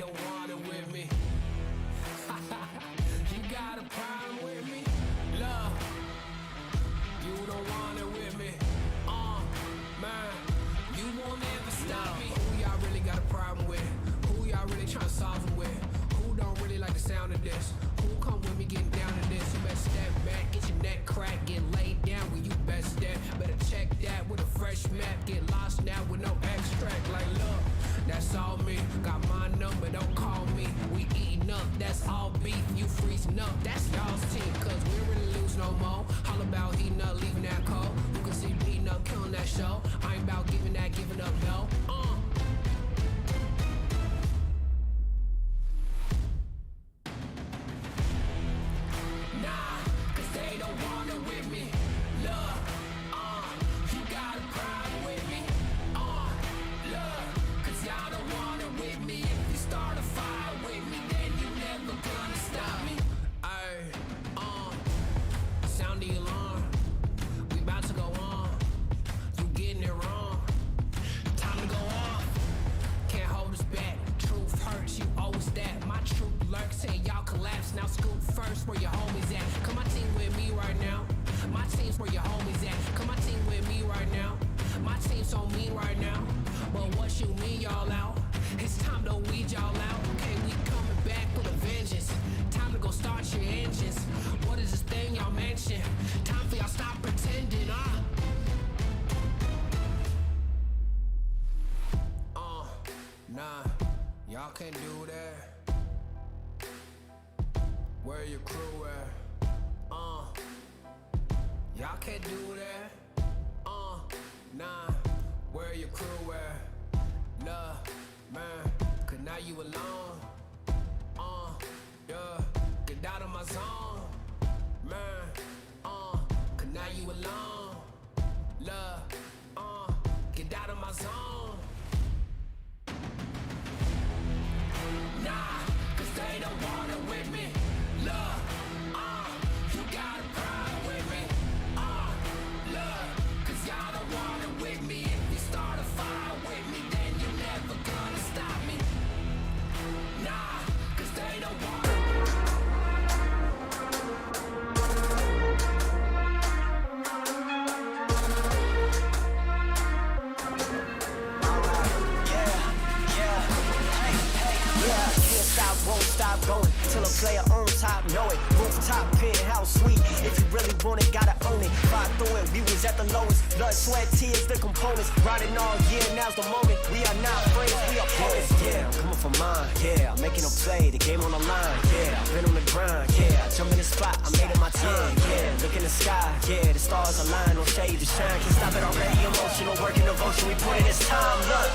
don't want it with me. You got a problem with me? Love, you don't want it with me. Man, you won't ever stop me. Who y'all really got a problem with? Who y'all really trying to solve it with? Who don't really like the sound of this? Who come with me getting down to this? You better step back, get your neck cracked, get laid down where you best step. Better check that with a fresh map, get lost now with no extract. Like look, that's all me. Got my number, don't call me. We eating up, that's all beef. You freezing up, that's y'all's team. Cause we don't really lose no more. All about heating up, leaving that cold. You can see beating up, killing that show. I ain't about giving up, no. Nah, cause they don't want it with me. Look, you got a problem with me. Look, cause y'all don't want it with me. If you start a fire with me, then you never gonna stop me. Sound the alarm. We about to go on. You getting it wrong. Time to go off. Can't hold us back. Truth hurts, you owe us that. My truth lurks, say y'all collapse. Now scoop first where your homies at. Come my team with me right now. My team's where your homies at. Come my team with me right now. My team's on me right now. But what you mean y'all out? It's time to weed y'all out. Okay, we coming back with a vengeance. Time to go start your engines. What is this thing y'all mention? Time for y'all stop pretending, Nah, y'all can't do that. Where your crew at? Y'all can't do that. Nah, where your crew at? Love, man, cause now you alone. Yeah, get out of my zone. Man, cause now you alone. Love, get out of my zone. Nah, cause they don't want it with me. Look, you got a problem with me. Look, cause y'all don't want it with me. If you start a fire with me, then you're never gonna stop me. Nah, cause they don't want it. Won't stop going till a player on top know it. Rooftop, penthouse, sweet. If you really want it, gotta own it. Fight through it, we was at the lowest. Blood, sweat, tears, the components. Riding all year, now's the moment. We are not afraid, we are opponents. Yeah, I'm coming for mine. Yeah, I'm making a play, the game on the line. Yeah, I've been on the grind. Yeah, I jump in the spot, I made it my time. Yeah, look in the sky. Yeah, the stars align, no shade to shine. Can't stop it already, emotional, working devotion. We put in this time, look.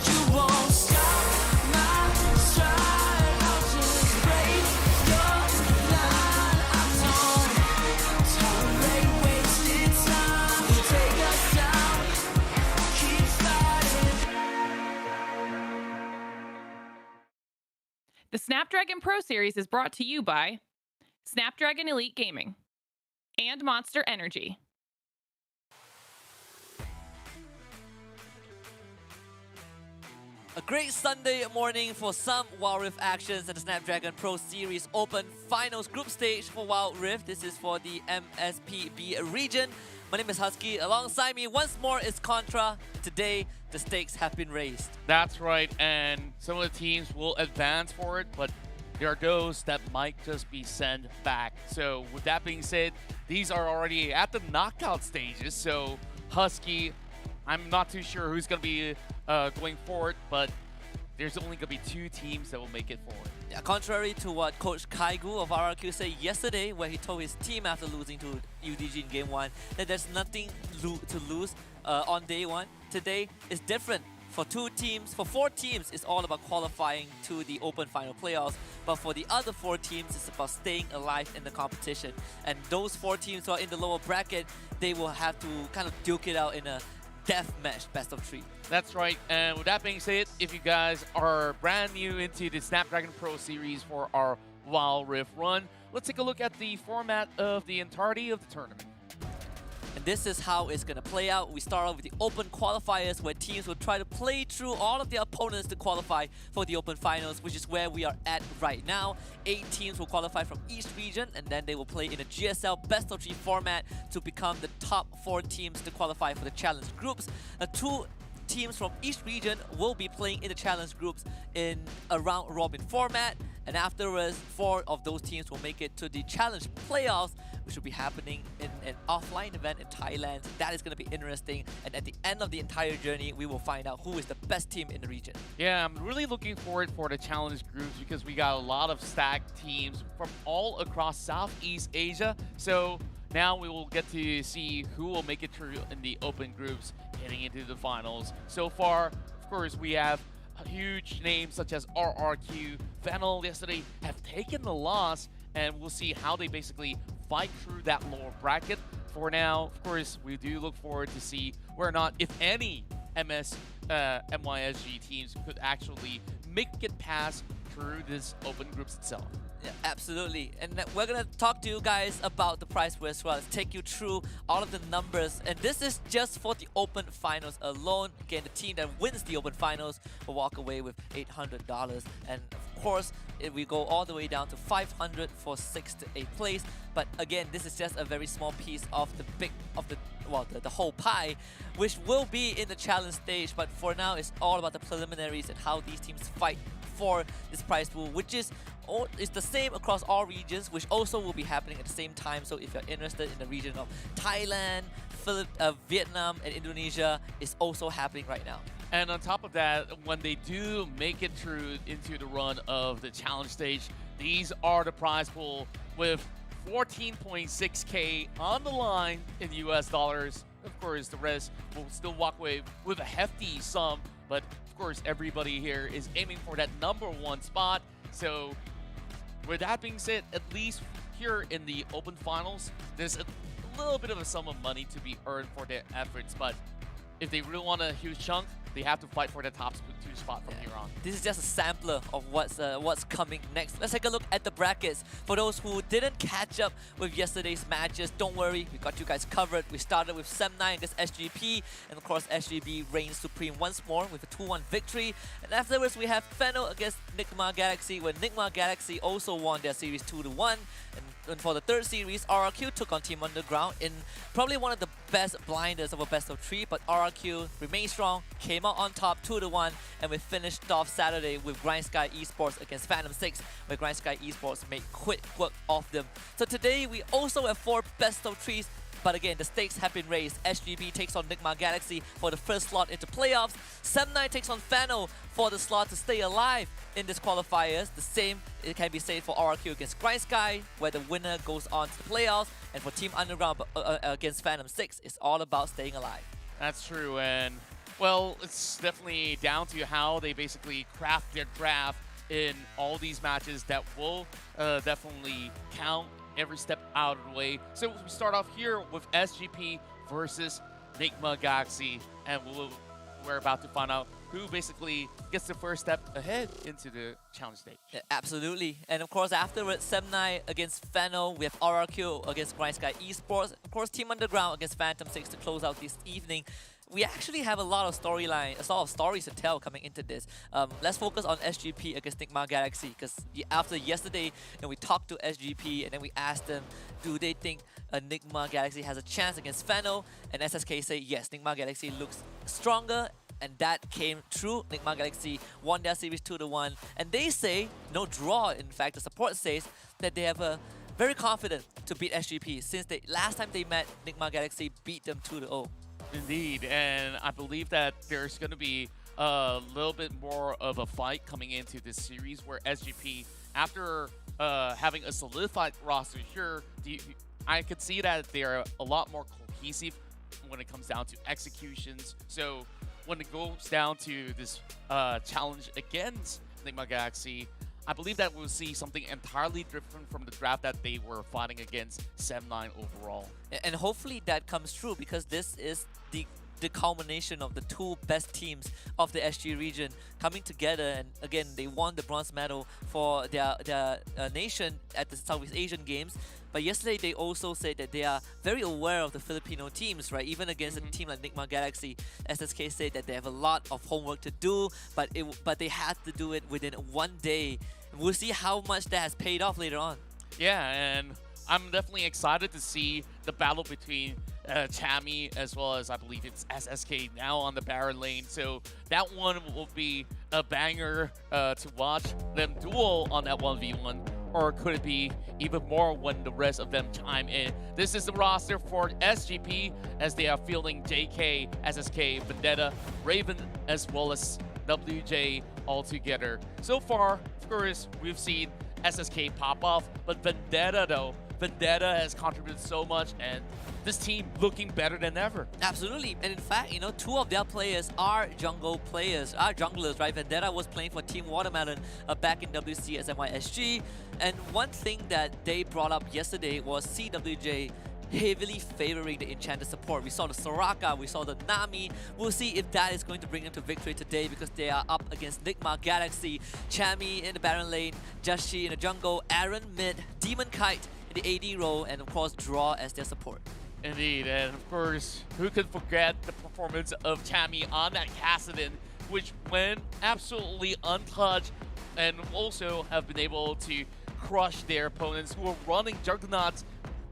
You won't stop. The Snapdragon Pro Series is brought to you by Snapdragon Elite Gaming and Monster Energy. A great Sunday morning for some WildRift actions at the Snapdragon Pro Series Open Finals Group Stage for WildRift. This is for the MSPB region. My name is Husky. Alongside me once more is Contra. Today, the stakes have been raised. That's right, and some of the teams will advance for it, but there are those that might just be sent back. So with that being said, these are already at the knockout stages. So Husky, I'm not too sure who's going to be going forward, but there's only going to be 2 teams that will make it forward. Yeah, contrary to what Coach Kaigu of RRQ said yesterday, where he told his team after losing to UDG in Game 1 that there's nothing to lose on day 1. Today is different. For 4 teams, it's all about qualifying to the Open Final Playoffs. But for the other 4 teams, it's about staying alive in the competition. And those 4 teams who are in the lower bracket, they will have to kind of duke it out in a death match, best of 3. That's right, and with that being said, if you guys are brand new into the Snapdragon Pro Series for our WildRift run, let's take a look at the format of the entirety of the tournament. And this is how it's going to play out. We start off with the open qualifiers where teams will try to play through all of their opponents to qualify for the Open Finals, which is where we are at right now. 8 teams will qualify from each region, and then they will play in a GSL best-of-3 format to become the top 4 teams to qualify for the challenge groups. 2 teams from each region will be playing in the challenge groups in a round-robin format, and afterwards 4 of those teams will make it to the challenge playoffs, which will be happening in an offline event in Thailand. That is going to be interesting, and at the end of the entire journey, we will find out who is the best team in the region. Yeah, I'm really looking forward for the challenge groups because we got a lot of stacked teams from all across Southeast Asia. So now we will get to see who will make it through in the open groups heading into the finals. So far, of course, we have huge names such as RRQ. Fennel yesterday have taken the loss, and we'll see how they basically fight through that lower bracket. For now, of course, we do look forward to see where or not, if any, MYSG teams could actually make it past through this open groups itself. Yeah, absolutely. And we're going to talk to you guys about the prize pool as well. Let's take you through all of the numbers. And this is just for the Open Finals alone. Again, the team that wins the Open Finals will walk away with $800. And of course, we go all the way down to 500 for 6th to 8th place. But again, this is just a very small piece of the whole pie, which will be in the challenge stage. But for now, it's all about the preliminaries and how these teams fight for this prize pool, which is the same across all regions, which also will be happening at the same time. So if you're interested in the region of Thailand, Vietnam, and Indonesia, it's also happening right now. And on top of that, when they do make it through into the run of the challenge stage, these are the prize pool with 14.6K on the line in US dollars. Of course, the rest will still walk away with a hefty sum, but of course, everybody here is aiming for that #1 spot. So with that being said, at least here in the Open Finals, there's a little bit of a sum of money to be earned for their efforts, but if they really want a huge chunk, they have to fight for the top 2 spot from here on. This is just a sampler of what's coming next. Let's take a look at the brackets. For those who didn't catch up with yesterday's matches, don't worry, we got you guys covered. We started with Sem9 against SGP, and of course SGP reigns supreme once more with a 2-1 victory. And afterwards we have Fennel against Enigma Galaxy, where Enigma Galaxy also won their series 2-1. And for the 3rd series, RRQ took on Team Underground in probably one of the best blinders of a best-of-3, but RRQ remained strong, came out on top 2-1, and we finished off Saturday with Grind Sky Esports against Phantom 6, where Grind Sky Esports made quick work of them. So today we also have 4 best-of-3s, but again, the stakes have been raised. SGP takes on Enigma Galaxy for the first slot into playoffs. Sem9 takes on Fennel for the slot to stay alive in this qualifiers. The same it can be said for RRQ against Grind Sky, where the winner goes on to the playoffs. And for Team Underground against Phantom 6, it's all about staying alive. That's true, and well, it's definitely down to how they basically craft their draft in all these matches that will definitely count every step out of the way. So we start off here with SGP versus Enigma Galaxy, and we're about to find out who basically gets the first step ahead into the challenge stage. Yeah, absolutely. And of course, afterwards, Sem9 against Fennel. We have RRQ against Grind Sky Esports. Of course, Team Underground against Phantom 6 to close out this evening. We actually have a lot of stories to tell coming into this. Let's focus on SGP against Enigma Galaxy, because after yesterday, we talked to SGP and then we asked them, do they think Enigma Galaxy has a chance against Fennel? And SSK say yes, Enigma Galaxy looks stronger, and that came true. Enigma Galaxy won their series 2-1, and they say no draw. In fact, the support says that they have a very confident to beat SGP since last time they met, Enigma Galaxy beat them 2-0. Indeed, and I believe that there's going to be a little bit more of a fight coming into this series where SGP, after having a solidified roster here, I could see that they are a lot more cohesive when it comes down to executions. So when it goes down to this challenge against Enigma Galaxy, I believe that we'll see something entirely different from the draft that they were fighting against Sem9 overall. And hopefully that comes true, because this is the culmination of the 2 best teams of the SG region coming together. And again, they won the bronze medal for their nation at the Southeast Asian Games. But yesterday they also said that they are very aware of the Filipino teams, right? Even against a team like Enigma Galaxy, SSK said that they have a lot of homework to do, but they had to do it within 1 day. We'll see how much that has paid off later on. Yeah, and I'm definitely excited to see the battle between Tammy as well as I believe it's SSK now on the Baron lane. So that one will be a banger to watch them duel on that 1v1. Or could it be even more when the rest of them chime in? This is the roster for SGP as they are fielding JK, SSK, Vendetta, Raven, as well as WJ all together. So far, of course, we've seen SSK pop off, but Vendetta though, Vendetta has contributed so much, and this team looking better than ever. Absolutely, and in fact, you know, 2 of their players are junglers, right? Vendetta was playing for Team Watermelon back in WC as MYSG, and one thing that they brought up yesterday was CWJ heavily favoring the Enchanted support. We saw the Soraka, we saw the Nami. We'll see if that is going to bring them to victory today because they are up against Enigma Galaxy, Chami in the Baron lane, Jashi in the jungle, Aaron mid, Demon Kite in the AD role, and of course Draw as their support. Indeed, and of course, who could forget the performance of Tammy on that Kassadin, which went absolutely untouched and also have been able to crush their opponents who are running Juggernauts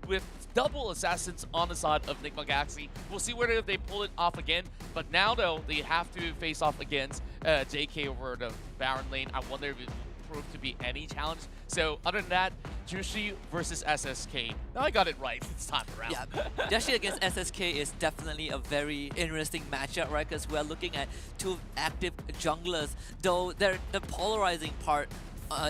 with double assassins on the side of Enigma Galaxy. We'll see whether they pull it off again, but now though, they have to face off against JK over the Baron lane. I wonder if it will prove to be any challenge. So other than that, Jushi versus SSK. Now I got it right this time around. Yeah, Jashi against SSK is definitely a very interesting matchup, right? Because we're looking at 2 active junglers, though the polarizing part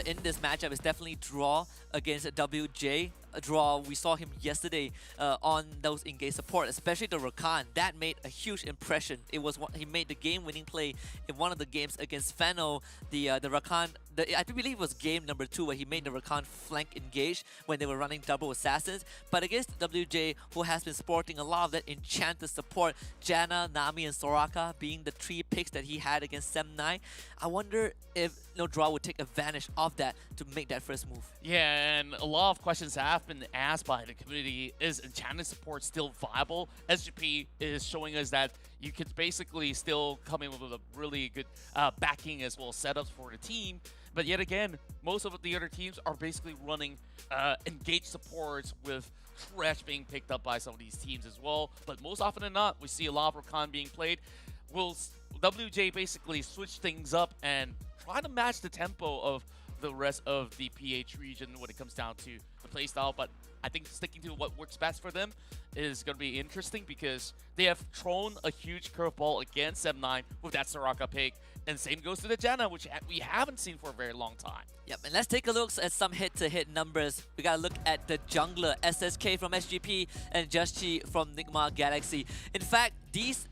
in this matchup is definitely Draw against WJ. Draw, we saw him yesterday on those engaged support, especially the Rakan. That made a huge impression. It was he made the game-winning play in one of the games against Fano. The Rakan, I believe it was game number 2 where he made the Rakan flank engage when they were running double assassins. But against WJ, who has been sporting a lot of that Enchanted support, Janna, Nami, and Soraka being the 3 picks that he had against Sem9, I wonder if Draw would take advantage of that to make that first move. Yeah, and a lot of questions have been asked by the community. Is Enchanted support still viable? SGP is showing us that you could basically still come in with a really good backing as well as setups for the team. But yet again, most of the other teams are basically running engaged supports with Thresh being picked up by some of these teams as well. But most often than not, we see a lot of Rakan being played. Will WJ basically switch things up and try to match the tempo of the rest of the PH region when it comes down to the playstyle, but I think sticking to what works best for them is going to be interesting because they have thrown a huge curveball against Sem9 with that Soraka pick, and same goes to the Janna, which we haven't seen for a very long time. Yep, and let's take a look at some hit-to-hit numbers. We gotta look at the jungler, SSK from SGP and Jashi from Enigma Galaxy. In fact,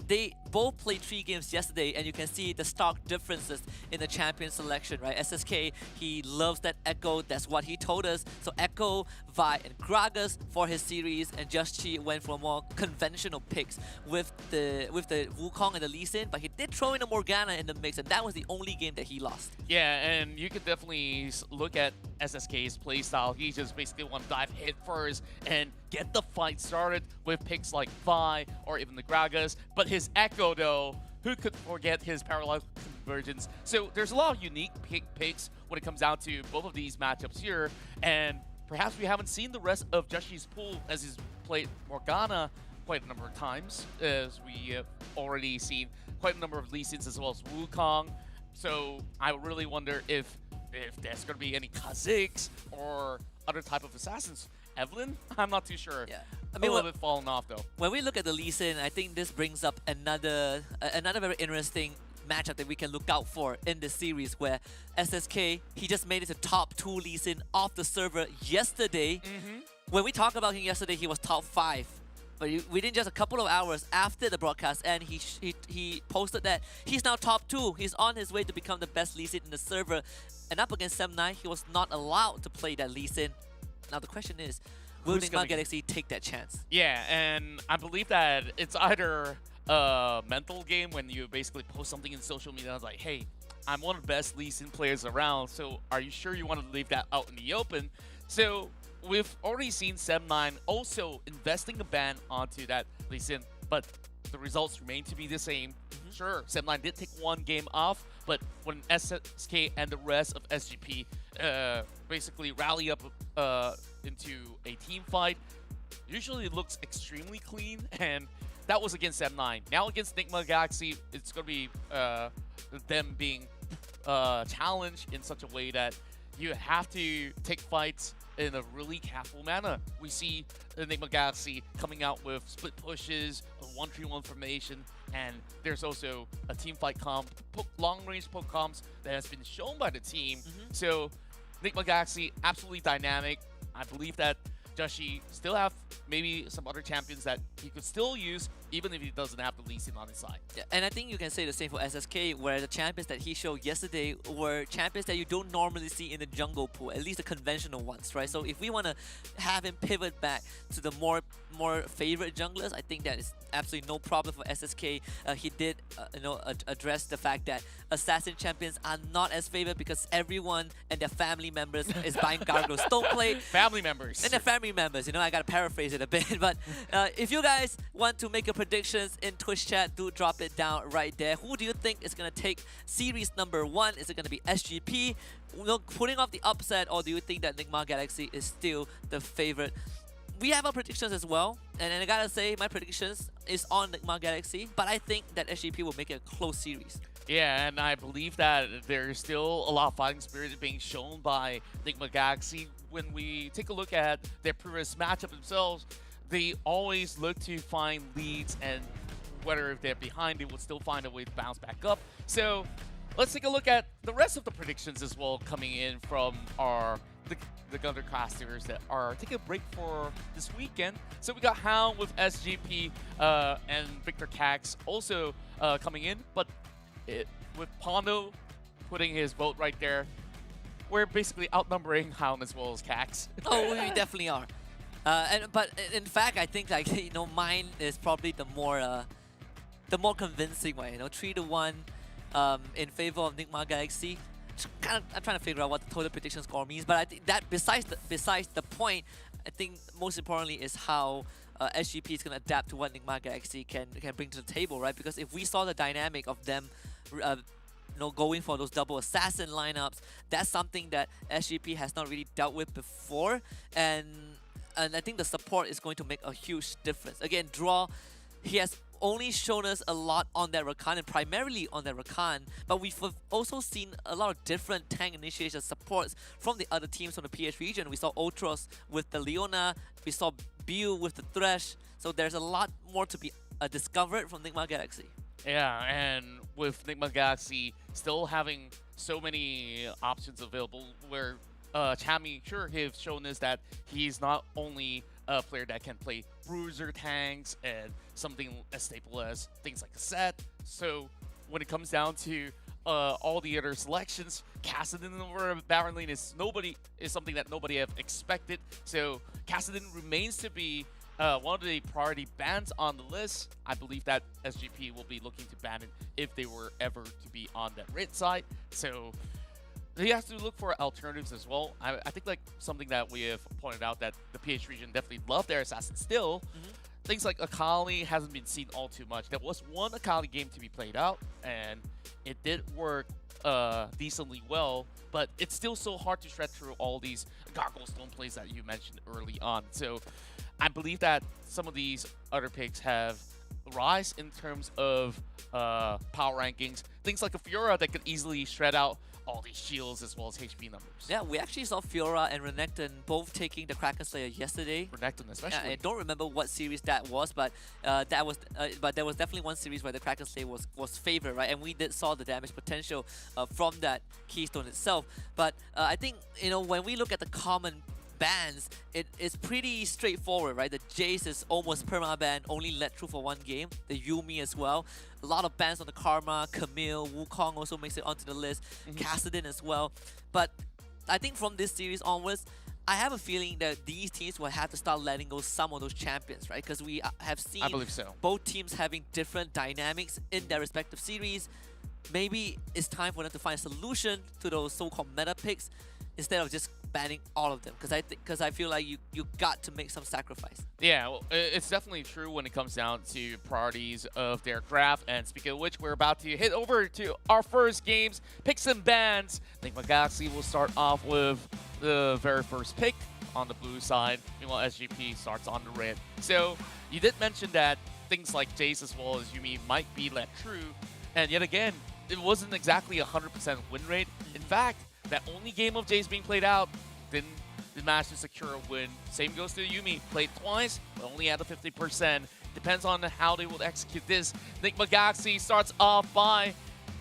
they both played 3 games yesterday, and you can see the stark differences in the champion selection, right? SSK, he loves that Echo, that's what he told us. So Echo, Vi, and Gragas for his series, and Jashi went for more conventional picks with the Wukong and the Lee Sin, but he did throw in a Morgana in the mix, and that was the only game that he lost. Yeah, and you could definitely look at SSK's playstyle. He just basically want to dive head first and get the fight started with picks like Vi or even the Gragas. But his Echo, though, who could forget his parallel convergence? So there's a lot of unique picks when it comes down to both of these matchups here. And perhaps we haven't seen the rest of Jashi's pool as he's played Morgana quite a number of times, as we have already seen quite a number of Lee Sins as well as Wukong. So I really wonder if there's going to be any Kha'Zix or other type of assassins. Evelyn? I'm not too sure. Yeah. I mean, a little bit fallen off though. When we look at the Lee Sin, I think this brings up another very interesting matchup that we can look out for in this series, where SSK, he just made it to top 2 Lee Sin off the server yesterday. When we talked about him yesterday, he was top 5. But within just a couple of hours after the broadcast, and he posted that he's now top 2. He's on his way to become the best Lee Sin in the server. And up against Sem9, he was not allowed to play that Lee Sin. Now the question is, will Enigma Galaxy take that chance? Yeah, and I believe that it's either a mental game when you basically post something in social media like, hey, I'm one of the best Lee Sin players around, so are you sure you want to leave that out in the open? So we've already seen Sem9 also investing a ban onto that Lee Sin, but the results remain to be the same. Sure, Sem9 did take one game off, but when SSK and the rest of SGP basically rally up into a team fight, usually it looks extremely clean, and that was against M9. Now against Enigma Galaxy, it's going to be them being challenged in such a way that you have to take fights in a really careful manner. We see Enigma Galaxy coming out with split pushes, a 1-3-1 formation, and there's also a team fight comp, long-range poke comps that has been shown by the team. So Enigma Galaxy, absolutely dynamic. I believe that Joshi still have maybe some other champions that he could still use, even if he doesn't have the Lee Sin on his side. Yeah, and I think you can say the same for SSK, where the champions that he showed yesterday were champions that you don't normally see in the jungle pool, at least the conventional ones, right? So if we want to have him pivot back to the more favorite junglers, I think that is absolutely no problem for SSK. He did address the fact that assassin champions are not as favored because everyone and their family members is buying Gargoyles. Don't play Family members. and their family members, I gotta paraphrase it a bit, but if you guys want to make your predictions in Twitch chat, do drop it down right there. Who do you think is gonna take series number 1? Is it gonna be SGP, putting off the upset, or do you think that Enigma Galaxy is still the favorite? We have our predictions as well, and I gotta say my predictions is on Enigma Galaxy, but I think that SGP will make it a close series. Yeah, and I believe that there's still a lot of fighting spirit being shown by Enigma Galaxy. When we take a look at their previous matchup themselves, they always look to find leads, and whether if they're behind, they will still find a way to bounce back up. So let's take a look at the rest of the predictions as well, coming in from the Gunner casters that are taking a break for this weekend. So we got Hound with SGP and Victor Cax also coming in, but with Pondo putting his vote right there, we're basically outnumbering Hound as well as Cax. Oh, we definitely are. But in fact, I think mine is probably the more convincing one. 3-1 in favor of Enigma Galaxy. I'm trying to figure out what the total prediction score means, but I think that besides the point, I think most importantly is how SGP is going to adapt to what Enigma Galaxy can bring to the table, right? Because if we saw the dynamic of them going for those double assassin lineups, that's something that SGP has not really dealt with before, and I think the support is going to make a huge difference. Again, Draw, he has only shown us a lot on that Rakan, and primarily on that Rakan, but we've also seen a lot of different tank initiation supports from the other teams from the PH region. We saw Ultros with the Leona, we saw Bill with the Thresh, so there's a lot more to be discovered from Enigma Galaxy. Yeah, and with Enigma Galaxy still having so many options available, where Chami, sure, he's shown us that he's not only a player that can play bruiser tanks and something as staple as things like a set. So when it comes down to all the other selections, Kassadin over Baron Lane is something that nobody have expected. So Kassadin remains to be one of the priority bans on the list. I believe that SGP will be looking to ban it if they were ever to be on that red side. So he has to look for alternatives as well. I think something that we have pointed out, that the PH region definitely love their assassins still. Things like Akali hasn't been seen all too much. There was one Akali game to be played out, and it did work decently well, but it's still so hard to shred through all these Gargoyle Stone plays that you mentioned early on. So I believe that some of these other picks have rise in terms of power rankings. Things like a Fiora that could easily shred out all these shields as well as HP numbers. Yeah, we actually saw Fiora and Renekton both taking the Kraken Slayer yesterday. Renekton especially. I don't remember what series that was, but there was definitely one series where the Kraken Slayer was favored, right? And we saw the damage potential from that keystone itself. But I think when we look at the common bans, it's pretty straightforward, right? The Jace is almost perma-ban, only let through for one game. The Yuumi as well. A lot of bans on the Karma, Camille, Wukong also makes it onto the list, Kassadin as well. But I think from this series onwards, I have a feeling that these teams will have to start letting go some of those champions, right? Because we have seen both teams having different dynamics in their respective series. Maybe it's time for them to find a solution to those so-called meta picks instead of just banning all of them, because I feel like you got to make some sacrifice. Yeah, well, it's definitely true when it comes down to priorities of their draft. And speaking of which, we're about to hit over to our first games, picks and bans. Nick Mcgoxie will start off with the very first pick on the blue side, meanwhile SGP starts on the red. So you did mention that things like Jace as well as Yuumi might be let true, and yet again, it wasn't exactly a 100% win rate. In fact, that only game of Jace being played out didn't manage to secure a win. Same goes to Yuumi, played twice, but only at a 50%. Depends on how they will execute this. Nick Mcgoxie starts off by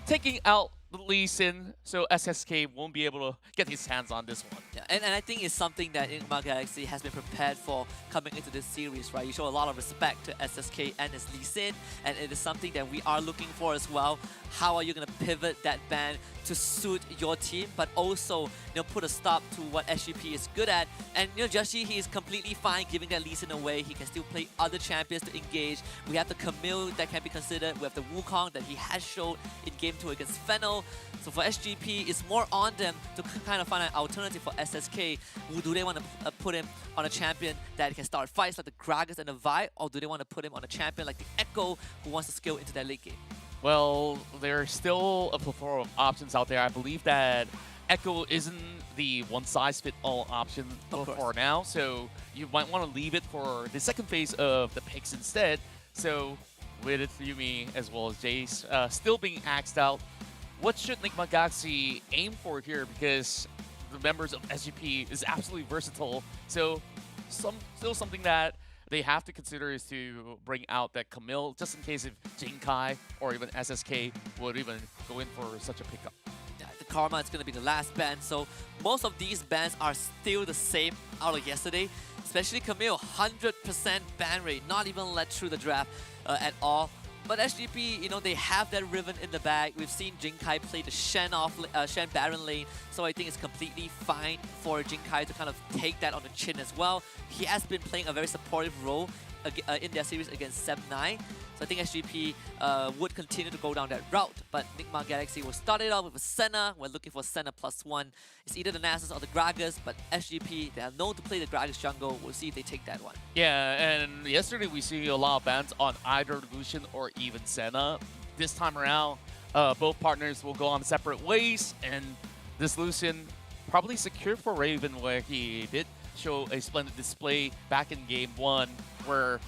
taking out the Lee Sin, so SSK won't be able to get his hands on this one. Yeah, and I think it's something that Enigma Galaxy has been prepared for coming into this series, right? You show a lot of respect to SSK and his Lee Sin, and it is something that we are looking for as well. How are you going to pivot that ban to suit your team, but also put a stop to what SGP is good at? And Joshi, he is completely fine giving that Lee Sin away. He can still play other champions to engage. We have the Camille that can be considered. We have the Wukong that he has showed in Game 2 against Fennel. So for SGP, it's more on them to kind of find an alternative for SSK. Do they want to put him on a champion that can start fights like the Gragas and the Vi, or do they want to put him on a champion like the Echo who wants to scale into that late game? Well, there's still a plethora of options out there. I believe that Echo isn't the one-size-fit-all option for now, so you might want to leave it for the second phase of the picks instead. So with Yuumi as well as Jace still being axed out, what should Nick Mcgoxie aim for here? Because the members of SGP is absolutely versatile, so still something that they have to consider is to bring out that Camille, just in case if Jinkai or even SSK would even go in for such a pickup. Yeah, the Karma is going to be the last ban, so most of these bans are still the same out of yesterday, especially Camille, 100% ban rate, not even let through the draft at all. But SGP, they have that Riven in the bag. We've seen Jinkai play the Shen Baron lane, so I think it's completely fine for Jinkai to kind of take that on the chin as well. He has been playing a very supportive role in their series against 7-9. So I think SGP would continue to go down that route. But Enigma Galaxy will start it off with a Senna. We're looking for Senna +1. It's either the Nasus or the Gragas, but SGP, they are known to play the Gragas jungle. We'll see if they take that one. Yeah, and yesterday we see a lot of bans on either Lucian or even Senna. This time around, both partners will go on separate ways, and this Lucian probably secure for Raven, where he did show a splendid display back in Game 1, where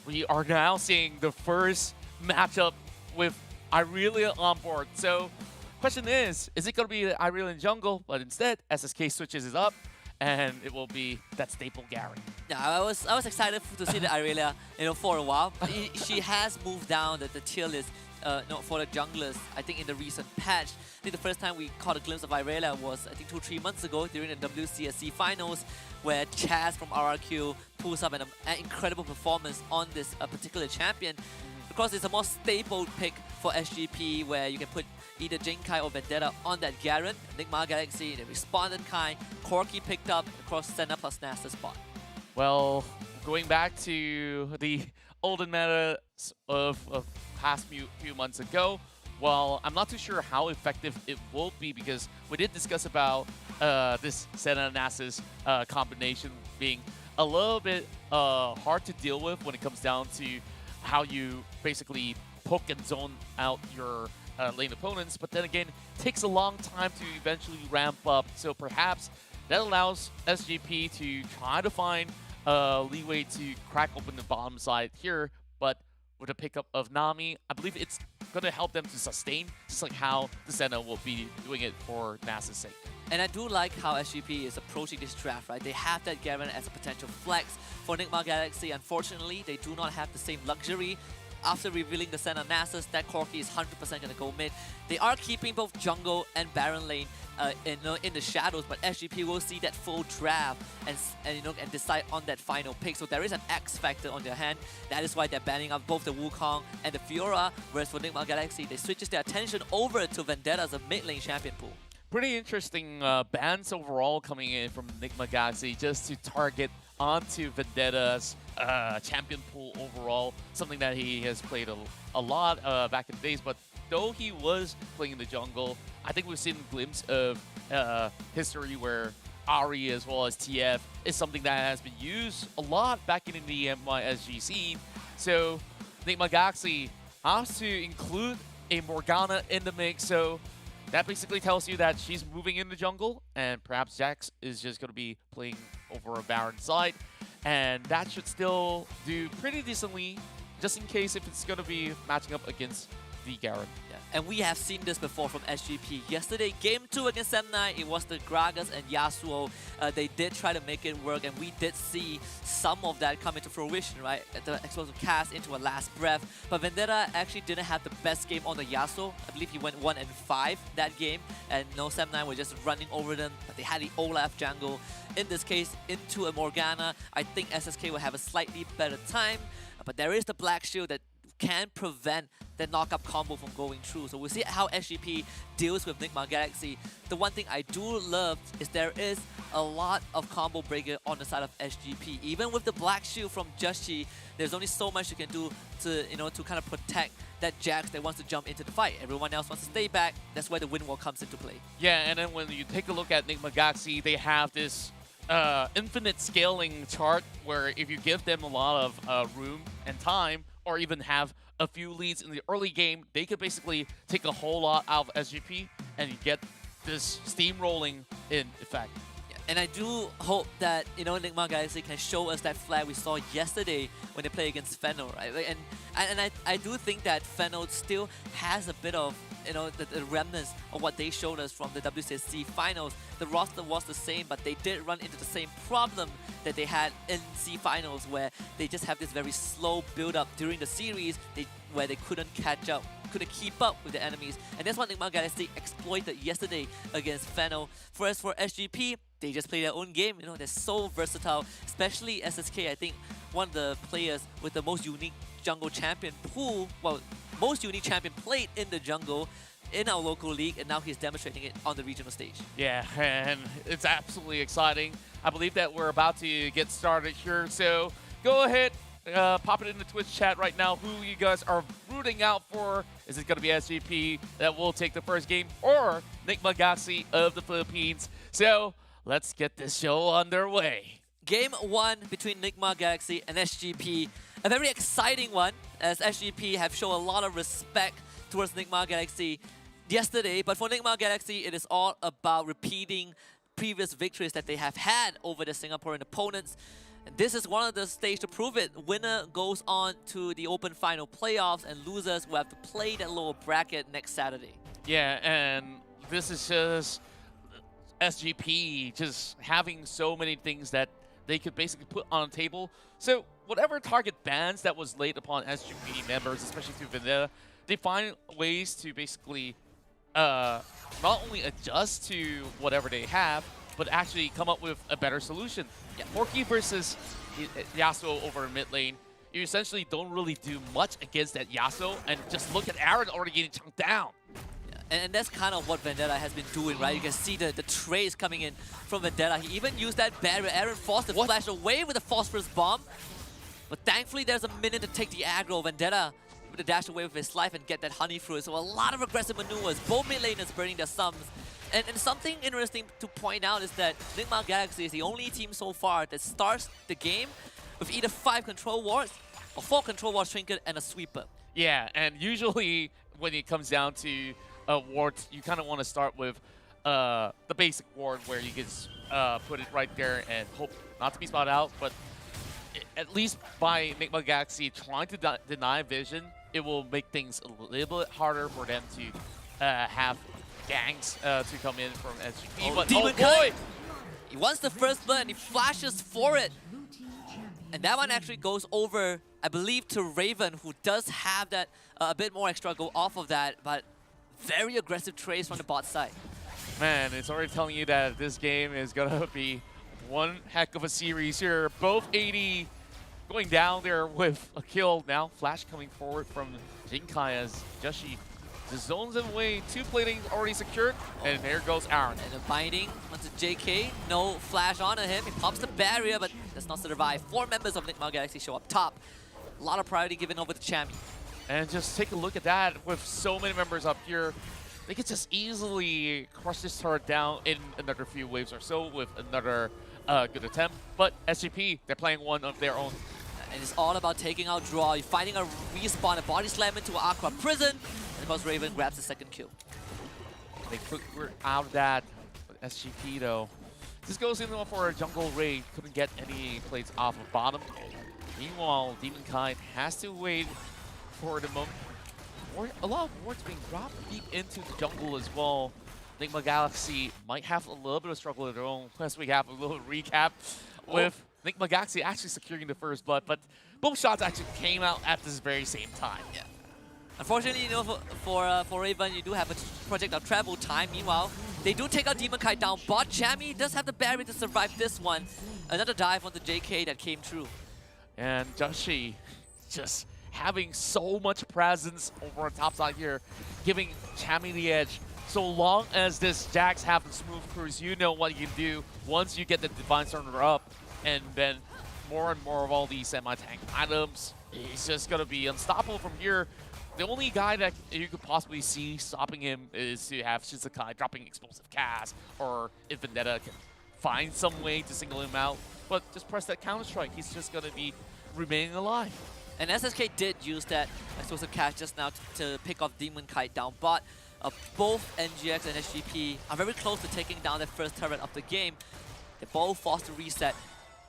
we are now seeing the first matchup with Irelia on board. So, question is it going to be Irelia jungle? But instead, SSK switches it up, and it will be that staple Gary. Yeah, I was excited to see the Irelia, for a while. She has moved down the tier list. For the junglers, I think in the recent patch. I think the first time we caught a glimpse of Irelia was, I think, 2-3 months ago during the WCSC finals, where Chaz from RRQ pulls up an incredible performance on this particular champion. Of course, it's a more stable pick for SGP, where you can put either Jinkai or Vendetta on that Garen. Enigma Galaxy, the responded kind. Corki picked up across Senna plus Nasta spot. Well, going back to the olden meta of past few months ago, well, I'm not too sure how effective it will be, because we did discuss about this Senna Nasus combination being a little bit hard to deal with when it comes down to how you basically poke and zone out your lane opponents, but then again, it takes a long time to eventually ramp up, so perhaps that allows SGP to try to find leeway to crack open the bottom side here, but with a pickup of Nami, I believe it's going to help them to sustain, just like how the Senna will be doing it for NASA's sake. And I do like how SGP is approaching this draft, right? They have that Garen as a potential flex. For Enigma Galaxy, unfortunately, they do not have the same luxury. After revealing the Senna Nasus, that Corki is 100% going to go mid. They are keeping both jungle and Baron lane in the shadows, but SGP will see that full draft and decide on that final pick. So there is an X factor on their hand. That is why they're banning up both the Wukong and the Fiora. Whereas for Enigma Galaxy, they switches their attention over to Vendetta as a mid lane champion pool. Pretty interesting bans overall coming in from Enigma Galaxy, just to target onto Vendetta's champion pool overall, something that he has played a lot back in the days. But though he was playing in the jungle, I think we've seen a glimpse of history where Ari as well as TF is something that has been used a lot back in the MYSG scene. So Nick Mcgoxie has to include a Morgana in the mix, so that basically tells you that she's moving in the jungle, and perhaps Jax is just going to be playing over a Baron side, and that should still do pretty decently, just in case if it's going to be matching up against the Garen. Yeah. And we have seen this before from SGP. Yesterday, Game 2 against Semnai, it was the Gragas and Yasuo. They did try to make it work, and we did see some of that come into fruition, right? The explosive cast into a last breath. But Vendetta actually didn't have the best game on the Yasuo. I believe he went 1-5 that game, and no Semnai were just running over them. But they had the Olaf jungle. In this case, into a Morgana. I think SSK will have a slightly better time, but there is the Black Shield that can prevent the knock-up combo from going through. So we'll see how SGP deals with Enigma Galaxy. The one thing I do love is there is a lot of combo breaker on the side of SGP. Even with the Black Shield from Joshi, there's only so much you can do to, to kind of protect that Jax that wants to jump into the fight. Everyone else wants to stay back. That's where the win wall comes into play. Yeah, and then when you take a look at Enigma Galaxy, they have this infinite scaling chart where if you give them a lot of room and time, or even have a few leads in the early game, they could basically take a whole lot out of SGP and you get this steamrolling in effect. Yeah, and I do hope that, Enigma Galaxy can show us that flag we saw yesterday when they play against Fennel, right? And I do think that Fennel still has a bit of, the remnants of what they showed us from the WCSC finals. The roster was the same, but they did run into the same problem that they had in C finals, where they just have this very slow build-up during the series, where they couldn't catch up, couldn't keep up with the enemies. And that's what Enigma Galaxy exploited yesterday against Fennel. Whereas for SGP, they just play their own game. They're so versatile, especially SSK. I think one of the players with the most unique jungle champion pool, well, most unique champion played in the jungle in our local league, and now he's demonstrating it on the regional stage. Yeah, and it's absolutely exciting. I believe that we're about to get started here, so go ahead, pop it in the Twitch chat right now who you guys are rooting out for. Is it going to be SGP that will take the first game, or Nick Mcgoxie of the Philippines? So let's get this show underway. Game 1 between Enigma Galaxy and SGP. A very exciting one, as SGP have shown a lot of respect towards Enigma Galaxy yesterday. But for Enigma Galaxy, it is all about repeating previous victories that they have had over the Singaporean opponents. And this is one of the stages to prove it. Winner goes on to the Open Final playoffs, and losers will have to play that lower bracket next Saturday. Yeah, and this is just SGP just having so many things that they could basically put on the table. So whatever target bans that was laid upon SGP members, especially through Vendetta, they find ways to basically not only adjust to whatever they have, but actually come up with a better solution. Yeah. Porky versus Yasuo over in mid lane, you essentially don't really do much against that Yasuo, and just look at Aaron already getting chunked down. And that's kind of what Vendetta has been doing, right? You can see the trays coming in from Vendetta. He even used that barrier. Aaron forced the flash away with a phosphorus bomb. But thankfully, there's a minute to take the aggro. Vendetta with the dash away with his life and get that honey through it. So a lot of aggressive maneuvers. Both mid laners burning their sums. And something interesting to point out is that Enigma Galaxy is the only team so far that starts the game with either 5 control wards or 4 control wards trinket and a sweeper. Yeah, and usually when it comes down to wards, you kind of want to start with the basic ward where you can put it right there and hope not to be spotted out. But at least by Enigma Galaxy trying to deny vision, it will make things a little bit harder for them to have gangs to come in from SGP. But oh boy! He wants the first blood and he flashes for it. And that one actually goes over, I believe, to Raven, who does have that a bit more extra go off of that, but very aggressive trades from the bot side. Man, it's already telling you that this game is going to be one heck of a series here. Both 80 going down there with a kill. Now Flash coming forward from Jinkai as Joshi zones him away. 2 platings already secured, and there goes Aaron. And a binding onto JK. No flash onto him. He pops the barrier, but does not survive. 4 members of Enigma Galaxy show up top. A lot of priority given over to champion. And just take a look at that with so many members up here. they could just easily crush this turret down in another few waves or so with another good attempt. But SGP, they're playing one of their own. And it's all about taking out Draw, finding a respawn, a body slam into Aqua Prison, and of course Raven grabs the second kill. We're out of that. But SGP though, this goes in for a jungle raid. Couldn't get any plays off of bottom. Meanwhile, Demon Kite has to wait for the moment. A lot of wards being dropped deep into the jungle as well. Enigma Galaxy might have a little bit of struggle of their own, as we have a little recap with Nick Mcgoxie actually securing the first blood, but both shots actually came out at this very same time. Yeah. Unfortunately, you know, for Raven, you do have a project of travel time. Meanwhile, they do take out Demon Kite down, but Chammy does have the barrier to survive this one. Another dive on the JK that came true. And Joshi just having so much presence over on top side here, giving Chammy the edge. So long as this Jax have the smooth cruise, you know what you can do once you get the Divine Surrender up, and then more and more of all these semi-tank items. He's just going to be unstoppable from here. The only guy that you could possibly see stopping him is to have Shizukai dropping explosive cast, or if Vendetta can find some way to single him out. But just press that counter-strike, he's just going to be remaining alive. And SSK did use that explosive cast just now to pick off Demon Kite down bot. Both NGX and SGP are very close to taking down the first turret of the game. They both forced to reset.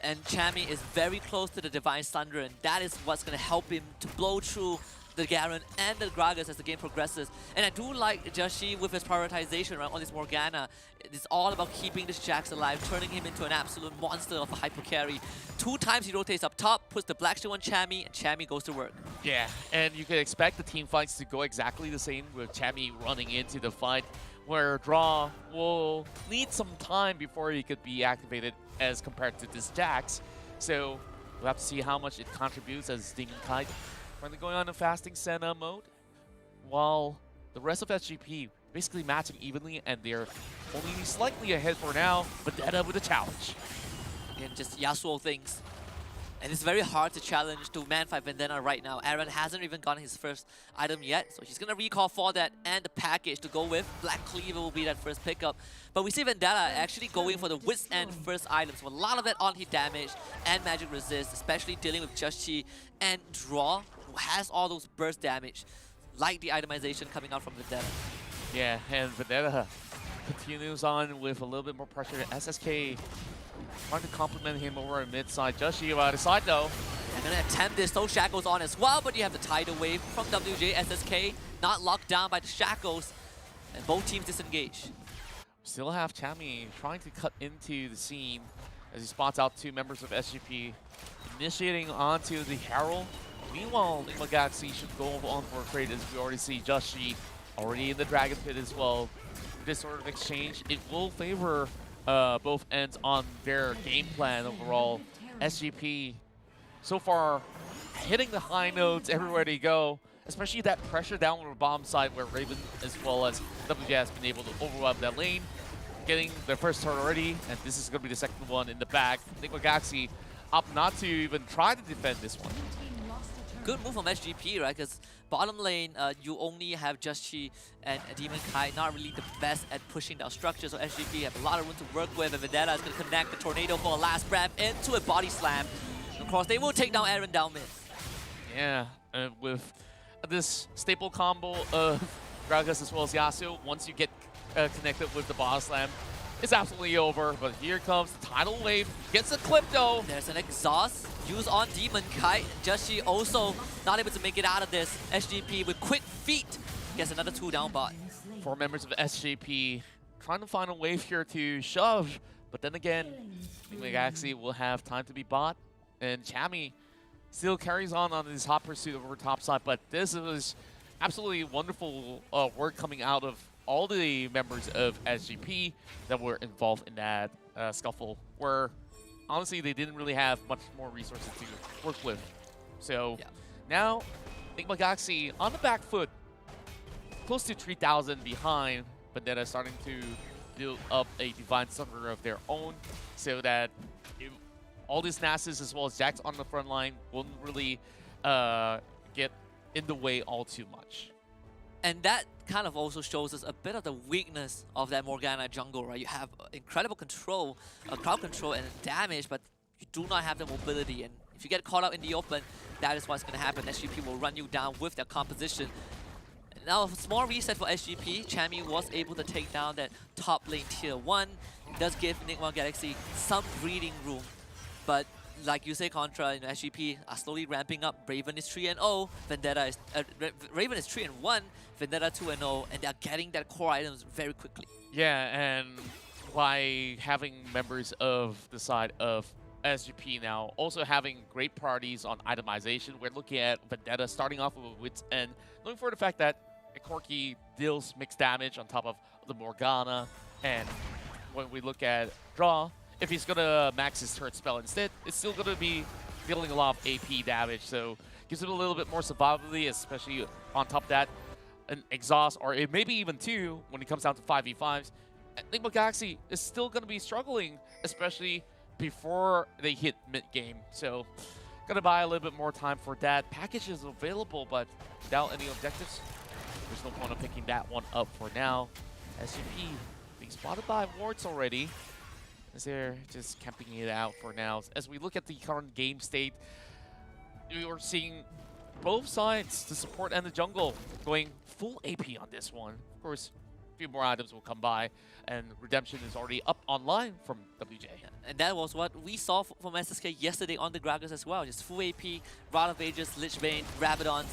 And Chammy is very close to the Divine Thunder, and that is what's going to help him to blow through the Garen and the Gragas as the game progresses. And I do like Joshi with his prioritization right, on this Morgana. It's all about keeping this Jax alive, turning him into an absolute monster of a hyper carry. 2 times he rotates up top, puts the Black Shield on Chammy, and Chammy goes to work. Yeah, and you can expect the team fights to go exactly the same with Chammy running into the fight, where Draw will need some time before he could be activated as compared to this Jax. So we'll have to see how much it contributes as Demon Kite currently going on a fasting Senna mode, while the rest of SGP basically matching evenly, and they're only slightly ahead for now, but Vendetta with a challenge. And just Yasuo things. And it's very hard to challenge to man-fight Vendetta right now. Aaron hasn't even gotten his first item yet, so he's going to recall for that and the package to go with. Black Cleaver will be that first pickup. But we see Vendetta actually going for the Wit's End first item. So a lot of that on-hit damage and magic resist, especially dealing with Joshi and Draw, who has all those burst damage, like the itemization coming out from Vendetta. Yeah, and Vendetta continues on with a little bit more pressure. SSK trying to compliment him over on mid-side. Joshi out of side though. They're going to attempt this. Those Shackles on as well, but you have the Tidal Wave from WJ. SSK not locked down by the Shackles, and both teams disengage. Still have Chammy trying to cut into the scene as he spots out 2 members of SGP, initiating onto the Herald. Meanwhile, Enigma Galaxy should go on for a trade, as we already see Joshi already in the Dragon Pit as well. This sort of exchange, it will favor both ends on their game plan overall. SGP so far hitting the high notes everywhere they go, especially that pressure down on the bottom side where Raven as well as WJ has been able to overwhelm that lane, getting their first turn already, and this is going to be the second one in the back. Nick Mcgoxie opt not to even try to defend this one. Good move from SGP, right? Because bottom lane, you only have Joshi and Demon Kite, not really the best at pushing down structure, so SGP have a lot of room to work with, and Vendetta is going to connect the Tornado for a last breath into a body slam. And of course, they will take down Aaron down mid. Yeah, with this staple combo of Gragas as well as Yasuo, once you get connected with the body slam, it's absolutely over. But here comes the Tidal Wave, gets a clip though. There's an exhaust used on Demon Kite. Joshi also not able to make it out of this. SGP with quick feet gets another 2 down bot. 4 members of SGP trying to find a wave here to shove, but then again, Nick Mcgoxie will have time to be bot, and Chammy still carries on his hot pursuit over top side. But this was absolutely wonderful work coming out of all the members of SGP that were involved in that scuffle, where honestly they didn't really have much more resources to work with. So now Nick Mcgoxie on the back foot, close to 3,000 behind, but then starting to build up a Divine Thunder of their own, so that all these Nasus as well as Jax on the front line won't really get in the way all too much. And that kind of also shows us a bit of the weakness of that Morgana jungle, right? You have incredible control, crowd control and damage, but you do not have the mobility. And if you get caught out in the open, that is what's going to happen. SGP will run you down with their composition. Now, a small reset for SGP. Chami was able to take down that top lane tier 1. It does give Enigma Galaxy some breathing room. But like you say, Contra, SGP are slowly ramping up. Raven is 3-0. Vendetta is Raven is 3-1. Vendetta 2-0, and they're getting their core items very quickly. Yeah, and by having members of the side of SGP now also having great priorities on itemization, we're looking at Vendetta starting off with a Wit's End, looking for the fact that Corki deals mixed damage on top of the Morgana, and when we look at Draw, if he's gonna max his turret spell instead, it's still gonna be dealing a lot of AP damage, so gives him a little bit more survivability, especially on top of that, an exhaust, or maybe even 2 when it comes down to 5v5s. Nick Mcgoxie is still gonna be struggling, especially before they hit mid-game, so gonna buy a little bit more time for that. Package is available, but without any objectives, there's no point of picking that one up for now. SGP being spotted by wards already, as they're just camping it out for now. As we look at the current game state, we are seeing both sides, the support and the jungle, going full AP on this one. Of course, a few more items will come by, and Redemption is already up online from WJ. And that was what we saw from SSK yesterday on the Gragas as well. Just full AP, Rod of Ages, Lich Bane, Rabadons.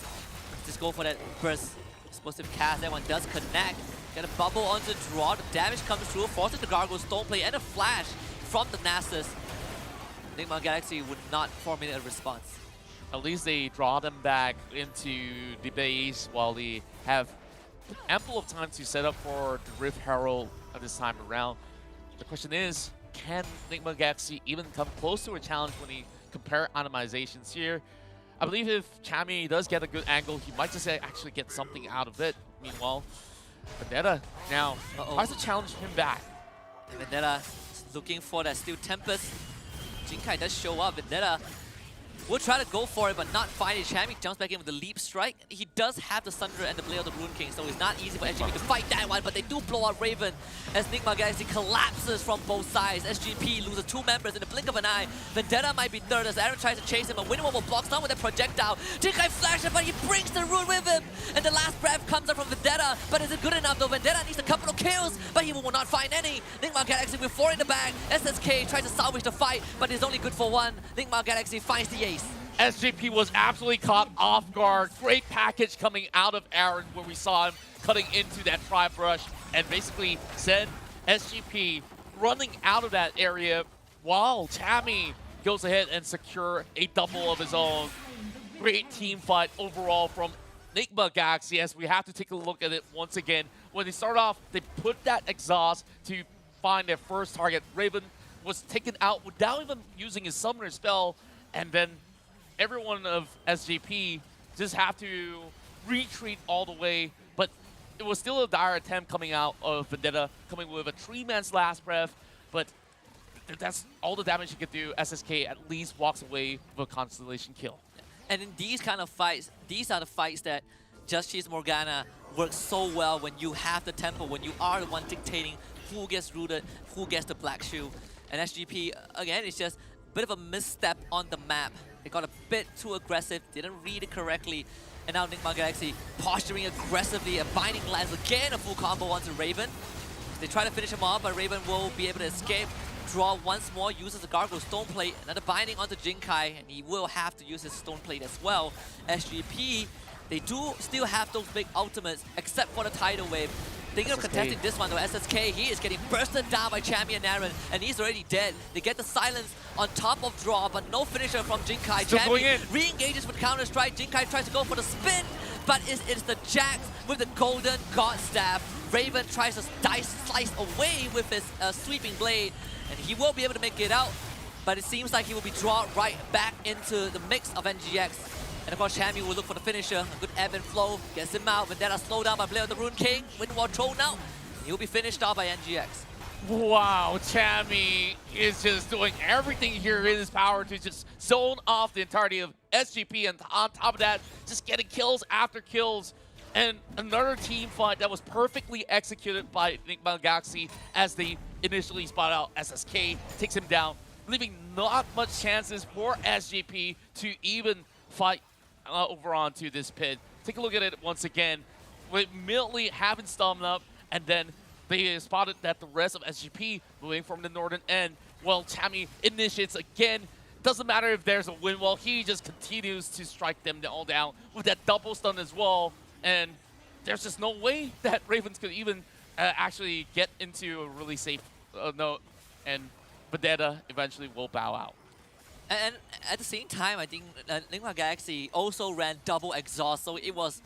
Just go for that burst. Explosive cast, that one does connect. Get a bubble onto Draw, the damage comes through, forces the Gargoyle, Stone Play, and a flash from the Masters. Enigma Galaxy would not formulate a response. At least they draw them back into the base while they have ample of time to set up for the Rift Herald at this time around. The question is, can Enigma Galaxy even come close to a challenge when they compare itemizations here? I believe if Chami does get a good angle, he might just actually get something out of it. Meanwhile, Vendetta now tries to challenge him back. And Vendetta is looking for that Steel Tempest. Jinkai does show up. Vendetta will try to go for it, but not find it. Chami jumps back in with the Leap Strike. He does have the Sunder and the Blade of the Rune King, so it's not easy for SGP to fight that one, but they do blow out Raven as Enigma Galaxy collapses from both sides. SGP loses 2 members in the blink of an eye. Vendetta might be third as Aaron tries to chase him, but Winnow will block down with a projectile. Jinkai flashes, but he brings the Rune with him, and the last breath comes up from Vendetta, but is it good enough though? Vendetta needs a couple of kills, but he will not find any. Enigma Galaxy with 4 in the bag. SSK tries to salvage the fight, but is only good for 1. Enigma Galaxy finds the ace. SGP was absolutely caught off guard. Great package coming out of Aaron when we saw him cutting into that tri-brush and basically send SGP running out of that area while Chami goes ahead and secure a double of his own. Great team fight overall from Enigma Galaxy, as we have to take a look at it once again. When they start off, they put that exhaust to find their first target. Raven was taken out without even using his summoner spell, and then everyone of SGP just have to retreat all the way, but it was still a dire attempt coming out of Vendetta, coming with a 3-man's last breath, but that's all the damage he could do. SSK at least walks away with a Constellation kill. And in these kind of fights, these are the fights that Just Cheese Morgana works so well when you have the tempo, when you are the one dictating who gets rooted, who gets the black shoe. And SGP, again, it's just a bit of a misstep on the map. They got a bit too aggressive, didn't read it correctly, and now Enigma Galaxy posturing aggressively, a binding lands again, a full combo onto Raven. They try to finish him off, but Raven will be able to escape. Draw once more, uses the Gargoyle Stone Plate, another binding onto Jinkai, and he will have to use his Stone Plate as well. SGP, they do still have those big ultimates, except for the Tidal Wave. Thinking of contesting this one though, SSK, he is getting bursted down by Chami and Aaron, and he's already dead. They get the silence on top of Draw, but no finisher from Jinkai. Chami re-engages with Counter-Strike. Jinkai tries to go for the spin, but it's the Jax with the Golden God Staff. Raven tries to slice away with his sweeping blade, and he will be able to make it out, but it seems like he will be drawn right back into the mix of NGX. And of course, Chami will look for the finisher. A good ebb and flow gets him out. Vendetta slowed down by Blade of the Rune King. Windwall thrown out. He'll be finished off by NGX. Wow, Chami is just doing everything here in his power to just zone off the entirety of SGP, and on top of that, just getting kills after kills. And another team fight that was perfectly executed by Enigma Galaxy as they initially spot out SSK, takes him down, leaving not much chances for SGP to even fight over onto this pit. Take a look at it once again. With immediately having stumbled up, and then they spotted that the rest of SGP moving from the northern end. Well, Tammy initiates again. Doesn't matter if there's a win wall, he just continues to strike them all down with that double stun as well. And there's just no way that Ravens could even actually get into a really safe note. And Vendetta eventually will bow out. And at the same time, I think Enigma Galaxy also ran double exhaust, so it was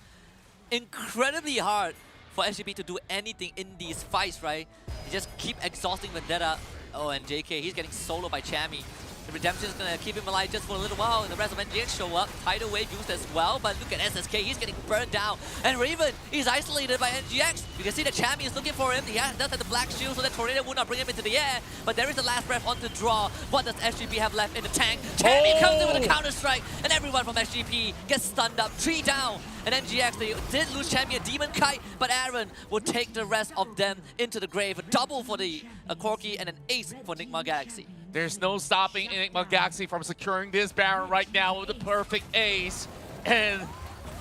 incredibly hard for SGP to do anything in these fights, right? They just keep exhausting Vendetta. Oh, and JK, he's getting soloed by Chammy. The Redemption is going to keep him alive just for a little while, and the rest of NGX show up. Tidal Wave used as well, but look at SSK, he's getting burned down. And Raven, he's isolated by NGX. You can see that Chammy is looking for him. He does have the black shield, so that Tornado will not bring him into the air. But there is the last breath on the draw. What does SGP have left in the tank? Chammy comes in with a counter-strike, and everyone from SGP gets stunned up. 3 down. And NGX, they did lose Champion Demon Kite, but Aaron will take the rest of them into the grave. A double for the Corki and an ace for Enigma Galaxy. There's no stopping Enigma Galaxy from securing this Baron right now with the perfect ace. And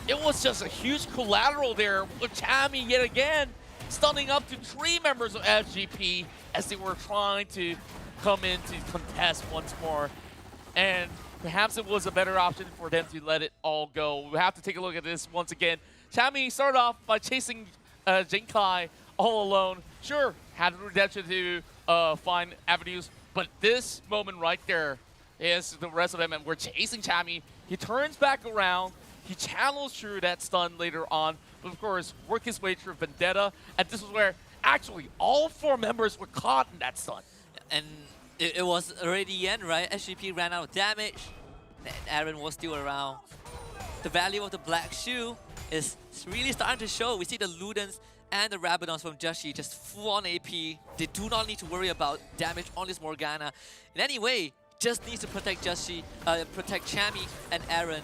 it was just a huge collateral there with Tammy yet again, stunning up to 3 members of SGP as they were trying to come in to contest once more. And perhaps it was a better option for them to let it all go. We have to take a look at this once again. Tammy started off by chasing Jinkai all alone. Sure, had the redemption to find avenues, but this moment right there is the rest of them, and we're chasing Tammy. He turns back around. He channels through that stun later on, but of course, work his way through Vendetta, and this is where actually all 4 members were caught in that stun. And it was already the end, right? SGP ran out of damage, and Aaron was still around. The value of the black shoe is really starting to show. We see the Ludens and the Rabadons from Joshi just full on AP. They do not need to worry about damage on this Morgana. In any way, just needs to protect Joshi, protect Chammy and Aaron.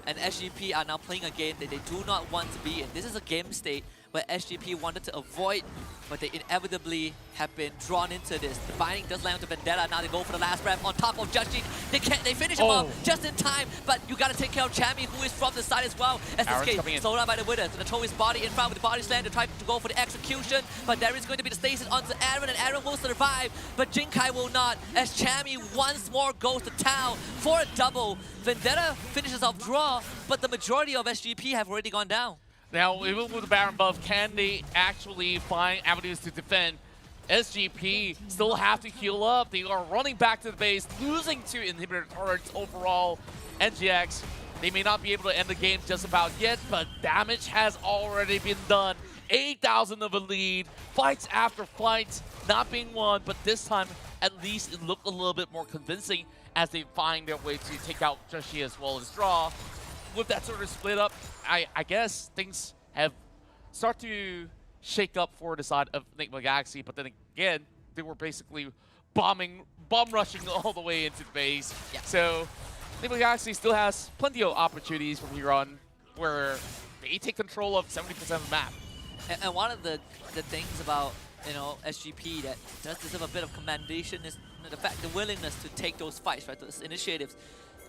And SGP are now playing a game that they do not want to be in. This is a game state where SGP wanted to avoid, but they inevitably have been drawn into this. The binding does land to Vendetta. Now they go for the last breath on top of Joshi. They finish him off just in time, but you gotta take care of Chammy, who is from the side as well. SSK slowed down by the Withers. Gonna throw his body in front with the body slam to try to go for the execution, but there is going to be the stasis onto Aaron, and Aaron will survive, but Jinkai will not, as Chammy once more goes to town for a double. Vendetta finishes off draw, but the majority of SGP have already gone down. Now, even with the Baron buff, can they actually find avenues to defend? SGP still have to heal up. They are running back to the base, losing 2 inhibitor turrets overall. NGX, they may not be able to end the game just about yet, but damage has already been done. 8,000 of a lead, fights after fights not being won, but this time at least it looked a little bit more convincing as they find their way to take out Joshi as well as draw. With that sort of split up, I guess things have started to shake up for the side of Enigma Galaxy, but then again, they were basically bomb rushing all the way into the base. Yeah. So Enigma Galaxy still has plenty of opportunities from here on where they take control of 70% of the map. And one of the things about, you know, SGP that does deserve a bit of commendation is the willingness to take those fights, right? Those initiatives.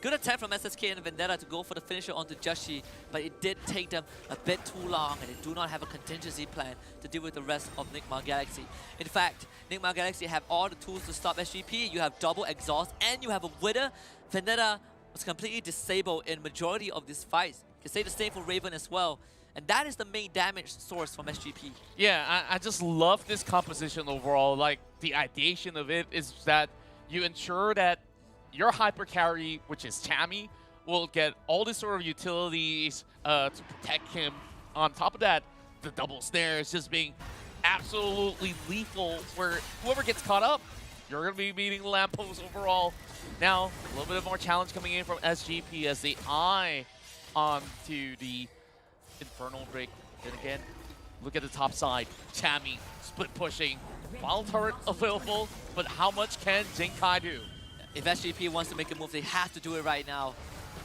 Good attempt from SSK and Vendetta to go for the finisher onto Joshi, but it did take them a bit too long, and they do not have a contingency plan to deal with the rest of Enigma Galaxy. In fact, Enigma Galaxy have all the tools to stop SGP. You have double exhaust, and you have a Wither. Vendetta was completely disabled in majority of these fights. You can say the same for Raven as well. And that is the main damage source from SGP. Yeah, I just love this composition overall. Like, the ideation of it is that you ensure that your hyper carry, which is Tammy, will get all these sort of utilities to protect him. On top of that, the double snares just being absolutely lethal, where whoever gets caught up, you're going to be beating the lamppost overall. Now, a little bit more challenge coming in from SGP as they eye onto the Infernal Drake. Then again, look at the top side. Tammy split pushing. Final turret available, but how much can Jinkai do? If SGP wants to make a move, they have to do it right now.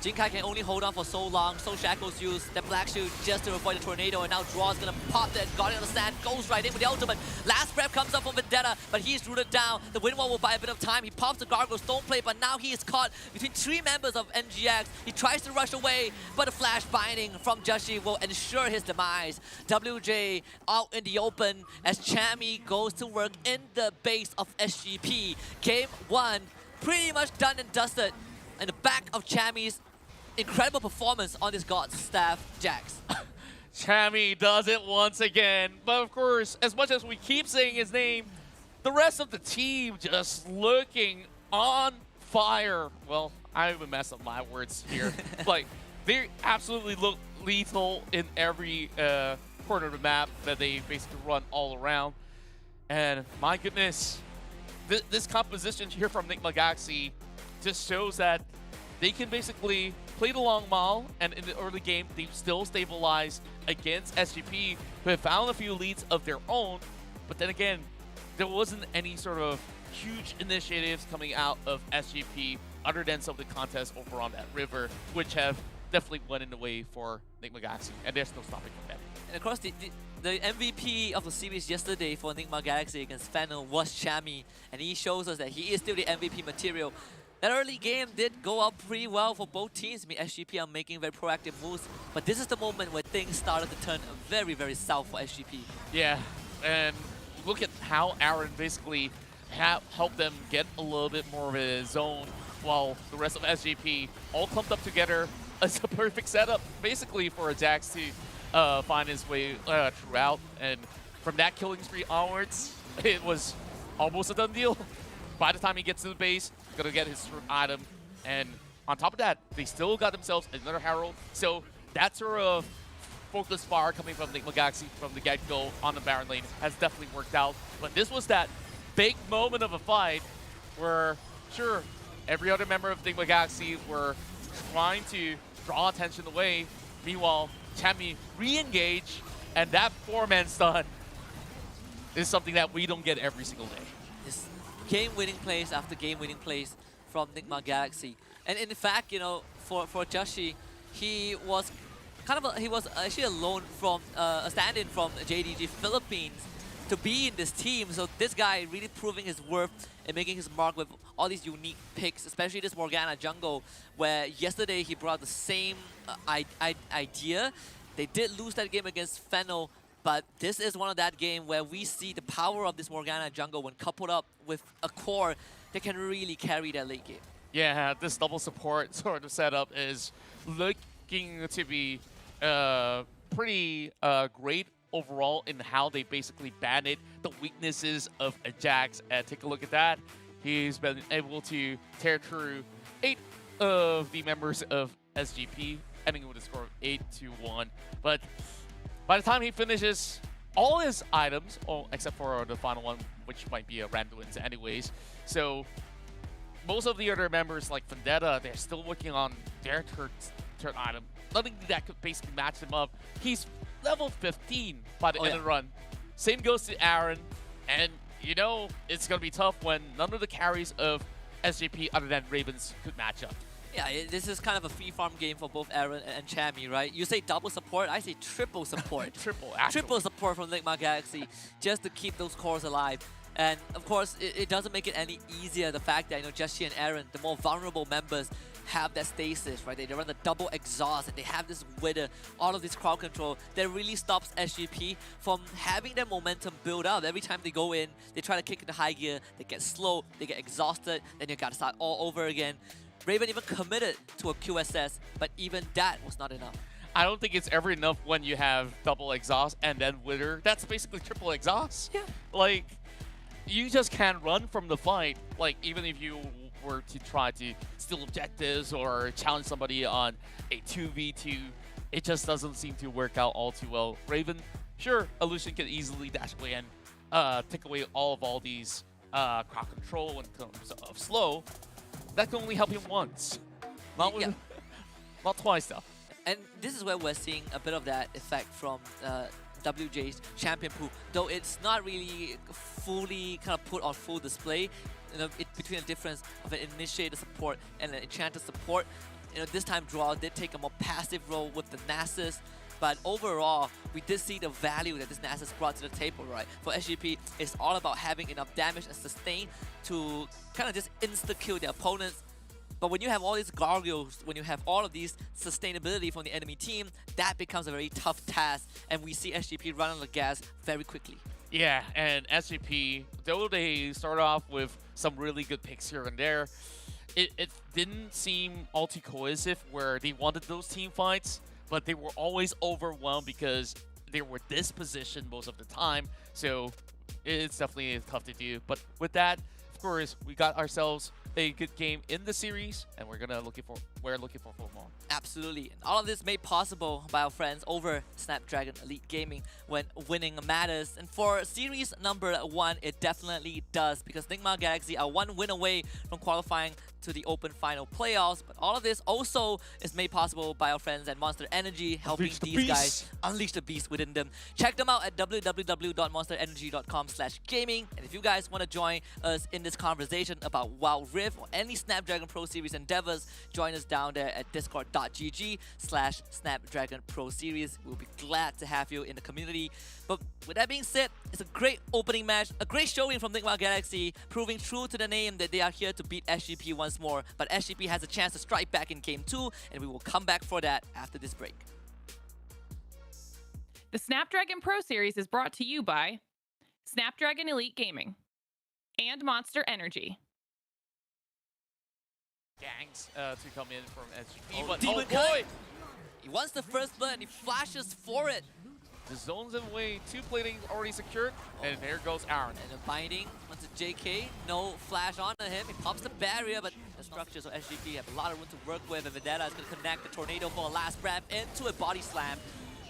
Jinkai can only hold on for so long, so Shackles use the Black Shield just to avoid the tornado, and now Draw is gonna pop that Guardian on the Sand, goes right in with the ultimate. Last breath comes up from Vendetta, but he's rooted down. The Wind Wall will buy a bit of time. He pops the Gargoyle Stone Plate, but now he is caught between 3 members of NGX. He tries to rush away, but a flash binding from Joshi will ensure his demise. WJ out in the open as Chami goes to work in the base of SGP. Game 1 pretty much done and dusted in the back of Chami's incredible performance on this God's Staff Jax. Chami does it once again. But of course, as much as we keep saying his name, the rest of the team just looking on fire. Well, I even messed up my words here. Like, they absolutely look lethal in every corner of the map that they basically run all around. And my goodness, this composition here from Nick Mcgoxie just shows that they can basically play the long mile, and in the early game, they still stabilized against SGP, who have found a few leads of their own. But then again, there wasn't any sort of huge initiatives coming out of SGP other than some of the contests over on that river, which have definitely went in the way for Nick Mcgoxie, and there's no stopping from them. And of course, the MVP of the series yesterday for Enigma Galaxy against Fennel was Chami, and he shows us that he is still the MVP material. That early game did go out pretty well for both teams. I mean, SGP are making very proactive moves, but this is the moment where things started to turn very, very south for SGP. Yeah, and look at how Aaron basically helped them get a little bit more of a zone, while the rest of SGP all clumped up together as a perfect setup, basically for a Jax to find his way throughout. And from that killing spree onwards, it was almost a done deal. By the time he gets to the base, gonna get his item, and on top of that, they still got themselves another Herald. So that sort of focused fire coming from Nick Mcgoxie from the get-go on the Baron lane has definitely worked out. But this was that big moment of a fight where, sure, every other member of Nick Mcgoxie were trying to draw attention away. Meanwhile, Chami re-engage, and that 4-man stun is something that we don't get every single day. This game-winning plays after game-winning plays from Enigma Galaxy. And in fact, you know, for Joshi, he was actually a loan from a stand-in from JDG Philippines to be in this team. So this guy really proving his worth and making his mark with all these unique picks, especially this Morgana jungle, where yesterday he brought the same idea. They did lose that game against Fennel, but this is one of that game where we see the power of this Morgana jungle when coupled up with a core that can really carry that late game. Yeah, this double support sort of setup is looking to be pretty great overall in how they basically banded the weaknesses of a Jax. And take a look at that. He's been able to tear through 8 of the members of SGP, ending with a score of 8-1. But by the time he finishes all his items, except for the final one, which might be a random wins anyways. So most of the other members, like Vendetta, they're still working on their third item. Nothing that could basically match him up. He's level 15 by the end of the run. Same goes to Aaron. And, you know, it's going to be tough when none of the carries of SGP other than Ravens could match up. Yeah, this is kind of a free farm game for both Aaron and Chami, right? You say double support, I say triple support. Triple support from Enigma Galaxy just to keep those cores alive. And of course, it doesn't make it any easier, the fact that, you know, Joshi and Aaron, the more vulnerable members, have that stasis, right? They run the double exhaust, and they have this wither, all of this crowd control that really stops SGP from having their momentum build up. Every time they go in, they try to kick into high gear, they get slow, they get exhausted, then you gotta start all over again. Raven even committed to a QSS, but even that was not enough. I don't think it's ever enough when you have double exhaust and then wither. That's basically triple exhaust. Yeah. Like, you just can't run from the fight. Like, even if you were to try to steal objectives or challenge somebody on a 2v2, it just doesn't seem to work out all too well. Raven, sure, Illusion can easily dash away and take away all these crowd control in terms of slow. That can only help him once. Not twice, though. And this is where we're seeing a bit of that effect from WJ's champion pool, though it's not really fully kind of put on full display. You know, between the difference of an initiator support and an enchanter support. this time Draw did take a more passive role with the Nasus. But overall, we did see the value that this Nasus brought to the table, right? For SGP, it's all about having enough damage and sustain to kind of just insta-kill their opponents. But when you have all these gargoyles, when you have all of these sustainability from the enemy team, that becomes a very tough task. And we see SGP run on the gas very quickly. Yeah, and SGP, though they start off with some really good picks here and there, it didn't seem cohesive where they wanted those team fights, but they were always overwhelmed because they were dispositioned most of the time. So it's definitely tough to do. But with that, of course, we got ourselves a good game in the series, and we're looking for more. Absolutely. And all of this made possible by our friends over Snapdragon Elite Gaming when winning matters. And for series number 1, it definitely does, because Enigma Galaxy are 1 win away from qualifying to the Open Final Playoffs. But all of this also is made possible by our friends at Monster Energy, helping these guys unleash the beast within them. Check them out at www.monsterenergy.com/gaming. And if you guys want to join us in this conversation about WildRift or any Snapdragon Pro Series endeavors, join us down there at discord.gg/Snapdragon Pro Series. We'll be glad to have you in the community. But with that being said, it's a great opening match, a great showing from Enigma Galaxy, proving true to the name that they are here to beat SGP once more. But SGP has a chance to strike back in Game 2, and we will come back for that after this break. The Snapdragon Pro Series is brought to you by Snapdragon Elite Gaming and Monster Energy. Gangs to come in from SGP, Oh, but Demon oh boy! He wants the first blood and he flashes for it. The zone's away, 2 plating already secured, and there goes Aaron. And a binding onto JK, no flash onto him. He pops the barrier, but the structures of SGP have a lot of room to work with, and Vendetta is going to connect the Tornado for a last breath into a body slam.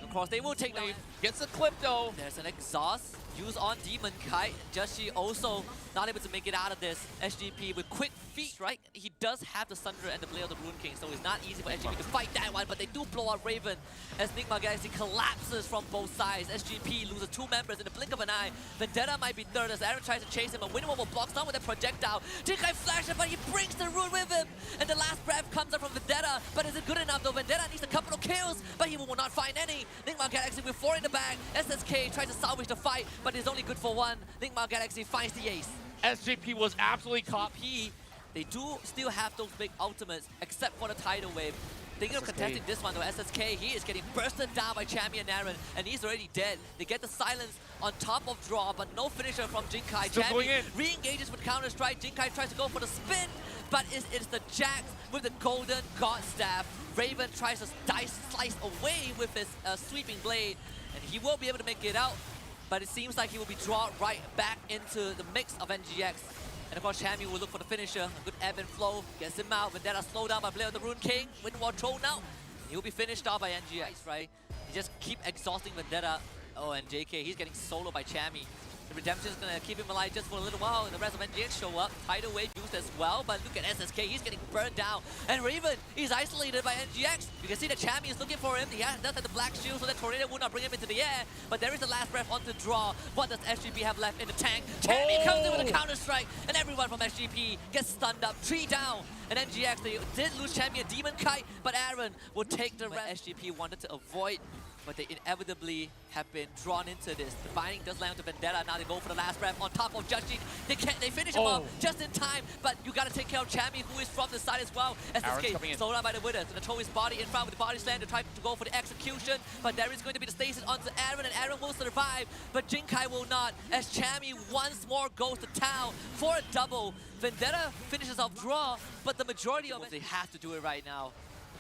Of course, they will take down. Gets the clip though. There's an exhaust used on Demon Kite. Joshi also not able to make it out of this. SGP with quick feet, right? He does have the Sunder and the Blade of the Rune King, so it's not easy for SGP to fight that one, but they do blow out Raven as Enigma Galaxy collapses from both sides. SGP loses 2 members in the blink of an eye. Vendetta might be third as Aaron tries to chase him, but Winnie will block down with a projectile. Jinkai flashes, but he brings the Rune with him, and the last breath comes up from Vendetta, but is it good enough though? Vendetta needs a couple of kills, but he will not find any. Enigma Galaxy with 4 in the bag. SSK tries to salvage the fight, but is only good for 1. Enigma Galaxy finds the ace. SGP was absolutely caught. They do still have those big ultimates, except for the tidal wave. Thinking of SSK. contesting this one though, SSK, he is getting bursted down by Champion Aaron, and he's already dead. They get the silence on top of Draw, but no finisher from Jinkai. Still going in. Re-engages with Counter-Strike. Jinkai tries to go for the spin, but it's the Jax with the Golden God Staff. Raven tries to slice away with his sweeping blade, and he will be able to make it out, but it seems like he will be drawn right back into the mix of NGX. And of course, Chami will look for the finisher. A good ebb and flow gets him out. Vendetta slowed down by Blade of the Rune King. Windwall thrown out. He'll be finished off by NGX, right? He just keep exhausting Vendetta. Oh, and JK, he's getting soloed by Chami. The Redemption is going to keep him alive just for a little while, and the rest of NGX show up. Tidal Wave used as well, but look at SSK, he's getting burned down. And Raven, he's isolated by NGX. You can see that Chami is looking for him. He does have the black shield, so that Tornado will not bring him into the air. But there is the last breath on the Draw. What does SGP have left in the tank? Chami comes in with a counter-strike, and everyone from SGP gets stunned up. 3 down. And NGX, they did lose Champion Demon Kite, but Aaron will take the rest. SGP wanted to avoid, but they inevitably have been drawn into this. The binding does land to Vendetta. Now they go for the last breath on top of Joshi. They finish him off just in time, but you gotta take care of Chami, who is from the side as well. SSK slowed down by the Withers. Gonna throw his body in front with the body slam to try to go for the execution, but there is going to be the stasis onto Aaron, and Aaron will survive, but Jinkai will not, as Chami once more goes to town for a double. Vendetta finishes off Draw, but the majority of it, they have to do it right now.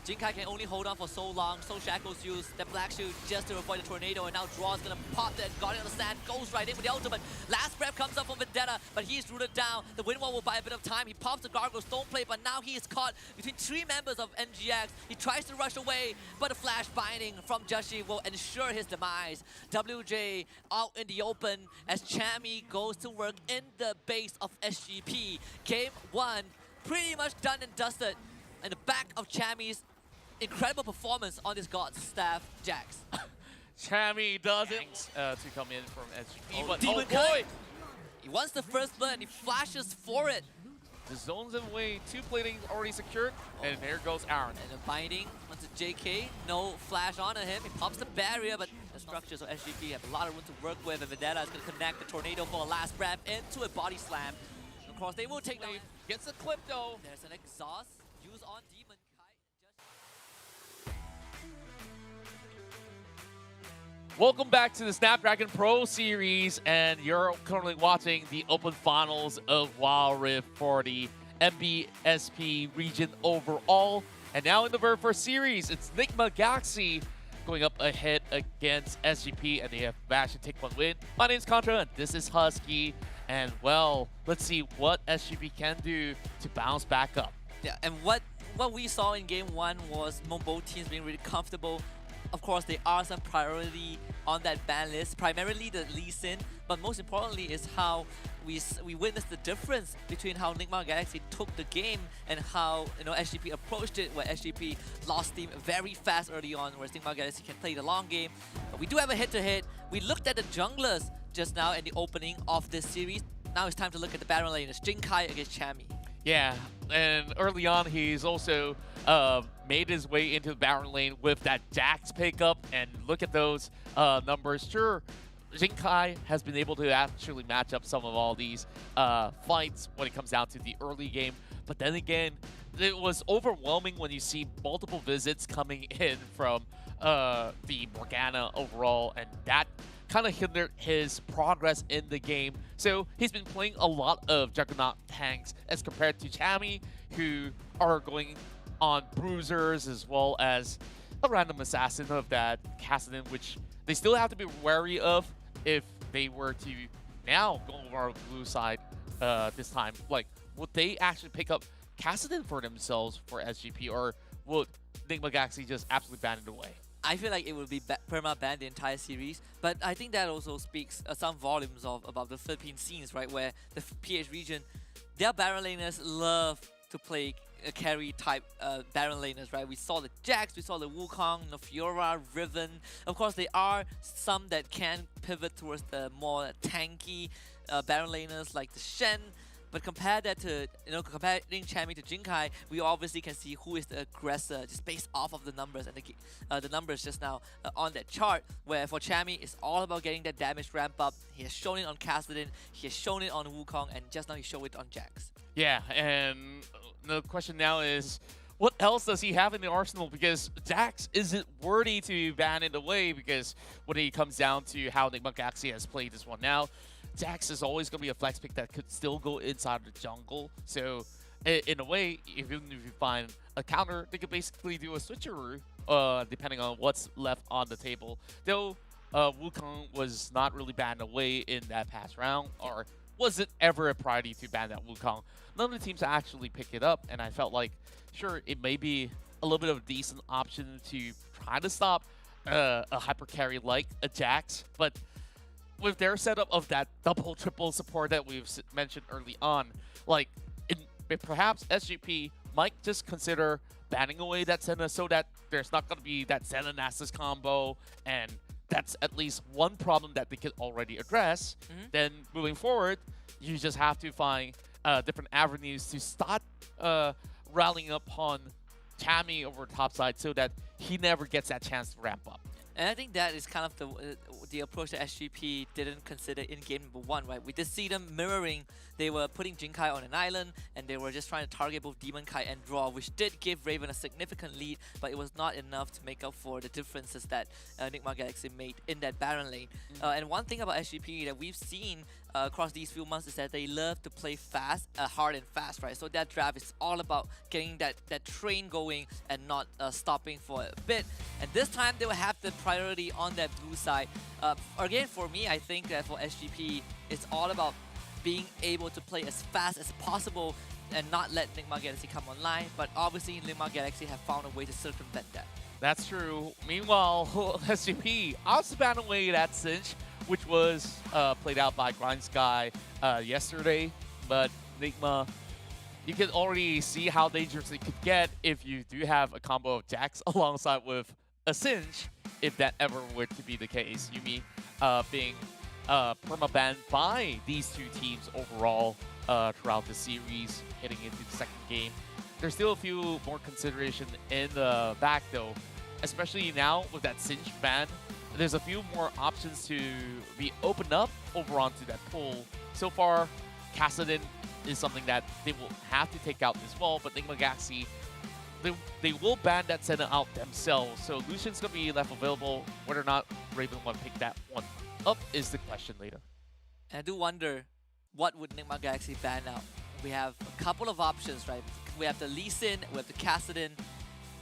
Jinkai can only hold on for so long. Soul Shackles use that black shield just to avoid the tornado, and now Draw is gonna pop that Guardian of the Sand, goes right in with the ultimate. Last breath comes up from Vendetta, but he's rooted down. The Windwall will buy a bit of time. He pops the Gargoyle Stone Plate, but now he is caught between 3 members of NGX. He tries to rush away, but a flash binding from Joshi will ensure his demise. WJ out in the open as Chami goes to work in the base of SGP. Game 1 pretty much done and dusted in the back of Chami's incredible performance on this God's Staff, Jax. Chami does it to come in from SGP, but Demon oh boy! He wants the first blood and he flashes for it. The zone's in the way, 2 platings already secured, and there goes Aaron. And a binding onto JK, no flash onto him. He pops the barrier, but the structures of SGP have a lot of room to work with, and Vendetta is going to connect the tornado for a last grab into a body slam. Of course, they will take down. Gets a clip though. There's an exhaust used on Demon Kai. Welcome back to the Snapdragon Pro Series, and you're currently watching the Open Finals of WildRift for the MBSP region overall. And now in the very first series, it's Nick Mcgoxie going up ahead against SGP, and they have managed to take one win. My name's Contra, and this is Husky. And well, let's see what SGP can do to bounce back up. Yeah, and what we saw in game 1 was both teams being really comfortable. Of course, there are some priority on that ban list, primarily the Lee Sin, but most importantly is how we witnessed the difference between how Enigma Galaxy took the game and how SGP approached it, where SGP lost steam very fast early on, whereas Enigma Galaxy can play the long game. But we do have a head-to-head. We looked at the junglers just now in the opening of this series. Now it's time to look at the Baron laners, Jinkai against Chami. Yeah, and early on he's also made his way into the Baron lane with that Jax pickup, and look at those numbers. Sure, Jinkai has been able to actually match up some of all these fights when it comes down to the early game, but then again, it was overwhelming when you see multiple visits coming in from the Morgana overall, and that kind of hindered his progress in the game. So he's been playing a lot of Juggernaut tanks as compared to Chami, who are going on bruisers as well as a random assassin of that Kassadin, which they still have to be wary of if they were to now go over our blue side this time. Like, would they actually pick up Kassadin for themselves for SGP, or would Nick Mcgoxie just absolutely ban it away? I feel like it will be perma-banned the entire series, but I think that also speaks some volumes about the Philippine scenes, right? Where the PH region, their Baron laners love to play carry type Baron laners, right? We saw the Jax, we saw the Wukong, Fiora, Riven. Of course, there are some that can pivot towards the more tanky Baron laners like the Shen. But compare that to, comparing Chami to Jinkai, we obviously can see who is the aggressor just based off of the numbers, and the numbers just now on that chart, where for Chami, it's all about getting that damage ramp up. He has shown it on Kassadin, he has shown it on Wukong, and just now he showed it on Jax. Yeah, and the question now is, what else does he have in the arsenal? Because Jax isn't worthy to ban it away, because when it comes down to how Nick Mcgoxie has played this one now, Jax is always going to be a flex pick that could still go inside the jungle. So, in a way, even if you find a counter, they could basically do a switcheroo, depending on what's left on the table. Though, Wukong was not really banned away in that past round, or was it ever a priority to ban that Wukong? None of the teams actually pick it up, and I felt like, sure, it may be a little bit of a decent option to try to stop a hyper carry like a Jax, but with their setup of that double, triple support that we've mentioned early on, like, perhaps SGP might just consider banning away that Senna so that there's not going to be that Senna Nasus combo, and that's at least one problem that they could already address. Then moving forward, you just have to find different avenues to start rallying upon Chami over top side so that he never gets that chance to ramp up. And I think that is kind of the approach that SGP didn't consider in game number 1, right? We did see them mirroring. They were putting Jinkai on an island, and they were just trying to target both Demon Kai and Draw, which did give Raven a significant lead, but it was not enough to make up for the differences that Enigma Galaxy made in that Baron lane. And one thing about SGP that we've seen across these few months is that they love to play fast, hard and fast, right? So that draft is all about getting that train going and not stopping for a bit. And this time they will have the priority on that blue side. Again, for me, I think that for SGP, it's all about being able to play as fast as possible and not let Enigma Galaxy come online. But obviously, Enigma Galaxy have found a way to circumvent that. That's true. Meanwhile, SGP also banned away that cinch, which was played out by Grind Sky yesterday. But Enigma, you can already see how dangerous it could get if you do have a combo of Jax alongside with a cinch, if that ever were to be the case. Yuumi being perma-banned by these two teams overall. throughout the series, heading into the second game. There's still a few more consideration in the back though, especially now with that Cinch ban. There's a few more options to be opened up over onto that pool. So far, Kassadin is something that they will have to take out as well, but Nick Mcgoxie, they will ban that center out themselves. So Lucian's going to be left available. Whether or not Raven want to pick that one up is the question later. And I do wonder, what would Nick Mcgoxie ban out? We have a couple of options, right? We have the Lee Sin, we have the Kassadin,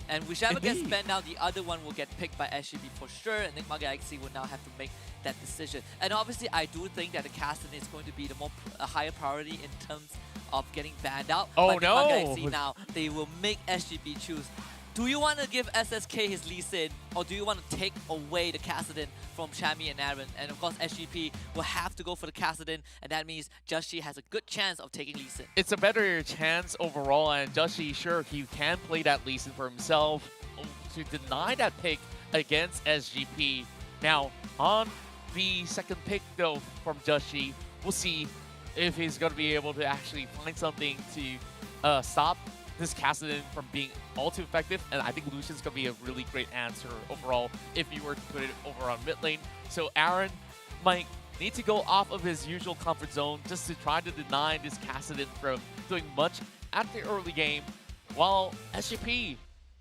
and whichever gets banned out, the other one will get picked by SGP for sure, and Nick Mcgoxie will now have to make that decision. And obviously, I do think that the Kassadin is going to be the a higher priority in terms of getting banned out. Oh but no! Nick Mcgoxie now, they will make SGP choose. Do you want to give SSK his Lee Sin, or do you want to take away the Kassadin from Shami and Aaron? And of course, SGP will have to go for the Kassadin, and that means Joshi has a good chance of taking Lee Sin. It's a better chance overall, and Joshi, sure, he can play that Lee Sin for himself to deny that pick against SGP. Now, on the second pick, though, from Joshi, we'll see if he's going to be able to actually find something to stop this Kassadin from being all too effective, and I think Lucian's going to be a really great answer overall if you were to put it over on mid lane. So Aaron might need to go off of his usual comfort zone just to try to deny this Kassadin from doing much at the early game, while SGP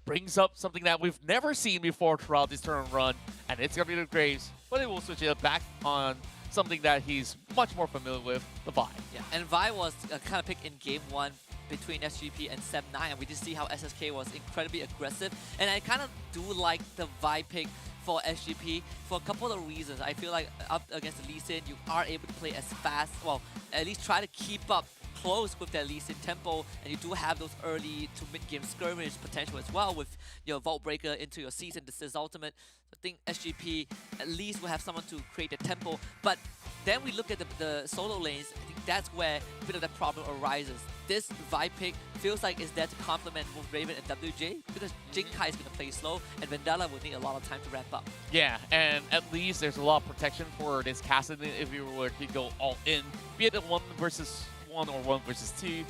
brings up something that we've never seen before throughout this turn run, and it's going to be the Graves, but it will switch it back on something that he's much more familiar with, the Vi. Yeah, and Vi was kind of picked in game 1 between SGP and Seb9, and we did see how SSK was incredibly aggressive, and I kind of do like the Vi pick for SGP for a couple of reasons. I feel like up against the Lee Sin, you are able to play as fast, well, at least try to keep up close with that Lee Sin tempo, and you do have those early to mid-game skirmish potential as well with your Vault Breaker into your Season Desist Ultimate. I think SGP at least will have someone to create the tempo, but then we look at the solo lanes. I think that's where a bit of that problem arises. This Vi pick feels like it's there to complement both Raven and WJ, because Jinkai is going to play slow, and Vendetta will need a lot of time to ramp up. Yeah, and at least there's a lot of protection for this Kassadin if you were to go all in, be it a 1 versus 1 or 1 versus 2.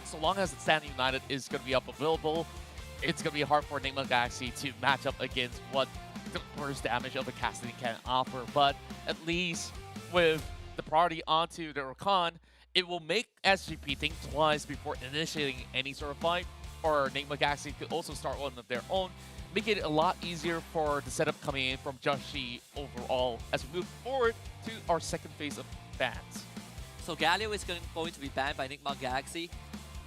So long as Stand United is going to be up available, it's going to be hard for Nick Mcgoxie to match up against what the burst damage of a Kassadin can offer. But at least with the priority onto the Rakan, it will make SGP think twice before initiating any sort of fight, or Nick Mcgoxie could also start one of their own, make it a lot easier for the setup coming in from Joshi overall as we move forward to our second phase of bans. So Galio is going to be banned by Nick Mcgoxie.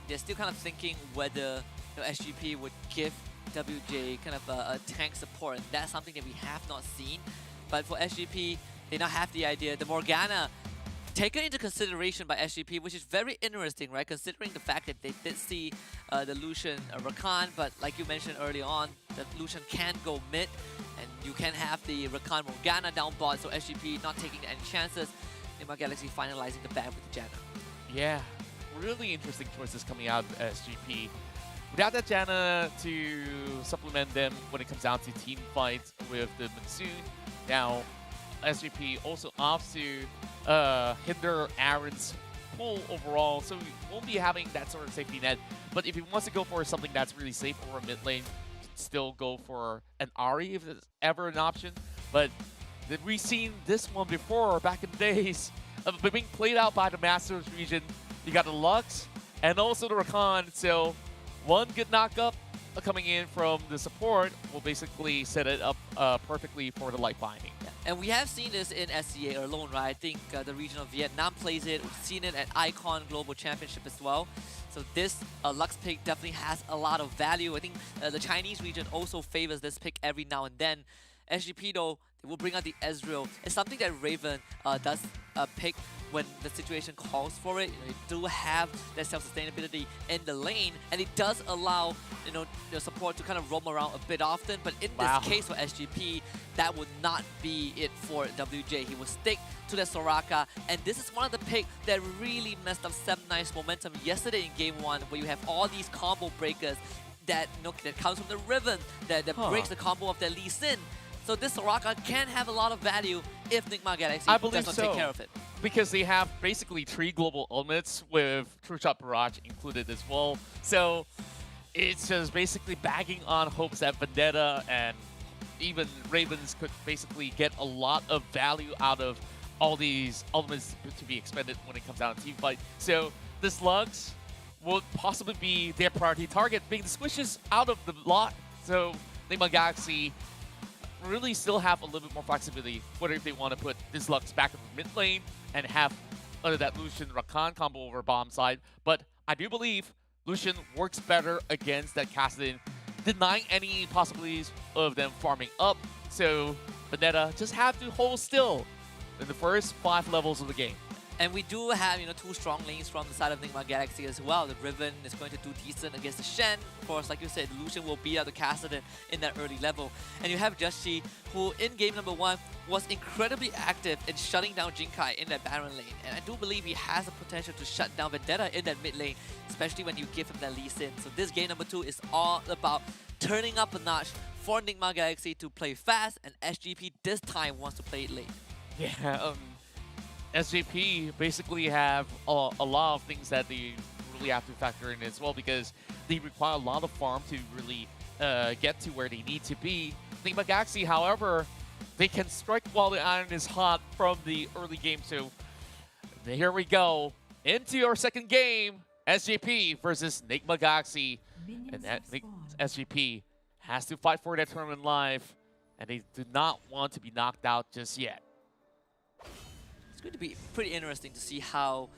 They're still kind of thinking whether SGP would give WJ kind of a tank support, and that's something that we have not seen. But for SGP, they now have the idea. The Morgana taken into consideration by SGP, which is very interesting, right? Considering the fact that they did see the Lucian Rakan, but like you mentioned early on, that Lucian can go mid, and you can have the Rakan Morgana down bot, so SGP not taking any chances. Enigma Galaxy finalizing the ban with the Janna. Yeah, really interesting choices coming out of SGP. Without that Janna to supplement them when it comes down to team fights with the Monsoon, now SGP also opts to hinder Aaron's pull overall, so he won't be having that sort of safety net. But if he wants to go for something that's really safe over mid lane, still go for an Ahri if it's ever an option. But we've seen this one before back in the days of being played out by the Masters region. You got the Lux and also the Rakan, so one good knockup coming in from the support will basically set it up perfectly for the light binding. Yeah. And we have seen this in SCA alone, right? I think the region of Vietnam plays it. We've seen it at Icon Global Championship as well. So this Lux pick definitely has a lot of value. I think the Chinese region also favors this pick every now and then. SGP though, they will bring out the Ezreal. It's something that Raven does pick when the situation calls for it. They do have that self-sustainability in the lane, and it does allow the support to kind of roam around a bit often. But in this case for SGP, that would not be it for WJ. He will stick to the Soraka, and this is one of the picks that really messed up Seb9's momentum yesterday in Game 1, where you have all these combo breakers that that comes from the Riven, that breaks the combo of their Lee Sin. So this Soraka can have a lot of value if Nick Galaxy does not take care of it. because they have basically 3 global elements with True Shot Barrage included as well. So it's just basically bagging on hopes that Vendetta and even Ravens could basically get a lot of value out of all these elements to be expended when it comes down to team fight. So the Slugs would possibly be their priority target, being the squishes out of the lot. So Enigma Galaxy really still have a little bit more flexibility, whether if they want to put the Slugs back in the mid lane and have that Lucian Rakan combo over bomb side. But I do believe Lucian works better against that Kassadin, denying any possibilities of them farming up. So Vendetta just have to hold still in the first 5 levels of the game. And we do have, 2 strong lanes from the side of Enigma Galaxy as well. The Riven is going to do decent against the Shen. Of course, like you said, Lucian will beat out the Kassadin in that early level. And you have Joshi, who in game number 1 was incredibly active in shutting down Jinkai in that Baron lane. And I do believe he has the potential to shut down Vendetta in that mid lane, especially when you give him that Lee Sin. So this game number 2 is all about turning up a notch for Enigma Galaxy to play fast, and SGP this time wants to play it late. Yeah, SJP basically have a lot of things that they really have to factor in as well, because they require a lot of farm to really get to where they need to be. Enigma Galaxy, however, they can strike while the iron is hot from the early game. So here we go into our second game, SJP versus Enigma Galaxy. And that SJP has to fight for that tournament live, and they do not want to be knocked out just yet. It's going to be pretty interesting to see how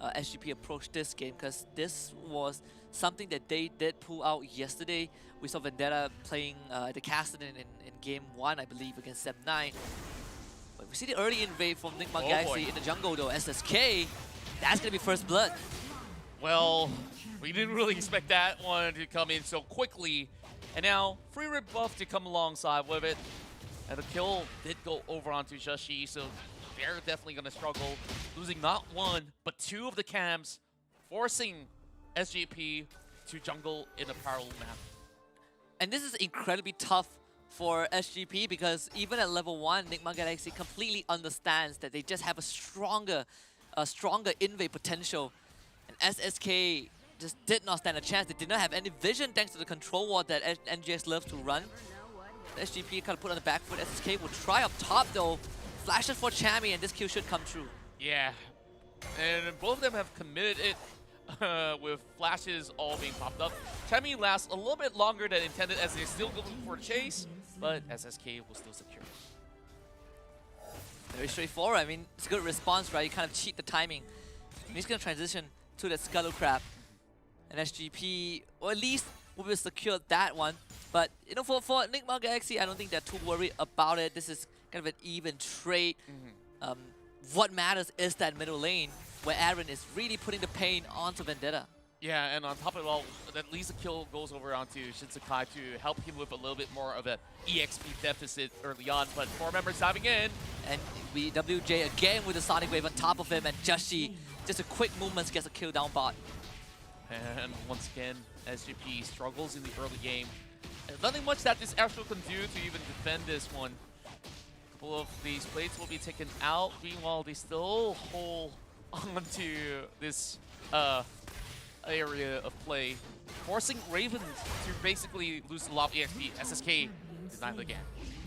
SGP approached this game, because this was something that they did pull out yesterday. We saw Vendetta playing the Kassadin in game 1, I believe, against Seb9. But we see the early invade from Enigma Galaxy in the jungle though. SSK, that's going to be first blood. Well, we didn't really expect that one to come in so quickly. And now, free rip buff to come alongside with it. And the kill did go over onto Shashi, so they're definitely going to struggle, losing not 1, but 2 of the cams, forcing SGP to jungle in a parallel map. And this is incredibly tough for SGP, because even at level 1, Enigma Galaxy completely understands that they just have a stronger invade potential. And SSK just did not stand a chance. They did not have any vision thanks to the control ward that NGX loves to run. SGP kind of put on the back foot. SSK will try up top though. Flashes for Chami, and this kill should come true. Yeah, and both of them have committed it with flashes all being popped up. Chami lasts a little bit longer than intended as they're still going for a chase, but SSK will still secure. Very straightforward. I mean, it's a good response, right? You kind of cheat the timing. And he's going to transition to that Scuttle Crab. And SGP, or at least will be secured that one. But, for Enigma Galaxy, I don't think they're too worried about it. This is kind of an even trade. What matters is that middle lane, where Aaron is really putting the pain onto Vendetta. Yeah, and on top of it all, at least the kill goes over onto Shinsekai to help him with a little bit more of an EXP deficit early on. But 4 members diving in. And we WJ again with the Sonic Wave on top of him, and Joshi, just a quick movement, gets a kill down bot. And once again, SGP struggles in the early game. And nothing much that this Astro can do to even defend this one. A couple of these plates will be taken out. Meanwhile, they still hold onto this area of play, forcing Ravens to basically lose a lot of EXP. SSK denied again.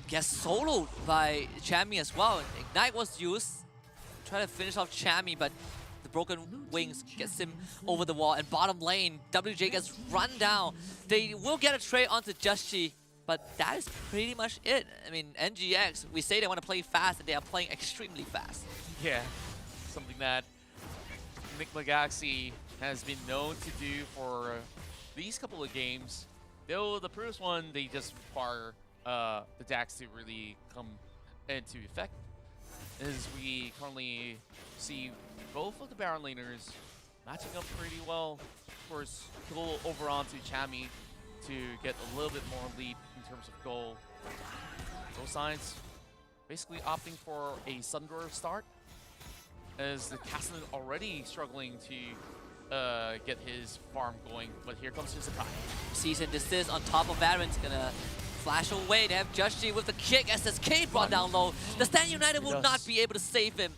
Gets soloed by Chami as well. Ignite was used. Try to finish off Chami, but the broken wings gets him over the wall. And bottom lane, WJ gets run down. They will get a trade onto Joshi, but that is pretty much it. I mean, NGX, we say they want to play fast, and they are playing extremely fast. Yeah, something that Enigma Galaxy has been known to do for these couple of games. Though the first one, they just require the Dax to really come into effect. As we currently see both of the Baron laners matching up pretty well. Of course, go over onto Chami to get a little bit more lead in terms of goal. Both sides basically opting for a Sungrower start, as the Kassadin already struggling to get his farm going. But here comes Shizukai. Cease and desist on top of Aaron's gonna flash away. They have Joshi with the kick. SSK brought down low. The Stand United will not be able to save him.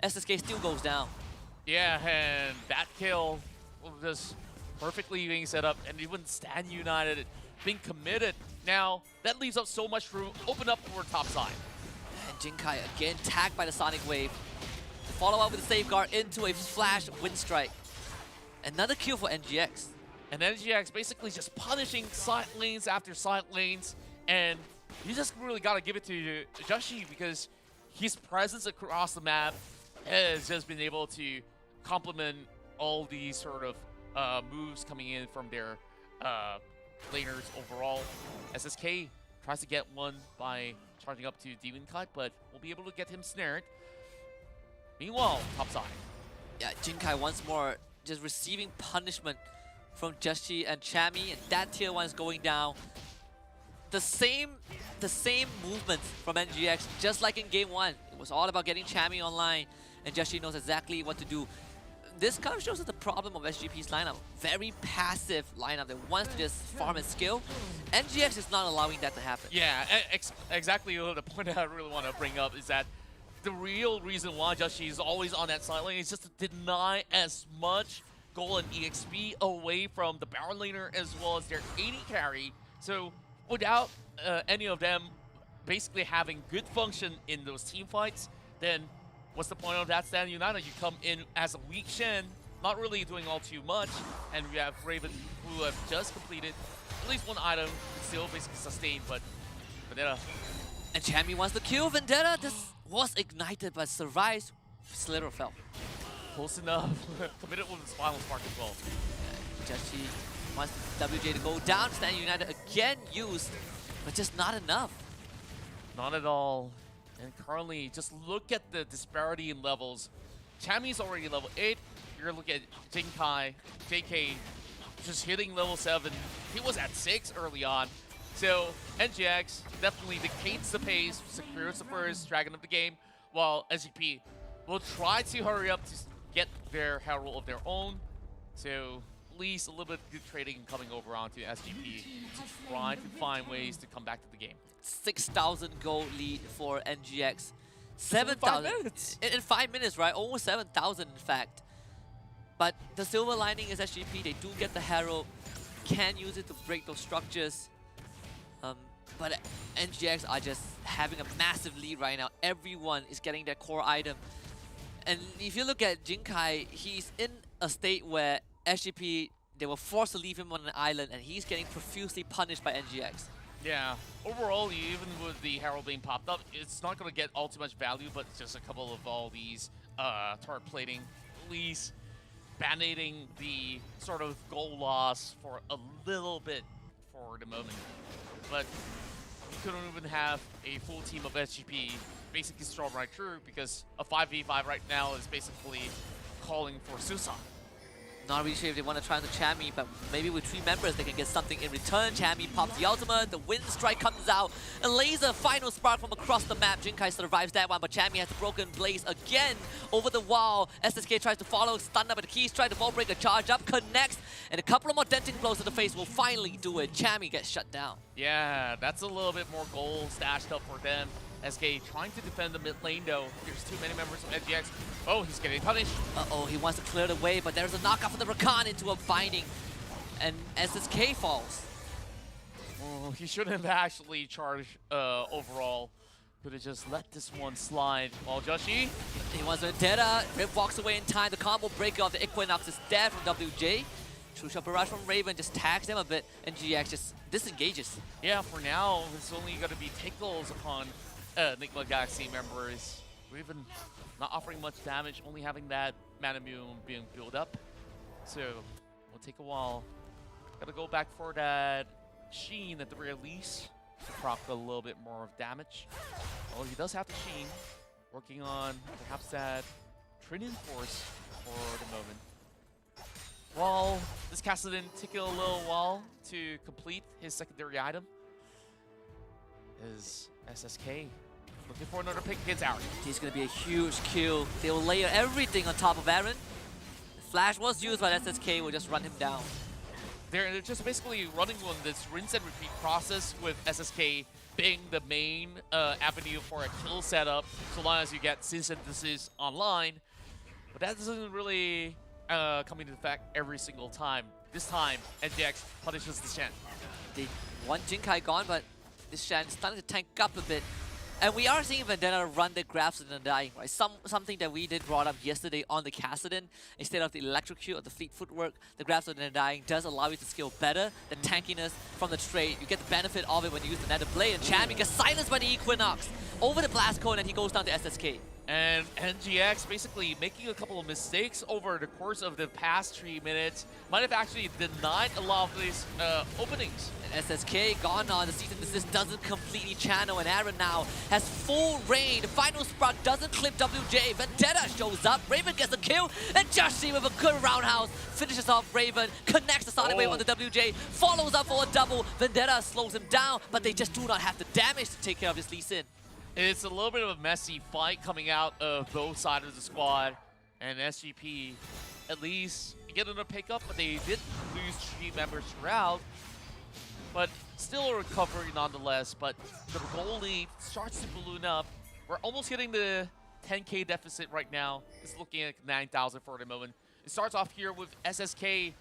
SSK still goes down. Yeah, and that kill was just perfectly being set up, and even Stan United being committed. Now, that leaves up so much room, open up for top side. And Jinkai again tagged by the Sonic Wave. To follow up with a safeguard into a flash wind strike. Another kill for NGX. And NGX basically just punishing side lanes after side lanes, and you just really got to give it to Joshi because his presence across the map has just been able to complement all these sort of moves coming in from their laners overall. SSK tries to get one by charging up to Demon Cut, but we'll be able to get him snared. Meanwhile, top side. Yeah, Jinkai once more just receiving punishment from Joshi and Chami, and that tier 1 is going down. The same movement from NGX, just like in game 1. It was all about getting Chami online, and Joshi knows exactly what to do. This kind of shows us the problem of SGP's lineup. Very passive lineup that wants to just farm and skill. NGX is not allowing that to happen. Yeah, exactly the point that I really want to bring up is that the real reason why Joshi is always on that side lane is just to deny as much gold and EXP away from the Baron laner as well as their AD carry. So without any of them basically having good function in those team fights, then what's the point of that Stan United? You come in as a weak Shen, not really doing all too much, and we have Raven who have just completed at least one item, still basically sustained, but Vendetta. And Chami wants to kill Vendetta. This was ignited but survives. Slither fell. Close enough. Committed with his final spark as well. Joshi wants WJ to go down. Stan United again used, but just not enough. Not at all. And currently, just look at the disparity in levels. Chami's already level 8. You're gonna look at Jinkai, JK, just hitting level 7. He was at 6 early on. So NGX definitely dictates the pace, secures the first Dragon of the game, while SGP will try to hurry up to get their herald of their own. So at least a little bit of good trading coming over onto SGP to try to find ways to come back to the game. 6,000 gold lead for NGX. 7,000 in 5 minutes, right? Almost 7,000 in fact. But the silver lining is SGP. They do get the Herald, can use it to break those structures. But NGX are just having a massive lead right now. Everyone is getting their core item. And if you look at Jinkai, he's in a state where SGP, they were forced to leave him on an island, and he's getting profusely punished by NGX. Yeah, overall, even with the Herald being popped up, it's not going to get all too much value, but it's just a couple of all these turret plating, at least band-aiding the sort of goal loss for a little bit for the moment. But you couldn't even have a full team of SGP basically storm right through because a 5v5 right now is basically calling for suicide. Not really sure if they want to try on the Chami, but maybe with 3 members they can get something in return. Chami pops the ultimate, the wind strike comes out, a laser final spark from across the map. Jinkai survives that one, but Chami has the broken blaze again over the wall. SSK tries to follow, stunned up, but the keys try to ball break, a charge up, connects, and a couple of more denting blows to the face will finally do it. Chami gets shut down. Yeah, that's a little bit more gold stashed up for them. SK trying to defend the mid lane though. There's too many members of NGX. Oh, he's getting punished. Uh-oh, he wants to clear the way, but there's a knockoff of the Rakan into a binding, and SSK falls. Oh, he shouldn't have actually charged overall. Could have just let this one slide. While Joshi, he wants Vendetta. Rip walks away in time. The combo breaker of the Equinox is dead from WJ. True Shot Barrage from Raven just tags them a bit, and GX just disengages. yeah, for now, it's only going to be tickles upon Nick Mcgoxie members. Raven not offering much damage, only having that mana boom being built up. So, it'll take a while. Gotta go back for that Sheen at the very least to proc a little bit more of damage. Well, he does have the Sheen, working on perhaps that Trinian Force for the moment. Well, this Kassadin taking a little while to complete his secondary item. Is SSK looking for another pick against Aaron. He's going to be a huge kill. They will layer everything on top of Aaron. The flash was used, but SSK will just run him down. they're just basically running on this rinse and repeat process with SSK being the main avenue for a kill setup, so long as you get synthesis online. But that doesn't really come into effect every single time. This time, NGX punishes the Shen. They one Jinkai gone, but this Shen is starting to tank up a bit. And we are seeing Vendetta run the grabs and dying, right? Something that we did brought up yesterday on the Kassadin. Instead of the electrocute or the fleet footwork, the grabs and dying does allow you to scale better. The tankiness from the trade, you get the benefit of it when you use the Nether Blade. And Champion gets silenced by the Equinox over the blast cone, and he goes down to SSK. And NGX basically making a couple of mistakes over the course of the past 3 minutes might have actually denied a lot of these openings. And SSK gone on, the season desist doesn't completely channel, and Aaron now has full reign. The final spark doesn't clip WJ. Vendetta shows up, Raven gets a kill, and Joshi with a good roundhouse finishes off Raven, connects the Sonic Wave on the WJ, follows up for a double. Vendetta slows him down, but they just do not have the damage to take care of this Lee Sin. It's a little bit of a messy fight coming out of both sides of the squad, and SGP at least get another pickup, but they did lose 3 members throughout. But still a recovery nonetheless, but the goal lead starts to balloon up. We're almost hitting the 10K deficit right now. It's looking at 9,000 for the moment. It starts off here with SSK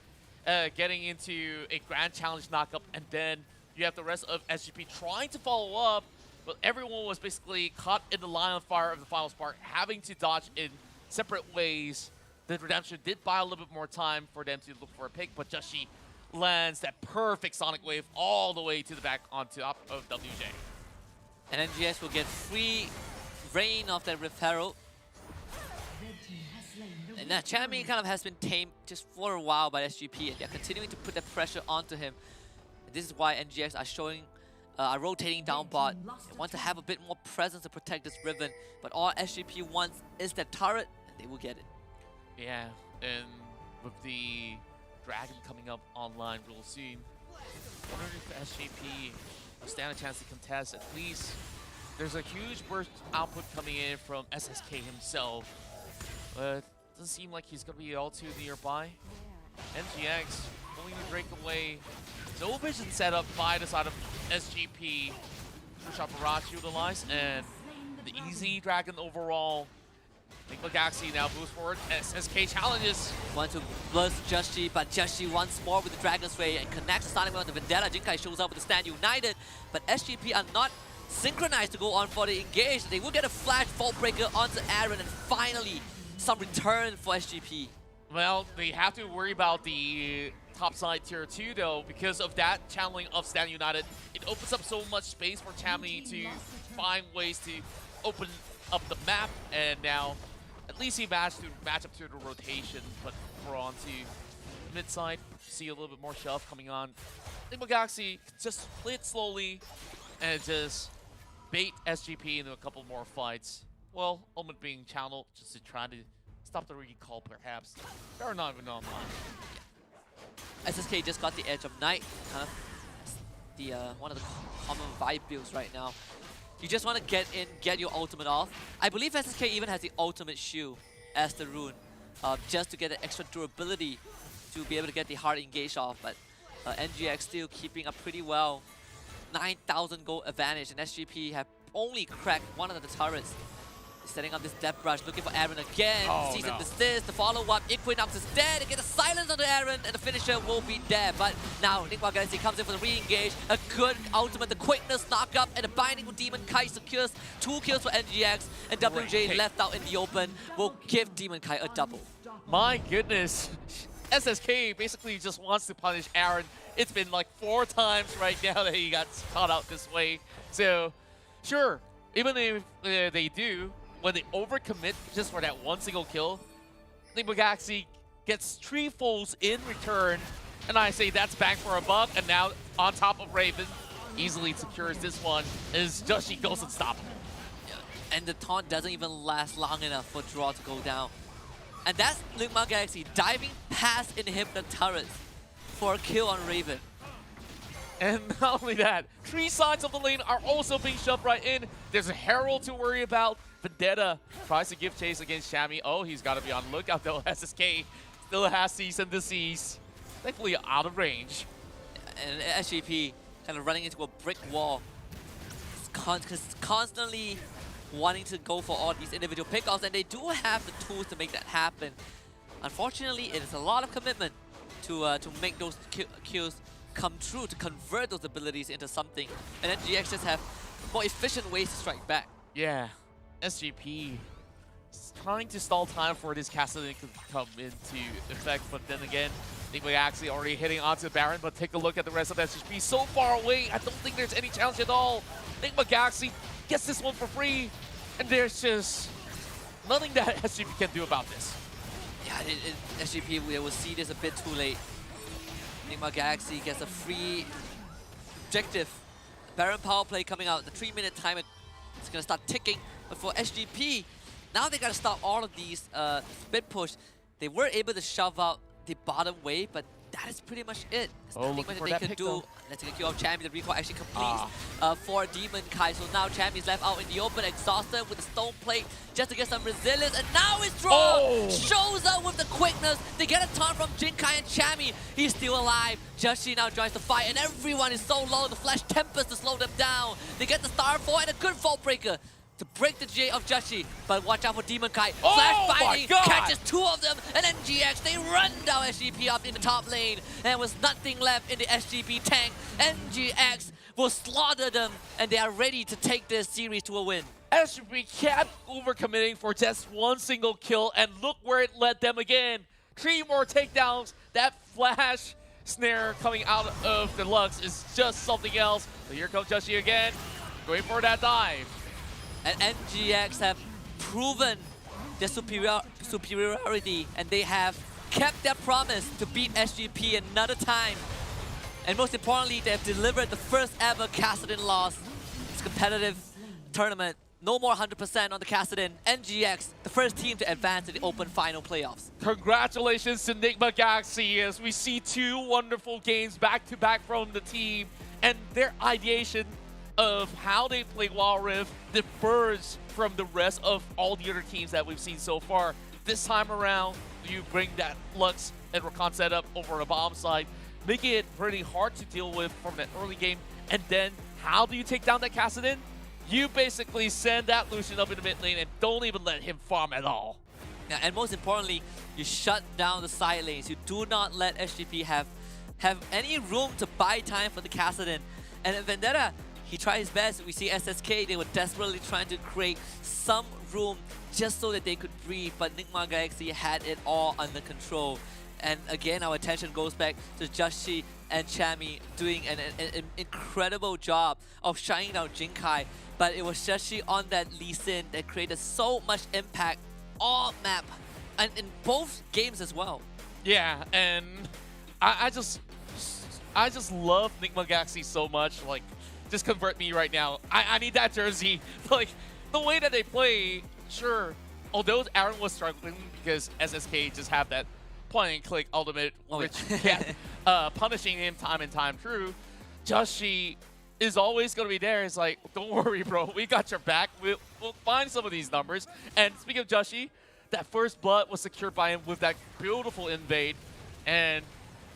getting into a grand challenge knockup, and then you have the rest of SGP trying to follow up, but everyone was basically caught in the line of fire of the final spark, having to dodge in separate ways. The Redemption did buy a little bit more time for them to look for a pick, but Joshi lands that perfect Sonic Wave all the way to the back on top of WJ. And NGS will get free reign of that Rift Herald. And that Champion kind of has been tamed just for a while by SGP, and they're continuing to put that pressure onto him. And this is why NGX are showing are rotating down bot. They want to have a bit more presence to protect this Riven, but all SGP wants is that turret, and they will get it. Yeah, and with the Dragon coming up online real soon, I wonder if SGP will stand a chance to contest. At least there's a huge burst output coming in from SSK himself, but it doesn't seem like he's going to be all too nearby. NGX going to break away. No vision setup by the side of SGP. Shot Barrage utilized, and the easy Dragon overall. Nick Mcgoxie now moves forward. SSK challenges. Want to burst Joshi, but Joshi once more with the Dragon's Ray and connects the Sonic Wave on the Vendetta. Jinkai shows up with the Stand United, but SGP are not synchronized to go on for the engage. They will get a flash Vault Breaker onto Aaron, and finally some return for SGP. Well, they have to worry about the topside tier 2 though, because of that channeling of Stand United. It opens up so much space for Tammany to find ways to open up the map, and now at least he managed to match up to the rotation, but we're on to mid side. See a little bit more shelf coming on. Nick Mcgoxie just play it slowly and just bait SGP into a couple more fights. Well, Ultimate being channeled just to try to stop the recall, perhaps. They're not even online. SSK just got the Edge of Night, kind of the one of the common vibe builds right now. You just want to get in, get your ultimate off. I believe SSK even has the ultimate shield as the rune, just to get the extra durability to be able to get the hard engage off. But NGX still keeping up pretty well. 9,000 gold advantage, and SGP have only cracked one of the turrets. Setting up this Death Brush, looking for Aaron again. Sees and desist, the follow-up, Equinox is dead. They get a silence onto Aaron, and the finisher will be dead. But now, Enigma Galaxy comes in for the re-engage. A good ultimate, the quickness, knock up, and the binding with Demon Kai secures 2 kills for NGX, and WJ left out in the open will give Demon Kai a double. My goodness. SSK basically just wants to punish Aaron. It's been like 4 times right now that he got caught out this way. So, sure, even if they do, when they overcommit just for that one single kill, Nick Mcgoxie gets 3 folds in return, and I say that's bang for a buck. And now on top of Raven, easily secures this one as Joshi goes unstoppable. Yeah. And the taunt doesn't even last long enough for Draw to go down. And that's Enigma Galaxy diving past Inhibit turrets for a kill on Raven. And not only that, 3 sides of the lane are also being shoved right in. There's a Herald to worry about. Vendetta tries to give chase against Shammy. Oh, he's got to be on the lookout though. SSK still has cease and desist. thankfully out of range. And SGP kind of running into a brick wall. Constantly wanting to go for all these individual pickoffs, and they do have the tools to make that happen. Unfortunately, it is a lot of commitment to make those kills come true, to convert those abilities into something. And then GX just have more efficient ways to strike back. Yeah, SGP is trying to stall time for this Kassadin to come into effect, but then again, Nick Mcgoxie already hitting onto the Baron, but take a look at the rest of SGP. So far away, I don't think there's any challenge at all. Nick Mcgoxie gets this one for free, and there's just nothing that SGP can do about this. Yeah, SGP, we will see this a bit too late. Enigma Galaxy gets a free objective. Baron power play coming out. The 3-minute timer is going to start ticking. But for SGP, now they got to stop all of these split push. They were able to shove out the bottom wave, but that is pretty much it. There's nothing much that they can do. Let's get a kill off Champion. The recall actually completes for Demon Kai. So now Champion's left out in the open, exhausted with the stone plate just to get some resilience. And now his draw shows up with the quickness. They get a taunt from Jinkai and Chami. He's still alive. Joshi now joins the fight, and everyone is so low. The Flash Tempest to slow them down. They get the Star 4 and a good Fault Breaker to break the GA of Joshi, but watch out for Demon Kai. Flash Binding catches 2 of them, and then GX, they run down SGP up in the top lane. And with nothing left in the SGP tank, NGX will slaughter them, and they are ready to take this series to a win. SGP kept overcommitting for just one single kill, and look where it led them again. 3 more takedowns. That Flash snare coming out of the Lux is just something else. So here comes Joshi again, going for that dive. And NGX have proven their superiority, and they have kept their promise to beat SGP another time. And most importantly, they have delivered the first ever Kassadin loss. It's a competitive tournament. No more 100% on the Kassadin. NGX, the first team to advance to the Open Final Playoffs. Congratulations to Nick Mcgoxie as we see 2 wonderful games back-to-back from the team, and their ideation of how they play WildRift differs from the rest of all the other teams that we've seen so far. This time around, you bring that Lux and Rakan setup over the bottom side, making it pretty hard to deal with from that early game. And then, how do you take down that Kassadin? You basically send that Lucian up in the mid lane and don't even let him farm at all. Yeah, and most importantly, you shut down the side lanes. You do not let SGP have any room to buy time for the Kassadin. And in Vendetta, he tried his best. We see SSK, they were desperately trying to create some room just so that they could breathe, but Enigma Galaxy had it all under control. And again, our attention goes back to Joshi and Chami doing an incredible job of shining down Jinkai, but it was Joshi on that Lee Sin that created so much impact all map, and in both games as well. Yeah, and I just love Enigma Galaxy so much. Like, just convert me right now. I need that jersey. Like, the way that they play, sure. Although Aaron was struggling because SSK just have that point-and-click ultimate, which kept punishing him time and time through, Joshi is always going to be there. It's like, don't worry, bro. We got your back. We'll find some of these numbers. And speaking of Joshi, that first blood was secured by him with that beautiful invade. And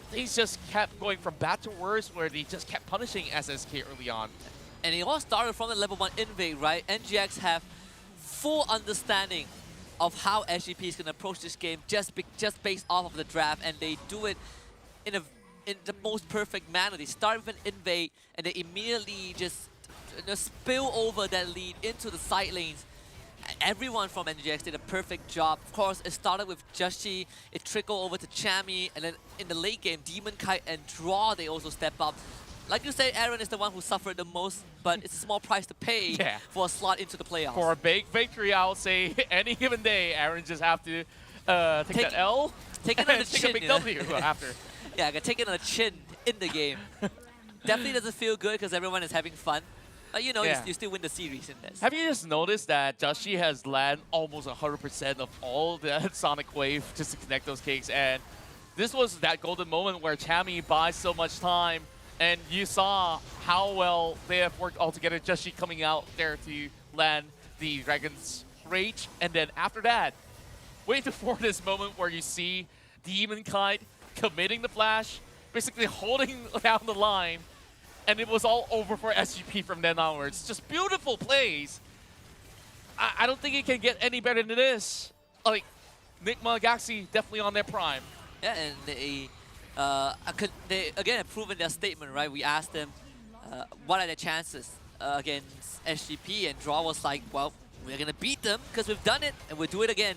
things just kept going from bad to worse, where they just kept punishing SSK early on. And it all started from the level 1 invade, right? NGX have full understanding of how SGP is going to approach this game just based off of the draft, and they do it in the most perfect manner. They start with an invade, and they immediately just spill over that lead into the side lanes. Everyone from NGX did a perfect job. Of course, it started with Joshi, it trickled over to Chami, and then in the late game, Demon Kai and Draw, they also step up. Like you say, Aaron is the one who suffered the most, but it's a small price to pay for a slot into the playoffs. For a big victory, I would say any given day, Aaron just have to take that L, take it on the take chin, a big W after. Yeah, I can take it on the chin in the game. Definitely doesn't feel good because everyone is having fun. But you know, you still win the series in this. Have you just noticed that Joshi has landed almost 100% of all the Sonic Wave just to connect those cakes? And this was that golden moment where Chami buys so much time, and you saw how well they have worked all together. Joshi coming out there to land the Dragon's Rage, and then after that, wait for this moment where you see Demon Kite committing the flash, basically holding down the line, and it was all over for SGP from then onwards. Just beautiful plays. I don't think it can get any better than this. Like, Nick Mcgoxie definitely on their prime. Yeah, and they again have proven their statement, right? We asked them what are their chances against SGP, and Draw was like, well, we're gonna beat them because we've done it and we'll do it again.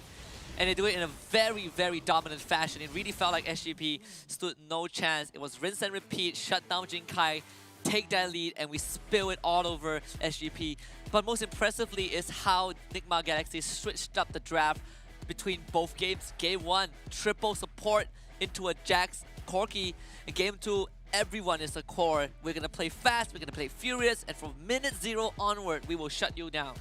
And they do it in a very, very dominant fashion. It really felt like SGP stood no chance. It was rinse and repeat, shut down Jinkai, take that lead, and we spill it all over SGP. But most impressively is how Enigma Galaxy switched up the draft between both games. Game 1, triple support into a Jax Corki. In Game 2, everyone is a core. We're gonna play fast, we're gonna play furious, and from minute 0 onward, we will shut you down.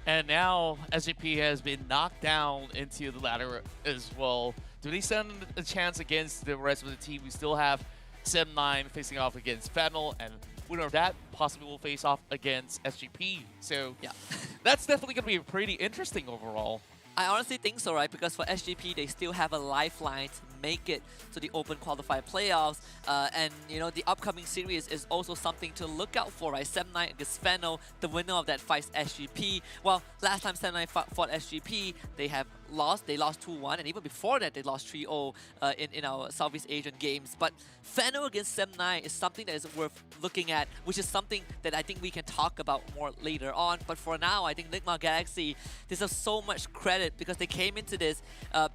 And now SGP has been knocked down into the ladder as well. Do they stand a chance against the rest of the team? We still have 7-9 facing off against Fennel, and winner of that possibly will face off against SGP. So Yeah. that's definitely going to be pretty interesting overall. I honestly think so, right? Because for SGP, they still have a lifeline to make it to the Open Qualifier playoffs. And, you know, the upcoming series is also something to look out for, right? 7-9 against Fennel, the winner of that fights SGP. Well, last time 7-9 fought SGP, they have lost. They lost 2-1, and even before that, they lost 3-0 in our Southeast Asian games. But Fennel against 7-9 is something that is worth looking at, which is something that I think we can talk about more later on. But for now, I think Enigma Galaxy deserves so much credit because they came into this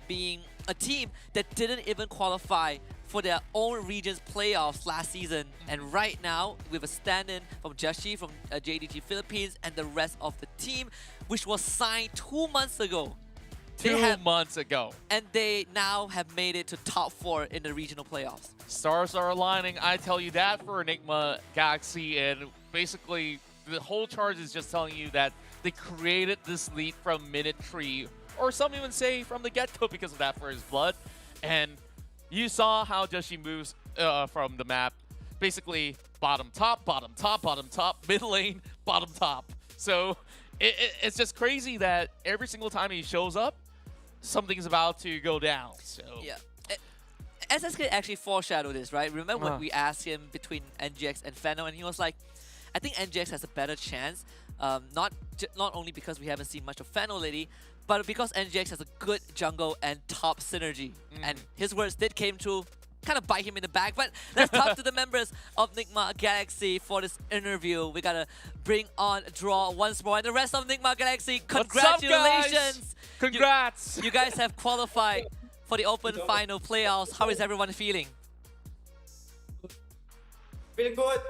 being a team that didn't even qualify for their own region's playoffs last season. And right now, we have a stand-in from Jashi, from JDG Philippines, and the rest of the team, which was signed 2 months ago. 2 months ago. And they now have made it to top 4 in the regional playoffs. Stars are aligning, I tell you that, for Enigma Galaxy. And basically, the whole charge is just telling you that they created this lead from minute 3, or some even say from the get-go because of that first blood. And you saw how Joshi moves from the map. Basically, bottom, top, bottom, top, bottom, top, mid lane, bottom, top. So it's just crazy that every single time he shows up, something's about to go down. So yeah. SSK actually foreshadowed this, right? Remember when we asked him between NGX and Fennel, and he was like, I think NGX has a better chance. Not only because we haven't seen much of Fennel lately, but because NGX has a good jungle and top synergy. And his words did came true, kind of bite him in the back. But let's talk to the members of Enigma Galaxy for this interview. We gotta bring on Draw once more. And the rest of Enigma Galaxy, congratulations! What's up, guys? Congrats! You guys have qualified for the Open Final playoffs. How is everyone feeling? Feel good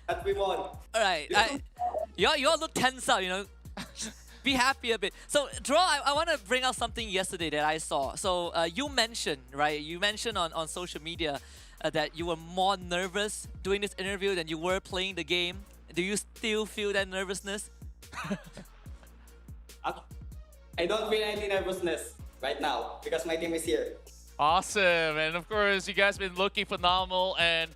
that we won. Alright, you all look tense up, you know. Be happy a bit. So, Draw, I want to bring out something yesterday that I saw. So, you mentioned, right? You mentioned on social media that you were more nervous doing this interview than you were playing the game. Do you still feel that nervousness? I don't feel any nervousness right now because my team is here. Awesome. And of course, you guys have been looking phenomenal. And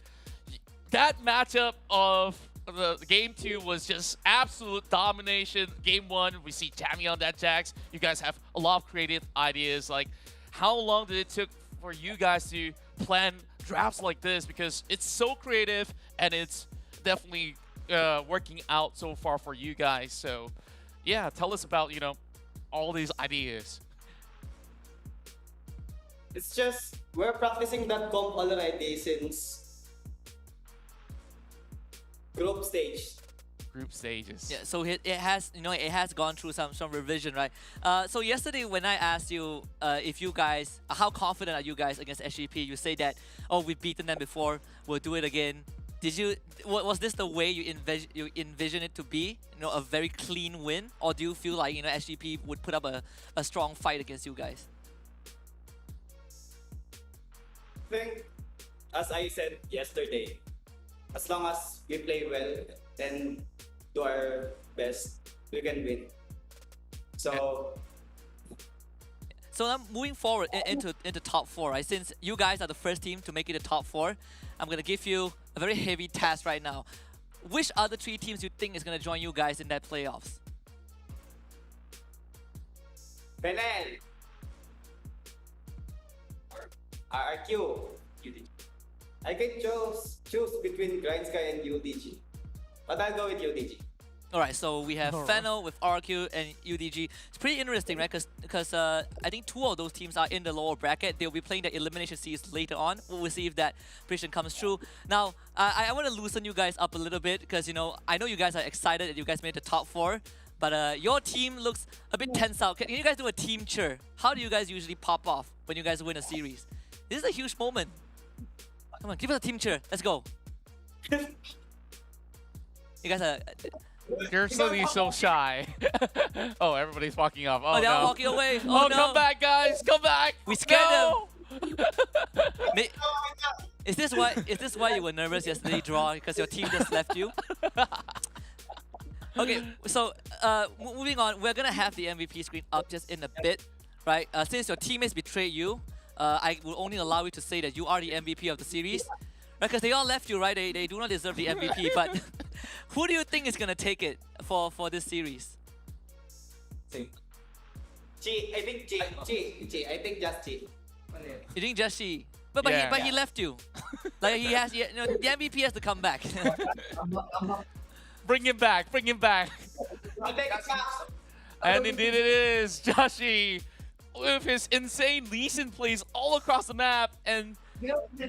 that matchup of the game 2 was just absolute domination. Game 1, we see Jamie on that Jax. You guys have a lot of creative ideas. Like, how long did it take for you guys to plan drafts like this? Because it's so creative and it's definitely working out so far for you guys. So, yeah, tell us about, you know, all these ideas. It's just we're practicing that comp already since group stage. Group stages. Yeah, so it has, you know, it has gone through some revision, right? So yesterday when I asked you if you guys, how confident are you guys against SGP, you say that, oh, we've beaten them before, we'll do it again. Did you, was this the way you envision it to be? You know, a very clean win? Or do you feel like, you know, SGP would put up a strong fight against you guys? I think, as I said yesterday, as long as we play well and do our best, we can win. So now moving forward into top 4, right? Since you guys are the first team to make it to top 4, I'm gonna give you a very heavy task right now. Which other 3 teams you think is gonna join you guys in that playoffs? Penel, RRQ, UDG. I can choose between Grind Sky and UDG, but I'll go with UDG. All right, so we have Fennel with RQ and UDG. It's pretty interesting, right? Because I think 2 of those teams are in the lower bracket. They'll be playing the elimination series later on. We'll see if that prediction comes true. Now, I want to loosen you guys up a little bit because, you know, I know you guys are excited that you guys made the top 4. But your team looks a bit tense out. Can you guys do a team cheer? How do you guys usually pop off when you guys win a series? This is a huge moment. Come on, give us a team cheer. Let's go. You guys are... You're suddenly so shy. Oh, everybody's walking off. Oh, they're no. all walking away. Oh, no. come back, guys. Come back. We scared no. them. Is this why you were nervous yesterday, Draw? Because your team just left you? Okay, so moving on, we're gonna have the MVP screen up just in a bit, right? Since your teammates betrayed you, I will only allow you to say that you are the MVP of the series, right? Because they all left you, right? They do not deserve the MVP, but who do you think is gonna take it for this series? Chi, I think Chi. I think just Chi. You think just she? But he left you. Like you know, the MVP has to come back. Bring him back. Bring him back. I'll take it back. And indeed it is Joshi with his insane Lee Sin plays all across the map, and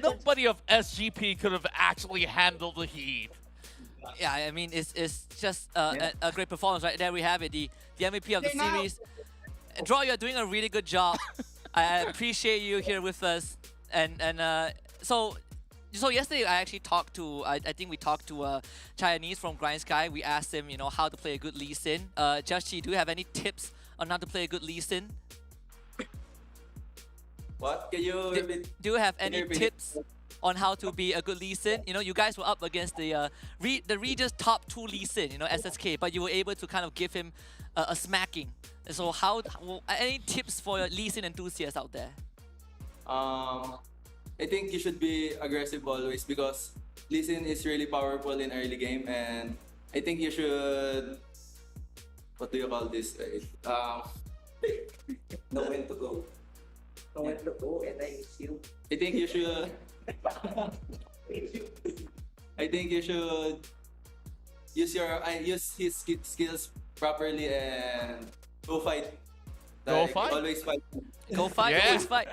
nobody of SGP could have actually handled the heat. Yeah, I mean, it's just a great performance, right? There we have it, the MVP of the series. Draw, you're doing a really good job. I appreciate you here with us. And so yesterday I actually talked to, I think we talked to Chinese from Grind Sky. We asked him, you know, how to play a good Lee Sin. Joshi, do you have any tips on how to play a good Lee Sin? What? Can you repeat? Do you have any tips on how to be a good Lee Sin? You know, you guys were up against the region's top 2 Lee Sin, you know, SSK, but you were able to kind of give him a smacking. So any tips for your Lee Sin enthusiasts out there? I think you should be aggressive always because Lee Sin is really powerful in early game, and I think you should, what do you call this? Know when to go. Know when to go, and I you. I think you should. I think you should use his skills properly and go fight. Go fight. Always fight. Go fight, Yeah. always fight.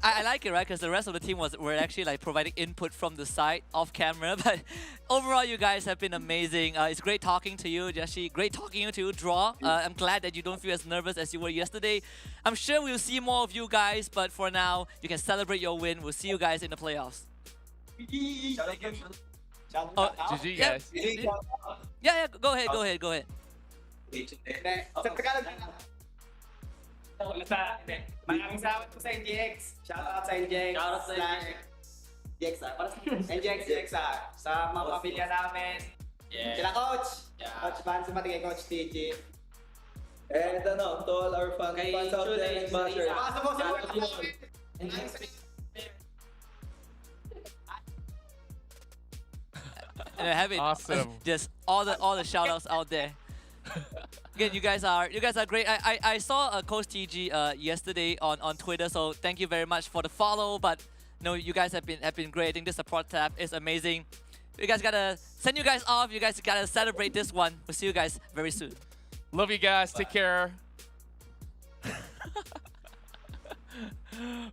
I like it, right? Because the rest of the team were actually like providing input from the side, off camera. But overall, you guys have been amazing. It's great talking to you, Joshi. Great talking to you, Draw. I'm glad that you don't feel as nervous as you were yesterday. I'm sure we'll see more of you guys, but for now, you can celebrate your win. We'll see you guys in the playoffs. Oh, GG, yeah. guys. Yeah, go ahead. Sa Tagalog na lang. Maraming salamat po sa NGX. Shoutout sa NGX. Shoutout sa NGX. NGX sa mga pamilya namin. Yeah. Sila Coach. Yeah. Coach Vance, pati kay Coach TG. And to all our fans out there in Masters. Mga sabog-sabog. And I have it. Awesome. Just all the shout outs out there. Again, you guys are great. I saw Coach TG yesterday on Twitter, so thank you very much for the follow. But no, you guys have been great. I think this support tab is amazing. You guys gotta send you guys off. You guys gotta celebrate this one. We'll see you guys very soon. Love you guys. Take care.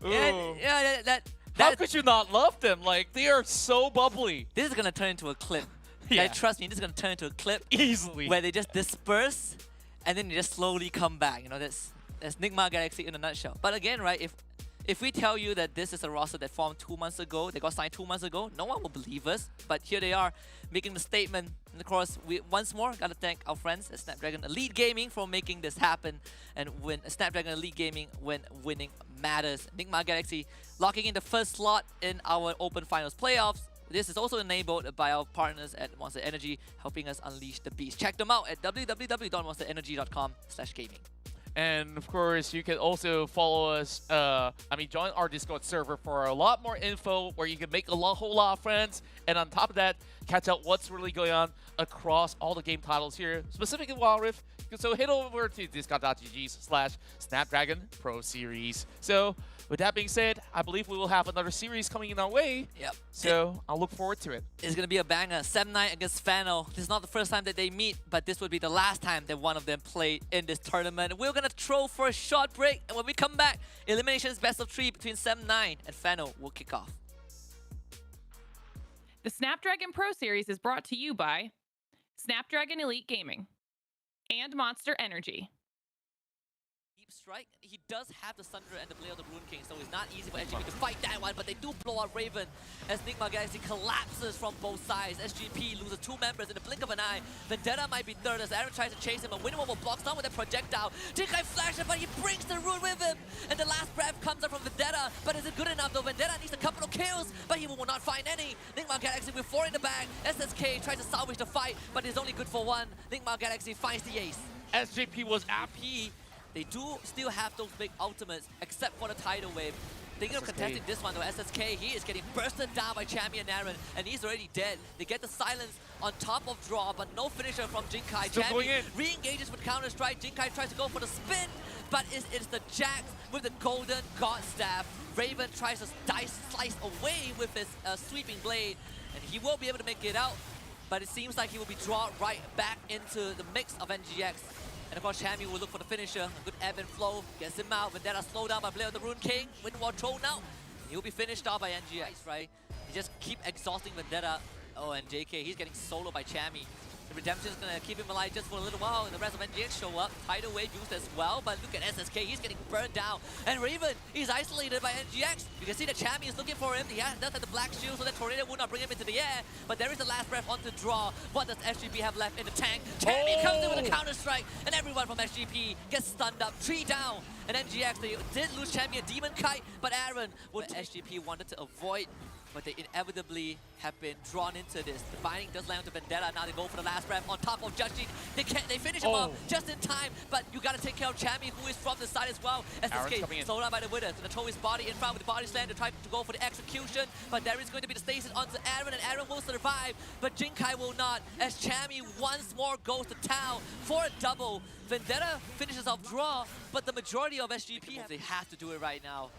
Yeah, How could you not love them? Like, they are so bubbly. this is gonna turn into a clip. Yeah. Like, trust me, this is gonna turn into a clip Easily. where they just disperse and then they just slowly come back. You know, that's Enigma Galaxy in a nutshell. But again, right, if we tell you that this is a roster that formed 2 months ago, they got signed 2 months ago, no one will believe us. But here they are, making the statement. And of course, we once more gotta thank our friends at Snapdragon Elite Gaming for making this happen. And when Snapdragon Elite Gaming, when winning matters. Enigma Galaxy locking in the first slot in our Open Finals playoffs. This is also enabled by our partners at Monster Energy, helping us unleash the beast. Check them out at www.monsterenergy.com/gaming. And of course, you can also follow us, join our Discord server for a lot more info where you can make a whole lot of friends. And on top of that, catch out what's really going on across all the game titles here, specifically WildRift. So head over to discord.gg/Snapdragon Pro Series. So with that being said, I believe we will have another series coming in our way. Yep. So I'll look forward to it. It's going to be a banger. 7-9 against Fano. This is not the first time that they meet, but this would be the last time that one of them played in this tournament. We're going to throw for a short break, and when we come back, eliminations best of 3 between 7-9 and Fano will kick off. The Snapdragon Pro Series is brought to you by Snapdragon Elite Gaming and Monster Energy. Deep strike, he does have the Sunder and the Blade of the Rune King, so it's not easy for SGP to fight that one, but they do blow out Raven as Enigma Galaxy collapses from both sides. SGP loses 2 members in the blink of an eye. Vendetta might be third as Aaron tries to chase him, and Winwall blocks down with a projectile. Jinkai flashes, but he brings the Rune with him, and the last breath comes up from Vendetta, but is it good enough though? Vendetta needs a couple of kills, but he will not find any. Enigma Galaxy with 4 in the bag. SSK tries to salvage the fight, but is only good for 1. Enigma Galaxy finds the ace. SJP was AP. They do still have those big ultimates, except for the tidal wave. Thinking of contesting this one though, SSK, he is getting bursted down by Champion Aaron, and he's already dead. They get the silence on top of draw, but no finisher from Jinkai. Champion re-engages with Counter-Strike. Jinkai tries to go for the spin, but it's the Jax with the Golden God Staff. Raven tries to slice away with his sweeping blade, and he won't be able to make it out, but it seems like he will be drawn right back into the mix of NGX. And of course, Chammy will look for the finisher. A good ebb and flow. Gets him out. Vendetta slowed down by Blade of the Rune King. Windwall thrown out. He'll be finished off by NGX, right? He just keep exhausting Vendetta. Oh, and JK, he's getting soloed by Chammy. The Redemption is going to keep him alive just for a little while, and the rest of NGX show up. Tidal Wave used as well, but look at SSK, he's getting burned down. And Raven, he's isolated by NGX. You can see that Chammy is looking for him. He does have the black shield, so that Tornado will not bring him into the air. But there is the last breath on the draw. What does SGP have left in the tank? Chammy comes in with a counter-strike, and everyone from SGP gets stunned up. 3 down. And NGX, they did lose Chammy a Demon Kite, but Aaron, what SGP wanted to avoid, but they inevitably have been drawn into this. The binding does land to Vendetta. Now they go for the last breath on top of Joshi. They finish him up just in time, but you gotta take care of Chammy, who is from the side as well. SSK slowed down by the Withers. Gonna throw his body in front with the body slam to try to go for the execution, but there is going to be the stasis onto Aaron, and Aaron will survive, but Jinkai will not, as Chammy once more goes to town for a double. Vendetta finishes off draw, but the majority of SGP, they have to do it right now.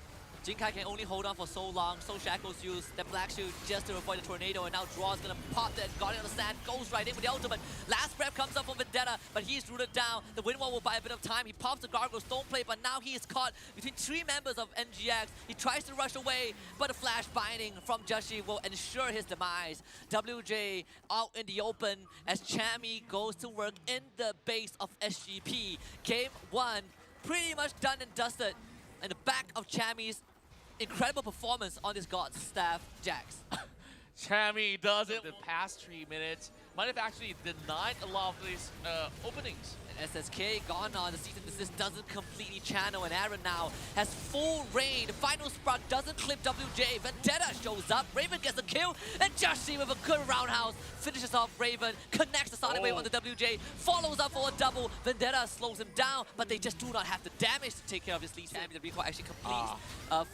Jinkai can only hold on for so long. Soul Shackles use that black shield just to avoid the tornado, and now Draw is gonna pop that Guardian of the Sand, goes right in with the ultimate. Last breath comes up from Vendetta, but he's rooted down. The Windwall will buy a bit of time. He pops the Gargoyle Stone Plate, but now he is caught between 3 members of NGX. He tries to rush away, but a flash binding from Joshi will ensure his demise. WJ out in the open as Chammy goes to work in the base of SGP. Game 1 pretty much done and dusted in the back of Chammy's incredible performance on this God's Staff, Jax. Chammy does it the past 3 minutes. Might have actually denied a lot of these openings. And SSK gone on. The season desist doesn't completely channel, and Aaron now has full reign. The final spark doesn't clip WJ. Vendetta shows up. Raven gets a kill, and Joshi with a good roundhouse finishes off Raven, connects the Sonic Wave on the WJ, follows up for a double. Vendetta slows him down, but they just do not have the damage to take care of his lead. Chammy, the recoil actually completes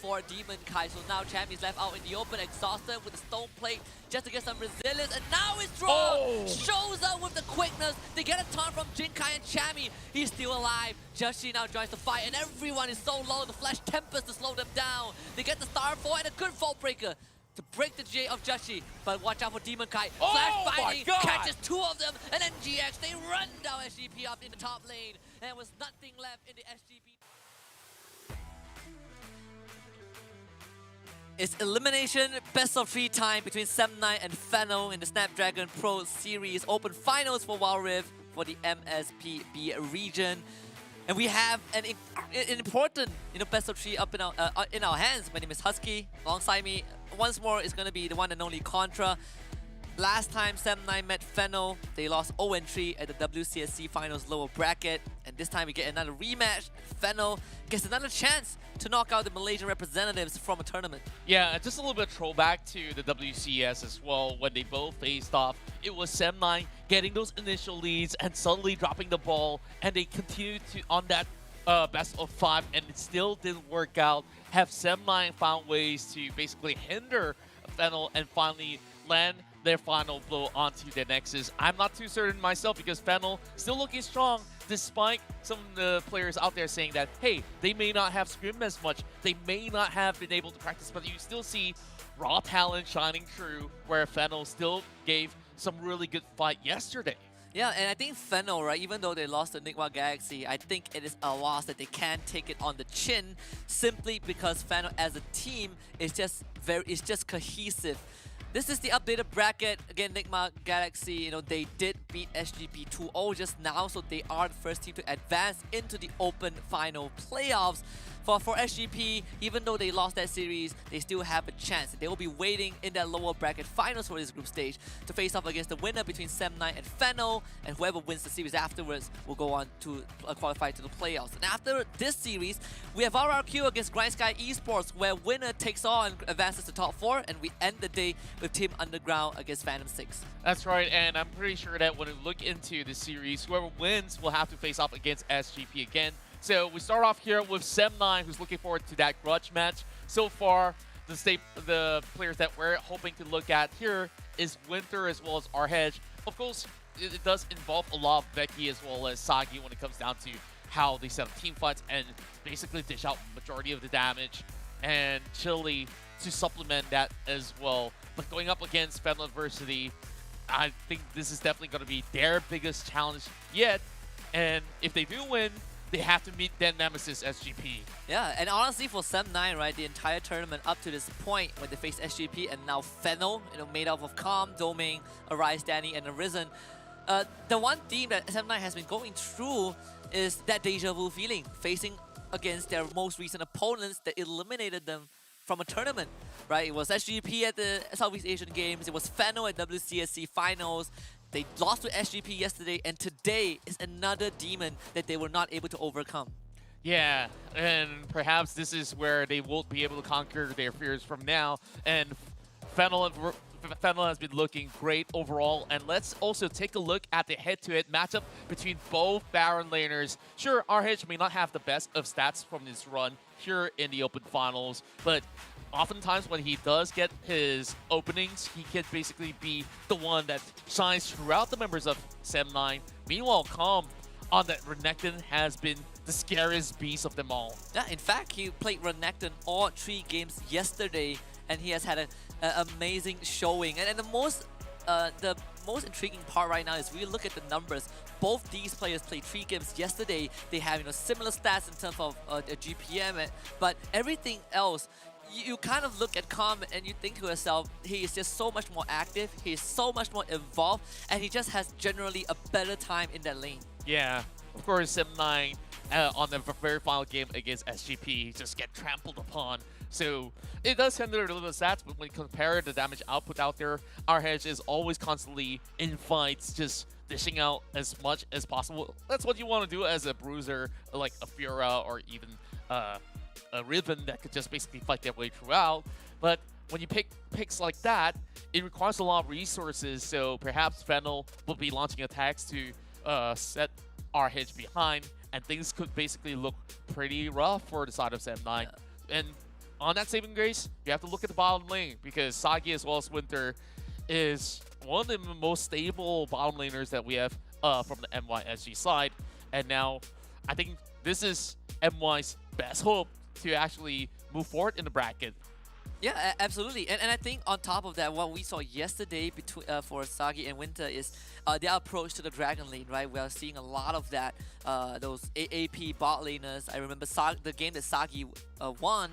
for Demon Kai. So now Chammy's left out in the open, exhausted with the Stone Plate just to get some resilience, and now his draw shows up with the quickness. They get a taunt from Jinkai and Chammy. He's still alive. Joshi now joins the fight, and everyone is so low. The Flash Tempest to slow them down. They get the Star 4 and a good Vault Breaker to break the J of Joshi, but watch out for Demon Kai. Flash Binding catches 2 of them, and NGX, they run down SGP up in the top lane, and there was nothing left in the SGP. It's elimination best of 3 time between 7-9 and Fano in the Snapdragon Pro Series Open Finals for WildRift for the MSPB region. And we have an important best of 3 up in our hands. My name is Husky. Alongside me, once more, is going to be the one and only Contra. Last time 7-9 met Feno, they lost 0-3 at the WCSC Finals lower bracket. And this time we get another rematch. Feno gets another chance to knock out the Malaysian representatives from a tournament. Yeah, just a little bit of throwback to the WCS as well when they both faced off. It was 7-9 getting those initial leads and suddenly dropping the ball, and they continued to on that best of 5, and it still didn't work out. Have Sem9 found ways to basically hinder Fennel and finally land their final blow onto the Nexus? I'm not too certain myself because Fennel still looking strong despite some of the players out there saying that, hey, they may not have scrimmed as much, they may not have been able to practice, but you still see raw talent shining through where Fennel still gave some really good fight yesterday. Yeah, and I think Fennel, right, even though they lost to Enigma Galaxy, I think it is a loss that they can't take it on the chin simply because Fennel as a team is just cohesive. This is the updated bracket. Again, Enigma Galaxy, you know, they did beat SGP 2-0 just now, so they are the first team to advance into the Open Final playoffs. For SGP, even though they lost that series, they still have a chance. They will be waiting in that lower bracket finals for this group stage to face off against the winner between Sem9 and Fennel, and whoever wins the series afterwards will go on to qualify to the playoffs. And after this series, we have RRQ against GrindSky Esports, where winner takes all and advances to top 4, and we end the day with Team Underground against Phantom 6. That's right, and I'm pretty sure that when we look into the series, whoever wins will have to face off against SGP again. So we start off here with Sem9, who's looking forward to that grudge match. So far, the players that we're hoping to look at here is Winter as well as Arhej. Of course, it does involve a lot of Becky as well as Sagi when it comes down to how they set up team fights and basically dish out majority of the damage, and Chili to supplement that as well. But going up against Fennel Adversity, I think this is definitely going to be their biggest challenge yet. And if they do win, they have to meet their nemesis, SGP. Yeah, and honestly for Sem9, right, the entire tournament up to this point when they face SGP and now Fennel, you know, made up of Calm, Domain, Arise, Danny, and Arisen. The one theme that Sem9 has been going through is that deja vu feeling, facing against their most recent opponents that eliminated them from a tournament, right? It was SGP at the Southeast Asian Games, it was Fennel at WCSC Finals. They lost to SGP yesterday, and today is another demon that they were not able to overcome. Yeah, and perhaps this is where they won't be able to conquer their fears from now. And Fennel has been looking great overall. And let's also take a look at the head-to-head matchup between both Baron laners. Sure, RH may not have the best of stats from this run here in the Open Finals, but oftentimes when he does get his openings, he can basically be the one that shines throughout the members of Sem9. Meanwhile, Calm on that Renekton has been the scariest beast of them all. Yeah, in fact, he played Renekton all 3 games yesterday, and he has had an amazing showing. And the most intriguing part right now is we look at the numbers. Both these players played 3 games yesterday. They have, you know, similar stats in terms of a GPM, but everything else, you kind of look at Calm and you think to yourself, he is just so much more active, he is so much more involved, and he just has generally a better time in that lane. Yeah, of course, Sem9 on the very final game against SGP just get trampled upon. So it does hinder a little bit of stats, but when you compare the damage output out there, RH is always constantly in fights, just dishing out as much as possible. That's what you want to do as a bruiser, like a Fiora or even a Riven that could just basically fight their way throughout. But when you pick picks like that, it requires a lot of resources, so perhaps Fennel will be launching attacks to set RH behind, and things could basically look pretty rough for the side of Sem9. And on that saving grace, you have to look at the bottom lane, because Sagi as well as Winter is one of the most stable bottom laners that we have from the MYSG side. And now I think this is MY's best hope to actually move forward in the bracket. Yeah, absolutely. And I think on top of that, what we saw yesterday between for Sagi and Winter is their approach to the Dragon Lane, right? We are seeing a lot of that, those AP bot laners. I remember the game that Sagi won,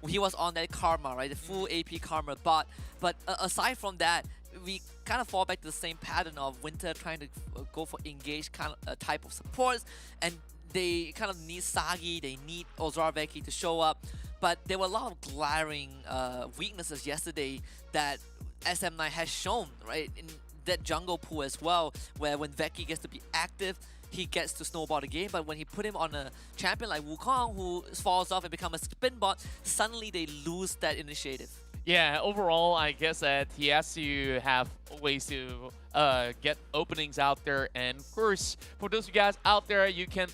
he was on that Karma, right? The full AP Karma bot. But aside from that, we kind of fall back to the same pattern of Winter trying to go for engaged kind of type of supports, and they kind of need Sagi, they need Ozarveki to show up. But there were a lot of glaring weaknesses yesterday that SM9 has shown, right? In that jungle pool as well, where when Veki gets to be active, he gets to snowball the game. But when he put him on a champion like Wukong, who falls off and becomes a spin bot, suddenly they lose that initiative. Yeah, overall, I guess that he has to have ways to get openings out there. And of course, for those of you guys out there, you can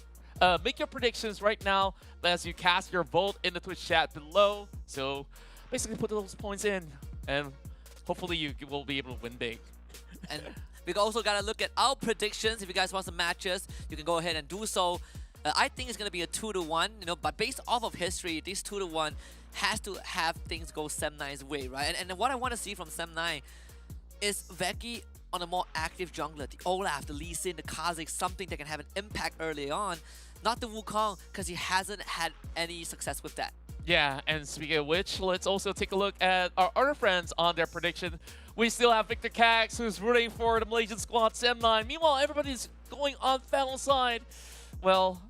make your predictions right now as you cast your vote in the Twitch chat below. So basically put those points in, and hopefully you will be able to win big. And we also got to look at our predictions. If you guys want some matches, you can go ahead and do so. I think it's going to be a 2-1, but based off of history, this 2-1 has to have things go Sem9's way, right? And what I want to see from Sem9 is Veki on a more active jungler, the Olaf, the Lee Sin, the Kha'Zix, something that can have an impact early on. Not the Wukong, because he hasn't had any success with that. Yeah, and speaking of which, let's also take a look at our other friends on their prediction. We still have Victor Cax, who's rooting for the Malaysian squad, Sem9. Meanwhile, everybody's going on Fennel's side. Well,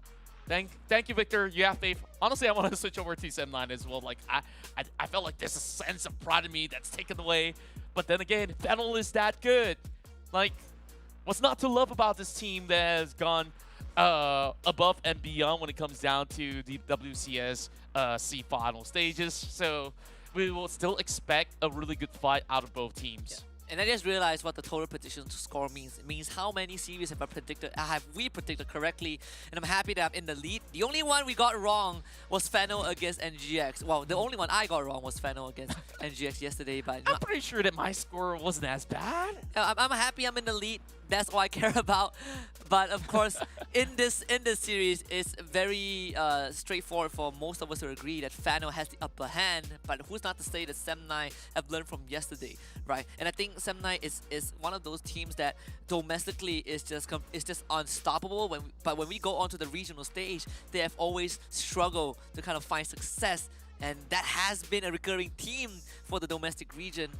thank you, Victor. You have faith. Honestly, I want to switch over to Sem9 as well. Like, I felt like there's a sense of pride in me that's taken away. But then again, Fennel is that good. Like, what's not to love about this team that has gone above and beyond when it comes down to the WCS C final stages? So we will still expect a really good fight out of both teams. Yeah. And I just realized what the total prediction score means. It means how many series have we predicted correctly, and I'm happy that I'm in the lead. The only one we got wrong was Fennel against NGX. Well, the only one I got wrong was Fennel against NGX yesterday, but I'm pretty sure that my score wasn't as bad. I'm happy I'm in the lead. That's all I care about. But of course, in this series, it's very straightforward for most of us to agree that Fennel has the upper hand. But who's not to say that Sem9 have learned from yesterday, right? And I think Sem9 is one of those teams that domestically is just unstoppable. But when we go onto the regional stage, they have always struggled to kind of find success, and that has been a recurring theme for the domestic region.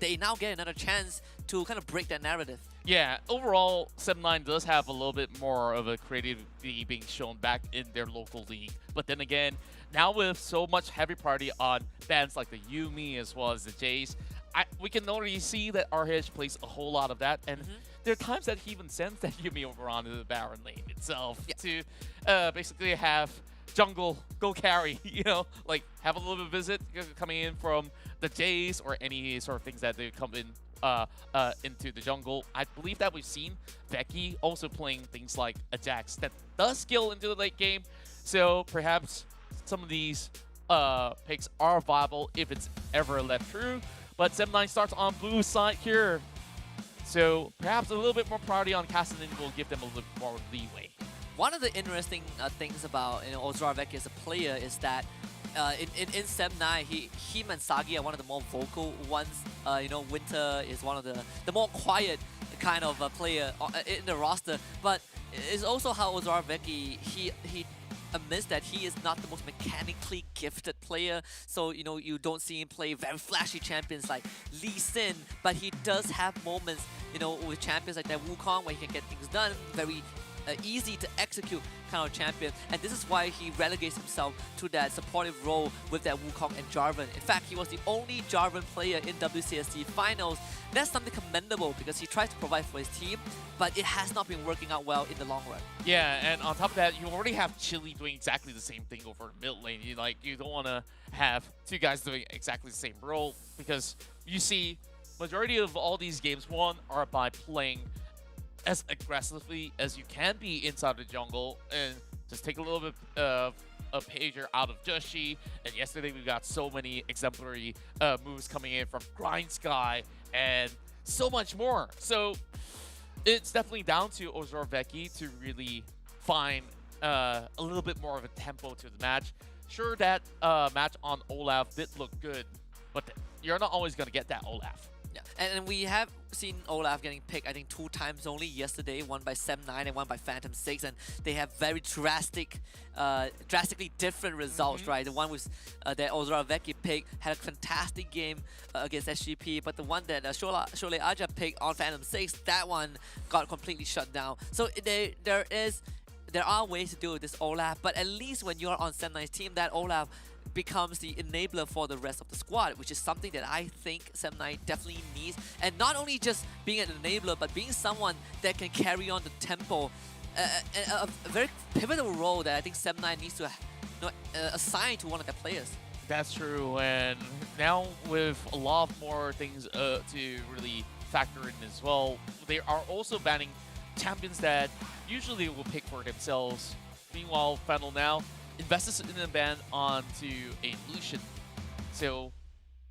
They now get another chance to kind of break that narrative. Yeah, overall, Sem9 does have a little bit more of a creativity being shown back in their local league. But then again, now with so much heavy priority on bands like the Yuumi as well as the Jace, we can already see that RH plays a whole lot of that. And there are times that he even sends that Yuumi over onto the Baron lane itself to basically have jungle go carry, like have a little bit of visit coming in from the Jays or any sort of things that they come in into the jungle. I believe that we've seen Veki also playing things like a Jax that does skill into the late game. So perhaps some of these picks are viable if it's ever left true. But Sem9 starts on blue side here. So perhaps a little bit more priority on Cassidy will give them a little bit more leeway. One of the interesting things about Ozrar Veki as a player is that in Sem9, him and Sagi are one of the more vocal ones. Winter is one of the more quiet kind of player in the roster. But it's also how Ozrar Veki, he admits that he is not the most mechanically gifted player. So, you don't see him play very flashy champions like Lee Sin, but he does have moments, with champions like that Wukong where he can get things done, very easy to execute kind of champion, and this is why he relegates himself to that supportive role with that Wukong and Jarvan. In fact, he was the only Jarvan player in WCSC finals. That's something commendable because he tries to provide for his team, but it has not been working out well in the long run. Yeah, and on top of that, you already have Chili doing exactly the same thing over mid lane. You don't want to have two guys doing exactly the same role, because you see majority of all these games won are by playing as aggressively as you can be inside the jungle, and just take a little bit of a pager out of Joshi. And yesterday we got so many exemplary moves coming in from Grind Sky and so much more. So it's definitely down to Ozrar Veki to really find a little bit more of a tempo to the match. Sure, that match on Olaf did look good, but you're not always going to get that Olaf. Yeah, and we have seen Olaf getting picked, I think, 2 times only yesterday, one by Sem9 and one by Phantom 6, and they have very drastically different results, right? The one with that Ozrar Veki picked had a fantastic game against SGP, but the one that Sholay Aja picked on Phantom 6, that one got completely shut down. So there are ways to deal with this Olaf, but at least when you're on Sem9's team, that Olaf becomes the enabler for the rest of the squad, which is something that I think Sem9 definitely needs. And not only just being an enabler, but being someone that can carry on the tempo. A very pivotal role that I think Sem9 needs to assign to one of their players. That's true, and now with a lot more things to really factor in as well, they are also banning champions that usually will pick for themselves Meanwhile, Fennel now invests in a ban onto a Lucian. So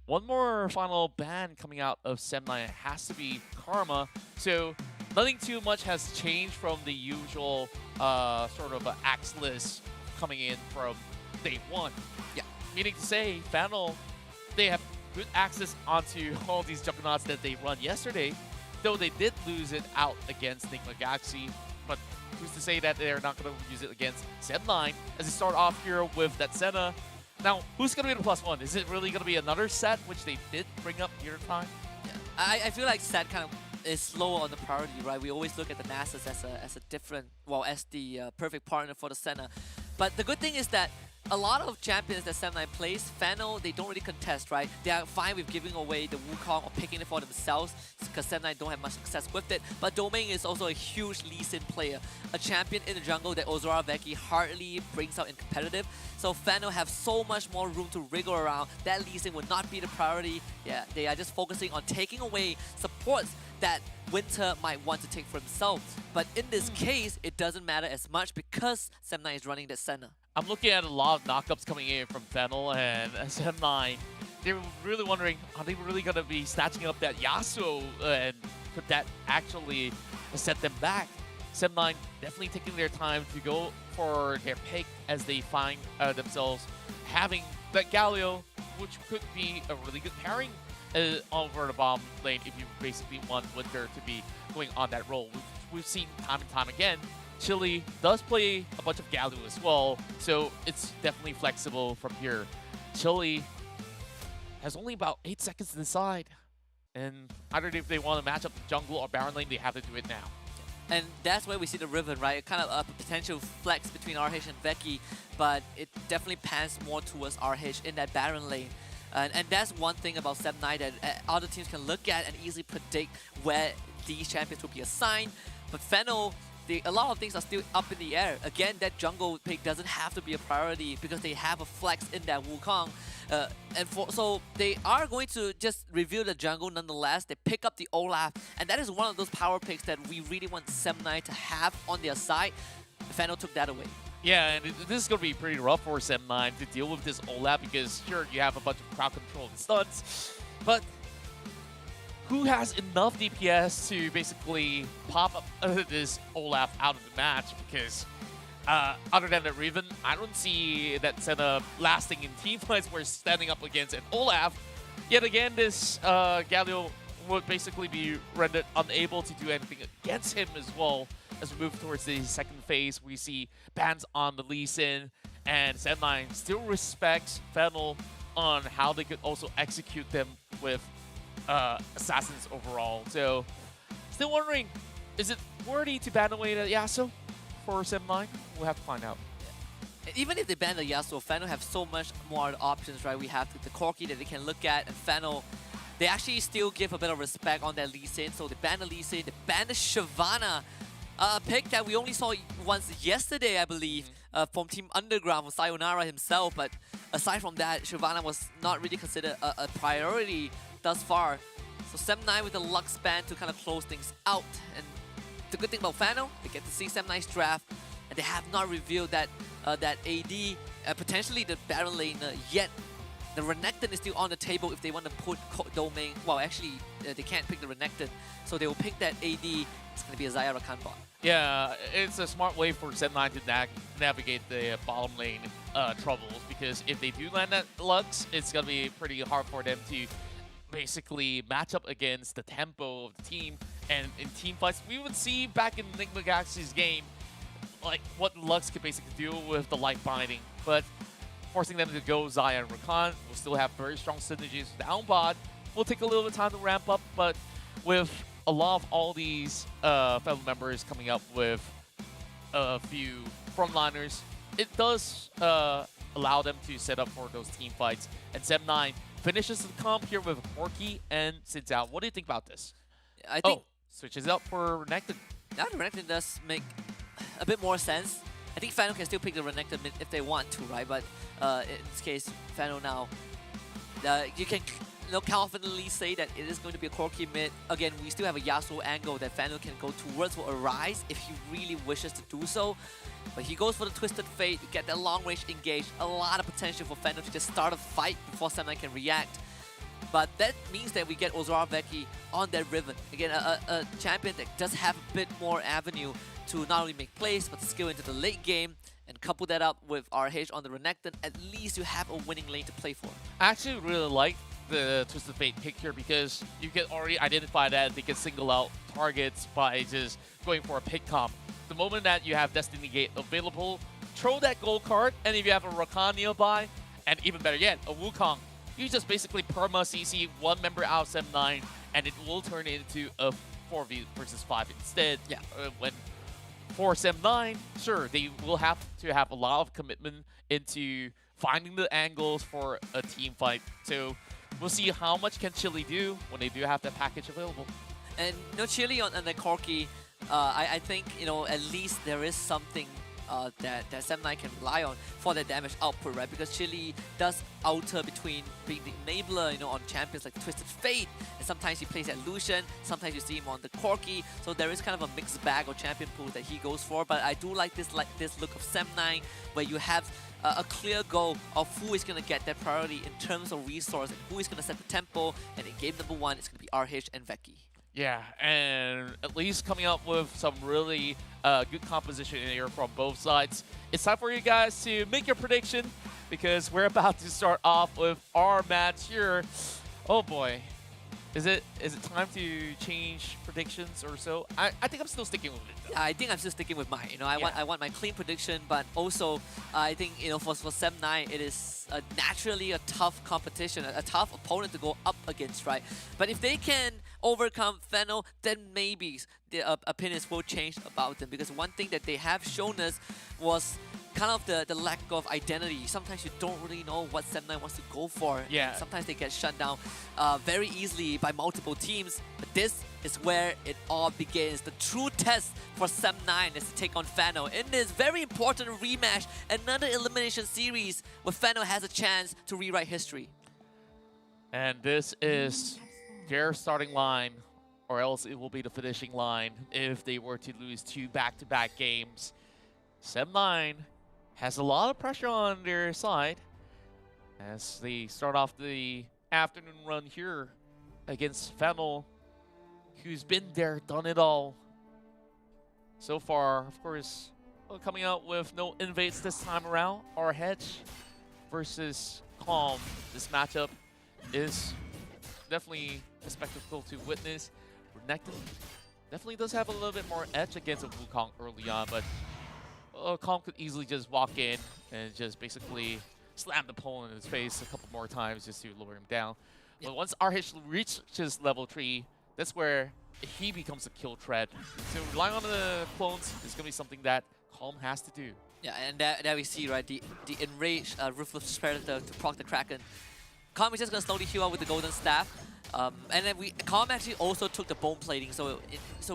one more final ban coming out of Sem9 has to be Karma. So nothing too much has changed from the usual sort of axe list coming in from day one. Yeah. Meaning to say, Fennel, they have good access onto all these juggernauts that they run yesterday, though they did lose it out against Nick Mcgoxie. But who's to say that they're not going to use it against Sem9 as they start off here with that Senna. Now, who's going to be the +1? Is it really going to be another set, which they did bring up here time? Yeah. I feel like Set kind of is slower on the priority, right? We always look at the Nasus as a different, well, as the perfect partner for the Senna. But the good thing is that a lot of champions that Sem9 plays, Fennel, they don't really contest, right? They are fine with giving away the Wukong or picking it for themselves because Sem9 don't have much success with it. But Domain is also a huge Lee Sin player, a champion in the jungle that Ozora Veki hardly brings out in competitive. So Fennel have so much more room to wriggle around. That Lee Sin would not be the priority. Yeah, they are just focusing on taking away supports that Winter might want to take for himself. But in this case, it doesn't matter as much because Sem9 is running that Senna. I'm looking at a lot of knockups coming in from Fennel and Sem9. They're really wondering, are they really going to be snatching up that Yasuo and could that actually set them back? Sem9 definitely taking their time to go for their pick as they find themselves having that Galio, which could be a really good pairing over the bottom lane if you basically want Winter to be going on that role. We've seen time and time again. Chile does play a bunch of Galio as well, so it's definitely flexible from here. Chile has only about 8 seconds to decide, and either if they want to match up the jungle or Baron lane, they have to do it now. And that's where we see the Riven, right? Kind of a potential flex between RH and Veki, but it definitely pans more towards RH in that Baron lane. And that's one thing about Sem9 that other teams can look at and easily predict where these champions will be assigned. But Fennel, a lot of things are still up in the air. Again, that jungle pick doesn't have to be a priority because they have a flex in that Wukong. So they are going to just reveal the jungle nonetheless. They pick up the Olaf, and that is one of those power picks that we really want Sem9 to have on their side. Fennel took that away. Yeah, and this is going to be pretty rough for Sem9 to deal with this Olaf because, sure, you have a bunch of crowd control and stunts, but who has enough DPS to basically pop up this Olaf out of the match? Because other than the Riven, I don't see that Senna lasting in teamfights where standing up against an Olaf. Yet again, this Galio would basically be rendered unable to do anything against him as well. As we move towards the second phase, we see bans on the Lee Sin, and Sem9 still respects Fennel on how they could also execute them with assassins overall. So, still wondering, is it worthy to ban away the Yasuo for Sem9? We'll have to find out. Even if they ban the Yasuo, Fennel have so much more options, right? We have the Corki that they can look at, and Fennel, they actually still give a bit of respect on their Lee Sin. So they ban the Lee Sin, they ban the Shyvana, a pick that we only saw once yesterday, I believe, from Team Underground, from Sayonara himself. But aside from that, Shyvana was not really considered a priority thus far. So Sem9 with the Lux ban to kind of close things out. And the good thing about Fennel, they get to see Sem9's draft, and they have not revealed that that AD, potentially the Baron lane yet. The Renekton is still on the table if they want to put Domain. Well, actually, they can't pick the Renekton, so they will pick that AD. It's going to be a Xayah Rakan bot. Yeah, it's a smart way for Sem9 to navigate the bottom lane troubles, because if they do land that Lux, it's going to be pretty hard for them to basically match up against the tempo of the team. And in team fights, we would see back in Nick Mcgoxie's game, like what Lux could basically do with the light binding. But forcing them to go Xayah and Rakan will still have very strong synergies down bot. Will take a little bit of time to ramp up, but with a lot of all these fellow members coming up with a few frontliners, it does allow them to set up for those team fights. And Sem9 finishes the comp here with Corki and Sin Zhao. What do you think about this? I think switches out for Renekton. now the Renekton does make a bit more sense. I think Fennel can still pick the Renekton if they want to, right? But in this case, Fennel now, you can confidently say that it is going to be a Corki mid. Again, we still have a Yasuo angle that Fano can go towards for Arise if he really wishes to do so. But he goes for the Twisted Fate to get that long range engage. A lot of potential for Fano to just start a fight before Sam9 can react. But that means that we get Ozora Veki on that Riven. Again, a champion that does have a bit more avenue to not only make plays, but to skill into the late game. And couple that up with RH on the Renekton, at least you have a winning lane to play for. I actually really like the Twisted Fate pick here because you can already identify that they can single out targets by just going for a pick comp. The moment that you have Destiny Gate available, throw that gold card, and if you have a Rakan nearby, and even better yet, a Wukong, you just basically perma CC one member out of Sem9, and it will turn into a 4v versus 5 instead. Yeah. When for Sem9, sure, they will have to have a lot of commitment into finding the angles for a team fight. So we'll see how much can Chili do when they do have that package available. And Chili on the Corki, I think at least there is something that Sam9 can rely on for the damage output, right? Because Chili does alter between being the enabler, on champions like Twisted Fate, and sometimes he plays at Lucian, sometimes you see him on the Corki, so there is kind of a mixed bag of champion pools that he goes for. But I do like this look of Sam9, where you have a clear goal of who is going to get that priority in terms of resource, and who is going to set the tempo, and in game number 1, it's going to be RH and Veki. Yeah, and at least coming up with some really good composition in here from both sides. It's time for you guys to make your prediction because we're about to start off with our match here. Oh boy. Is it time to change predictions or so? I think I'm still sticking with it, though. I think I'm still sticking with mine. I want my clean prediction, but also I think for Sem9 it is naturally a tough competition, a tough opponent to go up against, right? But if they can overcome Fennel, then maybe the opinions will change about them, because one thing that they have shown us was kind of the lack of identity. Sometimes you don't really know what Sem9 wants to go for. Yeah. Sometimes they get shut down very easily by multiple teams. But this is where it all begins. The true test for Sem9 is to take on Fano in this very important rematch. Another elimination series where Fano has a chance to rewrite history. And this is their starting line, or else it will be the finishing line if they were to lose 2 back-to-back games. Sem9 has a lot of pressure on their side as they start off the afternoon run here against Fennel, who's been there, done it all. So far, of course, coming out with no invades this time around. Our Hedge versus Calm. This matchup is definitely a spectacle to witness. Renekton definitely does have a little bit more edge against a Wukong early on, but Calm could easily just walk in and just basically slam the opponent in his face a couple more times just to lower him down. Yeah. But once RH reaches level 3, that's where he becomes a kill threat. So relying on the clones is going to be something that Calm has to do. Yeah, and that we see, right, the enraged Ruthless Predator to proc the Kraken. Calm is just going to slowly heal out with the Golden Staff. And then Calm actually also took the bone plating, so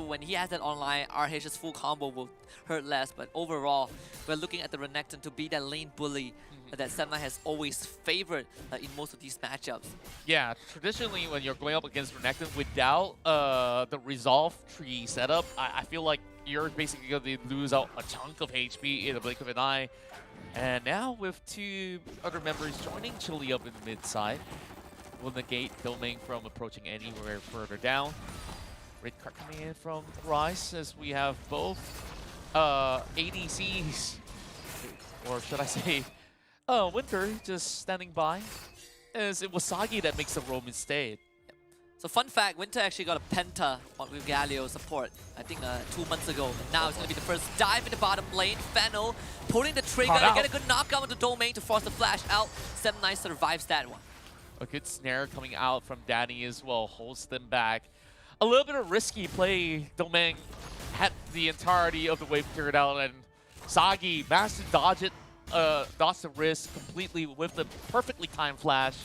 when he has that online, RH's full combo will hurt less. But overall, we're looking at the Renekton to be that lane bully that Sem9 has always favored in most of these matchups. Yeah, traditionally when you're going up against Renekton without the resolve tree setup, I feel like you're basically going to lose out a chunk of HP in the blink of an eye. And now with 2 other members joining Chili up in the mid side, will negate Domain from approaching anywhere further down. Red card coming in from Rise as we have both ADCs, or should I say Winter, just standing by, as it was Sagi that makes the roam instead. So fun fact, Winter actually got a Penta with Galio support, I think 2 months ago. And now it's going to be the first dive in the bottom lane. Fennel pulling the trigger and get a good knockout on the Domain to force the flash out. Sem9 survives that one. A good snare coming out from Danny as well, holds them back. A little bit of risky play. Domain had the entirety of the wave cleared out, and Sagi managed to dodge it, dodge the risk completely with the perfectly timed flash.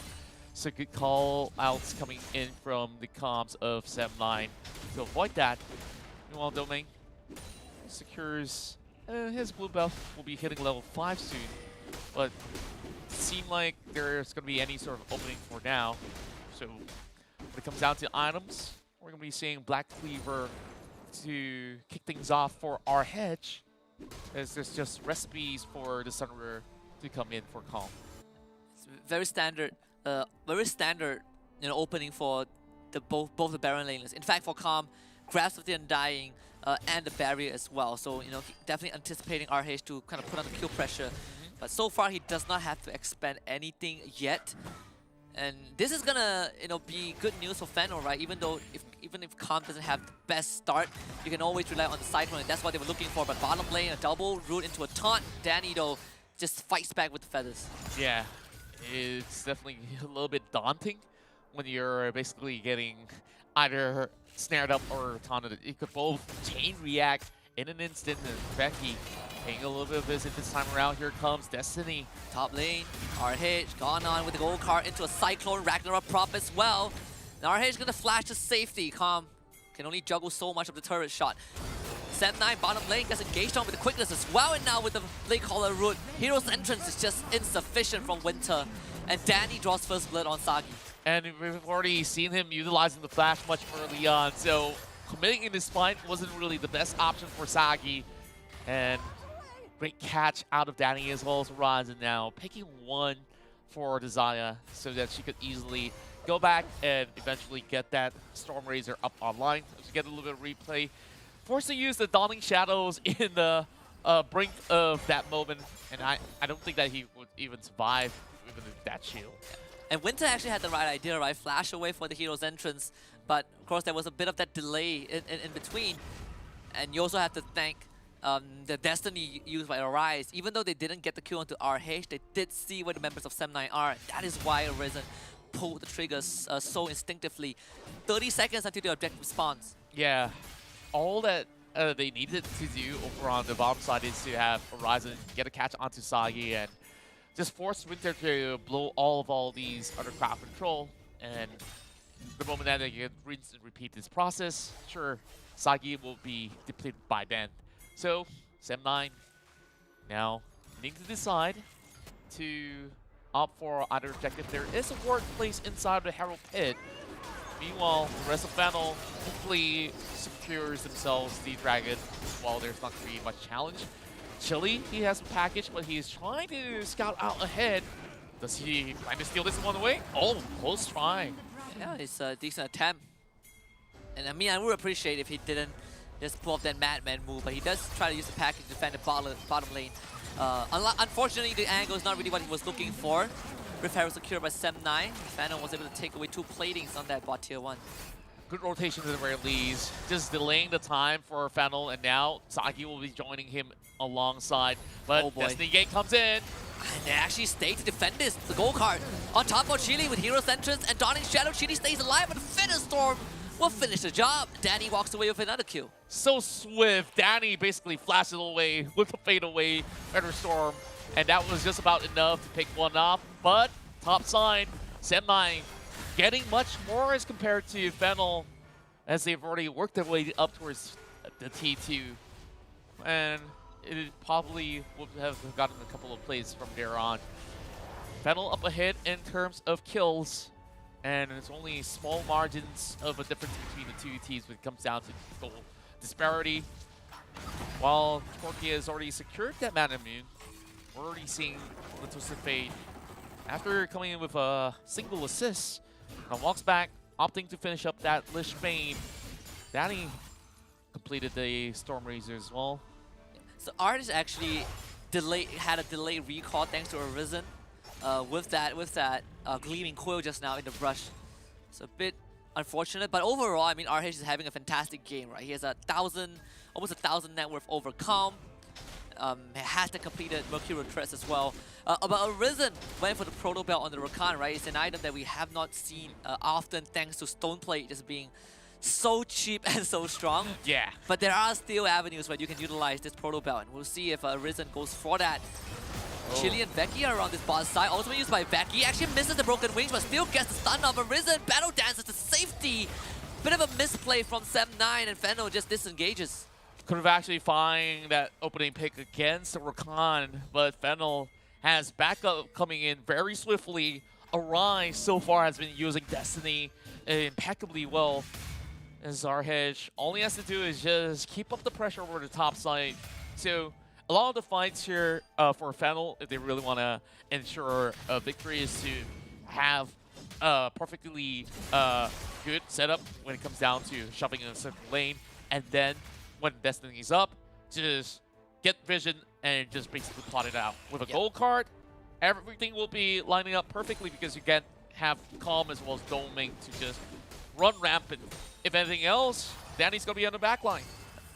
So good call outs coming in from the comms of Sem9 to avoid that. Meanwhile, Domain secures his blue buff, will be hitting level 5 soon, but seem like there's going to be any sort of opening for now. So when it comes down to items, we're going to be seeing Black Cleaver to kick things off for our hedge, as there's just recipes for the Sunrare to come in for Calm. It's very standard, opening for the both the Baron laners. In fact, for Calm, grabs of the Undying and the barrier as well. So definitely anticipating RH to kind of put on the kill pressure. But so far, he does not have to expend anything yet. And this is gonna, be good news for Fennel, right? Even if Calm doesn't have the best start, you can always rely on the Cyclone, and that's what they were looking for. But bottom lane, a double root into a taunt. Danny, though, just fights back with the feathers. Yeah, it's definitely a little bit daunting when you're basically getting either snared up or taunted. You could both chain react in an instant, and Becky taking a little bit of visit this time around. Here comes Destiny. Top lane, RH gone on with the gold card into a Cyclone Ragnarok prop as well. Now RH gonna flash to safety. Calm can only juggle so much of the turret shot. Sem9 bottom lane gets engaged on with the quickness as well, and now with the Blade Caller root, Hero's entrance is just insufficient from Winter, and Danny draws first blood on Sagi. And we've already seen him utilizing the flash much early on, so committing in this fight wasn't really the best option for Sagi. And great catch out of Danny as well as Horizon now, picking one for Desire so that she could easily go back and eventually get that Stormrazor up online. To get a little bit of replay. Forced to use the Dawning Shadows in the brink of that moment, and I don't think that he would even survive even with that shield. And Winter actually had the right idea, right? Flash away for the Hero's entrance, but of course there was a bit of that delay in between. And you also have to thank the Destiny used by Arise. Even though they didn't get the kill onto RH, they did see where the members of Sem9 are. That is why Arisen pulled the triggers so instinctively. 30 seconds until the objective responds. Yeah, all that they needed to do over on the bottom side is to have Horizon get a catch onto Sagi and just force Winter to blow all these under crowd control. And the moment that they can rinse and repeat this process, sure, Sagi will be depleted by then. So, Sem9 now needing to decide to opt for either objective. There is a ward placed inside the Herald Pit. Meanwhile, the rest of Fennel quickly secures themselves the dragon while there's not going to be much challenge. Chili, he has a package, but he's trying to scout out ahead. Does he plan to steal this one away? Oh, close try. Yeah, it's a decent attempt. And I mean, I would appreciate if he didn't just pull off that Madman move, but he does try to use the package to defend the bottom lane. Unfortunately, the angle is not really what he was looking for. Repair was secured by Sem9. Phantom was able to take away 2 platings on that bot tier 1. Good rotation at the very least. Just delaying the time for Fennel, and now Sagi will be joining him alongside. But Destiny Gate comes in. And they actually stay to defend this. The gold card on top of Chili with Hero's entrance and Dawning Shadow. Chili stays alive, but the Feather Storm will finish the job. Danny walks away with another kill. So swift. Danny basically flashes away with the fade away Feather Storm. And that was just about enough to pick one off. But top side, Sem9 getting much more as compared to Fennel, as they've already worked their way up towards the T2. And it probably would have gotten a couple of plays from there on. Fennel up ahead in terms of kills, and it's only small margins of a difference between the two teams when it comes down to goal disparity. While Corky has already secured that Mana Moon, we're already seeing the Twisted Fate, after coming in with a single assist, now walks back, opting to finish up that Lish Bane. Danny completed the Stormrazor as well. So Artist actually had a delayed recall thanks to Arisen with that Gleaming Coil just now in the brush. It's a bit unfortunate, but overall, I mean, RH is having a fantastic game, right? He has almost 1,000 net worth over Calm. Has the completed Mercurial Threats as well. But Arisen went for the Proto Belt on the Rakan, right? It's an item that we have not seen often thanks to Stoneplate just being so cheap and so strong. Yeah. But there are still avenues where you can utilize this Proto Belt, and we'll see if Arisen goes for that. Oh. Chili and Becky are on this bot side, also used by Becky. Actually misses the Broken Wings, but still gets the stun of Arisen. Battle dances to safety. Bit of a misplay from Sem9, and Fennel just disengages. Could have actually found that opening pick against Rakan, but Fennel has backup coming in very swiftly Arise so far has been using Destiny impeccably well. As our hedge, all he has to do is just keep up the pressure over the top side. So a lot of the fights here for Fennel, if they really want to ensure a victory, is to have a perfectly good setup when it comes down to shoving in a certain lane. And then when Destiny's up, just get vision and just basically plot it out. With a gold card, everything will be lining up perfectly because you can have Calm as well as Doming to just run rampant. If anything else, Danny's going to be on the back line.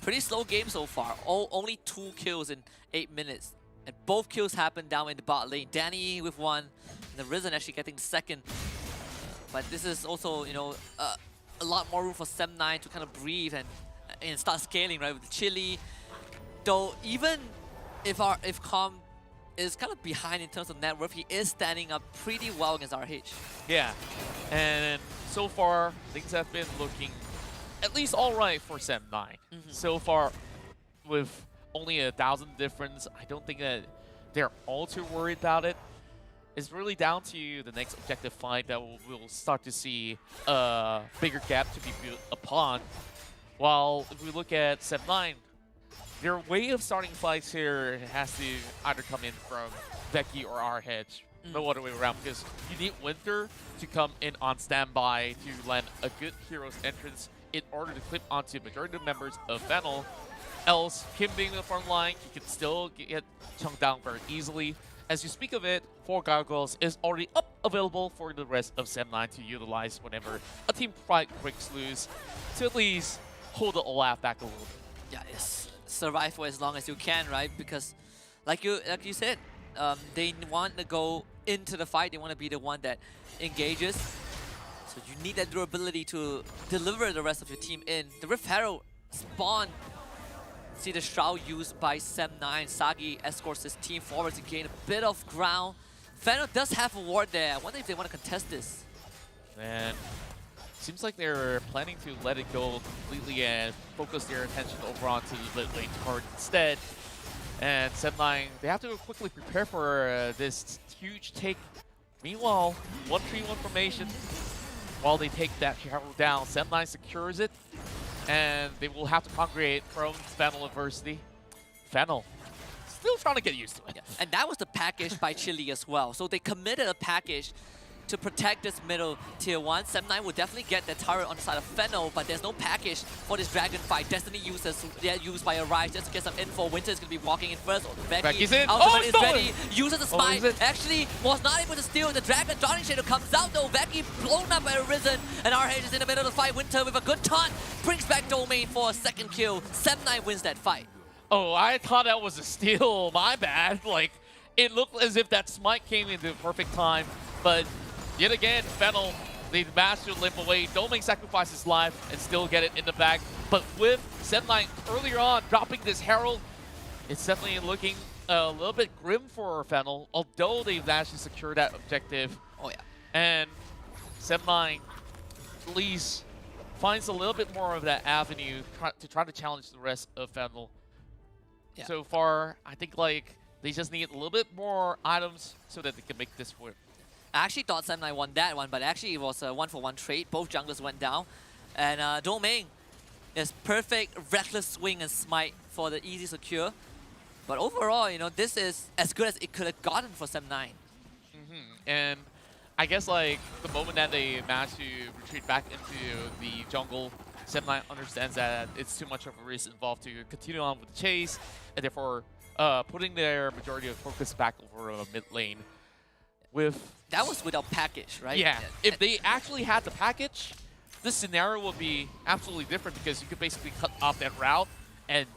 Pretty slow game so far. Only 2 kills in 8 minutes. And both kills happened down in the bot lane. Danny with 1, and the Risen actually getting the 2nd. But this is also, you know, a lot more room for Sem9 to kind of breathe and start scaling, right, with the Chili. Though even if Calm is kind of behind in terms of net worth, he is standing up pretty well against RH. Yeah, and so far things have been looking at least all right for Sem9. So far, with only 1,000 difference, I don't think that they're all too worried about it. It's really down to the next objective fight that we'll start to see a bigger gap to be built upon. While if we look at Sem9, their way of starting fights here has to either come in from Becky or our hedge. No other way around, because you need Winter to come in on standby to land a good hero's entrance in order to clip onto majority of the members of Fennel. Else, him being in the front line, he can still get chunked down very easily. As you speak of it, 4 Gargoyles is already up available for the rest of Sem9 to utilize whenever a team fight breaks loose, to at least hold the Olaf back a little bit. Yeah, it's survive for as long as you can, right? Because like you said, they want to go into the fight. They want to be the one that engages. So you need that durability to deliver the rest of your team in. The Rift Herald spawned. See the Shroud used by Sem9. Sagi escorts his team forward to gain a bit of ground. Fennel does have a ward there. I wonder if they want to contest this. And seems like they're planning to let it go completely and focus their attention over onto the mid lane card instead. And Sem9, they have to quickly prepare for this huge take. Meanwhile, 1-3-1 formation. While they take that Herald down, Sem9 secures it. And they will have to congregate from Fennel adversity. Fennel, still trying to get used to it. Yeah. And that was the package by Chili as well. So they committed a package to protect this middle tier 1. Sem9 will definitely get the turret on the side of Fennel, but there's no package for this dragon fight. Destiny users, they're used by Arise just to get some info. Winter is going to be walking in first. Becky's in. Ultimate is stolen. ready. Uses the spy. Actually was not able to steal the dragon. Johnny Shadow comes out though. Becky blown up by Arisen. And RH is in the middle of the fight. Winter with a good taunt brings back Domain for a 2nd kill. Sem9 wins that fight. Oh, I thought that was a steal. My bad. Like, it looked as if that smite came into the perfect time, but yet again, Fennel, they managed to limp away. Domain sacrifices his life and still get it in the bag. But with Sem9 earlier on dropping this Herald, it's definitely looking a little bit grim for Fennel, although they've managed to secure that objective. Oh yeah. And Sem9 at least finds a little bit more of that avenue to try to challenge the rest of Fennel. Yeah. So far, I think like they just need a little bit more items so that they can make this work. I actually thought Sem9 won that one, but actually it was a 1-for-1 trade. Both junglers went down. And Domain is perfect, reckless swing and smite for the easy secure. But overall, you know, this is as good as it could have gotten for Sem9. And I guess like the moment that they manage to retreat back into the jungle, Sem9 understands that it's too much of a risk involved to continue on with the chase, and therefore putting their majority of focus back over mid lane. That was without package, right? Yeah, if they actually had the package, this scenario would be absolutely different because you could basically cut off that route and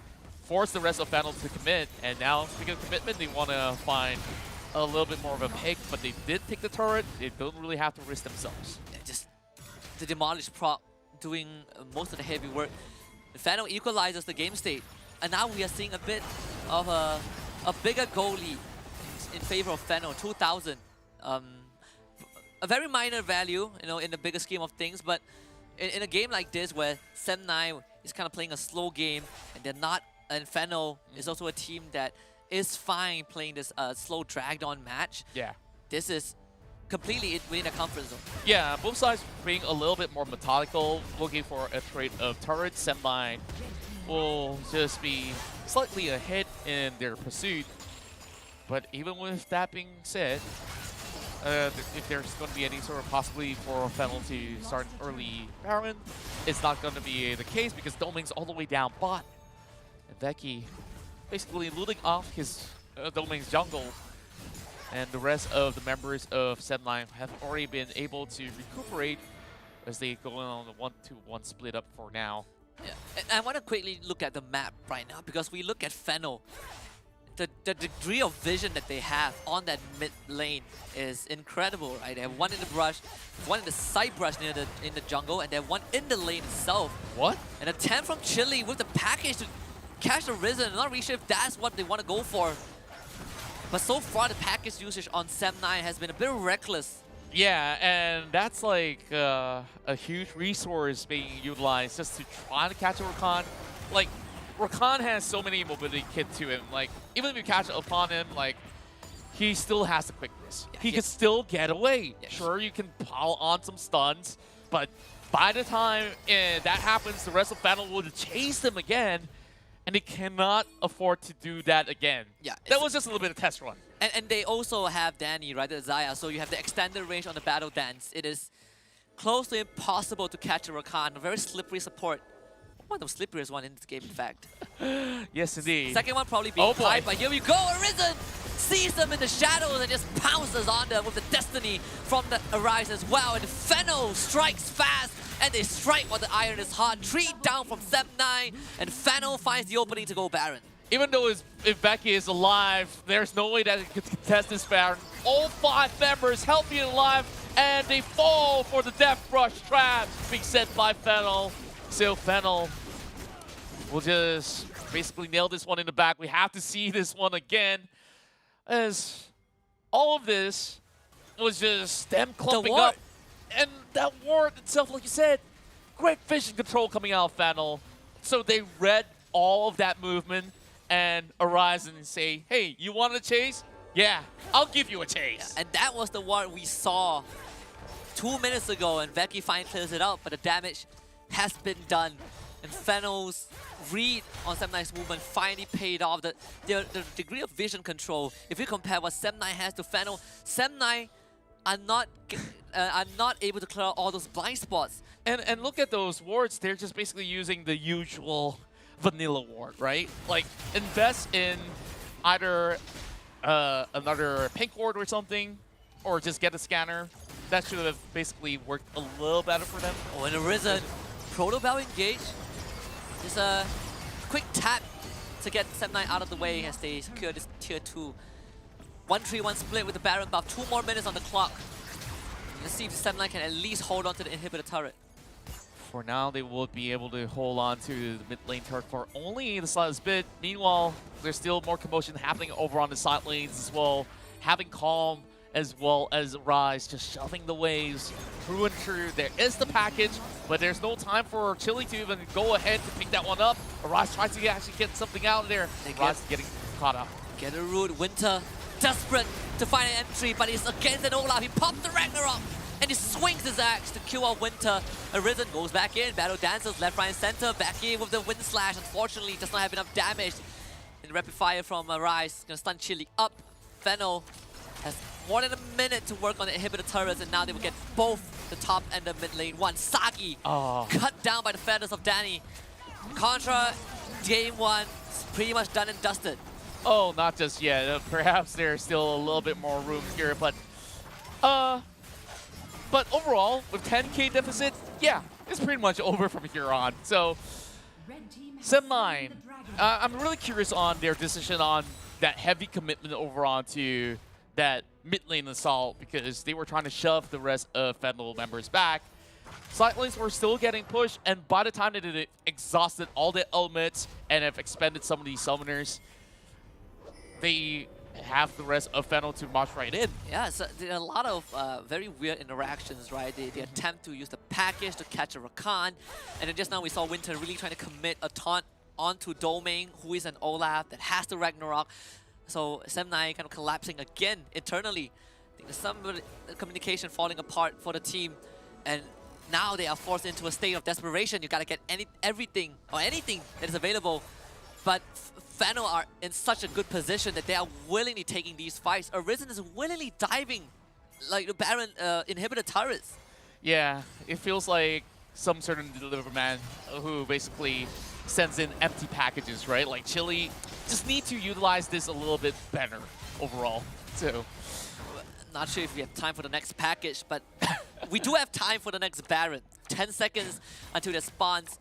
force the rest of Fennel to commit. And now, speaking of commitment, they want to find a little bit more of a pick, but they did pick the turret. They don't really have to risk themselves. Yeah, just the demolished prop doing most of the heavy work. Fennel equalizes the game state, and now we are seeing a bit of a bigger goal lead in favor of Fennel, 2,000. A very minor value, you know, in the bigger scheme of things, but in a game like this where Sem9 is kind of playing a slow game and they're not, and Fennel is also a team that is fine playing this slow dragged on match. Yeah. This is completely within a comfort zone. Yeah, both sides being a little bit more methodical, looking for a trade of turrets. Semi will just be slightly ahead in their pursuit. But even with that being said, if there's going to be any sort of possibility for Fennel to start an early Baron, it's not going to be the case because Doming's all the way down bot. And Becky basically looting off his Doming's jungle. And the rest of the members of Seb9 have already been able to recuperate as they go on the 1-2-1 split up for now. Yeah. And I want to quickly look at the map right now because we look at Fennel. The degree of vision that they have on that mid lane is incredible, right? They have one in the brush, one in the side brush near in the jungle, and then one in the lane itself. What? And a 10 from Chile with the package to catch the Risen. I'm not really sure if that's what they want to go for. But so far, the package usage on Seb9 has been a bit reckless. Yeah, and that's like a huge resource being utilized just to try to catch a Rakan. Like, Rakan has so many mobility kit to him. Like, even if you catch upon him, like, he still has the quickness. Yeah, he can still get away. Yeah. Sure, you can pile on some stuns, but by the time that happens, the rest of Fennel will chase them again, and they cannot afford to do that again. Yeah, that was just a little bit of test run. And they also have Danny, right, the Zaya, so you have the extended range on the Battle Dance. It is close to impossible to catch a Rakan, a very slippery support. One of the slipperiest one in this game, in fact. Yes, indeed. Second one probably being tied, but here we go, Arisen sees them in the shadows and just pounces on them with the Destiny from the Arise as well. And Fennel strikes fast, and they strike while the iron is hot. 3 down from Seb9, and Fennel finds the opening to go Baron. Even though if Becky is alive, there's no way that it could contest this Baron. All 5 members healthy and alive, and they fall for the Death Rush trap being set by Fennel. So Fennel will just basically nail this one in the back. We have to see this one again, as all of this was just them clumping up. And that ward itself, like you said, great vision control coming out of Fennel. So they read all of that movement and arise and say, hey, you want to chase? Yeah, I'll give you a chase. Yeah, and that was the ward we saw 2 minutes ago, and Becky finally clears it out, but the damage has been done. And Fennel's read on Seb9's movement finally paid off. The degree of vision control, if you compare what Seb9 has to Fennel, Seb9 are not able to clear out all those blind spots. And look at those wards. They're just basically using the usual vanilla ward, right? Like, invest in either another pink ward or something, or just get a scanner. That should have basically worked a little better for them. Oh, and Arisen, Proto Bell engage. Just a quick tap to get Seb9 out of the way as they secure this tier 2. 1-3-1 split with the Baron buff. 2 more minutes on the clock. Let's see if Seb9 can at least hold on to the inhibitor turret. For now, they will be able to hold on to the mid lane turret for only the slightest bit. Meanwhile, there's still more commotion happening over on the side lanes as well. Having Calm as well as Rise just shoving the waves through and through. There is the package, but there's no time for Chile to even go ahead to pick that one up. Rise tries to actually get something out of there. Rise getting caught up. Get a root. Winter desperate to find an entry, but he's against an Olaf. He popped the Ragnarok, and he swings his axe to kill out Winter. Arisen goes back in. Battle Dancers left, right, and center. Back in with the Wind Slash. Unfortunately, does not have enough damage. And the Rapid Fire from Rise gonna stun Chile up. Fennel has more than a minute to work on the inhibitor turrets, and now they will get both the top and the mid lane. One, Sagi, cut down by the feathers of Danny. Contra, game 1, is pretty much done and dusted. Oh, not just yet. Perhaps there's still a little bit more room here, but overall, with 10k deficit, yeah, it's pretty much over from here on. So, Seb9, I'm really curious on their decision on that heavy commitment over onto that mid lane assault, because they were trying to shove the rest of Fennel members back. Side lanes were still getting pushed, and by the time they did it, exhausted all the elements and have expended some of these summoners, they have the rest of Fennel to march right in. Yeah, so there are a lot of very weird interactions, right? They attempt to use the package to catch a Rakan, and then just now we saw Winter really trying to commit a taunt onto Domain, who is an Olaf that has the Ragnarok. So Seb9 kind of collapsing again internally. some communication falling apart for the team, and now they are forced into a state of desperation. You gotta get everything that is available. But Fennel are in such a good position that they are willingly taking these fights. Arisen is willingly diving like the Baron inhibitor turrets. Yeah, it feels like some certain delivery man who basically sends in empty packages, right? Like Chili just need to utilize this a little bit better overall. So, not sure if we have time for the next package, but we do have time for the next Baron. 10 seconds until it spawns.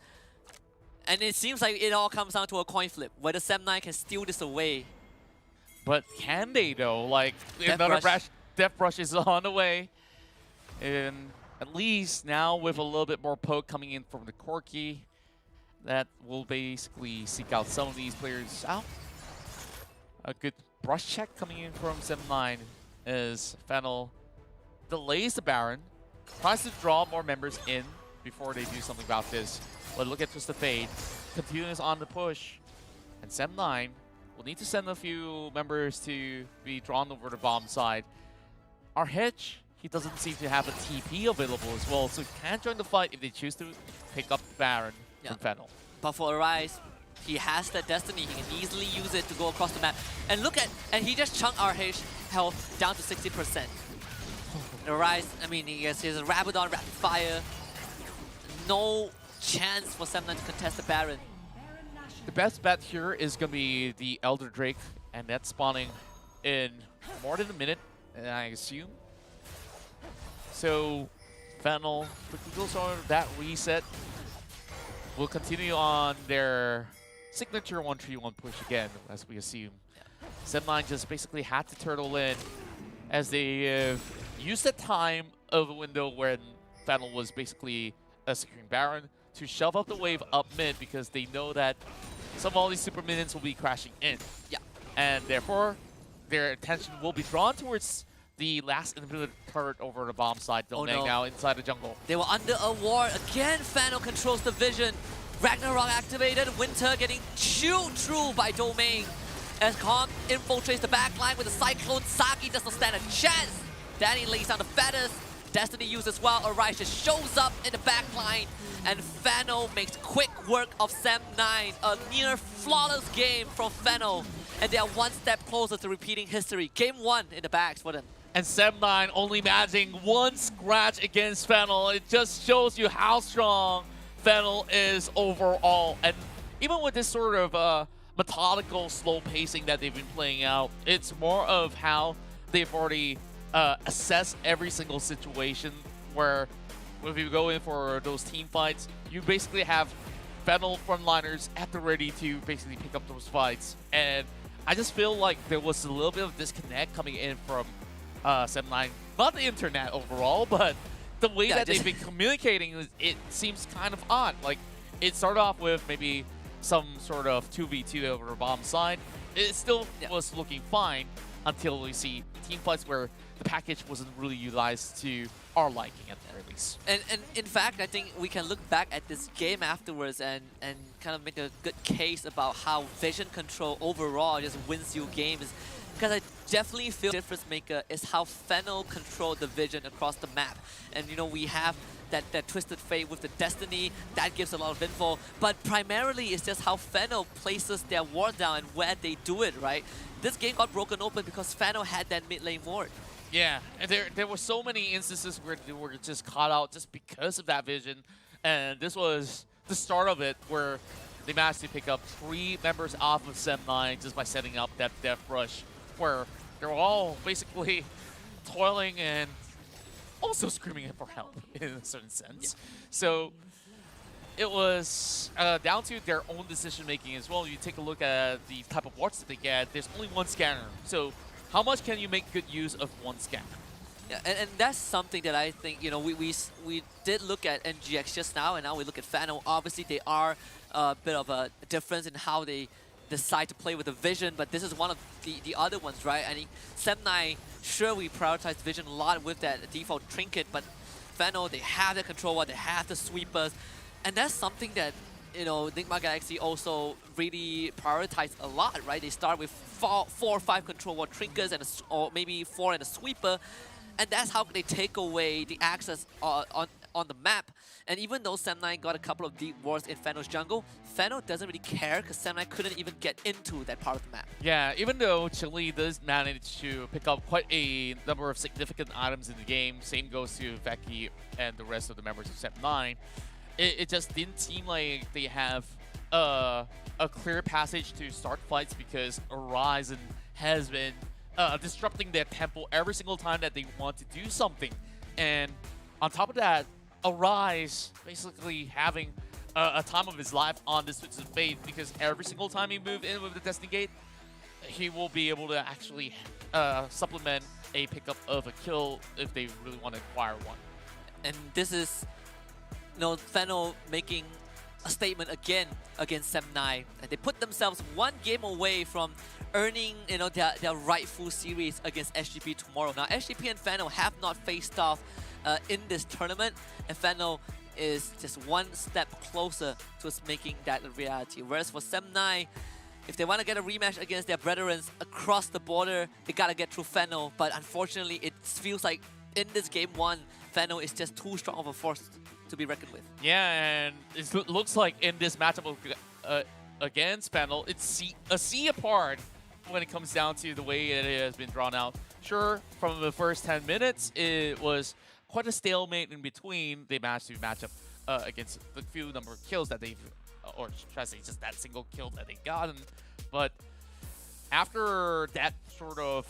And it seems like it all comes down to a coin flip, whether Sem9 can steal this away. but can they though? Like Death another Rush. Death Rush is on the way. And at least now with a little bit more poke coming in from the Corki, that will basically seek out some of these players out. A good brush check coming in from Sem9 as Fennel delays the Baron, tries to draw more members in before they do something about this. But look at Twist of Fate, continues on the push, and Sem9 will need to send a few members to be drawn over the bomb side. Our Hedge, he doesn't seem to have a TP available as well, so he can join the fight if they choose to pick up Baron from Fennel. But for Arise, he has that Destiny. He can easily use it to go across the map. And look at, and he just chunked RH health down to 60%. Arise, I mean, he has his Rabadon Rapid Fire. No chance for Sem9 to contest the Baron. The best bet here is going to be the Elder Drake, and that's spawning in more than a minute, I assume. So, Fennel quickly goes on that reset. Will continue on their signature 1-3-1 push again, as we assume. Sem9 just basically had to turtle in as they used the time of the window when Fennel was basically securing Baron to shove up the wave up mid because they know that some of all these super minions will be crashing in. Yeah. And therefore, their attention will be drawn towards the last inhibitor turret over the bomb side domain now inside the jungle. They were under a ward. Again, Fennel controls the vision. Ragnarok activated. Winter getting chewed through by Domain. As Kong infiltrates the backline with a Cyclone, Saki does not stand a chance. Danny lays down the feathers. Destiny used as well. Arise just shows up in the backline. And Fennel makes quick work of Sem9. A near flawless game from Fennel. And they are one step closer to repeating history. Game 1 in the bags for them. And Sem9 only managing one scratch against Fennel. It just shows you how strong Fennel is overall. And even with this sort of methodical, slow pacing that they've been playing out, it's more of how they've already assessed every single situation where if you go in for those team fights, you basically have Fennel frontliners at the ready to basically pick up those fights. And I just feel like there was a little bit of disconnect coming in from Sem9. Not the internet overall, but the way that they've been communicating, it seems kind of odd. Like, it started off with maybe some sort of 2v2 over the bomb side. It still was looking fine until we see team fights where the package wasn't really utilized to our liking at the very least. And in fact, I think we can look back at this game afterwards and kind of make a good case about how vision control overall just wins you games. Because I definitely feel the difference maker is how Fennel controlled the vision across the map. And you know, we have that Twisted Fate with the Destiny, that gives a lot of info. But primarily it's just how Fennel places their ward down and where they do it, right? This game got broken open because Fennel had that mid lane ward. Yeah, and there were so many instances where they were just caught out just because of that vision. And this was the start of it where they managed to pick up 3 members off of Sem9 just by setting up that Death Rush, where they were all basically toiling and also screaming for help in a certain sense. So it was down to their own decision making as well. You take a look at the type of wards that they get, there's only one scanner. So how much can you make good use of one scanner? Yeah, and that's something that I think, you know, we did look at NGX just now, and now we look at Fennel. Obviously, they are a bit of a difference in how they decide to play with the vision, but this is one of the other ones, right? I mean, Sem9, sure, we prioritize vision a lot with that default trinket, but Fennel, they have the controller, they have the sweepers, and that's something that Enigma Galaxy also really prioritize a lot, right? They start with four or five control wall trinkers or maybe 4 and a sweeper, and that's how they take away the access on the map. And even though Sam9 got a couple of deep wards in Fennel's jungle, Fennel doesn't really care because Sam9 couldn't even get into that part of the map. Yeah, even though Chile does manage to pick up quite a number of significant items in the game, same goes to Veki and the rest of the members of Sam9, it just didn't seem like they have a clear passage to start fights because Horizon has been disrupting their tempo every single time that they want to do something. And on top of that, Arise basically having a time of his life on this Switch of Fate because every single time he moves in with the Destiny Gate, he will be able to actually supplement a pickup of a kill if they really want to acquire one. And this is Fennel making a statement again against Sam9. And they put themselves one game away from earning their rightful series against SGP tomorrow. Now SGP and Fennel have not faced off in this tournament, and Fennel is just one step closer to us making that a reality. Whereas for Sam9, if they want to get a rematch against their brethren across the border, they gotta get through Fennel. But unfortunately, it feels like in this game one, Fennel is just too strong of a force to be reckoned with. Yeah, and it looks like in this matchup against Fennel, it's a sea apart when it comes down to the way it has been drawn out. Sure, from the first 10 minutes, it was quite a stalemate in between. They managed to match up against the few number of kills that they've, or try to say just that single kill that they gotten. But after that sort of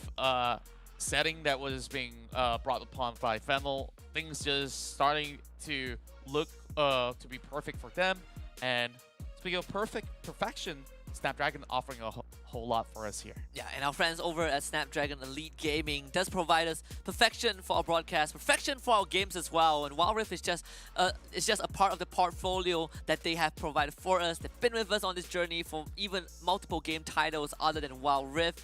setting that was being brought upon by Fennel, things just starting to look to be perfect for them. And speaking of perfection, Snapdragon offering a whole lot for us here. Yeah, and our friends over at Snapdragon Elite Gaming does provide us perfection for our broadcast, perfection for our games as well. And WildRift is just a part of the portfolio that they have provided for us. They've been with us on this journey for even multiple game titles other than WildRift.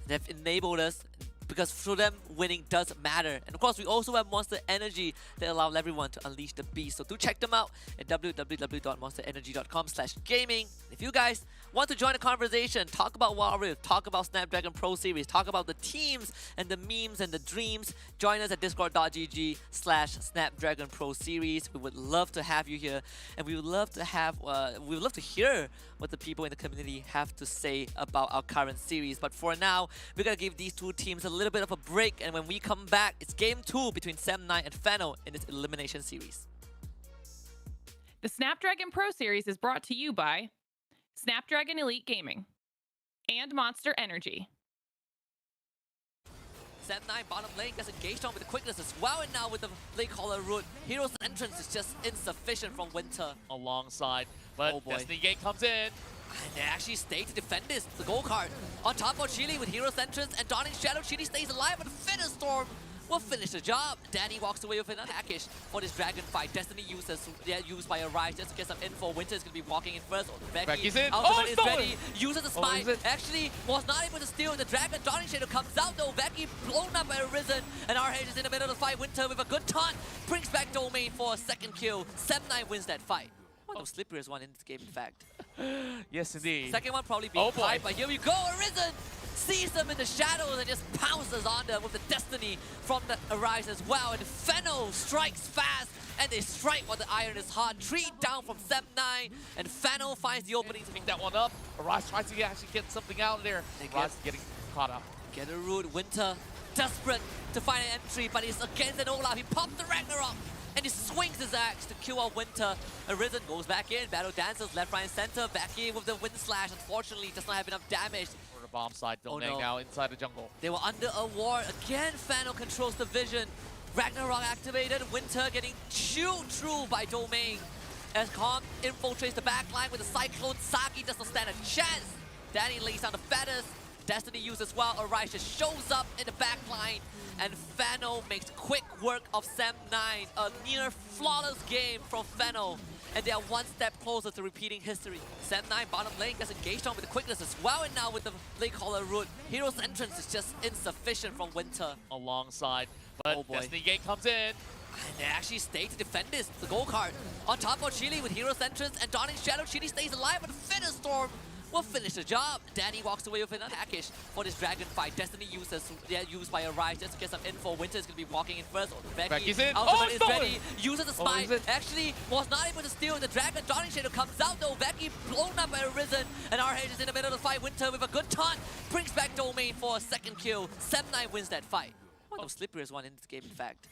They've enabled us because for them, winning does matter. And of course, we also have Monster Energy that allows everyone to unleash the beast. So do check them out at www.monsterenergy.com/gaming. If you guys want to join the conversation, talk about WildRift, talk about Snapdragon Pro Series, talk about the teams and the memes and the dreams, join us at discord.gg/Snapdragon Pro Series. We would love to have you here, and we would love to hear what the people in the community have to say about our current series. But for now, we're gonna give these two teams a little bit of a break, and when we come back, it's game 2 between Sam9 and Fennel in this elimination series. The Snapdragon Pro Series is brought to you by Snapdragon Elite Gaming and Monster Energy. Sam9 bottom lane gets engaged on with the quickness as well, and now with the Blade Caller route, Hero's entrance is just insufficient from Winter. Alongside, but Oh boy. Destiny Gate comes in. And they actually stay to defend this, the goal card. On top of Chile with Hero's entrance and Dawning Shadow, Chile stays alive, but Finish Storm will finish the job. Danny walks away with another package for this dragon fight. Destiny used by Arise just to get some info. Winter is going to be walking in first. Becky's in. Ultimate is stolen. ready. Uses the spy. is it? Actually was not able to steal the dragon. Dawning Shadow comes out though. Becky blown up by Arisen. And RH is in the middle of the fight. Winter with a good taunt brings back Domain for a second kill. Sam9 wins that fight. One of the slipperiest one in this game, in fact. Yes, indeed. Second one probably being Oh, boy. tied, but here we go. Arisen sees them in the shadows and just pounces on them with the Destiny from the Arise as well. And Fennel strikes fast, and they strike while the iron is hot. 3 down from Sam9, and Fennel finds the opening to Pick that one up. Arise tries to actually get something out of there. They Arise getting caught up. get a root. Winter desperate to find an entry, but he's against an Olaf. He pops the Ragnarok, and he swings his axe to kill out Winter. Arisen goes back in. Battle dances left, right, and center. Back in with the Wind Slash. Unfortunately, does not have enough damage. For the bomb side, Domain no. now inside the jungle. They were under a ward. Again, Fennel controls the vision. Ragnarok activated. Winter getting chewed through by Domain. As Kong infiltrates the backline with a Cyclone, Saki does not stand a chance. Danny lays down the feathers. Destiny uses well. Arise just shows up in the backline. And Fennel makes quick work of Sam9. A near flawless game from Fennel. And they are one step closer to repeating history. Sam9 bottom lane gets engaged on with the quickness as well. And now with the Blade Caller route, Hero's entrance is just insufficient from Winter. Alongside, but Oh boy. Destiny Gate comes in. And they actually stay to defend this. The gold card on top of Chili with Hero's Entrance and Donning Shadow. Chili stays alive, but Storm will finish the job. Danny walks away with an package for this dragon fight. Destiny used by Arise just to get some info. Winter is going to be walking in first. Becky's in. Ultimate is stolen. ready. Uses the spy. Actually was not able to steal the dragon. Donning Shadow comes out though. Becky blown up by Arisen. And RH is in the middle of the fight. Winter with a good taunt brings back Domain for a second kill. 7-9 wins that fight. One of the slipperiest one in this game, in fact.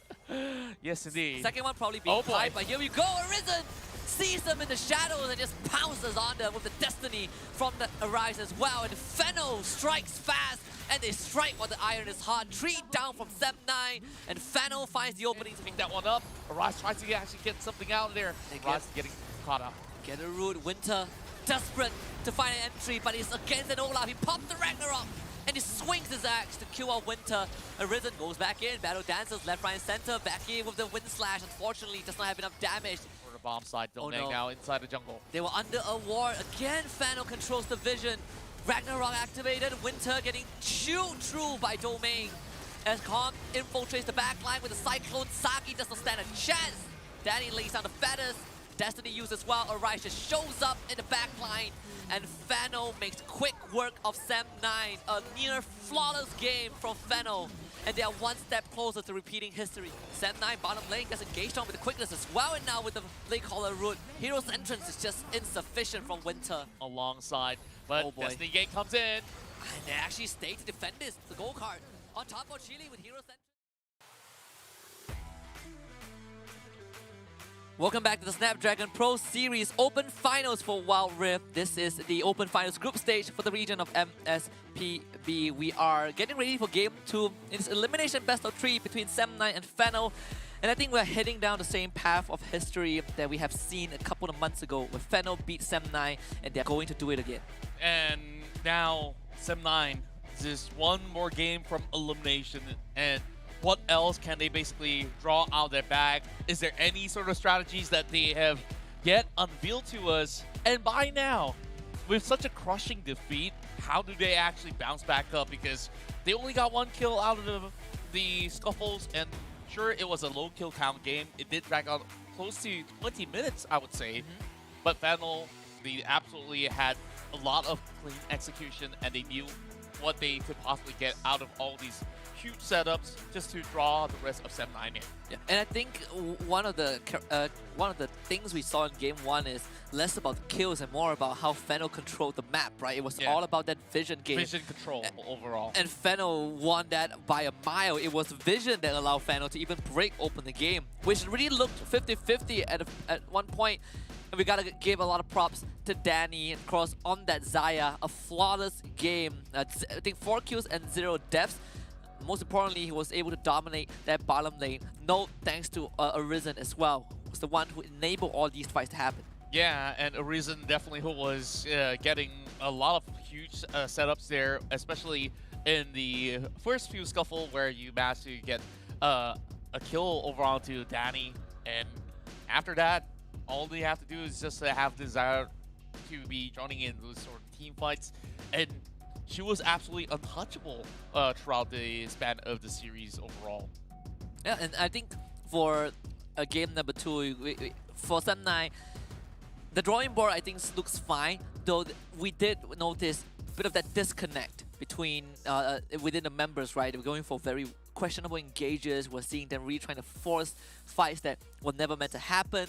Yes, indeed. Second one probably being boy. tied, but here we go. Arisen sees them in the shadows and just pounces on them with the Destiny from the Arise as well. And Fennel strikes fast, and they strike while the iron is hot. 3 down from 7-9, and Fennel finds the opening to Pick that one up. Arise tries to actually get something out of there. Arise is getting caught up. get a root. Winter desperate to find an entry, but he's against an Olaf. He pops the Ragnarok, and he swings his axe to kill out Winter. Arisen goes back in. Battle dances left, right, and center. Back in with the Wind Slash. Unfortunately, does not have enough damage. For the bomb side, Domain no. now inside the jungle. They were under a ward. Again, Fano controls the vision. Ragnarok activated. Winter getting chewed through by Domain. As Kong infiltrates the backline with a Cyclone, Saki does not stand a chance. Danny lays down the feathers. Destiny used as well. Arise just shows up in the backline. And Fano makes quick work of Sam 9. A near flawless game from Fano. And they are one step closer to repeating history. Sam 9 bottom lane gets engaged on with the quickness as well. And now with the Lake Caller route, Hero's entrance is just insufficient from Winter. Alongside, but Oh boy. Destiny Gate comes in. And they actually stay to defend this. The goal card on top of Chile with Hero's entrance. Welcome back to the Snapdragon Pro Series Open Finals for WildRift. This is the Open Finals group stage for the region of MSPB. We are getting ready for Game 2. It's elimination best of 3 between Sem9 and Fennel. And I think we're heading down the same path of history that we have seen a couple of months ago where Fennel beat Sem9 and they're going to do it again. And now Sem9 is just one more game from elimination. And what else can they basically draw out their bag? Is there any sort of strategies that they have yet unveiled to us? And by now, with such a crushing defeat, how do they actually bounce back up? Because they only got 1 kill out of the scuffles, and sure, it was a low kill count game. It did drag out close to 20 minutes, I would say. But Fennel, they absolutely had a lot of clean execution, and they knew what they could possibly get out of all these huge setups just to draw the rest of Sem9 in. Yeah. And I think one of the things we saw in Game 1 is less about the kills and more about how Fennel controlled the map, right? It was all about that vision game. Vision control overall. And Fennel won that by a mile. It was vision that allowed Fennel to even break open the game, which really looked 50-50 at one point. And we gotta give a lot of props to Danny and Cross on that Xayah. A flawless game. I think 4 kills and 0 deaths. Most importantly, he was able to dominate that bottom lane. No thanks to Arisen as well. He was the one who enabled all these fights to happen. Yeah, and Arisen definitely who was getting a lot of huge setups there, especially in the first few scuffle where you managed to get a kill over onto Danny. And after that, all they have to do is just have desire to be joining in those sort of team fights. And she was absolutely untouchable throughout the span of the series overall. Yeah, and I think for game number 2, for Sem9, the drawing board I think looks fine, though we did notice a bit of that disconnect between within the members, right? They were going for very questionable engages. We're seeing them really trying to force fights that were never meant to happen.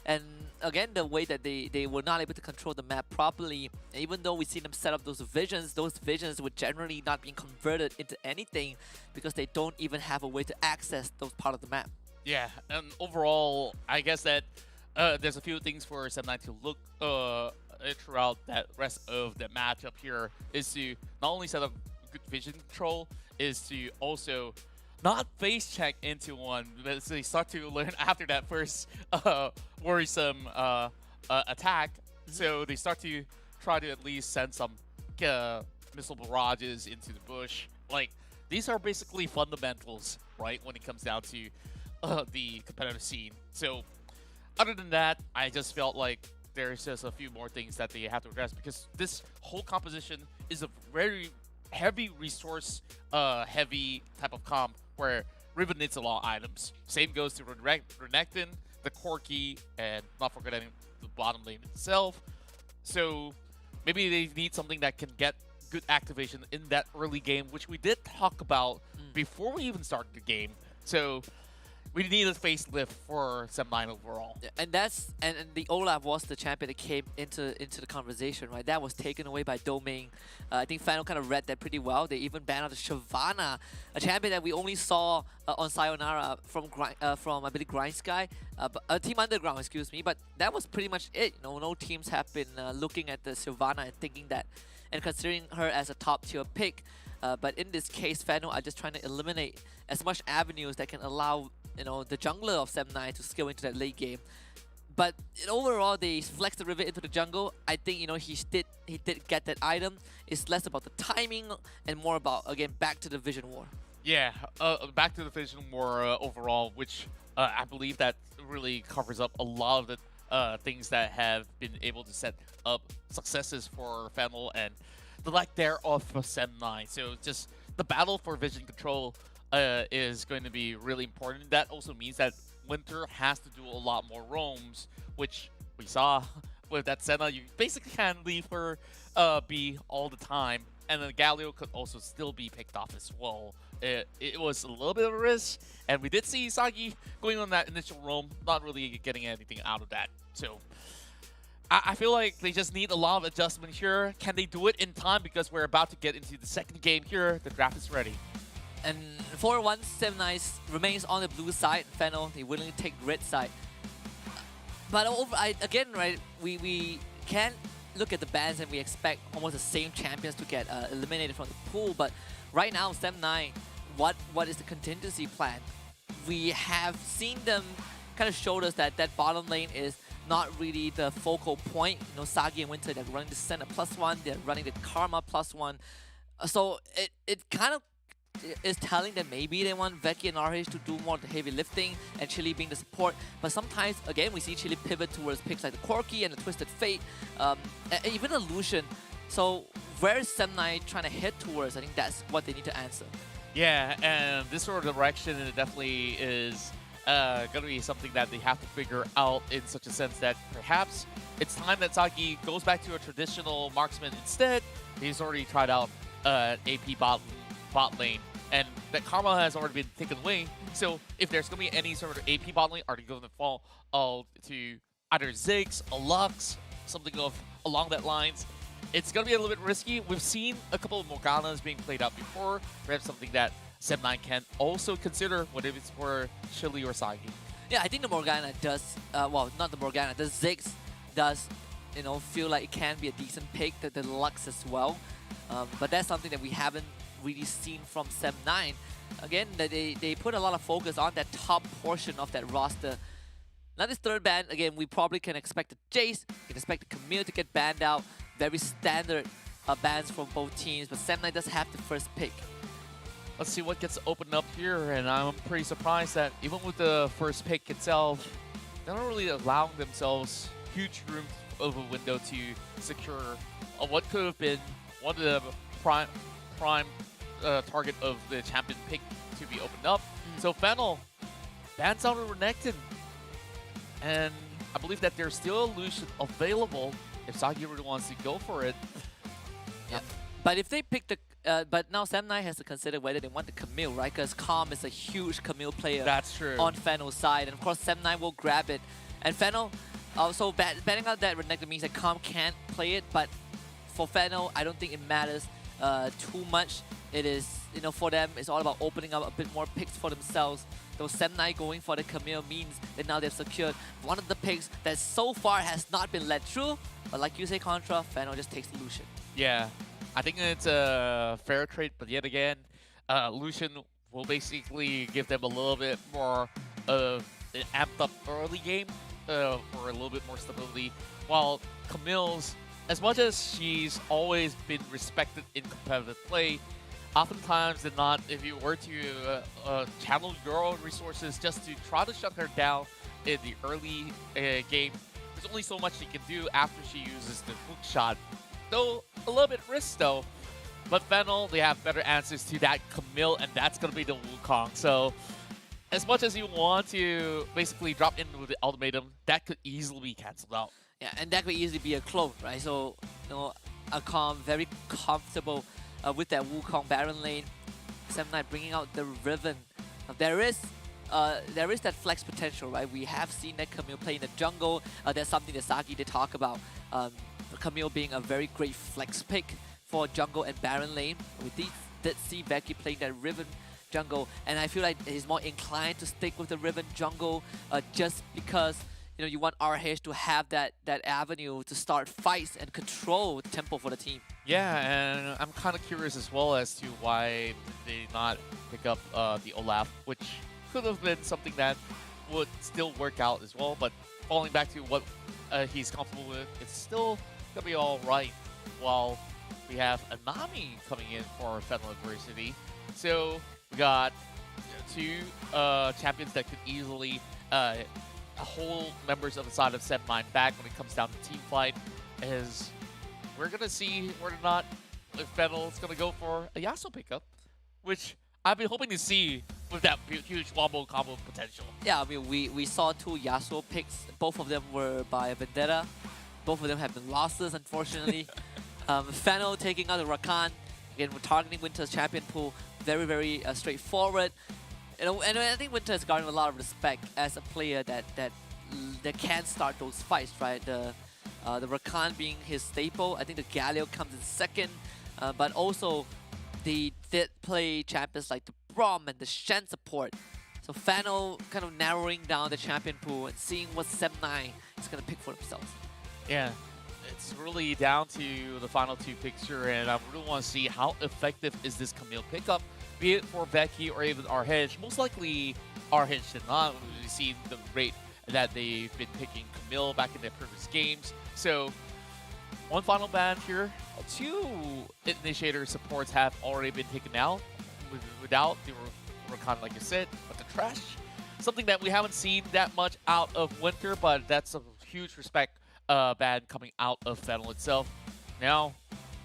And again, the way that they were not able to control the map properly, even though we see them set up those visions were generally not being converted into anything because they don't even have a way to access those part of the map. Yeah, and overall, I guess that there's a few things for Sem9 to look throughout that rest of the matchup here is to not only set up good vision control, is to also not face check into one, but they start to learn after that first worrisome attack. So they start to try to at least send some missile barrages into the bush. Like, these are basically fundamentals, right, when it comes down to the competitive scene. So other than that, I just felt like there's just a few more things that they have to address because this whole composition is a very heavy resource heavy type of comp where Riven needs a lot of items. Same goes to Renekton, the Corki, and not forgetting the bottom lane itself. So maybe they need something that can get good activation in that early game, which we did talk about before we even started the game. So we need a facelift for Sem9 overall. Yeah, and the Olaf was the champion that came into the conversation, right? That was taken away by Domain. I think Fano kind of read that pretty well. They even banned out the Shyvana, a champion that we only saw on Sayonara from I believe Grind Sky, Team Underground, excuse me. But that was pretty much it. You know, no teams have been looking at the Shyvana and thinking that and considering her as a top tier pick. But in this case, Fano are just trying to eliminate as much avenues that can allow the jungler of Sem9 to skill into that late game. But overall, they flexed the Rivet into the jungle. I think he did get that item. It's less about the timing and more about, again, back to the Vision War. Yeah, back to the Vision War overall, which I believe that really covers up a lot of the things that have been able to set up successes for Fennel and the lack thereof for Sem9. So just the battle for vision control is going to be really important. That also means that Winter has to do a lot more roams, which we saw with that Senna. You basically can't leave her be all the time. And then Galio could also still be picked off as well. It was a little bit of a risk, and we did see Sagi going on that initial roam, not really getting anything out of that. So I feel like they just need a lot of adjustment here. Can they do it in time? Because we're about to get into the second game here. The draft is ready. And for once, Sem9 remains on the blue side. Fennel, they willingly take red side. But again, right, we can't look at the bans and we expect almost the same champions to get eliminated from the pool. But right now, Sem9, what is the contingency plan? We have seen them kind of showed us that bottom lane is not really the focal point. Sagi and Winter, they're running the Senna +1, they're running the Karma +1. So it kind of is telling that maybe they want Veki and RH to do more of the heavy lifting and Chili being the support. But sometimes, again, we see Chili pivot towards picks like the Corki and the Twisted Fate, and even the Lucian. So where is Sem9 trying to head towards? I think that's what they need to answer. Yeah, and this sort of direction definitely is going to be something that they have to figure out in such a sense that perhaps it's time that Sagi goes back to a traditional marksman instead. He's already tried out AP bot lane, and that Karma has already been taken away. So if there's going to be any sort of AP bot lane, are they going to fall to either Ziggs, a Lux, something along that lines? It's going to be a little bit risky. We've seen a couple of Morganas being played out before. Perhaps something that Sem9 can also consider, whether it's for Chili or Sagi. Yeah, I think the Morgana does, well, not the Morgana, the Ziggs does, feel like it can be a decent pick, the Lux as well. But that's something that we haven't really seen from Sem9. Again, they put a lot of focus on that top portion of that roster. Now this third ban, again, we probably can expect the Jace, we can expect the Camille to get banned out. Very standard bans from both teams, but Sem9 does have the first pick. Let's see what gets opened up here, and I'm pretty surprised that even with the first pick itself, they're not really allowing themselves huge room of a window to secure what could have been one of the prime target of the champion pick to be opened up. So Fennel bans out of Renekton, and I believe that there's still a Lucian available if Sagi really wants to go for it. Yeah. But if they pick the but now Sem9 has to consider whether they want the Camille, right? Because Calm is a huge Camille player. That's true. On Fennel's side, and of course Sem9 will grab it. And Fennel, also banning out that Renekton means that Calm can't play it, but for Fennel, I don't think it matters too much. It is, for them, it's all about opening up a bit more picks for themselves. Though Sem9 going for the Camille means that now they've secured one of the picks that so far has not been let through. But like you say, Contra, Fennel just takes Lucian. Yeah, I think it's a fair trade, but yet again, Lucian will basically give them a little bit more of an amped up early game for a little bit more stability, while Camille's, as much as she's always been respected in competitive play, oftentimes than not, if you were to channel your own resources just to try to shut her down in the early game, there's only so much she can do after she uses the hook shot. Though a little bit risk though. But Fennel, they have better answers to that Camille, and that's going to be the Wukong. So as much as you want to basically drop in with the ultimatum, that could easily be cancelled out. Yeah, and that could easily be a clone, right? So, Akam very comfortable with that Wukong Baron lane. 7-9 bringing out the Riven. There is that flex potential, right? We have seen that Camille play in the jungle. That's something that Saki did talk about. Camille being a very great flex pick for jungle and Baron lane. We did see Becky playing that Riven jungle, and I feel like he's more inclined to stick with the Riven jungle just because you want RH to have that avenue to start fights and control the tempo for the team. Yeah, and I'm kind of curious as well as to why they did not pick up the Olaf, which could have been something that would still work out as well. But falling back to what he's comfortable with, it's still gonna be all right. While we have Anami coming in for Fennel Adversity, so we got two champions that could easily hold members of the side of 7-9 back when it comes down to team fight. As we're gonna see whether or not if Fennel is gonna go for a Yasuo pickup, which I've been hoping to see with that huge wombo combo potential. Yeah, I mean, we saw two Yasuo picks. Both of them were by Vendetta. Both of them have been losses, unfortunately. Fennel taking out the Rakan. Again, we're targeting Winter's champion pool. Very, very straightforward. And I think Winter has gotten a lot of respect as a player that can start those fights, right? The Rakan being his staple. I think the Galio comes in second. But also, they did play champions like the Braum and the Shen support. So Fennel kind of narrowing down the champion pool and seeing what 7-9 is going to pick for themselves. Yeah, it's really down to the final two picks here, and I really want to see how effective is this Camille pickup, be it for Becky or even RH. Most likely RH did not. We've seen the rate that they've been picking Camille back in their previous games. So one final ban here. Two initiator supports have already been taken out without the Rakan, like you said, but the Trash. Something that we haven't seen that much out of Winter, but that's a huge respect ban coming out of Fennel itself. Now,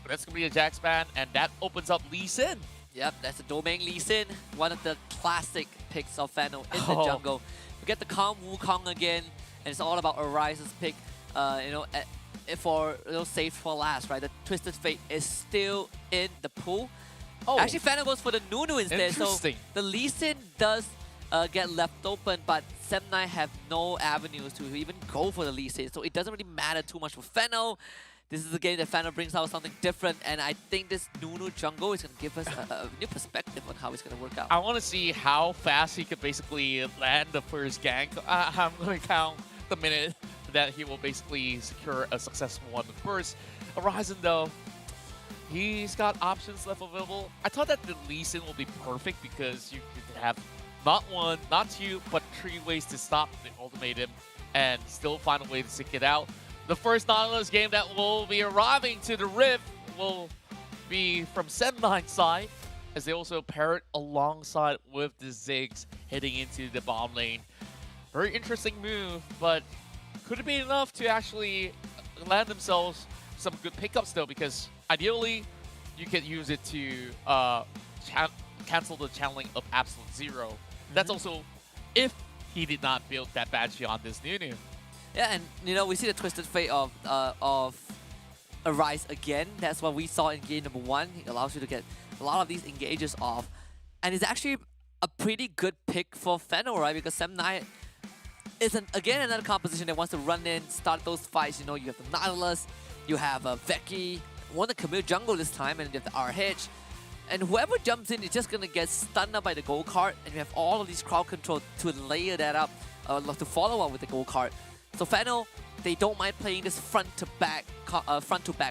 that's going to be a Jax ban, and that opens up Lee Sin. Yep, that's a Domain Lee Sin, one of the classic picks of Fennel in the jungle. We get the Calm Wukong again, and it's all about Arise's pick. For saved for last, right? The Twisted Fate is still in the pool. Oh, actually, Fennel goes for the Nunu instead. So the Lee Sin does get left open, but 7-9 have no avenues to even go for the Lee Sin. So it doesn't really matter too much for Fennel. This is a game that Fennel brings out something different, and I think this Nunu jungle is going to give us a new perspective on how it's going to work out. I want to see how fast he could basically land the first gank. I'm going to count the minute that he will basically secure a successful one. Of course, Horizon, though, he's got options left available. I thought that the Lee Sin will be perfect because you could have not one, not two, but 3 ways to stop the ultimatum and still find a way to stick it out. The first Nautilus game that will be arriving to the Rift will be from 7-9's side, as they also pair it alongside with the Ziggs heading into the bomb lane. Very interesting move, but could it be enough to actually land themselves some good pickups though? Because ideally, you could use it to cancel the channeling of Absolute Zero. That's also if he did not build that Banshee on this Nunu. Yeah, and we see the Twisted Fate of Arise again. That's what we saw in game number 1. It allows you to get a lot of these engages off. And it's actually a pretty good pick for Fennel, right? Because 7-9 is, again, another composition that wants to run in, start those fights. You have the Nautilus, you have Veki, won the Camille jungle this time, and you have the RH. And whoever jumps in is just going to get stunned up by the gold card, and you have all of these crowd control to layer that up, to follow up with the gold card. So Fennel, they don't mind playing this front-to-back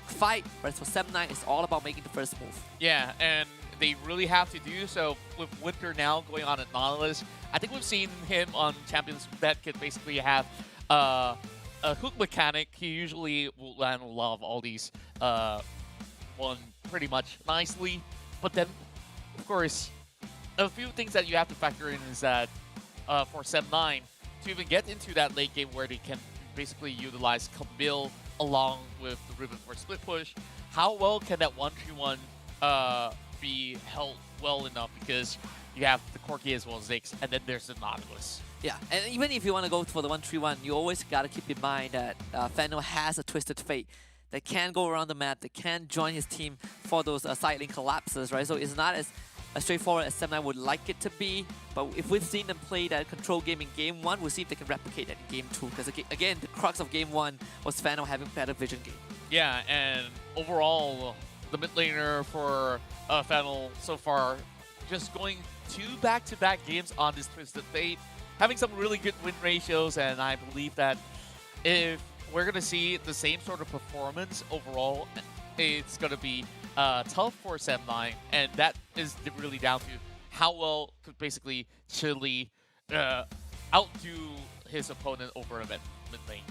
fight, whereas for 7-9, it's all about making the first move. Yeah, and they really have to do so with Winter now going on at Nautilus. I think we've seen him on champions that could basically have a hook mechanic. He usually will land a lot of all these one pretty much nicely. But then, of course, a few things that you have to factor in is that for 7-9, to even get into that late game where they can basically utilize Camille along with the Riven for split push, how well can that 1-3-1 be held well enough? Because you have the Corki as well as Ziggs, and then there's the Nautilus. Yeah, and even if you want to go for the 1-3-1, you always got to keep in mind that Fennel has a Twisted Fate that can go around the map, that can join his team for those side lane collapses, right? So it's not as straightforward as Semnai would like it to be, but if we've seen them play that control game in Game 1, we'll see if they can replicate that in Game 2, because again, the crux of Game 1 was Fennel having better vision game. Yeah, and overall, the mid laner for Fennel so far, just going 2 back-to-back games on this Twisted Fate, having some really good win ratios, and I believe that if we're going to see the same sort of performance overall, it's going to be tough for Semnai, and that is really down to how well could basically Chile outdo his opponent over a mid lane.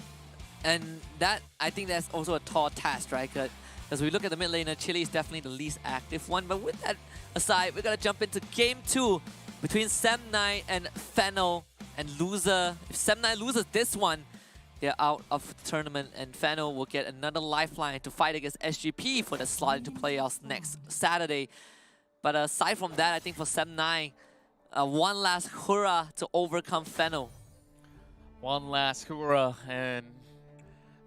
And that, I think that's also a tall task, right? As we look at the mid laner, Chile is definitely the least active one. But with that aside, we're going to jump into Game 2 between Semnai and Fennel. And loser, if Semnai loses this one, they're out of the tournament, and Fennel will get another lifeline to fight against SGP for the slot into playoffs next Saturday. But aside from that, I think for Semnai, one last hurrah to overcome Fennel. One last hurrah, and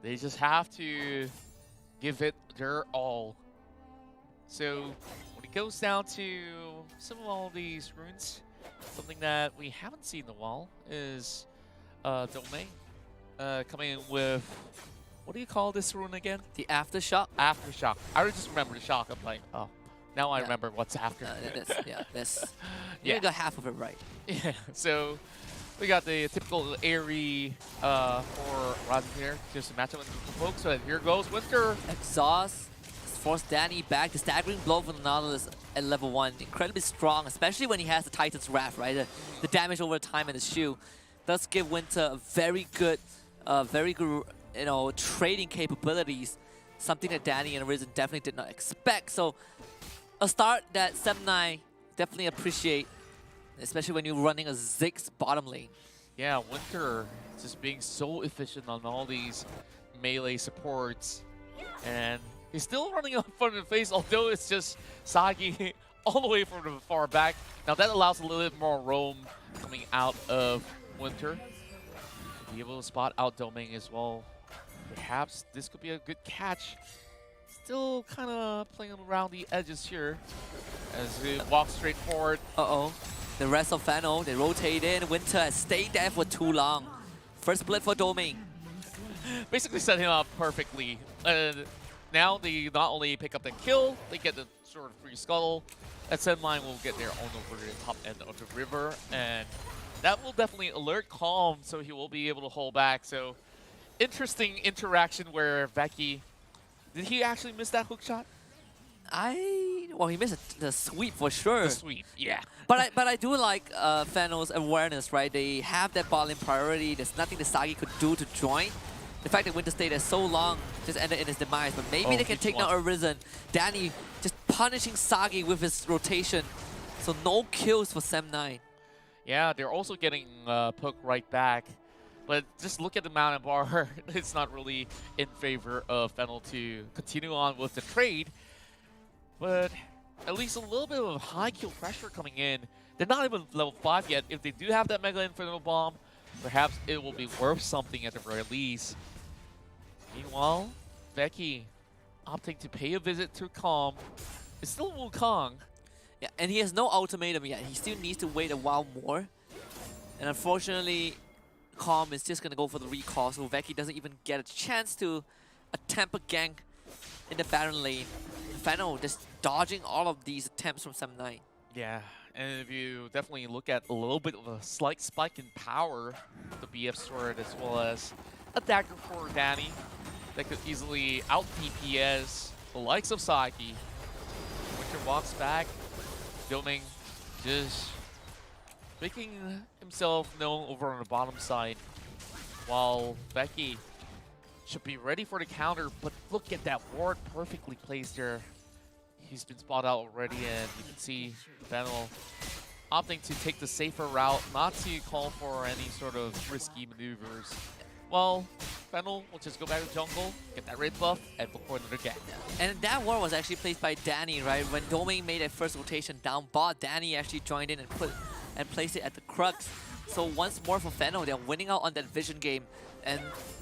they just have to give it their all. So when it goes down to some of all these runes, something that we haven't seen in a while is Domain coming in with, what do you call this rune again? The Aftershock? Aftershock. I just remember the shock. I'm like, oh, now I remember what's after. You got half of it right. Yeah, so we got the typical airy for Razen here. Just a matchup with the folks. So here goes Winter. Exhaust force Danny back. The staggering blow from the Nautilus at level 1. Incredibly strong, especially when he has the Titan's Wrath, right? The damage over time in his shield does give Winter a very good, trading capabilities. Something that Danny and Arisen definitely did not expect. So a start that Semnai definitely appreciate, especially when you're running a Ziggs bottom lane. Yeah, Winter just being so efficient on all these melee supports. And he's still running up front of the face, although it's just Sagi all the way from the far back. Now that allows a little bit more roam coming out of Winter. To be able to spot out Domain as well. Perhaps this could be a good catch. Still kind of playing around the edges here as we walk straight forward. Uh-oh. The rest of Fennel, they rotate in. Winter has stayed there for too long. First split for Domain. Basically set him up perfectly. Now they not only pick up the kill, they get the sort of free scuttle. That Semnai will get their own over the top end of the river, and that will definitely alert Calm, so he will be able to hold back. So interesting interaction where Veki, did he actually miss that hook shot? Well, he missed the sweep for sure. The sweep, yeah. But I do like Fennel's awareness, right? They have that bot lane priority. There's nothing the Sagi could do to join. The fact that Winter stayed there so long just ended in his demise, but maybe they can take down Arisen. Danny just punishing Sagi with his rotation. So no kills for Semnai. Yeah, they're also getting poked right back. But just look at the mountain bar. It's not really in favor of Fennel to continue on with the trade. But at least a little bit of high kill pressure coming in. They're not even level 5 yet. If they do have that Mega Inferno Bomb, perhaps it will be worth something at the very least. Meanwhile, Veki opting to pay a visit to Calm. It's still Wukong. Yeah, and he has no ultimatum yet. He still needs to wait a while more. And unfortunately, Calm is just going to go for the recall, so Veki doesn't even get a chance to attempt a gank in the Baron lane. Fennel just dodging all of these attempts from Semnai. Yeah, and if you definitely look at a little bit of a slight spike in power, the BF sword as well as a dagger for Danny that could easily out DPS the likes of Sagi. Winter walks back, Domain just making himself known over on the bottom side, while Veki should be ready for the counter, but look at that ward perfectly placed there. He's been spotted out already, and you can see Fennel opting to take the safer route, not to call for any sort of risky maneuvers. Well, Fennel will just go back to jungle, get that red buff, and look for another gang. And that ward was actually placed by Danny, right? When Domain made a first rotation down bot, Danny actually joined in and placed it at the crux. So once more for Fennel, they're winning out on that vision game. And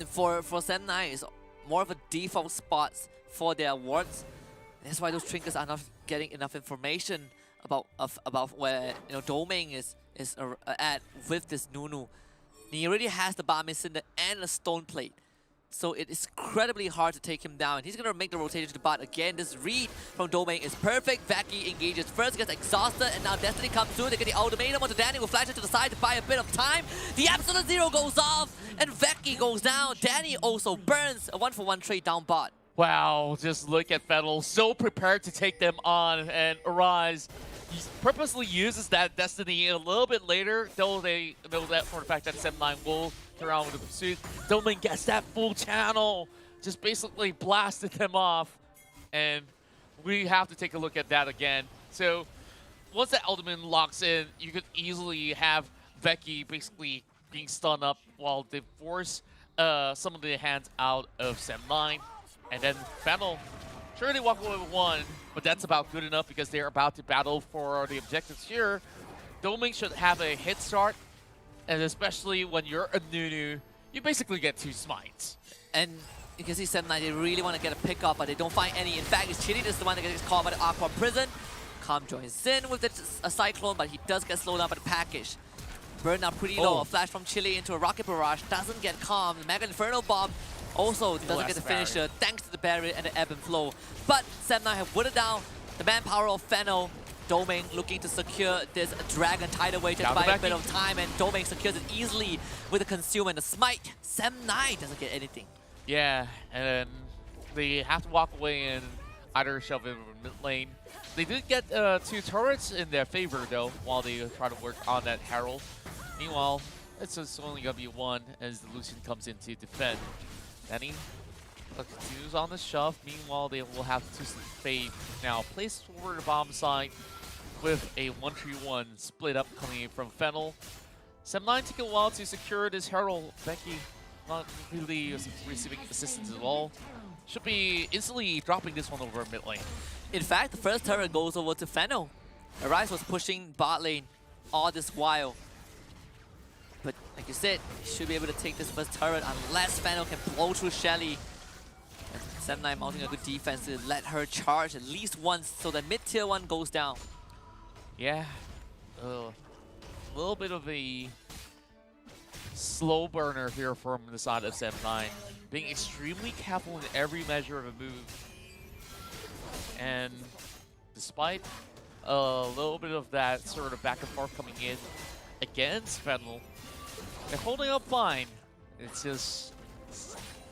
for Sem9, it's more of a default spot for their wards. That's why those trinkets are not getting enough information about where Domain is at with this Nunu. He already has the Bomb Cinder and a Stone Plate. So it is incredibly hard to take him down. He's going to make the rotation to the bot again. This read from Domain is perfect. Vaki engages first, gets exhausted, and now Destiny comes through. They get the ultimatum onto Danny, will flash it to the side to buy a bit of time. The Absolute Zero goes off, and Vaki goes down. Danny also burns a 1-for-1 trade down bot. Wow, just look at Fennel, so prepared to take them on, and Arise purposely uses that Destiny a little bit later, though they know that for the fact that Sem9 will turn around with the pursuit. Domain gets that full channel, just basically blasted them off, and we have to take a look at that again. So once that ultimate locks in, you could easily have Veki basically being stunned up while they force some of the hands out of Sem9, and then Fennel sure they walk away with one, but that's about good enough because they're about to battle for the objectives here. Domain should have a hit start, and especially when you're a Nunu, you basically get 2 smites. And you can see Sem9, they really want to get a pick up, but they don't find any. In fact, it's Chili that's the one that gets caught by the Aqua Prison. Calm joins in with a Cyclone, but he does get slowed down by the package. Burn now pretty low. A flash from Chili into a Rocket Barrage doesn't get Calm. The Mega Inferno Bomb also doesn't get the finisher thanks to the barrier and the ebb and flow. But Sem9 have whittled down the manpower of Fennel. Domain looking to secure this Dragon Tidal Wave just by a bit of time, and Domain secures it easily with a Consume and a Smite. Sem9 doesn't get anything. Yeah, and then they have to walk away and either shove it over mid lane. They did get 2 turrets in their favor though, while they try to work on that Herald. Meanwhile, it's just only gonna be 1 as the Lucian comes in to defend. Danny continues on the shove. Meanwhile, they will have to fade now. Placed over the bomb side with a 1-3-1 split up coming in from Fennel. Sem9 took a while to secure this Herald. Becky not really receiving assistance at all. Should be instantly dropping this one over mid lane. In fact, the first turret goes over to Fennel. Arise was pushing bot lane all this while. But like you said, he should be able to take this first turret unless Fennel can blow through Shelly. And Sem9 mounting a good defense to let her charge at least once so that mid-tier 1 goes down. Yeah, a little bit of a slow burner here from the side of Sem9. Being extremely careful in every measure of a move. And despite a little bit of that sort of back and forth coming in against Fennel, they're holding up fine. It's just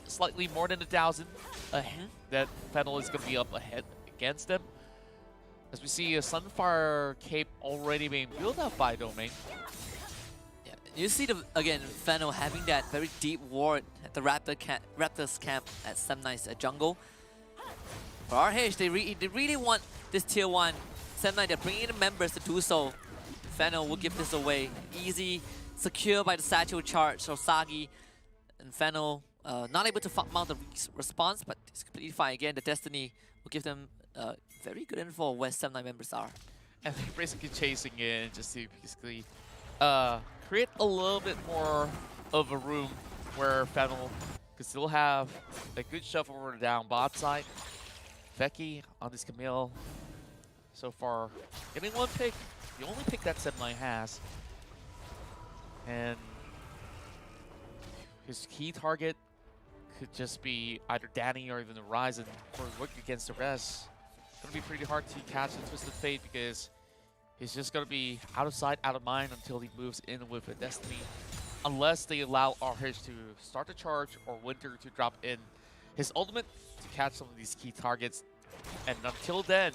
slightly more than 1,000 that Fennel is going to be up ahead against them. As we see a Sunfire Cape already being built up by Domain. Yeah, you see, again, Fennel having that very deep ward at the Raptors camp at Sem9's jungle. For RH, they really want this tier 1. Sem9, they're bringing in the members to do so. Fennel will give this away. Easy, secure by the Satchel Charge, so Sagi and Fennel not able to mount the response, but it's completely fine. Again, the Destiny will give them very good info where Sem9 members are. And they're basically chasing in just to basically create a little bit more of a room where Fennel could still have a good shove over the down bot side. Veki on this Camille so far getting 1 pick, the only pick that Sem9 has. And his key target could just be either Danny or even the Ryzen for work against the rest. It's gonna be pretty hard to catch the Twisted Fate because he's just gonna be out of sight, out of mind until he moves in with a Destiny. Unless they allow RH to start the charge or Winter to drop in his ultimate to catch some of these key targets. And until then,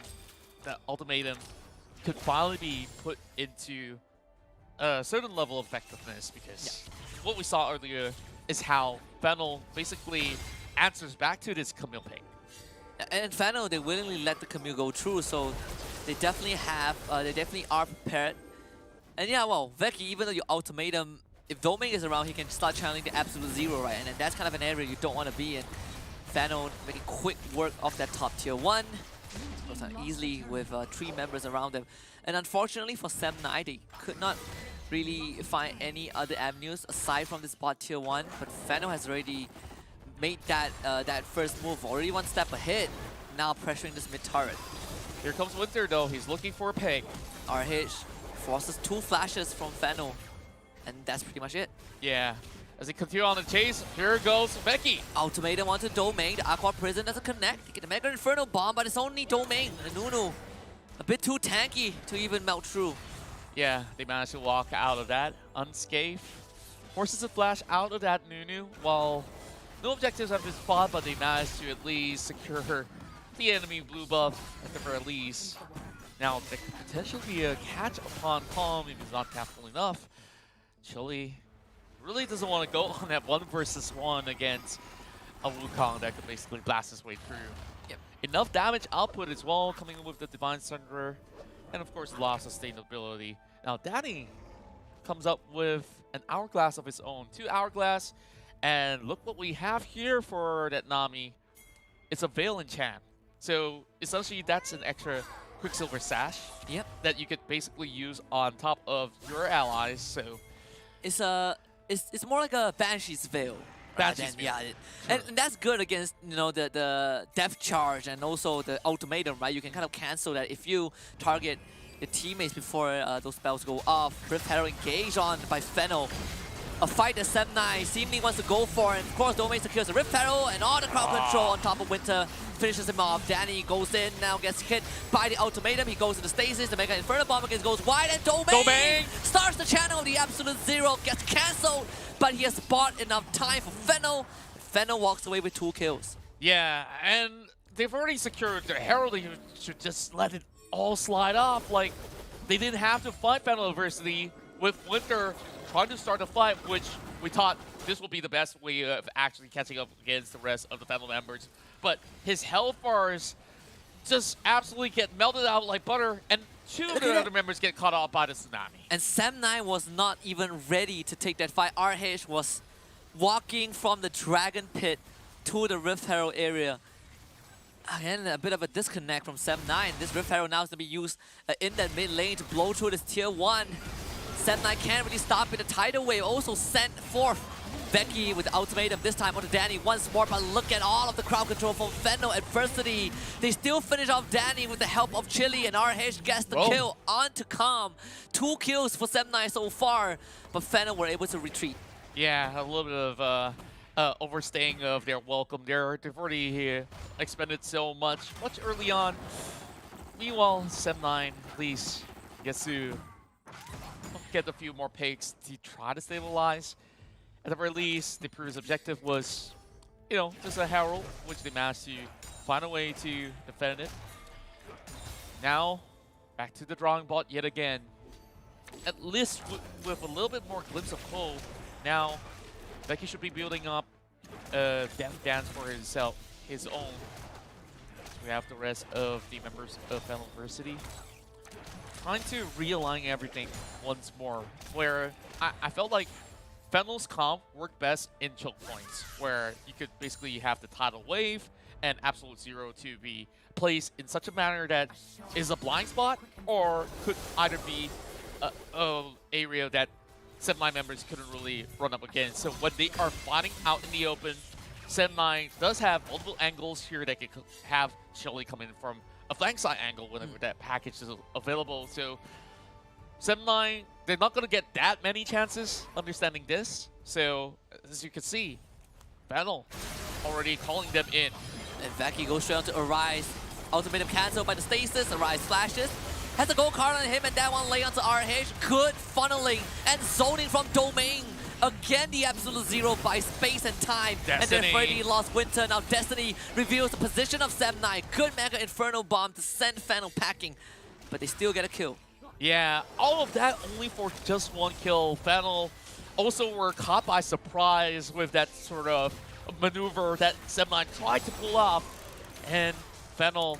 the ultimatum could finally be put into a certain level of effectiveness because what we saw earlier is how Fennel basically answers back to this Camille pick. And Fennel, they willingly let the Camille go through, so they definitely have, they definitely are prepared. And yeah, well, Veki, even though your ultimatum if Doming is around, he can start channeling the absolute zero, right? And then that's kind of an area you don't want to be in. Fennel making quick work of that top tier 1. Goes out easily with 3 members around them. And unfortunately for Sem9, they could not really find any other avenues aside from this bot tier 1. But Fennel has already made that that first move, already 1 step ahead. Now pressuring this mid turret. Here comes Winter though, he's looking for a peg. RH forces 2 flashes from Fennel. And that's pretty much it. Yeah. As they continue on the chase, here goes Becky. Ultimatum onto Domain. The Aqua Prison doesn't connect. They get the Mega Inferno Bomb, but it's only Domain. And Nunu, a bit too tanky to even melt through. Yeah, they managed to walk out of that unscathed. Forces a flash out of that Nunu, while no objectives have been spotted, but they managed to at least secure the enemy blue buff at the very least. Now, there could potentially be a catch upon Palm if he's not careful enough. Chili really doesn't want to go on that 1 versus 1 against a Wukong that could basically blast his way through. Yep. Enough damage output as well, coming in with the Divine Sunderer, and of course, lost sustainability. Now, Danny comes up with an Hourglass of his own. 2 Hourglass, and look what we have here for that Nami. It's a Veil Enchant. So, essentially, that's an extra Quicksilver Sash that you could basically use on top of your allies. So, It's more like a Banshee's Veil. Banshee's Veil. Yeah, Sure. and that's good against the Depth Charge and also the Ultimatum, right? You can kind of cancel that if you target your teammates before those spells go off. Rift Herald engaged on by Fennel. A fight that Sem9 seemingly wants to go for, and of course Domain secures the Rift Herald and all the crowd control on top of Winter. Finishes him off. Danny goes in, now gets hit by the Ultimatum. He goes into stasis. The Mega Inferno Bomb against goes wide, and Domain starts the channel. The Absolute Zero gets cancelled, but he has bought enough time for Fennel. Fennel walks away with 2 kills. Yeah, and they've already secured the Herald. They should just let it all slide off. Like, they didn't have to fight Fennel Adversity with Winter trying to start a fight, which we thought this will be the best way of actually catching up against the rest of the Fennel members. But his health bars just absolutely get melted out like butter, and 2 of the other members get caught off by the tsunami. And Sem9 was not even ready to take that fight. RH was walking from the Dragon Pit to the Rift Herald area. Again, a bit of a disconnect from Sem9. This Rift Herald now is going to be used in that mid lane to blow through this tier 1. Sem9 can't really stop it. The Tidal Wave also sent forth Becky with the Ultimatum, this time onto Danny once more, but look at all of the crowd control from Fennel Adversity. They still finish off Danny with the help of Chili, and RH gets the kill on to Calm. 2 kills for Sem9 so far, but Fennel were able to retreat. Yeah, a little bit of overstaying of their welcome there. They've already expended so much early on. Meanwhile, Sem9 at least gets to get a few more picks to try to stabilize. At the very least, the previous objective was, just a Herald, which they managed to find a way to defend it. Now, back to the drawing board yet again. At least with a little bit more glimpse of hope. Now, Becky should be building up a Death Dance for his own. We have the rest of the members of Fennel University trying to realign everything once more, where I felt like Fennel's comp worked best in choke points, where you could basically have the Tidal Wave and Absolute Zero to be placed in such a manner that is a blind spot, or could either be a area that Sem9 members couldn't really run up against. So when they are fighting out in the open, Sem9 does have multiple angles here that can have Chili come in from a flank side angle whenever that package is available. So Sem9, they're not going to get that many chances understanding this. So as you can see, Fennel already calling them in. And Becky goes straight on to Arise. Ultimatum cancelled by the stasis. Arise flashes. Has a gold card on him, and that one lay onto RH. Good funneling and zoning from Domain. Again, the Absolute Zero by space and time. Destiny. And they've already lost Winter. Now Destiny reveals the position of Sem9. Good Mega Inferno Bomb to send Fennel packing. But they still get a kill. Yeah, all of that only for just 1 kill. Fennel also were caught by surprise with that sort of maneuver that Sem9 tried to pull off. And Fennel,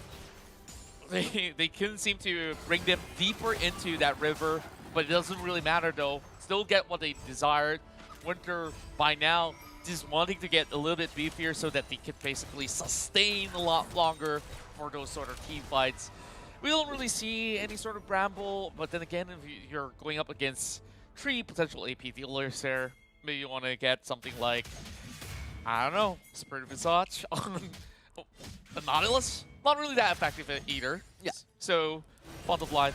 they couldn't seem to bring them deeper into that river. But it doesn't really matter though. still get what they desired. Winter, by now, just wanting to get a little bit beefier so that they can basically sustain a lot longer for those sort of team fights. We don't really see any sort of Bramble, but then again, if you're going up against 3 potential AP dealers there, maybe you want to get something like, I don't know, Spirit of Visage on the Nautilus. Not really that effective either. Yeah. So, Font of Life,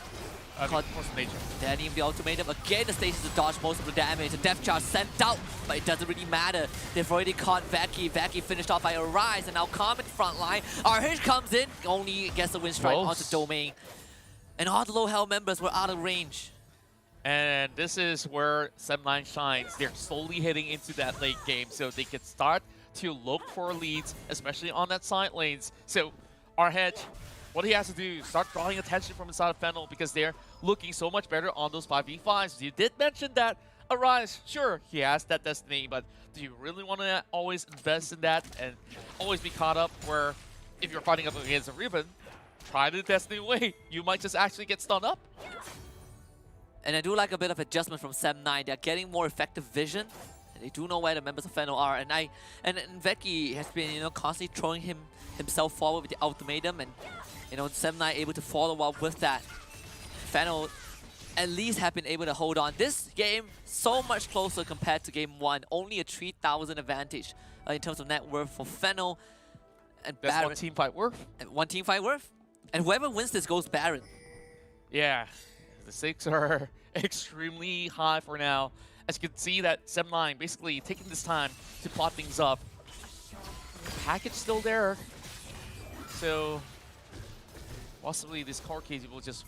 Force of Nature. Danny the ultimatum again, the stations to dodge most of the damage. The Death Charge sent out, but it doesn't really matter. They've already caught Veki. Veki finished off by Arise, and now Comet front line. RH comes in, only gets the win strike onto Domain. And all the low health members were out of range. And this is where Sem9 shines. They're slowly heading into that late game, so they can start to look for leads, especially on that side lanes. So, RH, what he has to do, start drawing attention from inside of Fennel because they're looking so much better on those 5v5s. You did mention that Arise, sure, he has that Destiny, but do you really want to always invest in that and always be caught up where if you're fighting up against a Ribbon, try the Destiny way, you might just actually get stunned up. And I do like a bit of adjustment from Sem9. They're getting more effective vision. And they do know where the members of Fennel are. And Veki has been, constantly throwing himself forward with the ultimatum, and Sem9 able to follow up with that. Fennel at least have been able to hold on. This game so much closer compared to game 1. Only a 3,000 advantage in terms of net worth for Fennel. And That's Baron. one team fight worth. And one team fight worth. And whoever wins this goes Baron. Yeah, the stakes are extremely high for now. As you can see that Sem9 basically taking this time to plot things up. Package still there. So possibly this core case will just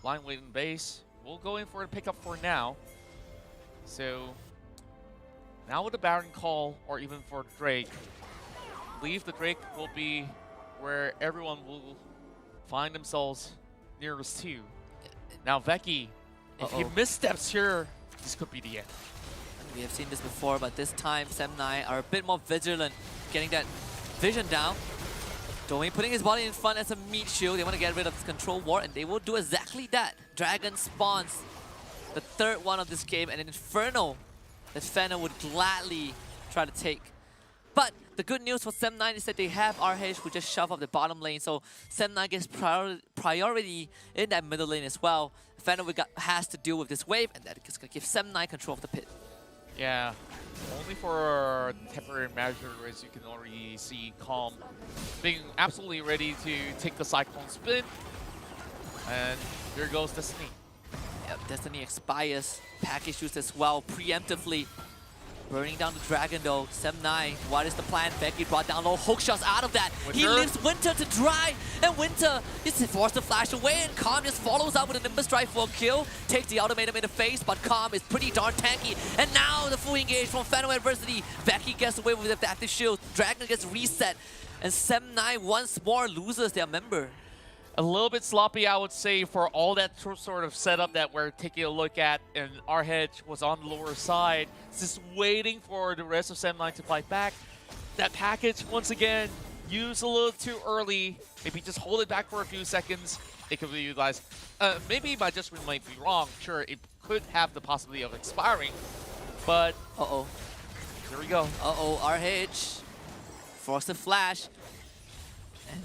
line wait in base. We'll go in for a pickup for now. So now with the Baron call, or even for Drake, I believe the Drake will be where everyone will find themselves nearest to. Now Veki, if he missteps here, this could be the end. We have seen this before, but this time Sem9 are a bit more vigilant, getting that vision down. Domain putting his body in front as a meat shield. They want to get rid of this control ward, and they will do exactly that. Dragon spawns the third one of this game, and an Inferno that Fennel would gladly try to take. But the good news for Sem9 is that they have RH who just shove up the bottom lane, so Sem9 gets priority in that middle lane as well. Fennel has to deal with this wave, and that is going to give Sem9 control of the pit. Yeah, only for temporary measure, as you can already see Calm being absolutely ready to take the Cyclone spin. And here goes Destiny. Yep, Destiny expires. Package used as well, preemptively. Burning down the Dragon though. Sem9, what is the plan? Veki brought down low hook shots out of that. Winter. He leaves Winter to dry, and Winter is forced to flash away, and Calm just follows up with a Nimbus Strike for a kill. Takes the ultimatum in the face, but Calm is pretty darn tanky. And now the full engage from Fennel Adversity. Veki gets away with the active shield. Dragon gets reset, and Sem9 once more loses their member. A little bit sloppy, I would say, for all that sort of setup that we're taking a look at, and RH was on the lower side, just waiting for the rest of Sem9 to fight back. That package, once again, used a little too early. Maybe just hold it back for a few seconds. It could be utilized. Maybe my judgment might be wrong. Sure, it could have the possibility of expiring, but... Uh-oh. Here we go. Uh-oh, RH. Forced to flash.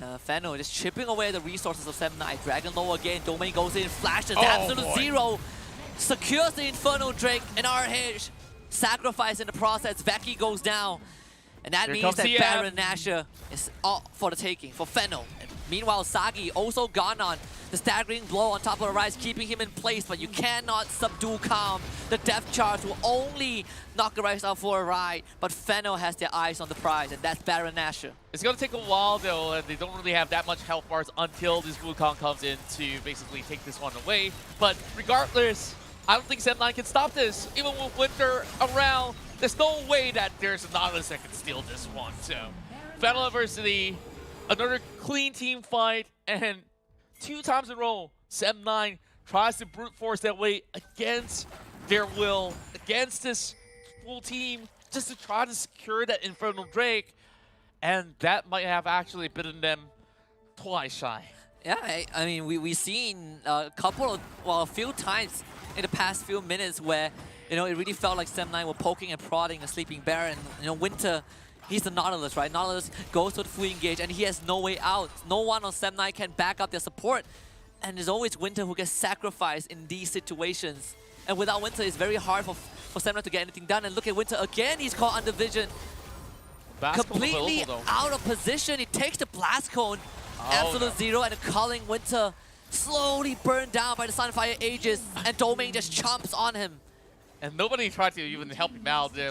And Fennel just chipping away the resources of Sem9. Dragon low again. Domain goes in, flashes absolute zero. Secures the Inferno Drake, and RH sacrifice in the process. Veki goes down. And that means that Baron Nashor is all for the taking for Fennel. And meanwhile, Sagi also gone on. The staggering blow on top of the rise, keeping him in place, but you cannot subdue Calm. The Death Charge will only knock the rise out for a ride, but Fennel has their eyes on the prize, and that's Baron Nashor. It's going to take a while, though, and they don't really have that much health bars until this Wukong comes in to basically take this one away. But regardless, I don't think Sem9 can stop this. Even with Winter around, there's no way that there's a Nautilus that can steal this one. So, Fennel Adversity, another clean team fight, and 2 times in a row, Sem9 tries to brute force their way against their will, against this full team, just to try to secure that Infernal Drake. And that might have actually bitten them twice shy. Yeah, I mean, we've seen a few times in the past few minutes where You know, it really felt like Sem9 were poking and prodding a sleeping bear, and you know, Winter, he's the Nautilus, right? Nautilus goes to the full engage, and he has no way out. No one on Sem9 can back up their support, and there's always Winter who gets sacrificed in these situations. And without Winter, it's very hard for Sem9 to get anything done. And look at Winter again, he's caught under vision. Completely out of position. He takes the blast cone, absolute zero, and Culling Winter slowly burned down by the Sunfire Aegis, and Domain just chomps on him. And nobody tried to even help him out. They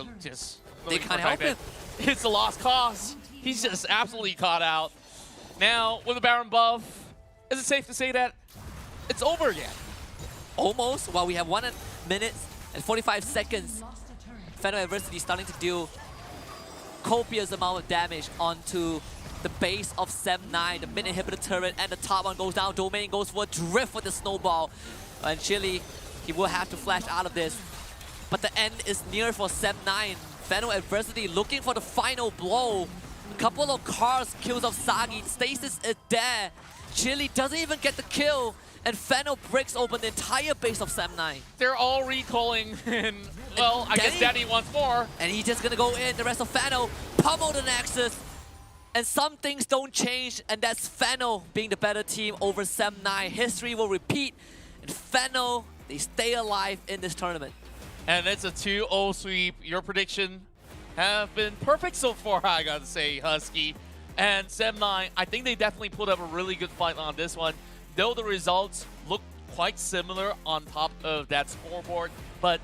can't help him. It's a lost cause. He's just absolutely caught out. Now, with the Baron buff, is it safe to say that it's over again? Almost. While we have 1 minute and 45 seconds, Phantom Adversity starting to deal copious amount of damage onto the base of Sem9. The mid inhibitor turret and the top one goes down. Domain goes for a drift with the snowball. And Chili, he will have to flash out of this. But the end is near for Sem9. Phantom Adversity looking for the final blow. A couple of cars kills of Sagi. Stasis is there. Chili doesn't even get the kill. And Fennel breaks open the entire base of Sem9. They're all recalling, and well, I guess Daddy wants more. And he's just gonna go in. The rest of Fennel pummel the Nexus. And some things don't change, and that's Fennel being the better team over Sem9. History will repeat, and Fennel, they stay alive in this tournament. And it's a 2-0 sweep. Your prediction have been perfect so far, I gotta say, Husky. And Sem9, I think they definitely put up a really good fight on this one. Though the results look quite similar on top of that scoreboard, but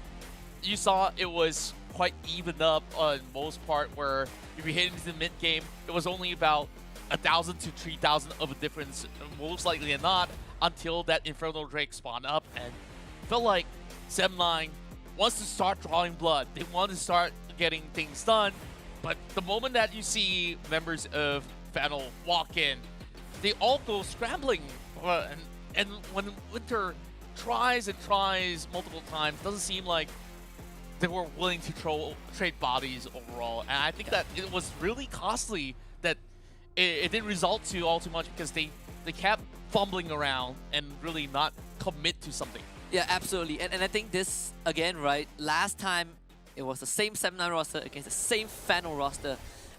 you saw it was quite evened up on most part, where if you hit into the mid game, it was only about 1,000 to 3,000 of a difference, most likely than not, until that Infernal Drake spawned up, and it felt like Sem9 wants to start drawing blood. They want to start getting things done, but the moment that you see members of Fennel walk in, they all go scrambling. And when Winter tries and tries multiple times, doesn't seem like they were willing to trade bodies overall. And I think that it was really costly that it didn't result to all too much, because they kept fumbling around and really not commit to something. Yeah, absolutely. And I think this, again, right, last time it was the same Sem9 roster against the same Fennel roster,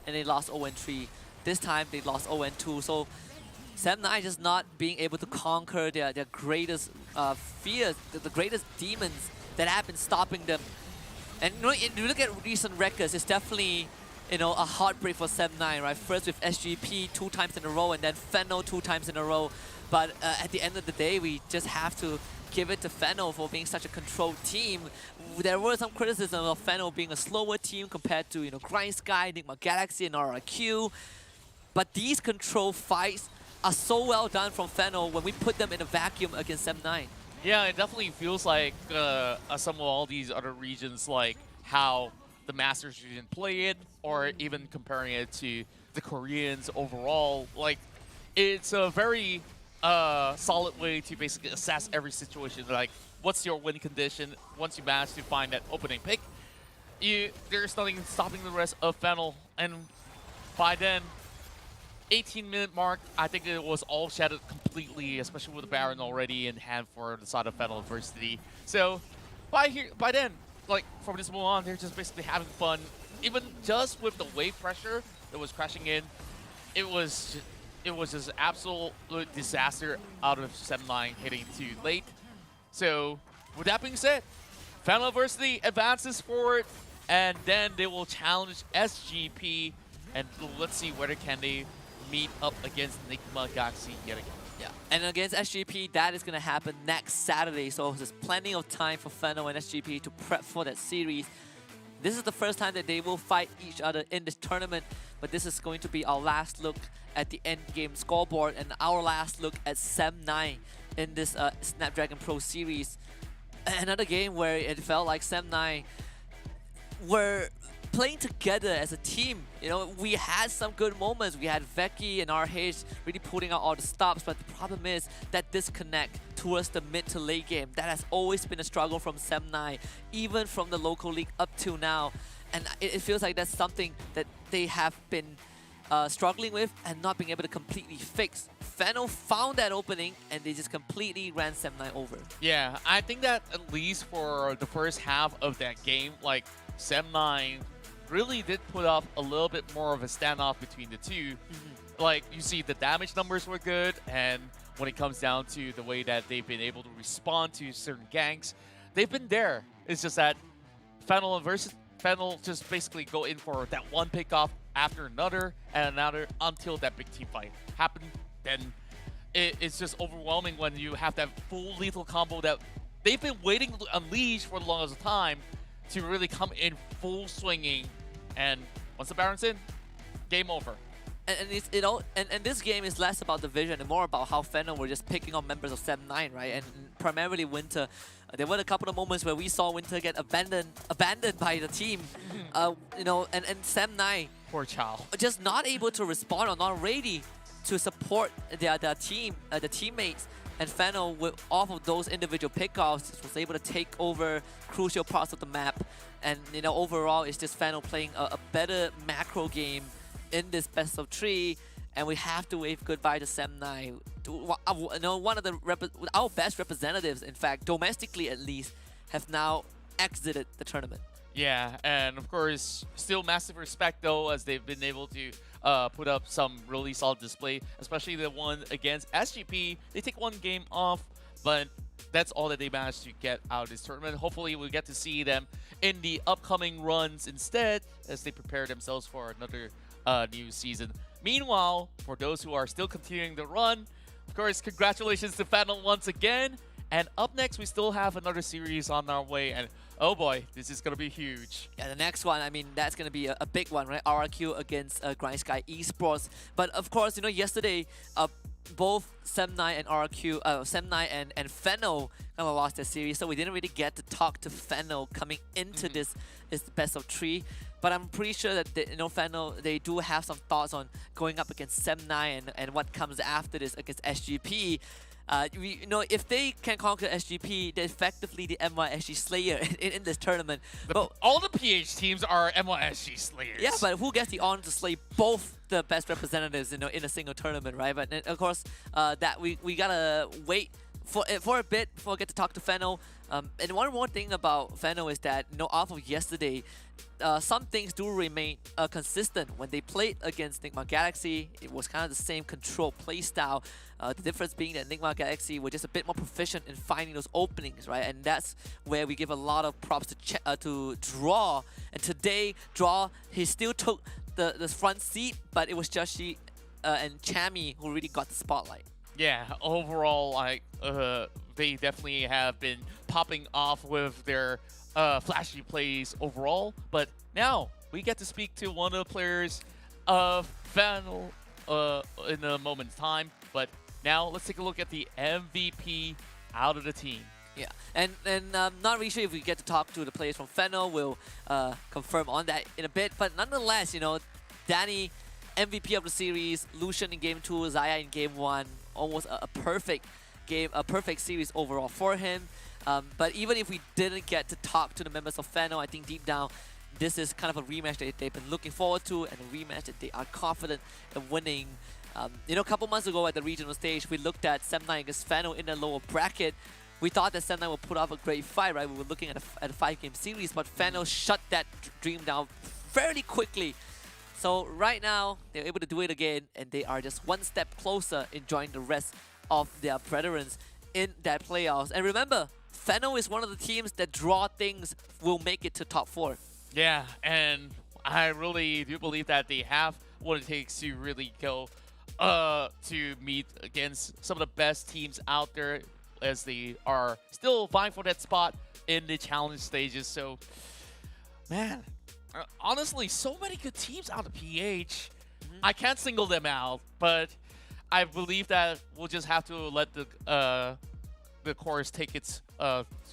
and they lost 0-3. This time they lost 0-2. So Sem9 just not being able to conquer their greatest fears, the greatest demons that have been stopping them. And you know, if you look at recent records, it's definitely, you know, a heartbreak for Sem9, right? First with SGP 2 times in a row, and then Fennel 2 times in a row. But at the end of the day, we just have to give it to Fennel for being such a controlled team. There were some criticism of Fennel being a slower team compared to, you know, Grind Sky, Enigma Galaxy, and RRQ. But these control fights are so well done from Fennel when we put them in a vacuum against Sem9. Yeah, it definitely feels like some of all these other regions, like how the Masters region play it, or even comparing it to the Koreans overall. Like, it's a very solid way to basically assess every situation. Like, what's your win condition once you manage to find that opening pick? There's nothing stopping the rest of Fennel, and by then, 18-minute mark, I think it was all shattered completely, especially with the Baron already in hand for the side of Fennel Adversity. So by then, like from this moment on, they're just basically having fun. Even just with the wave pressure that was crashing in, it was just absolute disaster out of Sem9 hitting too late. So with that being said, Fennel Adversity advances forward, and then they will challenge SGP, and let's see whether can they meet up against Enigma Galaxy yet again. Yeah, and against SGP, that is going to happen next Saturday, so there's plenty of time for Fennel and SGP to prep for that series. This is the first time that they will fight each other in this tournament, but this is going to be our last look at the end game scoreboard and our last look at Sem9 in this Snapdragon Pro Series. Another game where it felt like Sem9 were playing together as a team. You know, we had some good moments. We had Veki and RH really putting out all the stops, but the problem is that disconnect towards the mid to late game. That has always been a struggle from Sem9, even from the local league up to now. And it feels like that's something that they have been struggling with and not being able to completely fix Fennel found that opening and they just completely ran Sem9 over. Yeah, I think that at least for the first half of that game, like Sem9 really did put up a little bit more of a standoff between the two. Like you see the damage numbers were good, and when it comes down to the way that they've been able to respond to certain ganks, they've been there. It's just that Fennel just basically go in for that one pickoff after another and another until that big team fight happened. Then it's just overwhelming when you have that full lethal combo that they've been waiting to unleash for the longest time to really come in full swinging. And once the Baron's in, game over. And this game is less about the vision and more about how Fennel were just picking on members of Sem9, right? And primarily Winter. There were a couple of moments where we saw Winter get abandoned by the team. You know, and Sem9, Poor child. just not able to respond or not ready to support their team, the teammates. And Fennel, off of those individual pickoffs, was able to take over crucial parts of the map. And you know, overall, it's just Fennel playing a better macro game in this best of 3, and we have to wave goodbye to Sem9. You know, one of our best representatives, in fact, domestically at least, have now exited the tournament. Yeah, and of course, still massive respect though, as they've been able to put up some really solid display, especially the one against SGP. They take one game off, but that's all that they managed to get out of this tournament. Hopefully, we'll get to see them in the upcoming runs instead, as they prepare themselves for another new season. Meanwhile, for those who are still continuing the run, of course, congratulations to Fennel once again. And up next, we still have another series on our way, and oh boy, this is gonna be huge. Yeah, the next one, I mean, that's gonna be a big one, right? RRQ against Grind Sky Esports. But of course, you know, yesterday, both Sem9 and RRQ, Sem9 and Fennel kind of lost their series, so we didn't really get to talk to Fennel coming into this best of 3. But I'm pretty sure that you know, Fennel, they do have some thoughts on going up against Sem9 and what comes after this against SGP. You know, if they can conquer SGP, they're effectively the MYSG Slayer in this tournament. But All the PH teams are MYSG Slayers. yeah, but who gets the honor to slay both the best representatives, you know, in a single tournament, right? But of course, that we gotta wait for a bit before I get to talk to Fennel. And one more thing about Fennel is that, you know, off of yesterday, some things do remain consistent. When they played against Enigma Galaxy, it was kind of the same control playstyle. The difference being that Enigma Galaxy were just a bit more proficient in finding those openings, right? And that's where we give a lot of props to Draw. And today, Draw, he still took the front seat, but it was Joshi and Chami who really got the spotlight. Yeah, overall, like they definitely have been popping off with their flashy plays overall. But now we get to speak to one of the players of Fennel in a moment's time. But now let's take a look at the MVP out of the team. Yeah, and not really sure if we get to talk to the players from Fennel. We'll confirm on that in a bit. But nonetheless, you know, Danny, MVP of the series, Lucian in Game 2, Zaya in Game 1, almost a perfect game, a perfect series overall for him. But even if we didn't get to talk to the members of Fennel, I think deep down, this is kind of a rematch that they've been looking forward to, and a rematch that they are confident in winning. You know, a couple months ago at the regional stage, we looked at Sem9 against Fennel in the lower bracket. We thought that Sem9 would put up a great fight, right? We were looking at a 5-game series, but Fennel shut that dream down fairly quickly. So right now, they're able to do it again, and they are just one step closer in joining the rest of their brethren in that playoffs. And remember, Fennel is one of the teams that Draw things will make it to top 4. Yeah, and I really do believe that they have what it takes to really go to meet against some of the best teams out there, as they are still vying for that spot in the challenge stages. So, man, honestly, so many good teams out of PH. I can't single them out, but I believe that we'll just have to let the chorus take its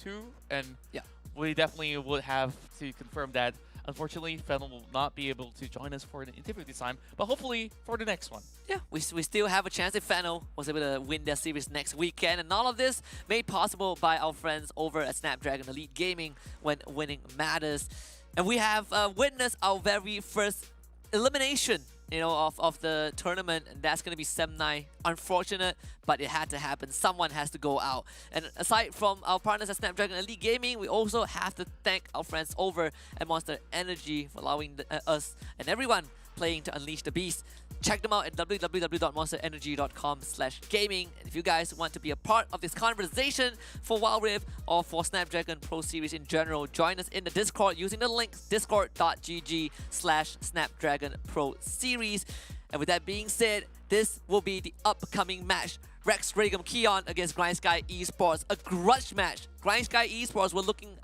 two, and yeah, we definitely would have to confirm that. Unfortunately, Fennel will not be able to join us for an interview this time, but hopefully for the next one. Yeah, we still have a chance if Fennel was able to win their series next weekend. And all of this made possible by our friends over at Snapdragon Elite Gaming, when winning matters. And we have witnessed our very first elimination of the tournament, and that's going to be Sem9. Unfortunate, but it had to happen. Someone has to go out. And aside from our partners at Snapdragon Elite Gaming, we also have to thank our friends over at Monster Energy for allowing us and everyone playing to unleash the beast. Check them out at www.monsterenergy.com/gaming. And if you guys want to be a part of this conversation for WildRift or for Snapdragon Pro Series in general, join us in the Discord using the link discord.gg/Snapdragon Pro Series. And with that being said, this will be the upcoming match. Rex Regum Keon against Grind Sky Esports, a grudge match. Grind Sky Esports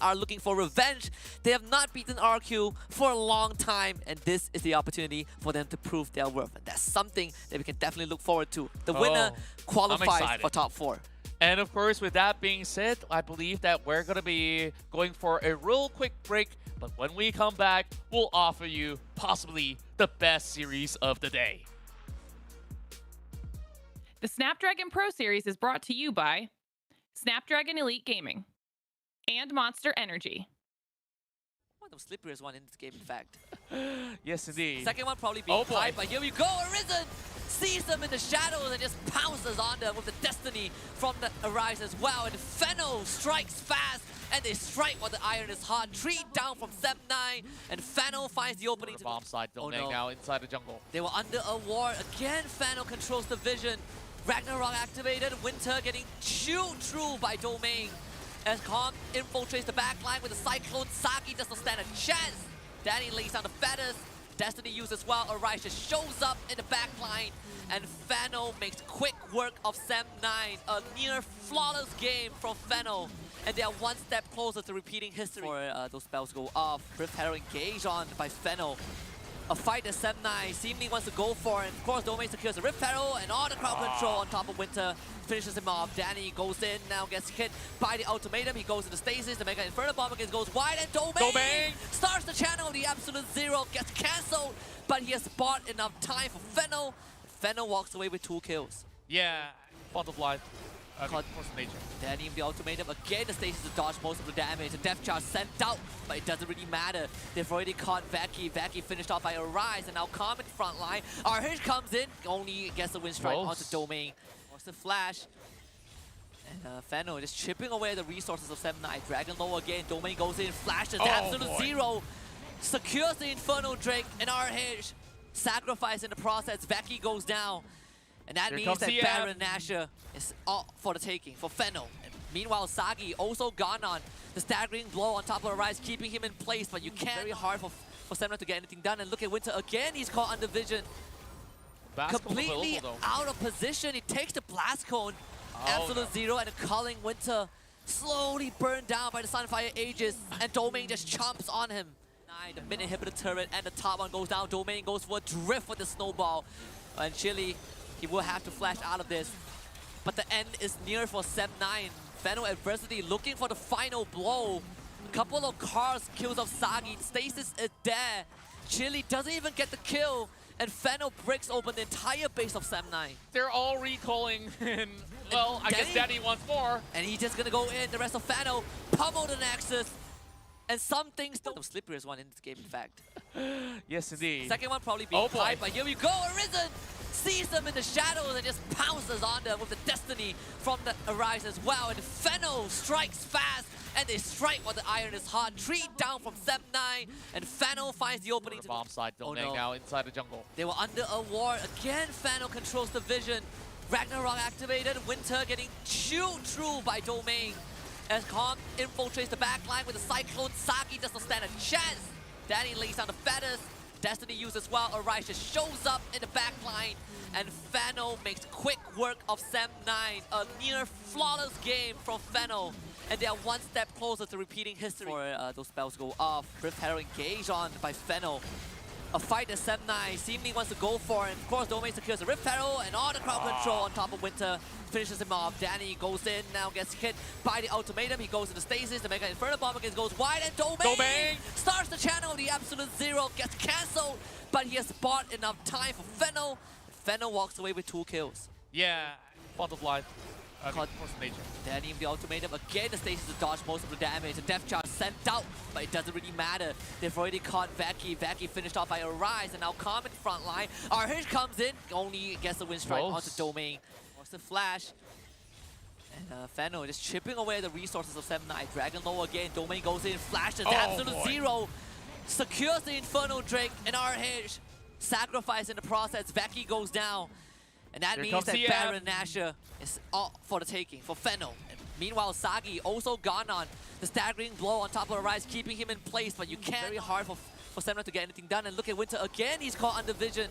are looking for revenge. They have not beaten RQ for a long time, and this is the opportunity for them to prove their worth. And that's something that we can definitely look forward to. The winner qualifies for top 4. And of course, with that being said, I believe that we're going to be going for a real quick break. But when we come back, we'll offer you possibly the best series of the day. The Snapdragon Pro Series is brought to you by Snapdragon Elite Gaming and Monster Energy. One of the slipperiest one in this game, in fact. Yes, indeed. Second one probably being tied, but here we go. Arisen sees them in the shadows and just pounces on them with the destiny from the Arise as well. And Fennel strikes fast, and they strike while the iron is hot. 3 down from Sem9, and Fennel finds the opening. The bomb side domain now inside the jungle. They were under a ward. Again, Fennel controls the vision. Ragnarok activated, Winter getting chewed through by Domain. As Kong infiltrates the backline with a Cyclone, Saki does not stand a chance. Danny lays down the feathers. Destiny used as well. Arise just shows up in the backline. And Fennel makes quick work of Sem9. A near flawless game from Fennel. And they are one step closer to repeating history. Before those spells go off, Rift Herald engaged on by Fennel. A fight that Sem9 seemingly wants to go for, and of course Domain secures the Rift Herald and all the crowd control on top of Winter. Finishes him off. Danny goes in, now gets hit by the ultimatum. He goes into stasis. The Mega Inferno Bomb against goes wide, and Domain starts the channel. The Absolute Zero gets cancelled, but he has bought enough time for Fennel. Fennel walks away with 2 kills. Yeah, fault of life. Force of nature. Danny with the ultimatum. Again, the stasis to dodge most of the damage. The Death Charge sent out, but it doesn't really matter. They've already caught Vaki. Vaki finished off by Arise, and now Comet front line. RH comes in, only gets the win strike onto Domain. Wants the flash. And Fennel just chipping away the resources of Sem9. Dragon low again. Domain goes in, flashes Absolute Zero. Secures the Inferno Drake, and RH sacrifice in the process. Vaki goes down. And that means that Baron Nashor is all for the taking for Fennel. And meanwhile, Sagi also gone on the staggering blow on top of Arise, keeping him in place, but you can't. Very hard for Sem9 to get anything done. And look at Winter again, he's caught under vision. Completely out of position. He takes the blast cone. Absolute Zero and Culling Winter slowly burned down by the Sunfire Aegis, and Domain just chomps on him. The mid inhibitor turret and the top one goes down. Domain goes for a drift with the snowball. And Chili, he will have to flash out of this. But the end is near for Sem9. Fennel adversity looking for the final blow. A couple of cars kills of Sagi. Stasis is there. Chili doesn't even get the kill. And Fennel breaks open the entire base of Sem9. They're all recalling in, well, I guess Danny wants more. And he's just gonna go in. The rest of Fennel pummel the Nexus. And some things don't. The slipperiest one in this game, in fact. Yes, indeed. Second one probably being tied, but here we go. Arisen sees them in the shadows and just pounces on them with the destiny from the Arise as well. And Fennel strikes fast, and they strike while the iron is hot. 3 down from Sem9, and Fennel finds the opening. The bomb side domain now inside the jungle. They were under a ward. Again, Fennel controls the vision. Ragnarok activated. Winter getting chewed through by Domain. As Kong infiltrates the backline with a Cyclone, Saki does not stand a chance. Danny lays down the feathers. Destiny used as well. Arise just shows up in the backline. And Fennel makes quick work of Sem9. A near flawless game from Fennel. And they are one step closer to repeating history. Before those spells go off, Rift Herald engaged on by Fennel. A fight that Sem9 seemingly wants to go for, and of course Domain secures the Rift Herald and all the crowd control on top of Winter. Finishes him off. Danny goes in, now gets hit by the ultimatum. He goes into stasis. The Mega Inferno Bomb against goes wide, and Domain starts the channel. The Absolute Zero gets cancelled, but he has bought enough time for Fennel. Fennel walks away with 2 kills. Yeah, fault of life. Force of Nature. Danny the ultimatum again. The stages to dodge most of the damage. The death charge sent out, but it doesn't really matter. They've already caught Vaki. Vaki finished off by Arise, and now Comet front line. RH comes in, only gets the win strike onto Domain. Wants the flash. And Fennel just chipping away the resources of 7-9. Dragon low again. Domain goes in, flashes absolute zero. Secures the Infernal Drake, and RH sacrifice in the process. Vaki goes down. And that means that Baron Nashor is all for the taking for Fennel. And meanwhile, Sagi also gone on. The staggering blow on top of the Rise, keeping him in place, but you can't. Very hard for Semna to get anything done. And look at Winter again, he's caught under vision.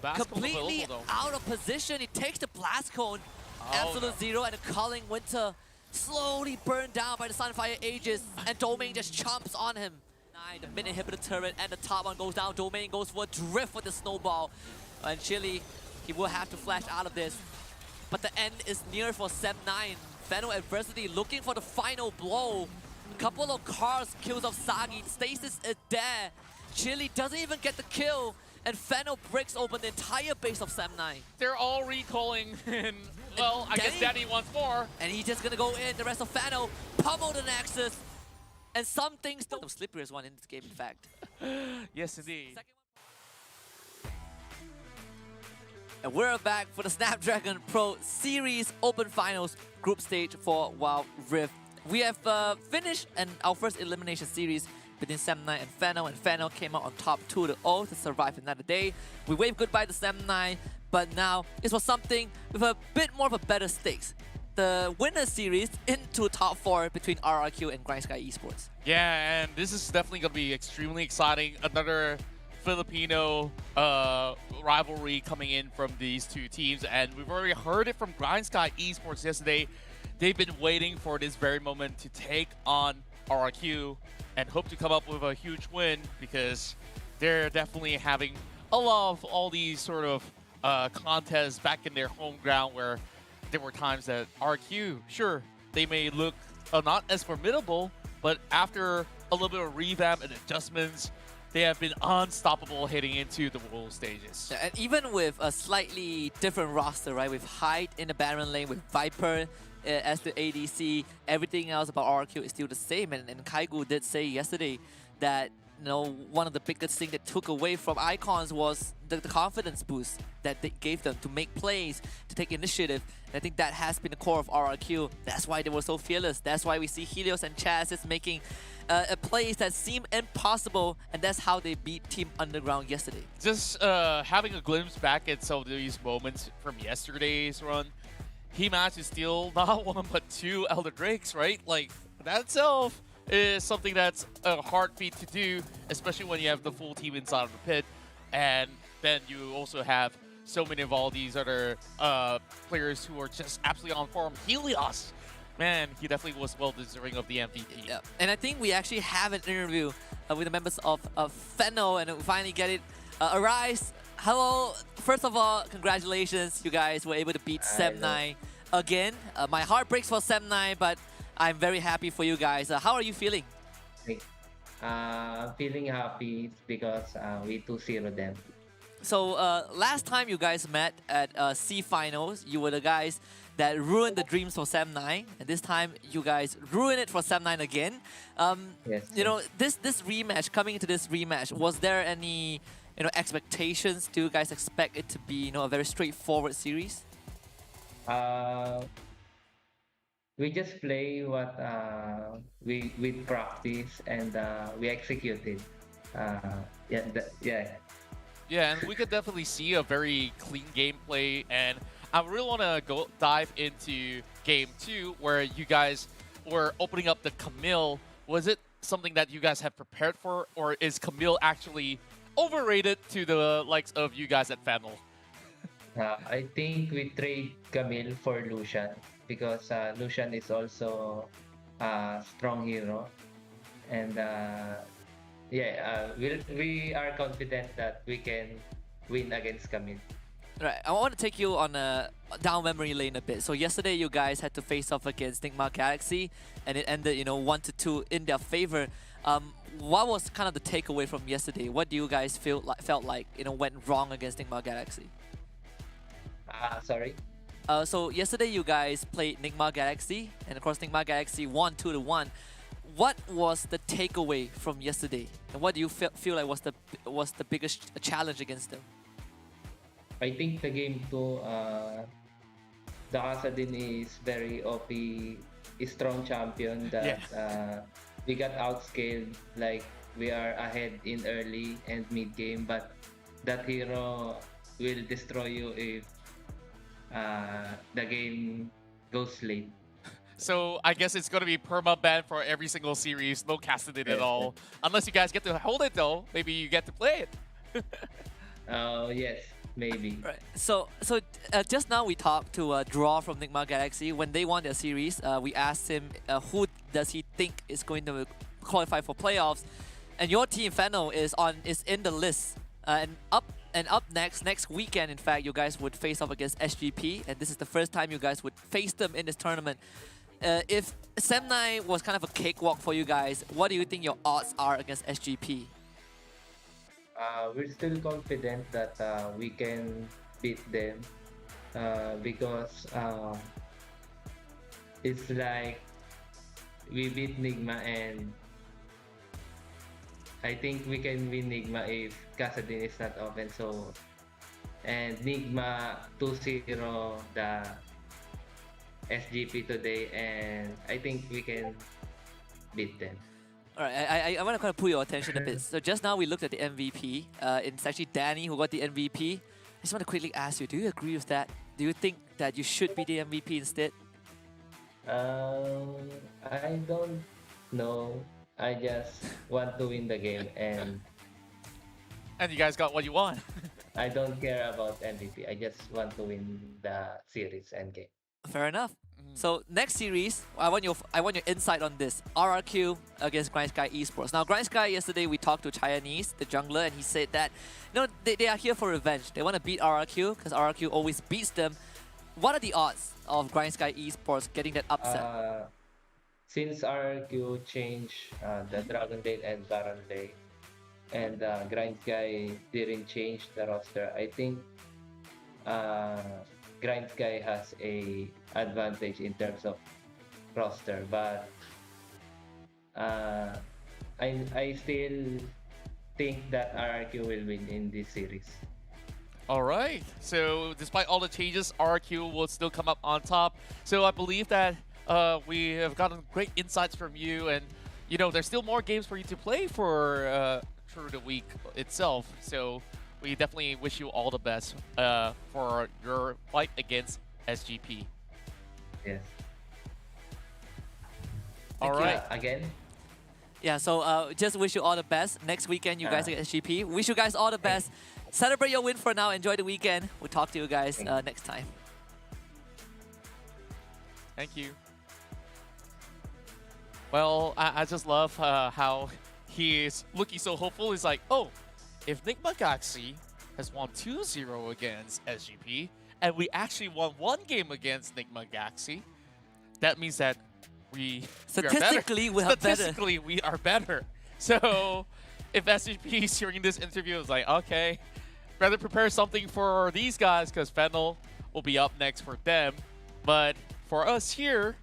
Completely out of position. He takes the Blast Cone. Absolute zero, and the Culling Winter slowly burned down by the Sunfire Aegis. And Domain just chomps on him. The mid inhibitor turret and the top one goes down. Domain goes for a drift with the snowball. And Chili, he will have to flash out of this. But the end is near for 7-9. Fennel Adversity looking for the final blow. A couple of cars kills of Sagi. Stasis is there. Chili doesn't even get the kill. And Fennel breaks open the entire base of 7-9. They're all recalling, and well, I guess Danny wants more. And he's just gonna go in. The rest of Fennel pummel the Nexus. And some things the slipperiest one in this game, in fact. Yes, indeed. And we're back for the Snapdragon Pro Series Open Finals group stage for WildRift. We have finished our first elimination series between 7-9 and Fennel came out on top 2-0 to survive another day. We waved goodbye to 7-9, but now it was something with a bit more of a better stakes. The winner series into top 4 between RRQ and Grind Sky Esports. Yeah, and this is definitely going to be extremely exciting. Another Filipino rivalry coming in from these two teams, and we've already heard it from Grind Sky Esports yesterday. They've been waiting for this very moment to take on RRQ and hope to come up with a huge win, because they're definitely having a lot of all these sort of contests back in their home ground, where there were times that RQ, sure, they may look not as formidable, but after a little bit of revamp and adjustments, they have been unstoppable heading into the world stages. Yeah, and even with a slightly different roster, right? With Hyde in the Baron lane, with Viper as the ADC, everything else about RQ is still the same. And Kaigu did say yesterday that, you know, one of the biggest things that took away from Icons was the confidence boost that they gave them to make plays, to take initiative. And I think that has been the core of RRQ. That's why they were so fearless. That's why we see Helios and Chaz is making plays that seem impossible, and that's how they beat Team Underground yesterday. Just having a glimpse back at some of these moments from yesterday's run, he managed to steal not one but 2 Elder Drakes, right? Like, that itself is something that's a hard feat to do, especially when you have the full team inside of the pit. And then you also have so many of all these other players who are just absolutely on form. Helios, man, he definitely was well deserving of the MVP. Yeah. And I think we actually have an interview with the members of Fennel, and we finally get it. Arise, hello. First of all, congratulations. You guys were able to beat 7-9 again. My heart breaks for 7-9, but I'm very happy for you guys. How are you feeling? Feeling happy because we 2-0 them. So last time you guys met at C Finals, you were the guys that ruined the dreams for 7-9, and this time you guys ruin it for 7-9 again. Yes. You know, this rematch, coming into this rematch, was there any expectations? Do you guys expect it to be a very straightforward series? We just play what we practice, and we execute it. Yeah, and we could definitely see a very clean gameplay, and I really want to dive into Game 2, where you guys were opening up the Camille. Was it something that you guys have prepared for, or is Camille actually overrated to the likes of you guys at Fennel? I think we trade Camille for Lucian, because Lucian is also a strong hero, and we are confident that we can win against Camille. Right, I want to take you on a down memory lane a bit. So yesterday you guys had to face off against Enigma Galaxy, and it ended 1-2 in their favor. What was kind of the takeaway from yesterday? What do you guys felt like went wrong against Enigma Galaxy? Sorry? So yesterday you guys played Enigma Galaxy, and of course Enigma Galaxy won 2-1. What was the takeaway from yesterday, and what do you feel like was the biggest challenge against them? I think the game 2, the Kasadin is very OP, strong champion that we got outscaled, like we are ahead in early and mid game, but that hero will destroy you if the game goes late. So I guess it's going to be perma-ban for every single series, no casting it at all. Unless you guys get to hold it though, maybe you get to play it. Yes, maybe. Right. So just now we talked to Draw from Enigma Galaxy. When they won their series, we asked him who does he think is going to qualify for playoffs, and your team Fennel is in the list. And up next weekend, in fact, you guys would face off against SGP, and this is the first time you guys would face them in this tournament. If Sem9 was kind of a cakewalk for you guys, what do you think your odds are against SGP? We're still confident that we can beat them because it's like we beat Nigma, and I think we can win Nigma if Kasadin is not open. So, and Nigma 2-0 the SGP today, and I think we can beat them. All right, I want to kind of pull your attention a bit. So just now we looked at the MVP. It's actually Danny who got the MVP. I just want to quickly ask you, do you agree with that? Do you think that you should be the MVP instead? I don't know. I just want to win the game, and You guys got what you want. I don't care about MVP. I just want to win the series and game. Fair enough. So next series, I want your insight on this. RRQ against Grind Sky Esports. Now Grind Sky, yesterday we talked to Chinese, the jungler, and he said that they are here for revenge. They want to beat RRQ because RRQ always beats them. What are the odds of Grind Sky Esports getting that upset? Since RRQ changed the Dragon Lane and Baron Lane, and Grind Sky didn't change the roster, I think Grind Sky has a advantage in terms of roster, but I still think that RRQ will win in this series. All right. So despite all the changes, RRQ will still come up on top. So I believe that we have gotten great insights from you, and there's still more games for you to play for through the week itself. So we definitely wish you all the best for your fight against SGP. Yes. All right. Again. Yeah, so just wish you all the best. Next weekend, you guys against SGP. Wish you guys all the best. Celebrate your win for now. Enjoy the weekend. We'll talk to you guys next time. Thank you. Well, I just love how he is looking so hopeful. He's like, oh, if Nick Mcgoxie has won 2-0 against SGP, and we actually won one game against Nick Mcgoxie, that means that Statistically, we are better. Statistically, we are better. So, if SGP is hearing this interview, it's like, okay, rather prepare something for these guys because Fennel will be up next for them. But for us here,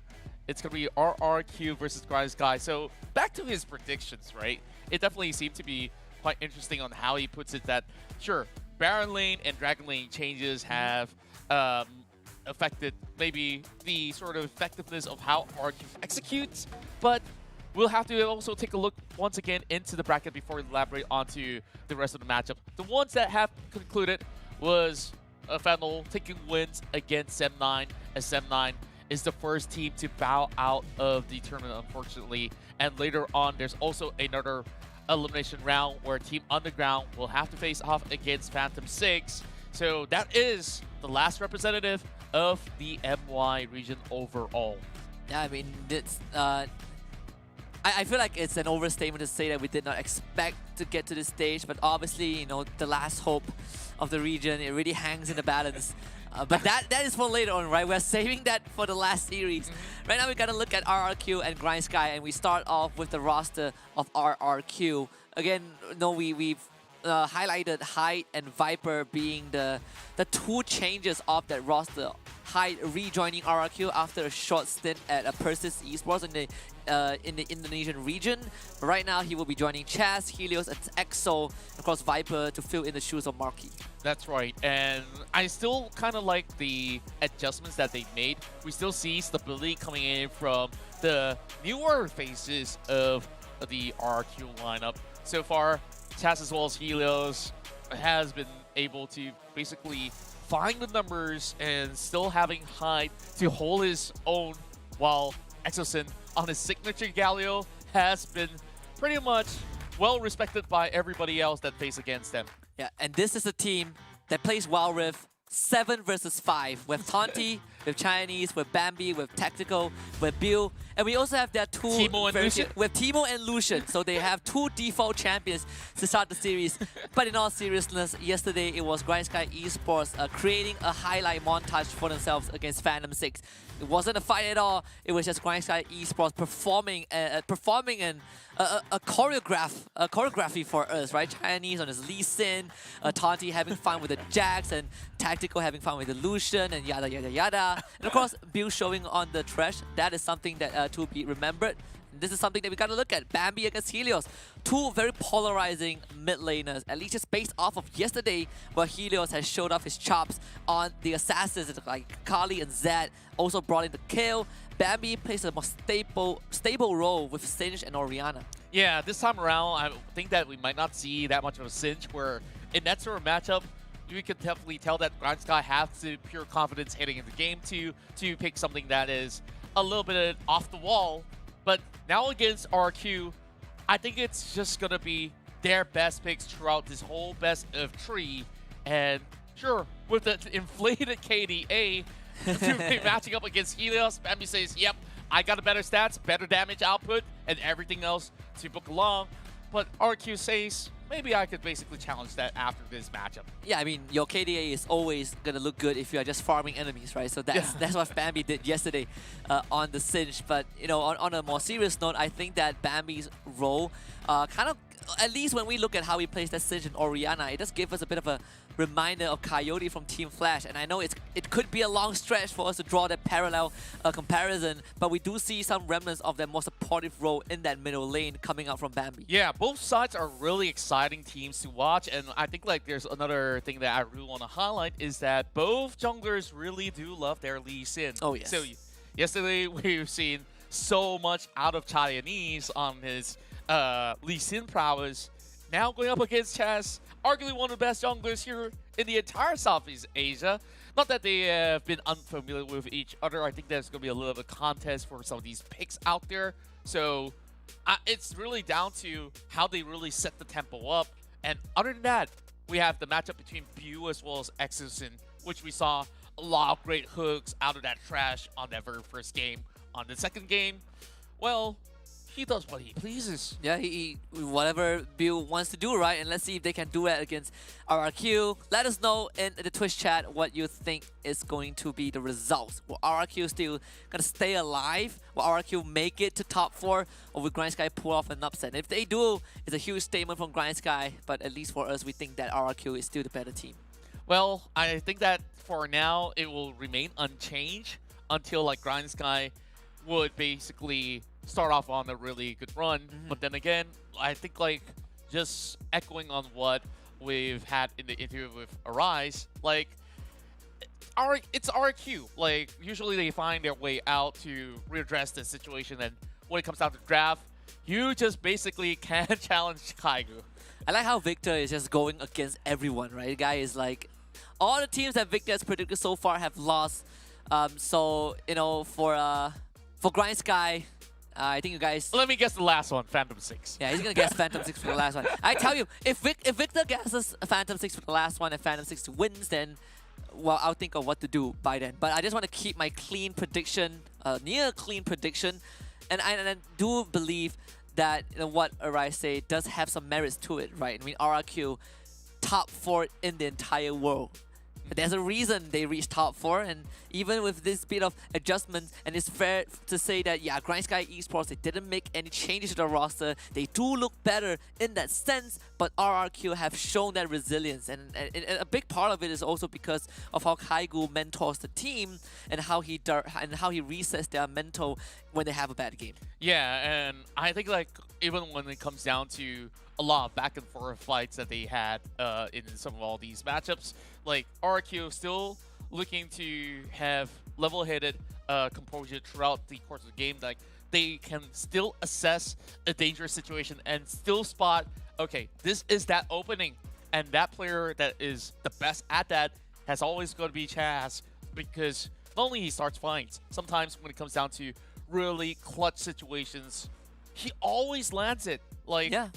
it's going to be RRQ versus Grind Sky. So, back to his predictions, right? It definitely seemed to be quite interesting on how he puts it that, sure, Baron Lane and Dragon Lane changes have affected maybe the sort of effectiveness of how RRQ executes, but we'll have to also take a look once again into the bracket before we elaborate onto the rest of the matchup. The ones that have concluded was Fennel taking wins against Sem9, as Sem9 is the first team to bow out of the tournament, unfortunately. And later on, there's also another elimination round where Team Underground will have to face off against Phantom 6. So that is the last representative of the MY region overall. Yeah, I mean, it's, I feel like it's an overstatement to say that we did not expect to get to this stage, but obviously, the last hope of the region, it really hangs in the balance. But that is for later on, right? We're saving that for the last series. Right now, we got to look at RRQ and Grind Sky, and we start off with the roster of RRQ. Again, we've highlighted Hyde and Viper being the two changes of that roster. Hyde rejoining RRQ after a short stint at Persis Esports in the Indonesian region. But right now, he will be joining Chaz, Helios, and EXO, and of course Viper to fill in the shoes of Marquee. That's right, and I still kind of like the adjustments that they made. We still see stability coming in from the newer faces of the RRQ lineup. So far, Chaz as well as Helios has been able to basically find the numbers and still having Hyde to hold his own, while Exosin on his signature Galio has been pretty much well respected by everybody else that plays against them. Yeah, and this is a team that plays WildRift 7 versus 5 with Tonti, with Chinese, with Bambi, with Tactical, with Bill, and we also have their two Teemo and Lucian. with Teemo and Lucian. So they have two default champions to start the series. But in all seriousness, yesterday it was Grindsky Esports creating a highlight montage for themselves against Phantom 6. It wasn't a fight at all. It was just Grindsky Esports performing a choreography for us, right? Chinese on his Lee Sin, Tonti having fun with the Jax, and Tactical having fun with the Lucian, and yada yada yada. And of course, Bill showing on the trash. That is something that to be remembered. This is something that we gotta look at. Bambi against Helios. Two very polarizing mid laners, at least just based off of yesterday, where Helios has showed off his chops on the assassins like Kali and Zed, also brought in the kill. Bambi plays a more stable role with Singe and Oriana. Yeah, this time around, I think that we might not see that much of a cinch, where in that sort of matchup, you can definitely tell that Grindsky has the pure confidence heading into game 2 to pick something that is a little bit off the wall. But now against RQ, I think it's just going to be their best picks throughout this whole best of 3. And sure, with the inflated KDA to be matching up against Helios, Bambi says, yep, I got a better stats, better damage output, and everything else to book along. But RQ says, maybe I could basically challenge that after this matchup. Yeah, I mean, your KDA is always going to look good if you are just farming enemies, right? So that's what Bambi did yesterday on the Singe. But, you know, on a more serious note, I think that Bambi's role kind of, at least when we look at how he plays that Singe and Oriana, it does give us a bit of a reminder of Coyote from Team Flash. And I know it could be a long stretch for us to draw that parallel comparison, but we do see some remnants of that more supportive role in that middle lane coming out from Bambi. Yeah, both sides are really exciting teams to watch, and I think like there's another thing that I really want to highlight is that both junglers really do love their Lee Sin. Oh, yes. So yesterday we've seen so much out of Chinese on his Lee Sin prowess. Now going up against Chaz, arguably one of the best junglers here in the entire Southeast Asia. Not that they have been unfamiliar with each other. I think there's going to be a little bit of contest for some of these picks out there. So it's really down to how they really set the tempo up. And other than that, we have the matchup between Bew as well as Exosin, which we saw a lot of great hooks out of that trash on that very first game. On the second game, well, he does what he pleases. Yeah, he whatever Bill wants to do, right? And let's see if they can do it against RRQ. Let us know in the Twitch chat what you think is going to be the results. Will RRQ still gonna stay alive? Will RRQ make it to top 4? Or will Grindsky pull off an upset? If they do, it's a huge statement from Grindsky, but at least for us, we think that RRQ is still the better team. Well, I think that for now, it will remain unchanged until like Grindsky would basically start off on a really good run. But then again, I think like just echoing on what we've had in the interview with Arise, like it's RQ. Like usually they find their way out to readdress the situation, and when it comes down to draft, you just basically can't challenge Kaigu. I like how Victor is just going against everyone, right? The guy is like, all the teams that Victor has predicted so far have lost. So, you know, for Grindsky, I think you guys... Let me guess the last one, Phantom 6. Yeah, he's going to guess Phantom 6 for the last one. I tell you, if Victor guesses Phantom 6 for the last one and Phantom 6 wins, then, well, I'll think of what to do by then. But I just want to keep my clean prediction, near clean prediction. And I do believe that, you know, what Arise say does have some merits to it, right? I mean, RRQ, top 4 in the entire world. But there's a reason they reached top 4, and even with this bit of adjustment, and it's fair to say that, yeah, Grind Sky Esports, they didn't make any changes to the roster. They do look better in that sense, but RRQ have shown that resilience, and a big part of it is also because of how Kaigu mentors the team and how he resets their mental when they have a bad game. Yeah, and I think like even when it comes down to a lot of back and forth fights that they had in some of all these matchups, like RQ still looking to have level-headed composure throughout the course of the game. Like they can still assess a dangerous situation and still spot, okay, this is that opening, and that player that is the best at that has always got to be Chaz, because not only he starts fights, sometimes when it comes down to really clutch situations, he always lands it. Like, Yeah.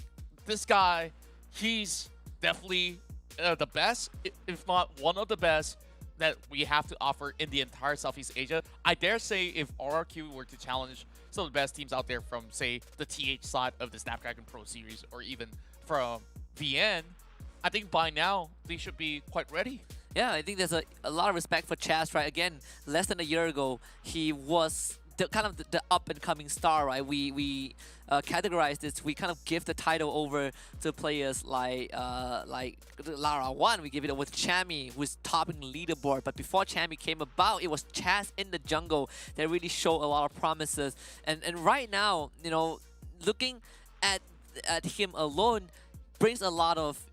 this guy, he's definitely the best, if not one of the best, that we have to offer in the entire Southeast Asia. I dare say if RRQ were to challenge some of the best teams out there from, say, the TH side of the Snapdragon Pro Series, or even from VN, I think by now they should be quite ready. Yeah, I think there's a lot of respect for Chaz, right? Again, less than a year ago, he was the up-and-coming star, right? We categorize this, we kind of give the title over to players like Lara 1, we give it over to Chammy, who's topping the leaderboard. But before Chammy came about, it was Chaz in the jungle that really showed a lot of promises. And right now, you know, looking at him alone brings a lot of,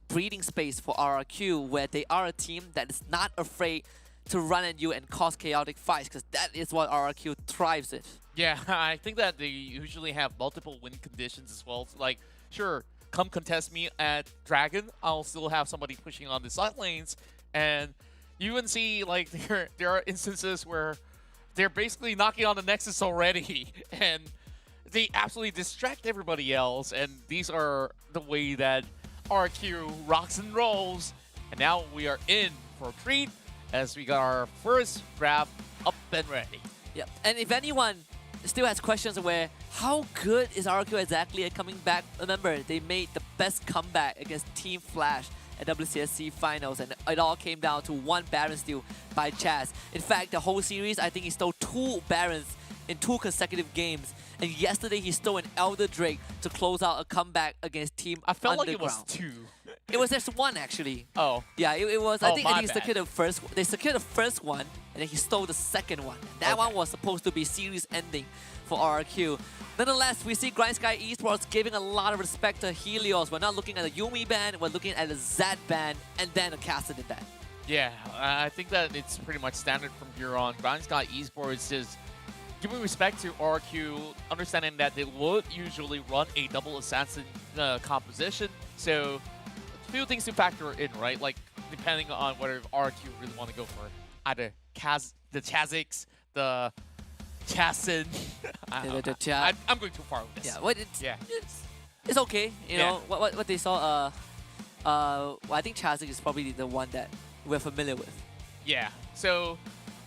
breathing space for RRQ, where they are a team that is not afraid to run at you and cause chaotic fights, because that is what RRQ thrives in. Yeah, I think that they usually have multiple win conditions as well. Like, sure, come contest me at Dragon, I'll still have somebody pushing on the side lanes, and you even see like there are instances where they're basically knocking on the Nexus already, and they absolutely distract everybody else. And these are the way that RQ rocks and rolls. And now we are in for a treat, as we got our first grab up and ready. Yep. And if anyone still has questions where how good is RQ exactly at coming back, remember they made the best comeback against Team Flash at WCSC finals, and it all came down to one Baron steal by Chaz. In fact, the whole series, I think he stole 2 Barons in 2 consecutive games. And yesterday he stole an Elder Drake to close out a comeback against Team I felt Underground. like it was 2. It was just 1 actually. Oh. Yeah, it was. Oh, I think my he bad. secured the first. They secured the first one, and then he stole the second one. That one was supposed to be series ending for RRQ. Nonetheless, we see Grind Sky Esports giving a lot of respect to Helios. We're not looking at a Yumi ban, we're looking at a Zed ban, and then a Cassidy ban. Yeah, I think that it's pretty much standard from here on. Grind Sky Esports is giving respect to RQ, understanding that they would usually run a double assassin composition. So, a few things to factor in, right? Like, depending on whether RQ really want to go for either the Chazix, the Chassin. I'm going too far with this. Yeah, well, it's okay. You know what they saw. Well, I think Chazix is probably the one that we're familiar with. Yeah. So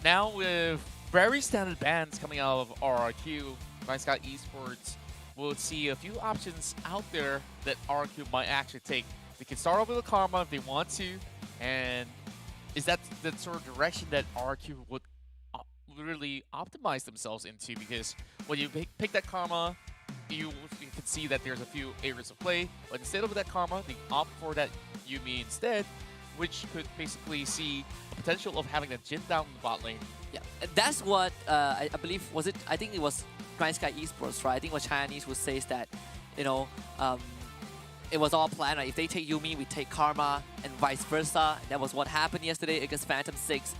now with very standard bans coming out of RRQ, Grind Sky Esports will see a few options out there that RRQ might actually take. They can start off with a Karma if they want to, and is that the sort of direction that RRQ would really optimize themselves into? Because when you pick that Karma, you can see that there's a few areas of play, but instead of that Karma, they opt for that Yumi instead, which could basically see a potential of having that Jin down in the bot lane. Yeah, and that's what I believe was it. I think it was Grind Sky Esports, right? I think what Chinese would say is that, you know, it was all planned. Right? If they take Yumi, we take Karma, and vice versa. That was what happened yesterday against Phantom 6.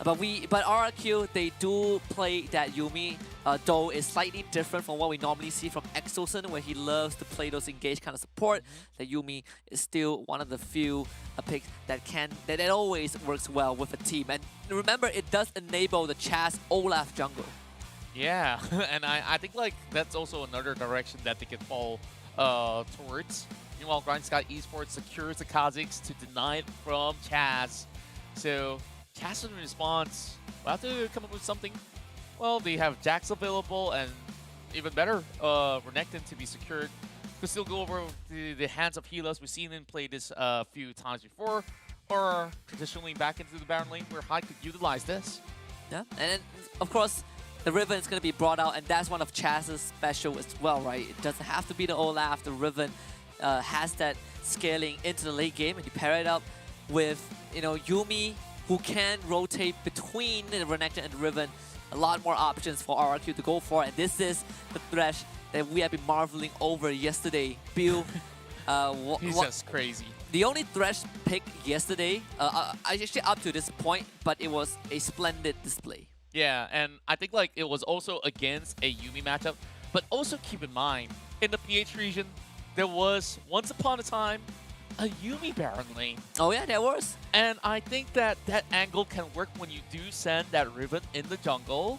But RRQ, they do play that Yumi, though it's slightly different from what we normally see from Exosun, where he loves to play those engaged kind of support. That Yumi is still one of the few picks that always works well with a team. And remember, it does enable the Chaz Olaf jungle. Yeah, and I think like that's also another direction that they can fall towards. Meanwhile, Grind Sky Esports secures the Kazakhs to deny it from Chaz. So Chaz in response, we'll have to come up with something. Well, they have Jax available, and even better, Renekton to be secured. Could still go over the hands of Helios. We've seen him play this a few times before. are traditionally back into the Baron lane where Hyde could utilize this. Yeah, and then, of course, the Riven is going to be brought out, and that's one of Chaz's special as well, right? It doesn't have to be the Olaf. The Riven has that scaling into the late game, and you pair it up with, Yuumi, who can rotate between the Renekton and the Riven. A lot more options for RRQ to go for, and this is the Thresh that we have been marveling over yesterday. Bill, He's just crazy. the only Thresh pick yesterday, actually up to this point, but it was a splendid display. Yeah, and I think like it was also against a Yuumi matchup, but also keep in mind, in the PH region, there was, once upon a time, a Yuumi Baron lane. Oh yeah, there was. And I think that that angle can work when you do send that Riven in the jungle,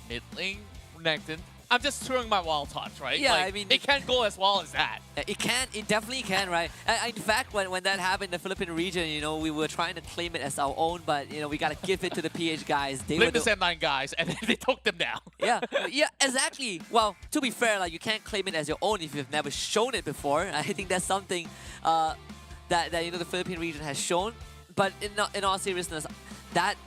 mid lane, Renekton. I'm just throwing my wild touch, right? Yeah, like, I mean, it can't go as well as that. It can, it definitely can, right? In fact, when that happened in the Philippine region, we were trying to claim it as our own, but we gotta give it to the PH guys. They Blame were the Z9 guys, and then they took them down. yeah, exactly. Well, to be fair, like you can't claim it as your own if you've never shown it before. I think that's something that the Philippine region has shown. But in all seriousness, that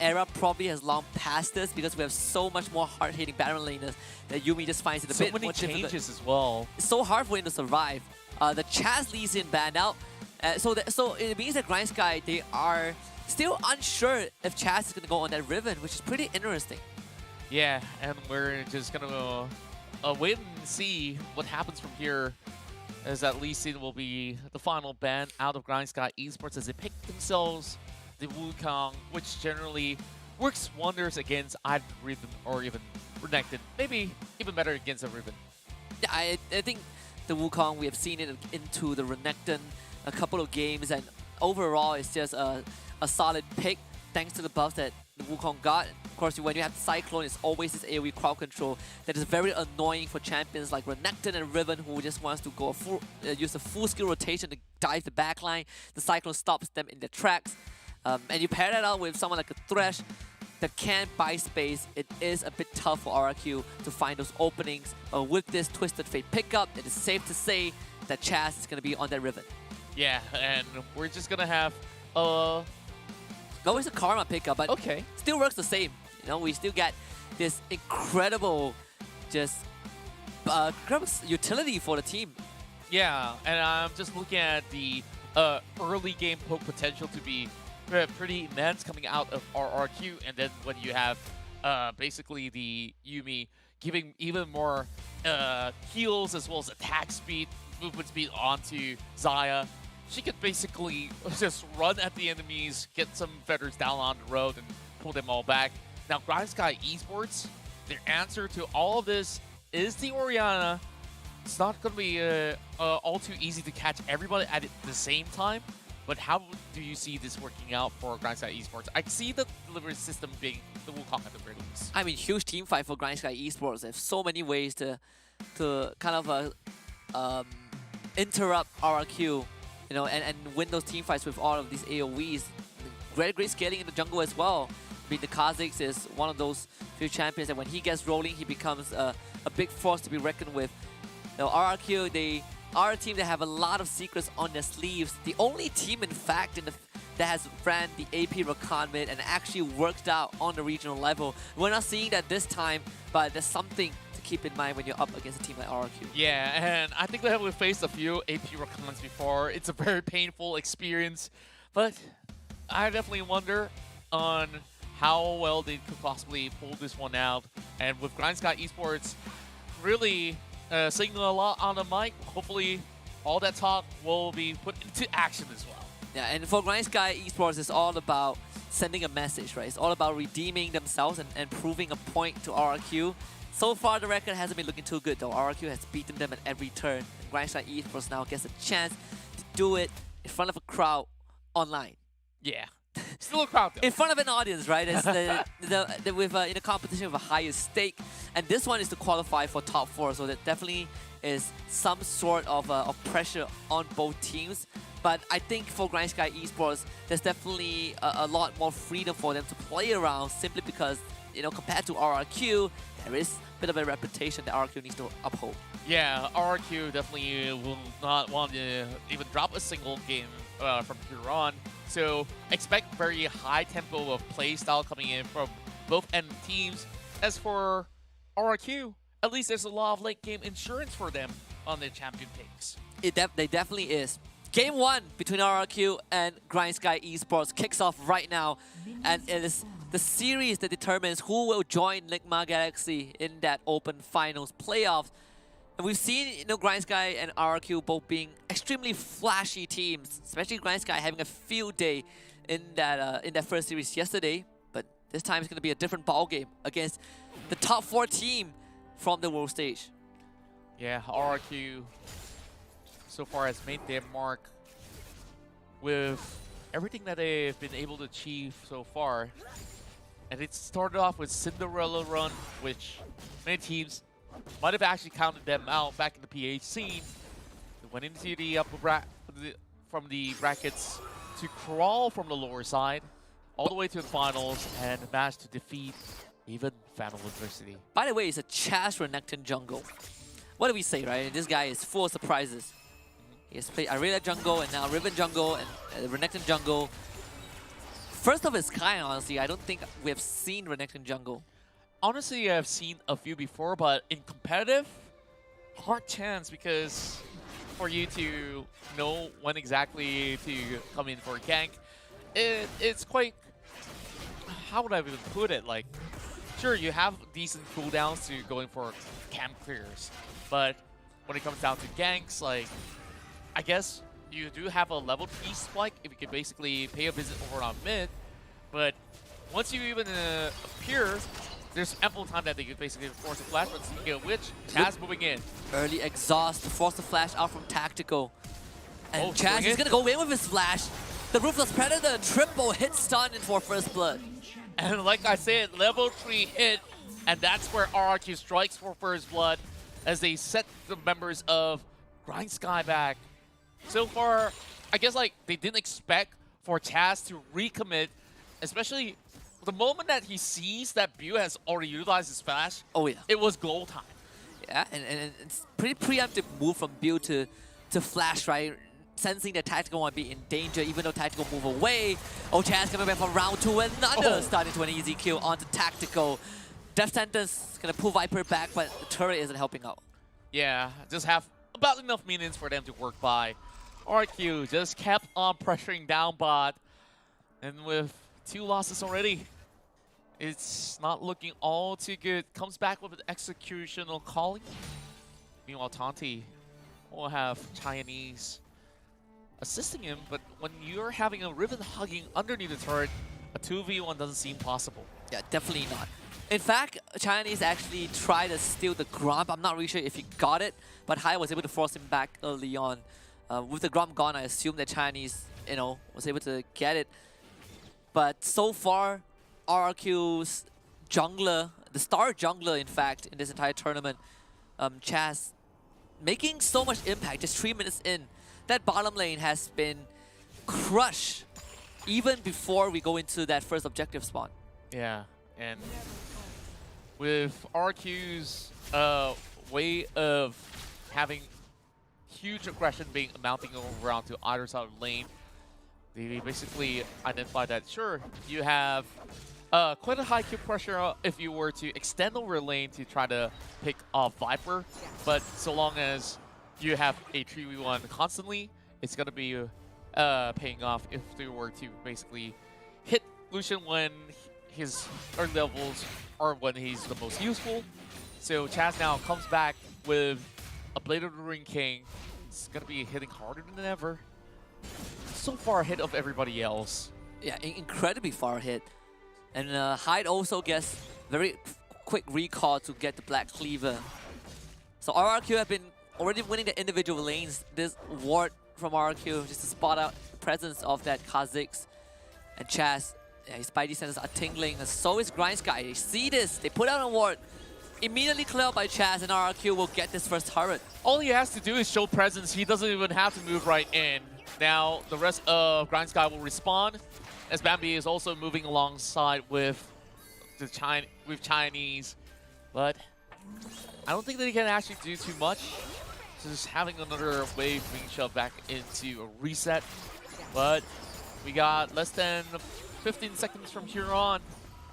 era probably has long passed us because we have so much more hard-hitting Baron laners that Yuumi just finds it a bit more difficult. So many changes as well. It's so hard for him to survive. The Chaz Lee Sin banned out, so it means that GrindSky, they are still unsure if Chaz is going to go on that Riven, which is pretty interesting. Yeah, and we're just gonna wait and see what happens from here, as that Lee Sin will be the final ban out of GrindSky Esports as they pick themselves the Wukong, which generally works wonders against either Riven or even Renekton. Maybe even better against a Riven. Yeah, I think the Wukong, we have seen it into the Renekton a couple of games, and overall it's just a solid pick thanks to the buffs that the Wukong got. Of course, when you have Cyclone, it's always this AoE crowd control that is very annoying for champions like Renekton and Riven, who just wants to go use a full skill rotation to dive the backline. The Cyclone stops them in their tracks. And you pair that out with someone like a Thresh that can buy space. It is a bit tough for RRQ to find those openings. With this Twisted Fate pickup, it is safe to say that Chaz is going to be on that Riven. Yeah, and we're just gonna have Always a Karma pickup, but okay, still works the same. We still get this incredible, incredible utility for the team. Yeah, and I'm just looking at the early game poke potential to be pretty immense coming out of RRQ, and then when you have basically the Yuumi giving even more heals as well as attack speed, movement speed onto Xayah, she could basically just run at the enemies, get some feathers down on the road, and pull them all back. Now, GrindSky Esports, their answer to all of this is the Orianna. It's not going to be all too easy to catch everybody at the same time, but how do you see this working out for GrindSky Esports? I see the delivery system being the Wukong at the very least. I mean, huge team fight for GrindSky Esports. They have so many ways to kind of interrupt RRQ, and win those team fights with all of these AoEs. Great scaling in the jungle as well. I mean, the Kha'Zix is one of those few champions that when he gets rolling, he becomes a big force to be reckoned with. RRQ, they are a team that have a lot of secrets on their sleeves. The only team, in fact, that has ran the AP Rakan and actually worked out on the regional level. We're not seeing that this time, but there's something to keep in mind when you're up against a team like RRQ. Yeah, and I think that we've faced a few AP Rakans before. It's a very painful experience, but I definitely wonder on how well they could possibly pull this one out. And with GrindSky Esports really saying a lot on the mic, hopefully all that talk will be put into action as well. Yeah, and for GrindSky Esports, it's all about sending a message, right? It's all about redeeming themselves and proving a point to RRQ. So far, the record hasn't been looking too good, though. RRQ has beaten them at every turn. And GrindSky Esports now gets a chance to do it in front of a crowd online. Yeah. Still a crowd, though. In front of an audience, right? It's with in a competition with a higher stake. And this one is to qualify for top 4, so that definitely is some sort of pressure on both teams. But I think for GrindSky Esports, there's definitely a lot more freedom for them to play around, simply because, compared to RRQ, there is a bit of a reputation that RRQ needs to uphold. Yeah, RRQ definitely will not want to even drop a single game from here on. So expect very high tempo of play style coming in from both end teams. As for RRQ, at least there's a lot of late game insurance for them on their champion takes. They definitely is. Game 1 between RRQ and Grind Sky Esports kicks off right now, and it is the series that determines who will join Enigma Galaxy in that open finals playoffs. And we've seen, Grind Sky and RRQ both being extremely flashy teams, especially Grind Sky having a field day in that first series yesterday. But this time it's going to be a different ball game against the top 4 team from the world stage. Yeah, RRQ so far has made their mark with everything that they've been able to achieve so far. And it started off with Cinderella run, which many teams might have actually counted them out back in the PH scene. They went into the upper from the brackets to crawl from the lower side all the way to the finals and managed to defeat even Phantom University. By the way, it's a Chaz Renekton jungle. What do we say, right? This guy is full of surprises. He has played Arena jungle and now Riven jungle and Renekton jungle. First of its kind, honestly. I don't think we have seen Renekton jungle. Honestly, I've seen a few before, but in competitive, hard chance because for you to know when exactly to come in for a gank, it's quite, how would I even put it? Like, sure, you have decent cooldowns to going for camp clears, but when it comes down to ganks, like, I guess you do have a level 3 spike if you can basically pay a visit over on mid, but once you even appear, there's ample time that they could basically force a flash, but speaking of which, Chaz moving in. Early exhaust to force the flash out from Tactical. And Chaz swing is it. going to go in with his flash. The Ruthless Predator triple hit stun in for first blood. And like I said, level 3 hit, and that's where RRQ strikes for first blood as they set the members of Grind Sky back. So far, I guess like they didn't expect for Chaz to recommit, especially the moment that he sees that Bu has already utilized his flash. Oh yeah. It was goal time. Yeah, and it's pretty preemptive move from Bu to flash, right? Sensing that Tactical might be in danger, even though Tactical move away. Oh, Chaz coming back from round 2, another starting to an easy kill onto Tactical. Death Sentence gonna pull Viper back, but the turret isn't helping out. Yeah, just have about enough minions for them to work by. RQ just kept on pressuring down bot, and with 2 losses already, it's not looking all too good. Comes back with an executional calling. Meanwhile, Tanti will have Chinese assisting him, but when you're having a Riven hugging underneath the turret, a 2v1 doesn't seem possible. Yeah, definitely not. In fact, Chinese actually tried to steal the Gromp. I'm not really sure if he got it, but Hai was able to force him back early on. With the Gromp gone, I assume that Chinese, was able to get it. But so far, RRQ's jungler, the star jungler, in fact, in this entire tournament, Chaz, making so much impact just 3 minutes in. That bottom lane has been crushed even before we go into that first objective spawn. Yeah, and with RQ's way of having huge aggression being mounting around to either side of the lane, they basically identified that, sure, you have quite a high kill pressure if you were to extend over a lane to try to pick off Viper, but so long as you have a 3v1 constantly, it's going to be paying off if they were to basically hit Lucian when his early levels are when he's the most useful. So Chaz now comes back with a Blade of the Ring King. It's going to be hitting harder than ever. So far ahead of everybody else. Yeah, incredibly far ahead. And Hyde also gets very quick recall to get the Black Cleaver. So RRQ have been already winning the individual lanes. This ward from RRQ just to spot out the presence of that Kha'Zix. And Chaz, his Spidey senses are tingling, and so is Grind Sky. They see this, they put out a ward. Immediately cleared out by Chaz, and RRQ will get this first turret. All he has to do is show presence. He doesn't even have to move right in. Now, the rest of Grind Sky will respond, as Bambi is also moving alongside with Chinese. But I don't think that he can actually do too much. Just having another wave being shoved back into a reset. But We got less than 15 seconds from here on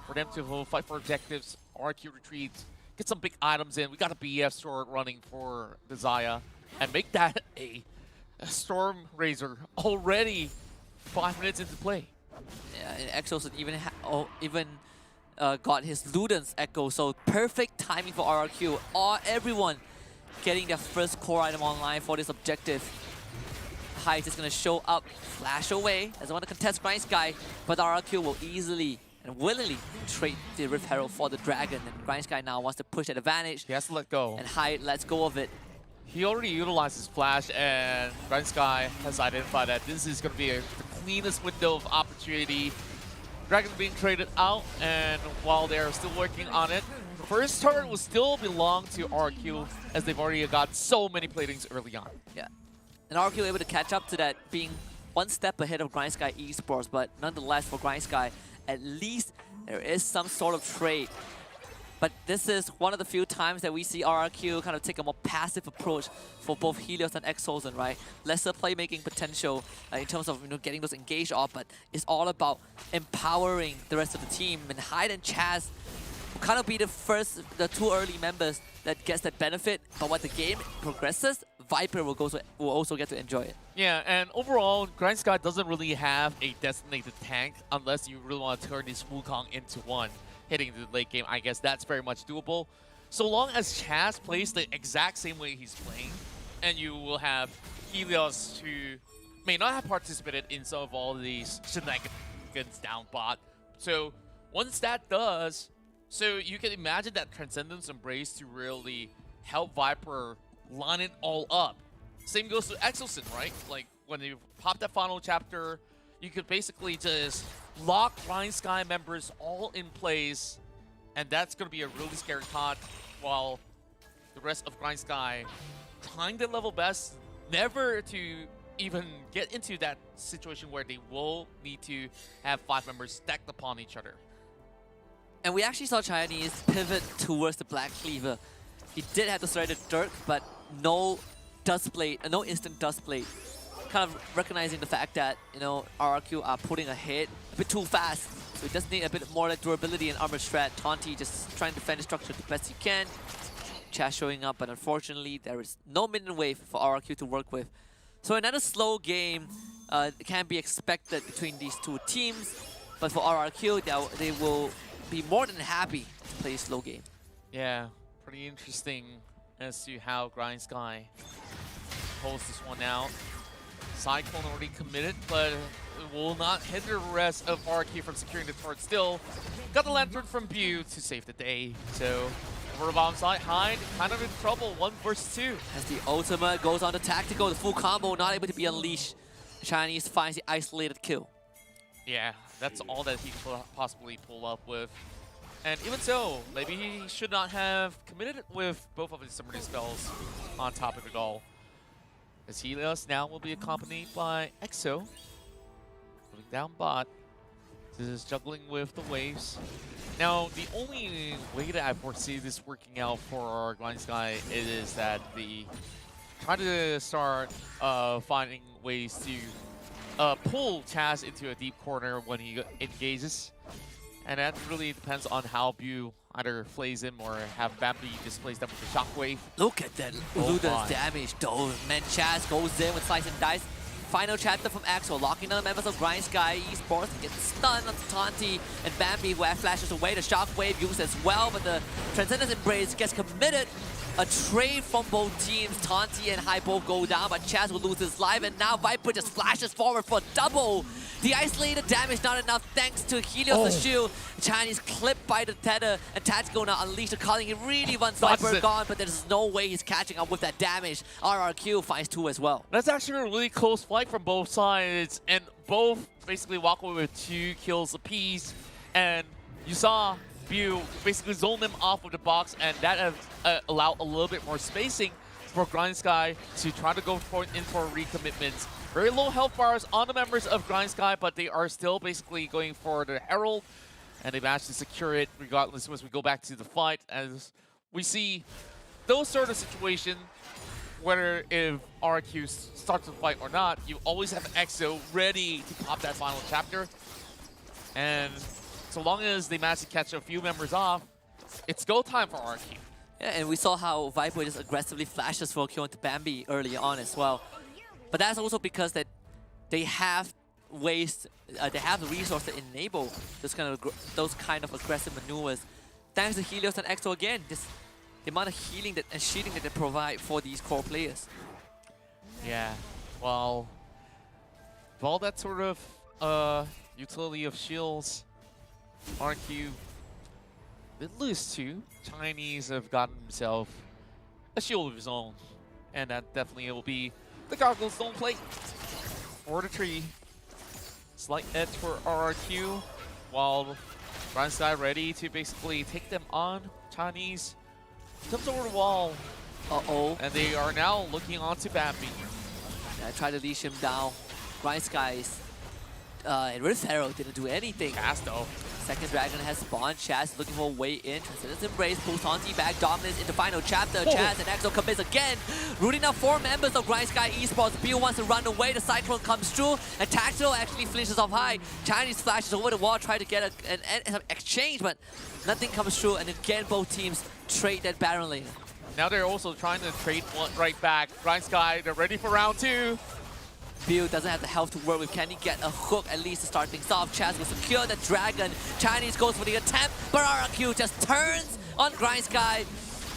for them to fight for objectives. RQ retreats, get some big items in. We got a BF sword running for the Zaya, and make that a Storm Razor already 5 minutes into play. Yeah, and Exos even got his Ludens Echo, so perfect timing for RRQ. Everyone getting their first core item online for this objective. Hyde is going to show up, flash away, doesn't want to contest Grind Sky, but RRQ will easily and willingly trade the Rift Herald for the Dragon, and Grind Sky now wants to push that advantage. He has to let go. And Hyde lets go of it. He already utilized his flash, and Grind Sky has identified that this is going to be the cleanest window of opportunity. Dragon being traded out, and while they're still working on it, first turret will still belong to RQ, as they've already got so many platings early on. Yeah. And RQ able to catch up to that, being one step ahead of Grind Sky Esports, but nonetheless for Grind Sky, at least there is some sort of trade. But this is one of the few times that we see RRQ kind of take a more passive approach for both Helios and Exosen, right? Lesser playmaking potential in terms of getting those engaged off, but it's all about empowering the rest of the team. And Hyde and Chaz will kind of be the two early members that gets that benefit. But when the game progresses, Viper will also get to enjoy it. Yeah, and overall, Grind Sky doesn't really have a designated tank unless you really want to turn this Wukong into one. Hitting the late game, I guess that's very much doable. So long as Chaz plays the exact same way he's playing, and you will have Helios, who may not have participated in some of all these shenanigans down bot. So once that does, so you can imagine that Transcendence Embrace to really help Viper line it all up. Same goes to Exosen, right? Like when you pop that final chapter, you could basically just lock Grind Sky members all in place, and that's going to be a really scary taunt, while the rest of Grind Sky trying their level best never to even get into that situation where they will need to have 5 members stacked upon each other. And we actually saw Chinese pivot towards the Black Cleaver. He did have to surrender Dirk, but no Dust Blade, no instant Dust Blade. Kind of recognizing the fact that, RRQ are putting ahead a bit too fast. So it does need a bit more durability and armor strat. Taunty just trying to defend the structure the best he can. Chaz showing up, but unfortunately there is no minion wave for RRQ to work with. So another slow game can be expected between these two teams. But for RRQ, they will be more than happy to play a slow game. Yeah, pretty interesting as to how Grind Sky pulls this one out. Cyclone already committed, but it will not hinder the rest of RQ from securing the turret still. Got the Lantern from Bew to save the day. So, over the bottom side, Hyde kind of in trouble, 1 versus 2. As the ultimate goes on the tactical, the full combo not able to be unleashed. Chinese finds the isolated kill. Yeah, that's all that he could possibly pull up with. And even so, maybe he should not have committed with both of his summoning spells on top of it all. As Helios now will be accompanied by EXO. Moving down bot. This is juggling with the waves. Now, the only way that I foresee this working out for Grind Sky is that try to start finding ways to pull Chaz into a deep corner when he engages. And that really depends on how Bew either flays him or have Bambi displace them with the shockwave. Look at that Luda's damage though. Man, Chaz goes in with Slice and Dice. Final chapter from Axel, locking down the members of Grind Sky Esports, gets stunned on Taunty and Bambi, who flashes away. The shockwave used as well, but the Transcendence Embrace gets committed. A trade from both teams. Taunty and Hyde both go down, but Chaz will lose his life, and now Viper just flashes forward for a double. The isolated damage not enough thanks to Helios the shield. Chinese clipped by the tether, and Tactical now unleashed the calling. He really wants Viper gone, but there's no way he's catching up with that damage. RRQ finds 2 as well. That's actually a really close fight from both sides, and both basically walk away with 2 kills apiece. And you saw Bew basically zone them off with the box, and that has allowed a little bit more spacing for Grind Sky to try to go in for recommitments. Very low health bars on the members of Grind Sky, but they are still basically going for the Herald, and they managed to secure it regardless as we go back to the fight. As we see those sort of situations, whether if RQ starts to fight or not, you always have EXO ready to pop that final chapter. And so long as they manage to catch a few members off, it's go time for RQ. Yeah, and we saw how Viper just aggressively flashes for a kill into Bambi early on as well. But that's also because that they have ways, they have the resource to enable those kind of aggressive maneuvers. Thanks to Helios and EXO again, just the amount of healing and shielding that they provide for these core players. Yeah, well, with all that sort of utility of shields, RQ did lose to. Chinese have gotten himself a shield of his own, and that definitely will be the goggles don't play for the tree. Slight edge for RRQ, while Grand Sky ready to basically take them on. Chinese comes over the wall. Uh-oh. And they are now looking onto Bambi. Yeah, try to leash him down. Grind Skies and Rift Arrow didn't do anything. Cast though. Second Dragon has spawned. Chaz looking for a way in. Transcendence Embrace pulls Tonti back. Dominance in the final chapter. Chaz and EXO commits again. Rooting out 4 members of Grind Sky Esports. Bill wants to run away. The Cyclone comes through. And Tactical actually flinches off high. Chinese flashes over the wall, try to get an exchange, but nothing comes through. And again, both teams trade that Baron lane. Now they're also trying to trade one right back. Grind Sky, they're ready for round 2. Bill doesn't have the health to work with. Can he get a hook at least to start things off? Chaz will secure the Dragon. Chinese goes for the attempt, but RRQ just turns on Grind Sky.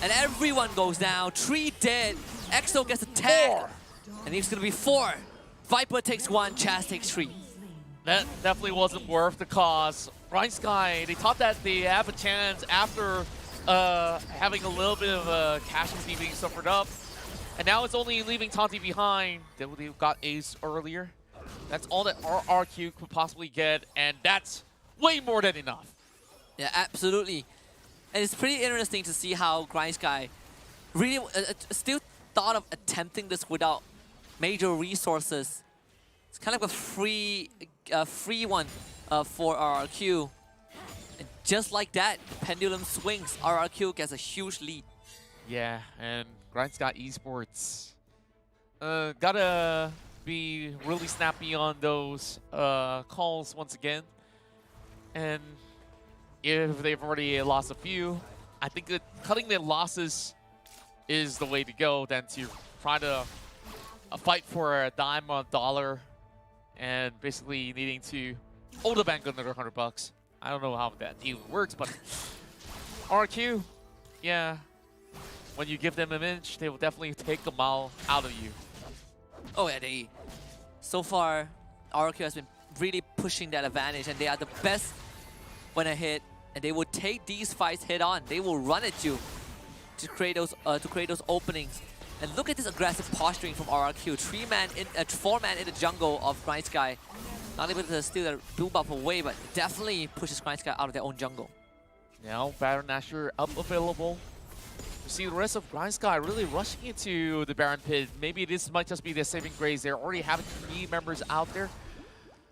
And everyone goes down. 3 dead. EXO gets a tag. And it's going to be 4. Viper takes 1, Chaz takes 3. That definitely wasn't worth the cost. Grind Sky, they thought that they have a chance after having a little bit of a casualty being suffered up. And now it's only leaving Tonti behind. They got Ace earlier. That's all that RRQ could possibly get, and that's way more than enough. Yeah, absolutely. And it's pretty interesting to see how Grind Sky really still thought of attempting this without major resources. It's kind of a free one for RRQ. And just like that, pendulum swings. RRQ gets a huge lead. Yeah, and Grind Sky Esports gotta be really snappy on those calls once again. And if they've already lost a few, I think that cutting their losses is the way to go than to try to fight for a dime or a dollar and basically needing to owe the bank another $100. I don't know how that deal works, but RQ, yeah. When you give them an inch, they will definitely take a mile out of you. Oh yeah, so far, RQ has been really pushing that advantage, and they are the best when a hit, and they will take these fights head on. They will run at you to create those openings. And look at this aggressive posturing from RRQ. 4-man in the jungle of Grind Sky. Not able to steal their blue buff away, but definitely pushes Grind Sky out of their own jungle. Now Baron Nashor up available. You see the rest of Grind Sky really rushing into the Baron pit. Maybe this might just be their saving grace. They're already having 3 members out there.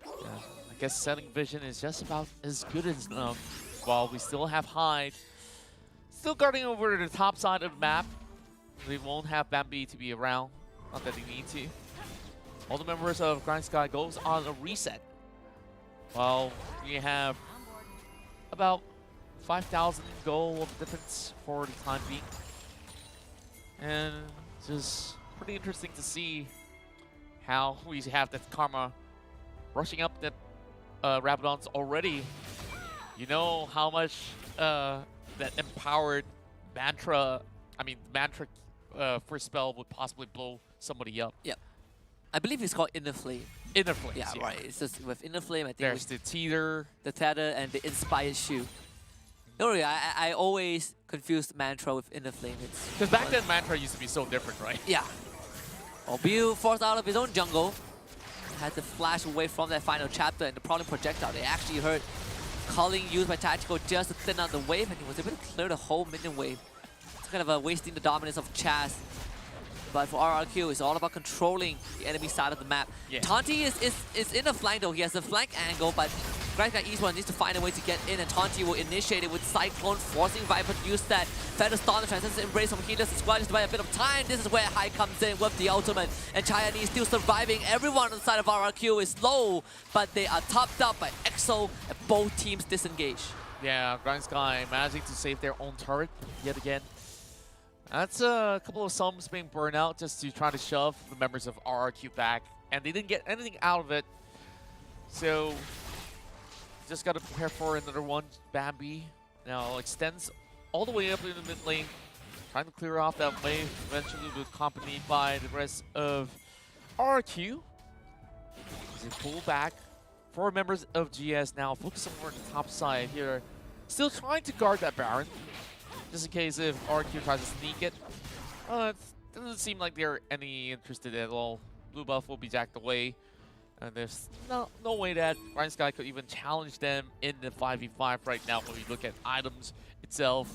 I guess setting vision is just about as good as enough. While we still have Hyde. Still guarding over to the top side of the map. They won't have Bambi to be around. Not that they need to. All the members of Grind Sky goes on a reset. While we have about 5,000 gold difference for the time being. And it's just pretty interesting to see how we have that Karma rushing up the Rabadons already. You know how much that empowered Mantra, first spell would possibly blow somebody up. Yeah. I believe it's called Inner Flame. Inner Flame. Yeah, right. It's just with Inner Flame, I think there's the Tether. The Tether and the Inspired Shoe. No, really, I always confused Mantra with Inner Flame. Because back then Mantra used to be so different, right? Yeah. Bill forced out of his own jungle. Had to flash away from that final chapter and the problem projectile. They actually heard calling used by Tactical just to thin out the wave, and he was able to clear the whole minion wave. It's kind of wasting the dominance of Chaz. But for RRQ, it's all about controlling the enemy side of the map. Yeah. Tonti is in the flank though. He has a flank angle, but Grindguy Esports needs to find a way to get in, and Tonti will initiate it with Cyclone, forcing Viper to use that Feather Storm, the Transcendence Embrace from Healers as well, just to buy a bit of time. This is where High comes in with the ultimate, and Chinese still surviving. Everyone on the side of RRQ is low, but they are topped up by EXO, and both teams disengage. Yeah, Grindguy managing to save their own turret yet again. That's a couple of sums being burned out just to try to shove the members of RRQ back, and they didn't get anything out of it. So, just got to prepare for another one. Bambi now extends all the way up in the mid lane, trying to clear off that wave. Eventually, will be accompanied by the rest of RRQ. As they pull back, 4 members of GS now focusing more on the top side here. Still trying to guard that Baron, just in case if RRQ tries to sneak it. It doesn't seem like they're any interested at all. Blue buff will be jacked away. And there's no way that Grindguy could even challenge them in the 5v5 right now when we look at items itself.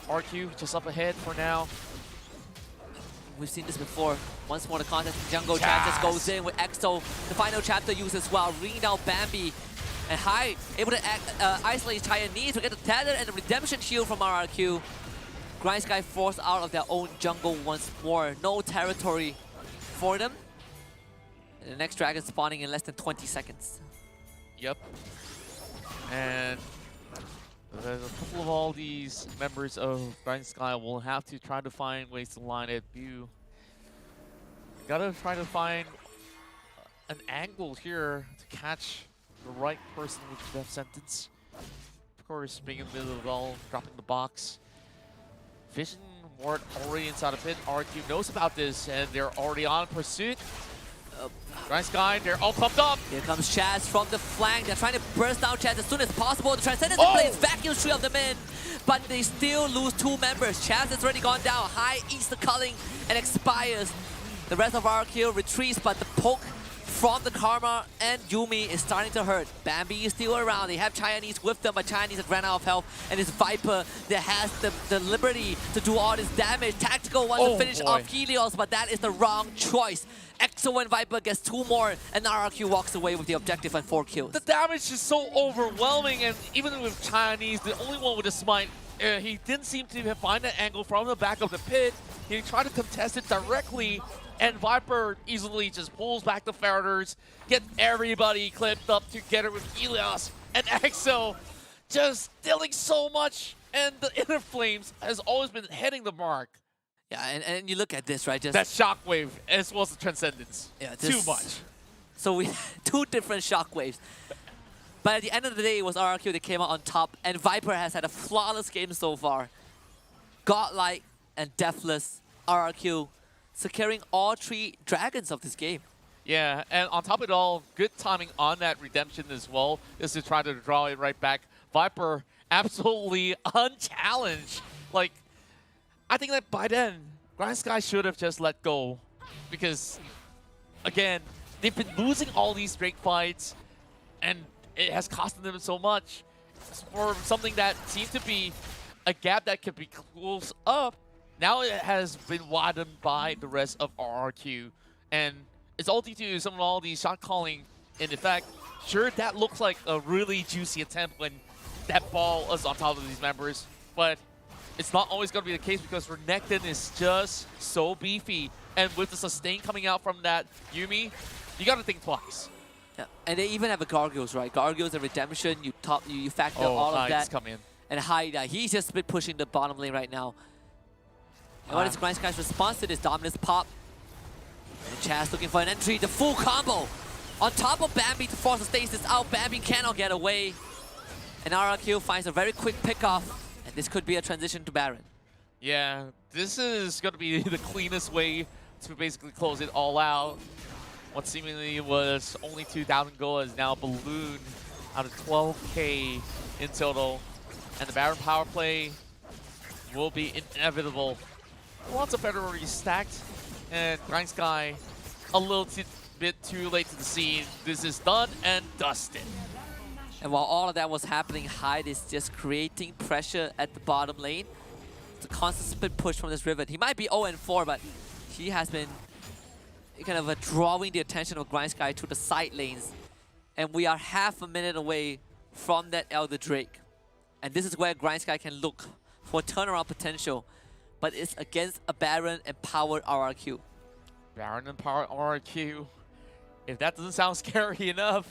RQ just up ahead for now. We've seen this before. Once more the contest, Jungle Chances goes in with EXO. The final chapter used as well, ringing down Bambi. And High able to isolate Chinese to get the tether and the redemption shield from RRQ. Grindguy forced out of their own jungle once more. No territory for them. And the next dragon spawning in less than 20 seconds. Yep. And there's a couple of all these members of Grindguy will have to try to find ways to line it. You gotta try to find an angle here to catch the right person with the death sentence. Of course, being in the middle of it all, dropping the box. Vision ward already inside of pit. RQ knows about this, and they're already on pursuit. Grindguy, they're all pumped up. Here comes Chaz from the flank. They're trying to burst down Chaz as soon as possible. The Transcendence in place, vacuum 3 of them in, but they still lose 2 members. Chaz has already gone down. High eats the culling and expires. The rest of RQ retreats, but the poke from the Karma and Yuumi is starting to hurt. Bambi is still around. They have Chinese with them, but Chinese have ran out of health. And it's Viper that has the liberty to do all this damage. Tactical wants to finish off Helios, but that is the wrong choice. EXO and Viper gets 2 more, and RRQ walks away with the objective and 4 kills. The damage is so overwhelming, and even with Chinese, the only one with a smite, he didn't seem to find an angle from the back of the pit. He tried to contest it directly, and Viper easily just pulls back the Feathers, gets everybody clipped up together with Helios, and EXO just dealing so much, and the Inner Flames has always been hitting the mark. Yeah, and you look at this, right? Just that shockwave as well as the Transcendence. Yeah, too much. So we 2 different shockwaves. But at the end of the day, it was RRQ that came out on top, and Viper has had a flawless game so far. Godlike and deathless RRQ securing all 3 dragons of this game. Yeah, and on top of it all, good timing on that redemption as well, is to try to draw it right back. Viper absolutely unchallenged. Like, I think that by then, Grindguy should have just let go. Because, again, they've been losing all these straight fights, and it has costed them so much. For something that seemed to be a gap that could be closed up, now it has been widened by the rest of RRQ. And it's all due to some of all these shot calling in effect. Sure, that looks like a really juicy attempt when that ball is on top of these members, but it's not always going to be the case because Renekton is just so beefy. And with the sustain coming out from that Yuumi, you got to think twice. Yeah, and they even have a Gargoyles, right? Gargoyles and Redemption, you factor all of that. Come in. And High, he's just been pushing the bottom lane right now. And what is Grindguy's response to this dominance pop? And Chaz looking for an entry, the full combo. On top of Bambi to force the stasis out, Bambi cannot get away. And RRQ finds a very quick pickoff. And this could be a transition to Baron. Yeah, this is going to be the cleanest way to basically close it all out. What seemingly was only 2,000 gold is now ballooned out of 12K in total. And the Baron power play will be inevitable. Lots of Feather already stacked, and Grindguy a little bit too late to the scene. This is done and dusted. And while all of that was happening, Hyde is just creating pressure at the bottom lane. It's a constant split push from this Riven. He might be 0-4, but he has been kind of drawing the attention of Grindguy to the side lanes. and we are half a minute away from that Elder Drake. And this is where GrindSky can look for turnaround potential, but it's against a Baron and powered RRQ. Baron and power RRQ. If that doesn't sound scary enough,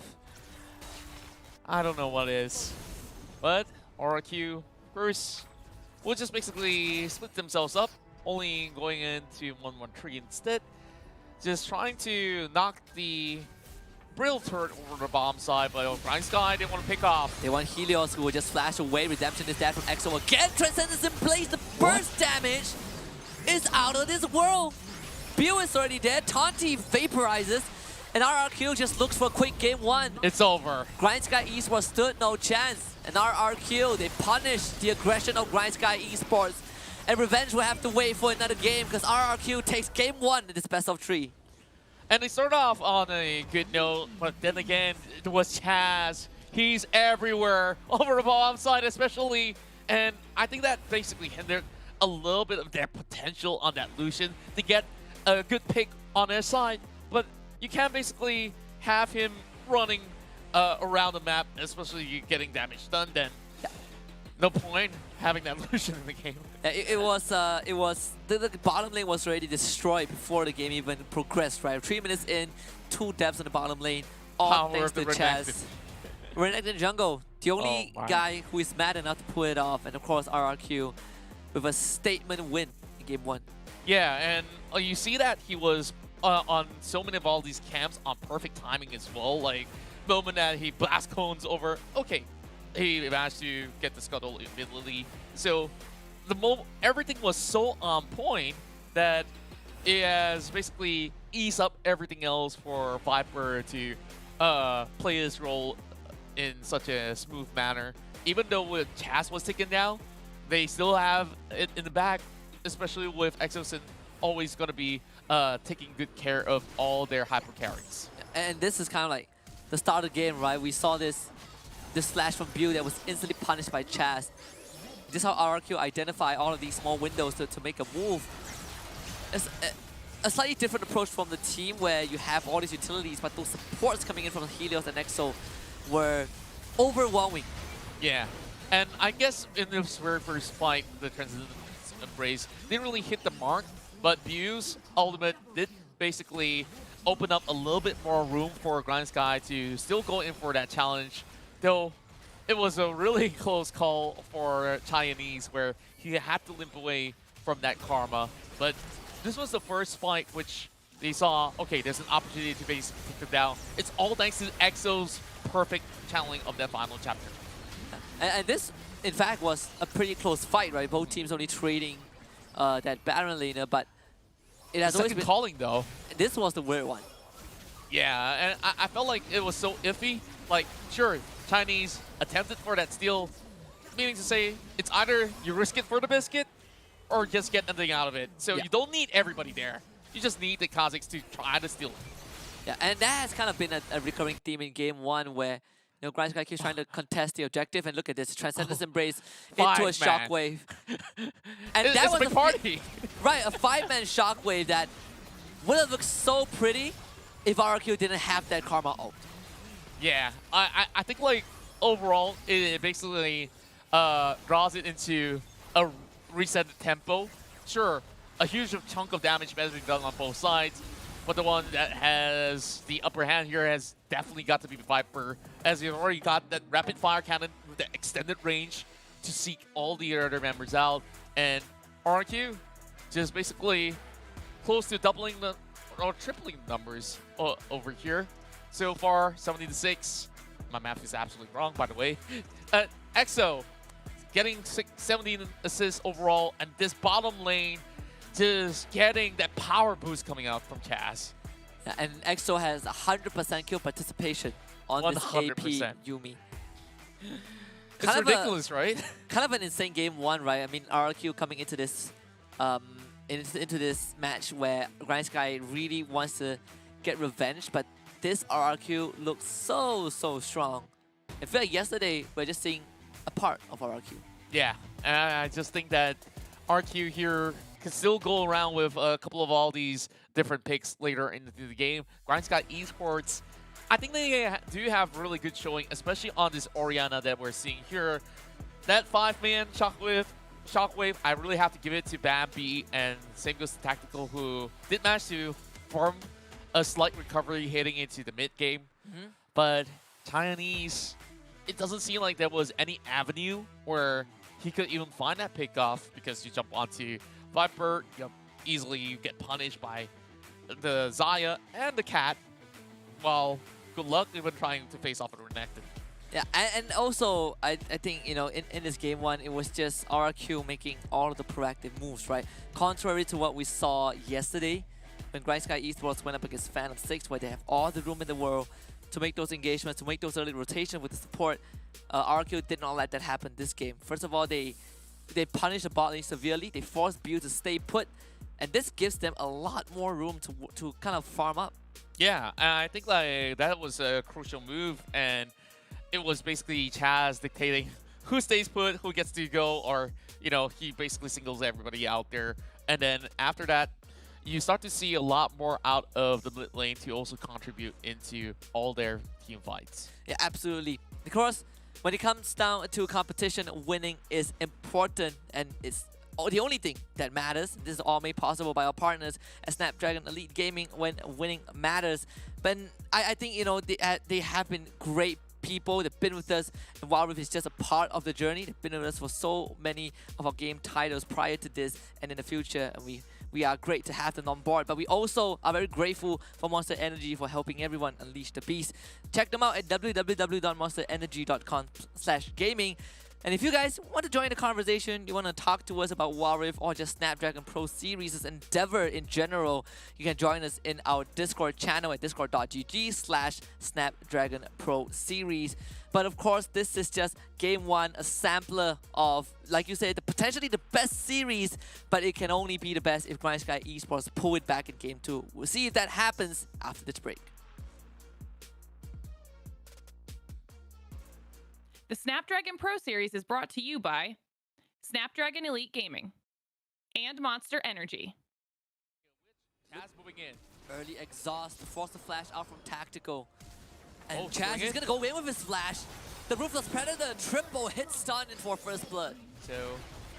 I don't know what is. But RRQ first will just basically split themselves up, only going into 1-1-3 instead. Just trying to knock the Brill turret over the bomb side, but GrindSky didn't want to pick off. They want Helios, who will just flash away. Redemption is dead from EXO again. Transcendence in place. The burst damage is out of this world. Bew is already dead. Taunty vaporizes. And RRQ just looks for a quick game one. It's over. GrindSky Esports stood no chance. And RRQ, they punished the aggression of GrindSky Esports. And Revenge will have to wait for another game because RRQ takes game one in this best of 3. And they start off on a good note, but then again, it was Chaz. He's everywhere, over the bomb side especially. And I think that basically hindered a little bit of their potential on that Lucian to get a good pick on their side. But you can't basically have him running around the map, especially you getting damage done, then no point having that Lucian in the game. It was the bottom lane was already destroyed before the game even progressed, right? 3 minutes in, 2 deaths in the bottom lane, all thanks to Chaz. Renekton jungle, the only guy who is mad enough to pull it off, and of course RRQ with a statement win in game 1. Yeah, and you see that he was on so many of all these camps on perfect timing as well. Like, moment that he blast cones over, okay, he managed to get the scuttle immediately. So everything was so on point that it has basically eased up everything else for Viper to play his role in such a smooth manner. Even though with Chaz was taken down, they still have it in the back, especially with Exosin always going to be taking good care of all their hyper carries. And this is kind of like the start of the game, right? We saw this slash from Bew that was instantly punished by Chaz. This is how RRQ identify all of these small windows to make a move. It's a slightly different approach from the team where you have all these utilities, but those supports coming in from Helios and EXO were overwhelming. Yeah, and I guess in this very first fight, the Transcendence Embrace didn't really hit the mark, but Bew's ultimate did basically open up a little bit more room for GrindSky to still go in for that challenge. Though it was a really close call for Chinese where he had to limp away from that karma. But this was the first fight which they saw, okay, there's an opportunity to basically take them down. It's all thanks to EXO's perfect channeling of that final chapter. And this, in fact, was a pretty close fight, right? Both teams only trading that Baron laner, but it has always been calling, though. This was the weird one. Yeah, and I felt like it was so iffy. Like, sure, Chinese attempted for that steal, meaning to say it's either you risk it for the biscuit or just get nothing out of it. So you don't need everybody there. You just need the Kazakhs to try to steal it. Yeah, and that has kind of been a recurring theme in game 1 where GrindSky keeps trying to contest the objective, and look at this, Transcendence Embrace into a shockwave. And that was a big party. Right, a 5-man shockwave that would have looked so pretty if RRQ didn't have that Karma ult. Yeah, I think like overall it basically draws it into a reset tempo. Sure, a huge chunk of damage has been done on both sides, but the one that has the upper hand here has definitely got to be Viper, as you've already got that rapid fire cannon with the extended range to seek all the other members out, and RQ just basically close to doubling the or tripling the numbers over here. So far, 70-6. My math is absolutely wrong, by the way. EXO getting 17 assists overall, and this bottom lane just getting that power boost coming out from Chaz. Yeah, and EXO has 100% kill participation on 100%. This AP Yuumi. It's ridiculous, right? Kind of an insane game 1, right? I mean, RRQ coming into this into this match where GrindSky really wants to get revenge, but this RRQ looks so strong. I feel like yesterday we're just seeing a part of RRQ. Yeah, and I just think that RQ here can still go around with a couple of all these different picks later into the game. GrindSky Esports I think they do have really good showing, especially on this Orianna that we're seeing here. That 5-man Shockwave, I really have to give it to Bambi, and same goes to Tactical, who did manage to form a slight recovery heading into the mid game. But Chinese, it doesn't seem like there was any avenue where he could even find that pickoff, because you jump onto Viper, you easily get punished by the Zaya and the Cat. Well, good luck even trying to face off with Renekton. Yeah, and also, I think, you know, in this game one, it was just RRQ making all of the proactive moves, right? Contrary to what we saw yesterday, when Grind Sky Esports went up against Phantom 6, where they have all the room in the world to make those engagements, to make those early rotations with the support. RRQ did not let that happen this game. First of all, they punished the bot lane severely, they forced Bill to stay put, and this gives them a lot more room to kind of farm up. Yeah, and I think like that was a crucial move, and it was basically Chaz dictating who stays put, who gets to go, or, you know, he basically singles everybody out there. And then after that, you start to see a lot more out of the mid lane to also contribute into all their team fights. Yeah, absolutely. Of course, when it comes down to competition, winning is important, and it's the only thing that matters. This is all made possible by our partners at Snapdragon Elite Gaming, when winning matters. But I think, you know, they have been great people. They've been with us, and WildRift is just a part of the journey. They've been with us for so many of our game titles prior to this and in the future, and we are great to have them on board. But we also are very grateful for Monster Energy for helping everyone unleash the beast. Check them out at www.monsterenergy.com/gaming. And if you guys want to join the conversation, you want to talk to us about WildRift or just Snapdragon Pro Series' endeavor in general, you can join us in our Discord channel at discord.gg/Snapdragon Pro Series. But of course, this is just Game 1, a sampler of, like you said, potentially the best series, but it can only be the best if Grind Sky Esports pull it back in Game 2. We'll see if that happens after this break. The Snapdragon Pro Series is brought to you by Snapdragon Elite Gaming and Monster Energy. Chaz moving in. Early exhaust, force the flash out from Tactical. And Oh, Chaz is going to go in with his flash. The Ruthless Predator, triple hit stun in for first blood. So,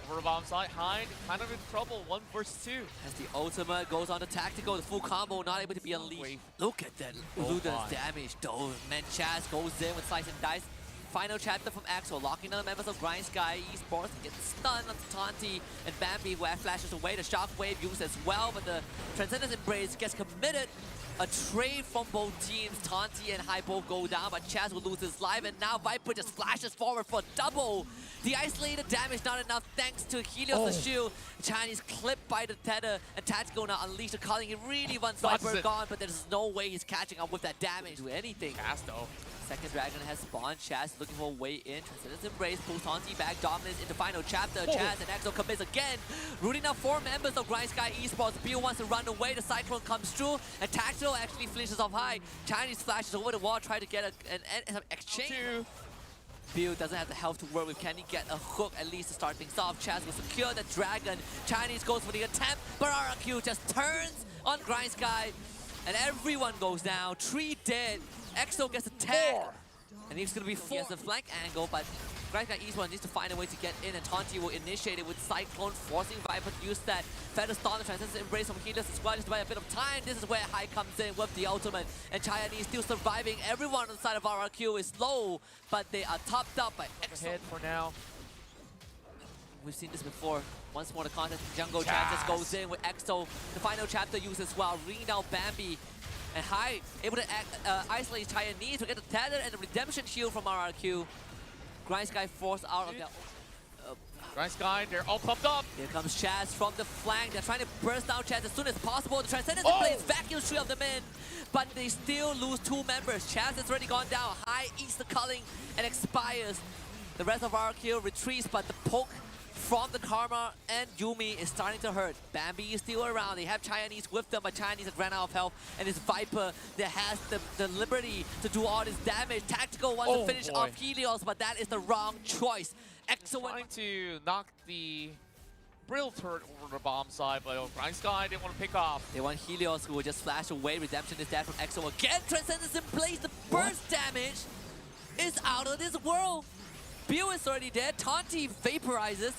over the bottom side, Hind kind of in trouble, 1 versus 2. As the ultimate goes on to Tactical, the full combo not able to be unleashed. Wave. Look at that Luda's damage though. Man, Chaz goes in with Slice and Dice. Final chapter from Axel, locking down the members of Grind Sky Esports, and gets stunned on Tanti and Bambi, where flashes away. The Shockwave used as well, but the Transcendence Embrace gets committed. A trade from both teams. Tanti and High both go down, but Chaz will lose his life, and now Viper just flashes forward for double. The isolated damage not enough thanks to Helios the shield. Chinese clipped by the tether, and Tactical now unleashed the calling. He really wants Viper gone, but there's no way he's catching up with that damage to anything. Chaz though. Second dragon has spawned. Chaz looking for a way in. Transcendence Embrace pulls Tanti back. Dominance in the final chapter. Chaz and Exo commits again. Rooting out 4 members of Grind Sky Esports. Bill wants to run away. The Cyclone comes through. And Tactical actually flinches off high. Chinese flashes over the wall, try to get an exchange. Bill doesn't have the health to work with. Can he get a hook at least to start things off? Chaz will secure the dragon. Chinese goes for the attempt, but RRQ just turns on Grind Sky. And everyone goes down. 3 dead. Exo gets a tag. And he's going to be 4. He has a flank angle, but Grind Sky Esports needs to find a way to get in, and Tanti will initiate it with Cyclone, forcing Viper to use that Feather Storm, the Transcendence Embrace from Helios as well, just to buy a bit of time. This is where High comes in with the ultimate, and Chinese still surviving. Everyone on the side of RRQ is low, but they are topped up by Exo. Ahead for now. We've seen this before. Once more the contest in jungle, Chaz just goes in with Exo. The final chapter used as well, ringing out Bambi. And High able to isolate Chinese to get the tether and the redemption shield from RRQ. Grind Sky forced out of their... Grind Sky, they're all pumped up. Here comes Chaz from the flank. They're trying to burst down Chaz as soon as possible. The Transcendence plays vacuum 3 of them in, but they still lose 2 members. Chaz has already gone down. High eats the culling and expires. The rest of RRQ retreats, but the poke from the Karma and Yuumi is starting to hurt. Bambi is still around. They have Chinese with them, but Chinese have ran out of health. And it's Viper that has the liberty to do all this damage. Tactical wants to finish off Helios, but that is the wrong choice. Excellent. Trying to knock the brittle turret over the bomb side, but Grind Sky didn't want to pick off. They want Helios, who will just flash away. Redemption is dead from EXO again. Transcendence in place. The burst damage is out of this world. Bew is already dead. Taunty vaporizes.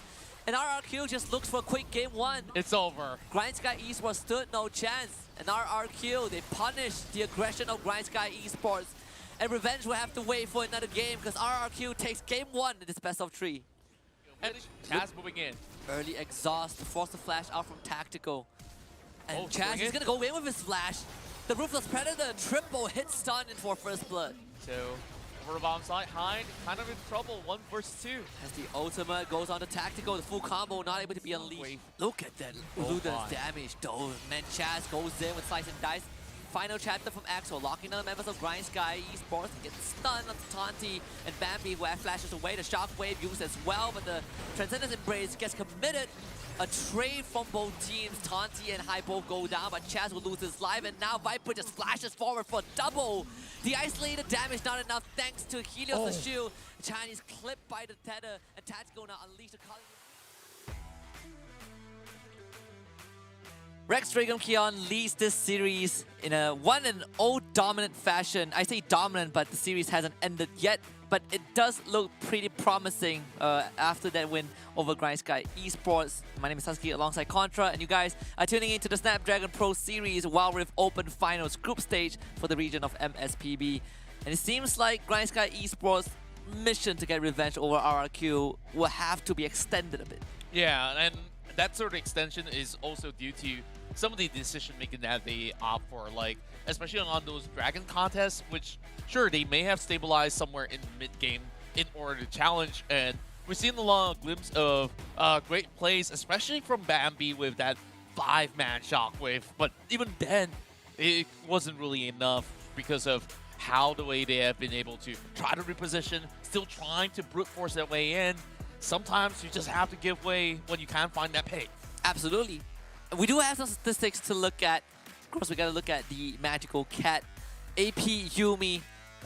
And RRQ just looks for a quick game one. It's over. Grind Sky Esports stood no chance. And RRQ, they punished the aggression of Grind Sky Esports. And Revenge will have to wait for another game because RRQ takes game one in this best of 3. And Chaz moving in. Early exhaust to force the flash out from Tactical. And Oh, Chaz swing is it. going to go in with his flash. The Ruthless Predator triple hit stun in for first blood. So over the bomb side, Hind kind of in trouble, 1 versus 2. As the ultimate goes on to Tactical, the full combo not able to be unleashed. Wave. Look at that Oh Luda's my. damage though. Man, Chaz goes in with Slice and Dice. Final chapter from Axel, locking down the members of Grind Sky Esports and gets stunned on Taunty and Bambi, who flashes away. The Shockwave used as well, but the Transcendence Embrace gets committed. A trade from both teams. Taunty and High both go down, but Chaz will lose his life, and now Viper just flashes forward for double. The isolated damage not enough thanks to Helios the shield. Chinese clipped by the tether, and Tactical now unleash the color. Rex Dragon Keon leads this series in a 1-0 dominant fashion. I say dominant, but the series hasn't ended yet. But it does look pretty promising after that win over Grind Sky Esports. My name is Husky alongside Contra, and you guys are tuning into the Snapdragon Pro Series WildRift Open Finals group stage for the region of MSPB. And it seems like Grind Sky Esports' mission to get revenge over RRQ will have to be extended a bit. Yeah, and that sort of extension is also due to some of the decision making that they opt for, like especially on those dragon contests, which sure they may have stabilized somewhere in mid game in order to challenge, and we've seen a lot of glimpse of great plays, especially from Bambi with that 5-man shockwave. But even then, it wasn't really enough because of how the way they have been able to try to reposition, still trying to brute force their way in. Sometimes you just have to give way when you can't find that pick. Absolutely. We do have some statistics to look at. Of course, we gotta look at the magical cat. AP Yumi,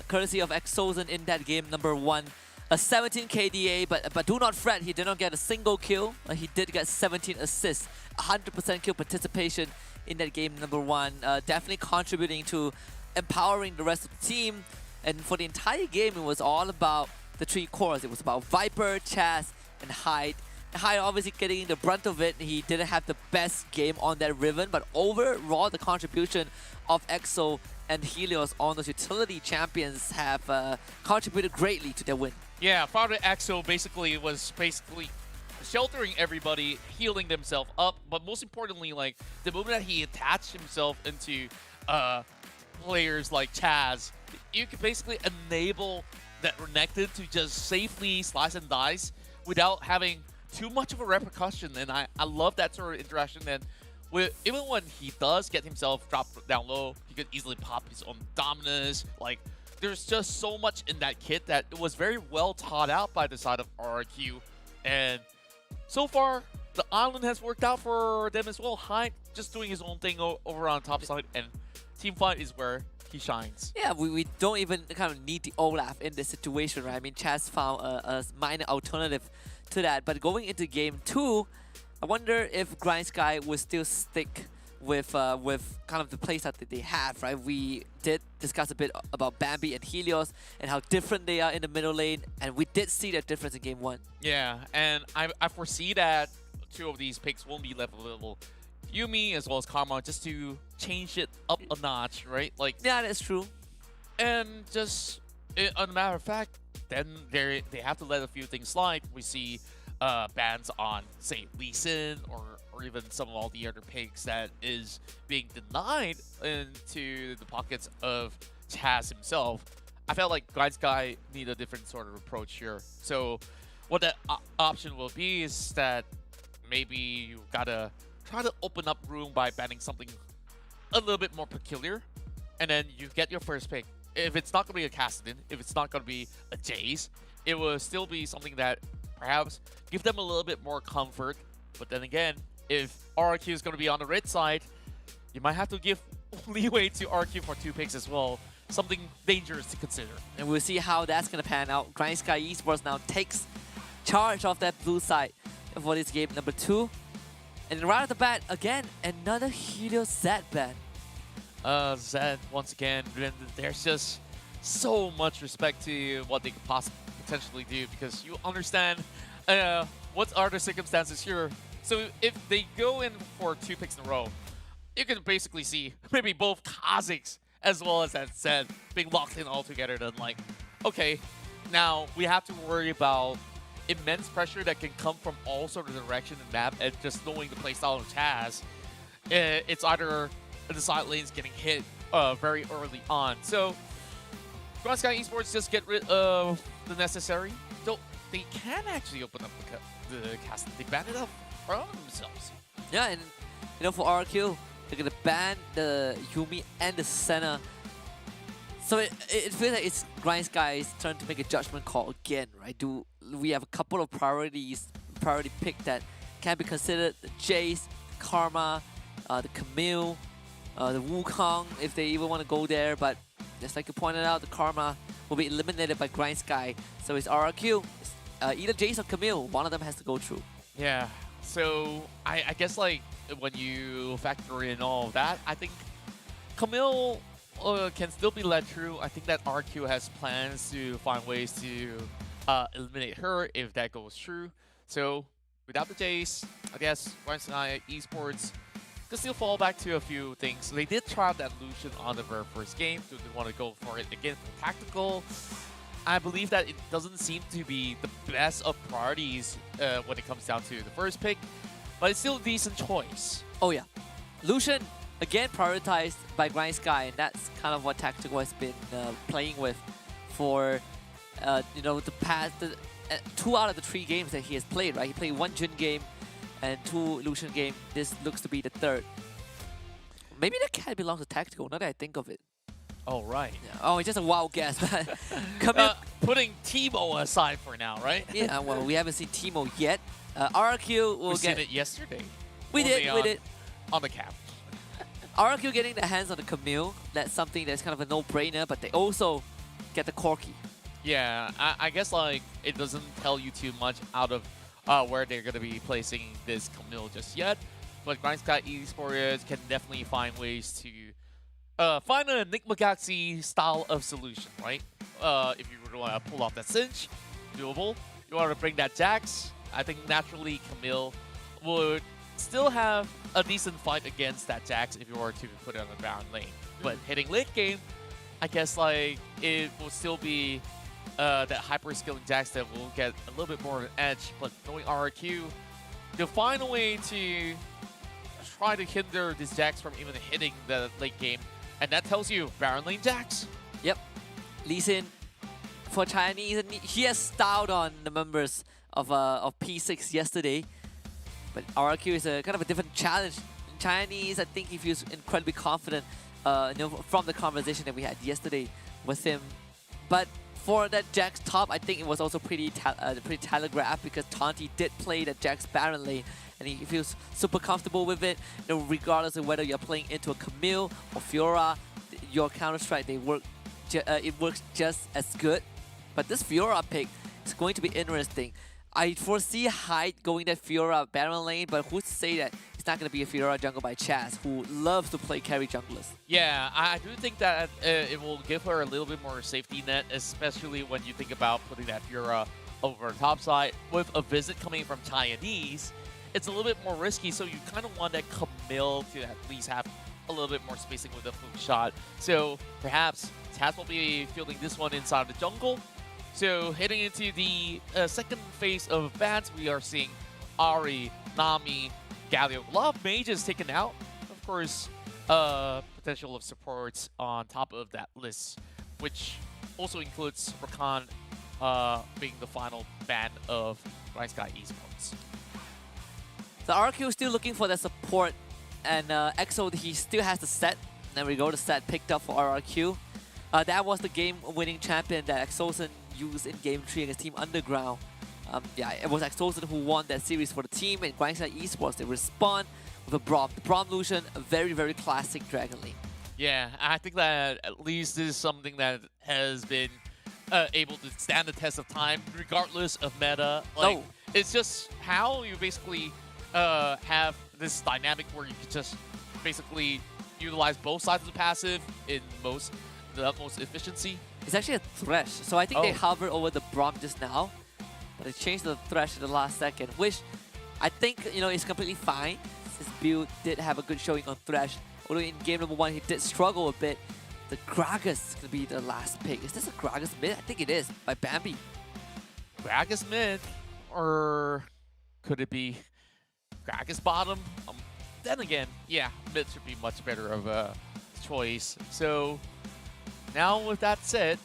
courtesy of Exozen in that game number 1. A 17 KDA, but do not fret, he did not get a single kill. He did get 17 assists, 100% kill participation in that game number 1. Definitely contributing to empowering the rest of the team. And for the entire game, it was all about the 3 cores. It was about Viper, Chaz, and Hyde. Hyde obviously getting the brunt of it. He didn't have the best game on that Riven, but overall the contribution of EXO and Helios on those utility champions have contributed greatly to their win. Yeah, Father EXO was sheltering everybody, healing themselves up, but most importantly, like the moment that he attached himself into players like Chaz, you can basically enable that Renekton to just safely slice and dice without having too much of a repercussion, and I love that sort of interaction. And even when he does get himself dropped down low, he could easily pop his own Dominus. Like, there's just so much in that kit that it was very well thought out by the side of RRQ. And so far, the island has worked out for them as well. Hyde just doing his own thing over on top side, and Teamfight is where he shines. Yeah, we don't even kind of need the Olaf in this situation, right? I mean, Chaz found a minor alternative to that. But going into game 2, I wonder if Grind Sky will still stick with kind of the playstyle that they have, right? We did discuss a bit about Bambi and Helios and how different they are in the middle lane, and we did see that difference in game 1. Yeah, and I foresee that 2 of these picks won't be left available. Yumi as well as Karma, just to change it up a notch, right? Like, yeah, that's true. And just on a matter of fact, then they have to let a few things slide. We see bans on, say, Lee Sin or even some of all the other picks that is being denied into the pockets of Chaz himself. I felt like Grind Sky need a different sort of approach here. So what that option will be is that maybe you gotta try to open up room by banning something a little bit more peculiar, and then you get your first pick. If it's not going to be a Kassadin, if it's not going to be a Jace, it will still be something that perhaps give them a little bit more comfort. But then again, if RRQ is going to be on the red side, you might have to give leeway to RRQ for 2 picks as well. Something dangerous to consider. And we'll see how that's going to pan out. Grind Sky Esports now takes charge of that blue side for this game number 2. And right off the bat, again, another Helios Zed ban. Zed, once again, there's just so much respect to what they could possibly potentially do, because you understand what are the circumstances here. So if they go in for 2 picks in a row, you can basically see maybe both Kazakhs as well as that Zed being locked in all together. Then like, okay, now we have to worry about immense pressure that can come from all sort of direction in the map, and just knowing the playstyle of Chaz, it's either the side lanes getting hit very early on. So Grand Sky Esports just get rid of the necessary. Though they can actually open up the cast. They ban it up from themselves. Yeah, and you know, for RQ, they're gonna ban the Yumi and the Senna. So it feels like it's Grind Sky's turn to make a judgment call again, right? Do we have a couple of priority pick that can be considered: the Jace, the Karma, the Camille, the Wukong, if they even want to go there. But just like you pointed out, the Karma will be eliminated by Grind Sky. So it's RRQ, either Jace or Camille. One of them has to go through. Yeah. So I guess like when you factor in all of that, I think Camille can still be led through. I think that RQ has plans to find ways to eliminate her if that goes through. So without the Jace, I guess Grind Sky Esports can still fall back to a few things. They did try out that Lucian on the very first game, so they want to go for it again for tactical. I believe that it doesn't seem to be the best of priorities when it comes down to the first pick, but it's still a decent choice. Oh yeah, Lucian again prioritized by Grind Sky, and that's kind of what Tactical has been playing with for you know, the past 2 out of the 3 games that he has played. Right, he played 1 Jin game and 2 Lucian game. This looks to be the 3rd. Maybe that cat belongs to Tactical, now that I think of it. Oh, right. Yeah. Oh, it's just a wild guess. Camille, Putting Timo aside for now, right? yeah, well, we haven't seen Timo yet. RQ will We get... seen it yesterday. We did. On the cap. RQ getting their hands on the Camille, that's something that's kind of a no-brainer, but they also get the Corki. Yeah, I guess like it doesn't tell you too much out of where they're going to be placing this Camille just yet, but Grind Sky Esports can definitely find ways to find a Nick Mcgoxie style of solution, right? If you were to pull off that cinch, doable. You want to bring that Jax, I think naturally Camille would still have a decent fight against that Jax if you were to put it on the ground lane. But hitting late game, I guess like it will still be that hyper skilling Jax that will get a little bit more of an edge. But knowing RRQ, they'll find a way to try to hinder this Jax from even hitting the late game. And that tells you Baron lane Jax. Yep. Lee Sin, for Chinese, he has styled on the members of P6 yesterday. But RRQ is a kind of a different challenge. In Chinese, I think he feels incredibly confident you know, from the conversation that we had yesterday with him. But for that Jax top, I think it was also pretty telegraphed, because Taunty did play the Jax Baron lane, and he feels super comfortable with it. You know, regardless of whether you're playing into a Camille or Fiora, your Counter-Strike, it works just as good. But this Fiora pick is going to be interesting. I foresee Hyde going that Fiora Baron lane, but who's to say that it's not going to be a Fiora jungle by Chaz, who loves to play carry junglers? Yeah, I do think that it will give her a little bit more safety net, especially when you think about putting that Fiora over the top side. With a visit coming from Chinese, it's a little bit more risky, so you kind of want that Camille to at least have a little bit more spacing with a fluke shot. So perhaps Chaz will be fielding this one inside the jungle. So heading into the second phase of bans, we are seeing Ari, Nami, Galio. A lot of mages taken out. Of course, potential of supports on top of that list, which also includes Rakan being the final ban of Grind Sky Esports. So RQ is still looking for the support, and EXO, he still has the set. There we go, the set picked up for RRQ. That was the game-winning champion that Exosen used in Game 3 against Team Underground. Yeah, it was Exosen who won that series for the team, and Grind Sky Esports, they respond with a Braum. The Braum Lucian, a very, very classic Dragon lane. Yeah, I think that at least this is something that has been able to stand the test of time, regardless of meta. Like, it's just how you basically have this dynamic where you can just basically utilize both sides of the passive in the utmost efficiency. It's actually a thresh, so I think they Oh. hovered over the Braum just now, but they changed the thresh at the last second, which I think, you know, is completely fine. His build did have a good showing on thresh, although in game number 1 he did struggle a bit. The Gragas is going to be the last pick. Is this a Gragas mid? I think it is, by Bambi. Gragas mid, or could it be Gragas bottom? Then again, yeah, mid should be much better of a choice. So now with that said,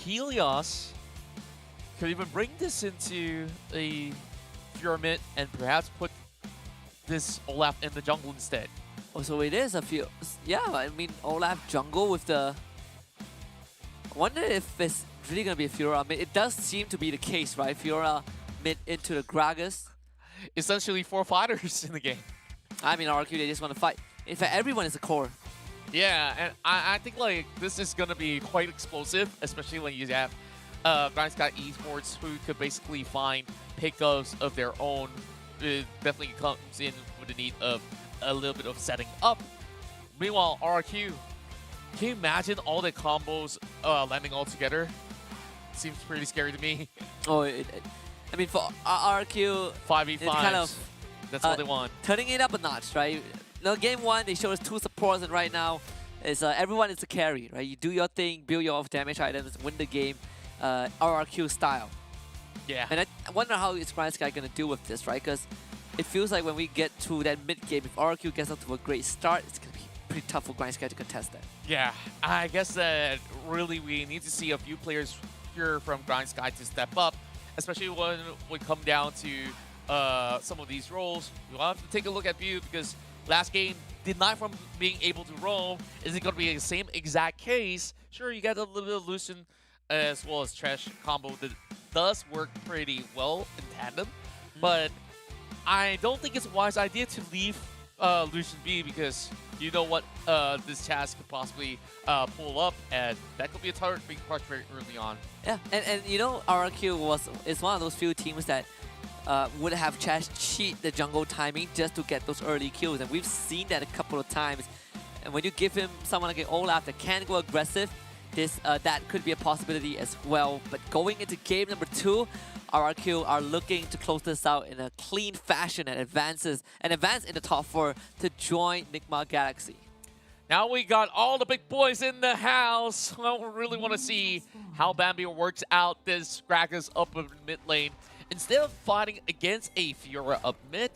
Helios could even bring this into a Fiora mid and perhaps put this Olaf in the jungle instead. Oh, so it is a few. Yeah, I mean, Olaf jungle with the. I wonder if it's really going to be a Fiora. I mean, it does seem to be the case, right? Fiora mid into the Gragas. Essentially 4 fighters in the game. I mean, RQ, they just want to fight. In fact, everyone is a core. Yeah, and I think like this is gonna be quite explosive, especially when you have Sky Esports, who could basically find pickups of their own. It definitely comes in with the need of a little bit of setting up. Meanwhile, RQ, can you imagine all the combos landing all together? Seems pretty scary to me. Oh, I mean, for RQ, 5v5. it's kind of That's what they want. turning it up a notch, right? Now, game 1, they showed us 2 supports, and right now, is everyone is a carry, right? You do your thing, build your off damage items, win the game, RRQ style. Yeah. And I wonder how is Sky going to deal with this, right? Because it feels like when we get to that mid-game, if RRQ gets off to a great start, it's going to be pretty tough for Sky to contest that. Yeah, I guess that really we need to see a few players here from Sky to step up, especially when we come down to some of these roles. We'll have to take a look at View because last game, denied from being able to roam. Is it going to be the same exact case? Sure, you get a little bit of Lucian as well as Trash combo that does work pretty well in tandem, but I don't think it's a wise idea to leave Lucian B because you know what this task could possibly pull up, and that could be a big part very early on. Yeah, and you know, RRQ is one of those few teams that would have Chash cheat the jungle timing just to get those early kills, and we've seen that a couple of times. And when you give him someone like Olaf that can go aggressive, that could be a possibility as well. But going into game number 2, RRQ are looking to close this out in a clean fashion and advance in the top 4 to join Enigma Galaxy. Now we got all the big boys in the house. Well, we really want to see how Bambi works out this Gragas up in mid lane. Instead of fighting against a Fiora up mid,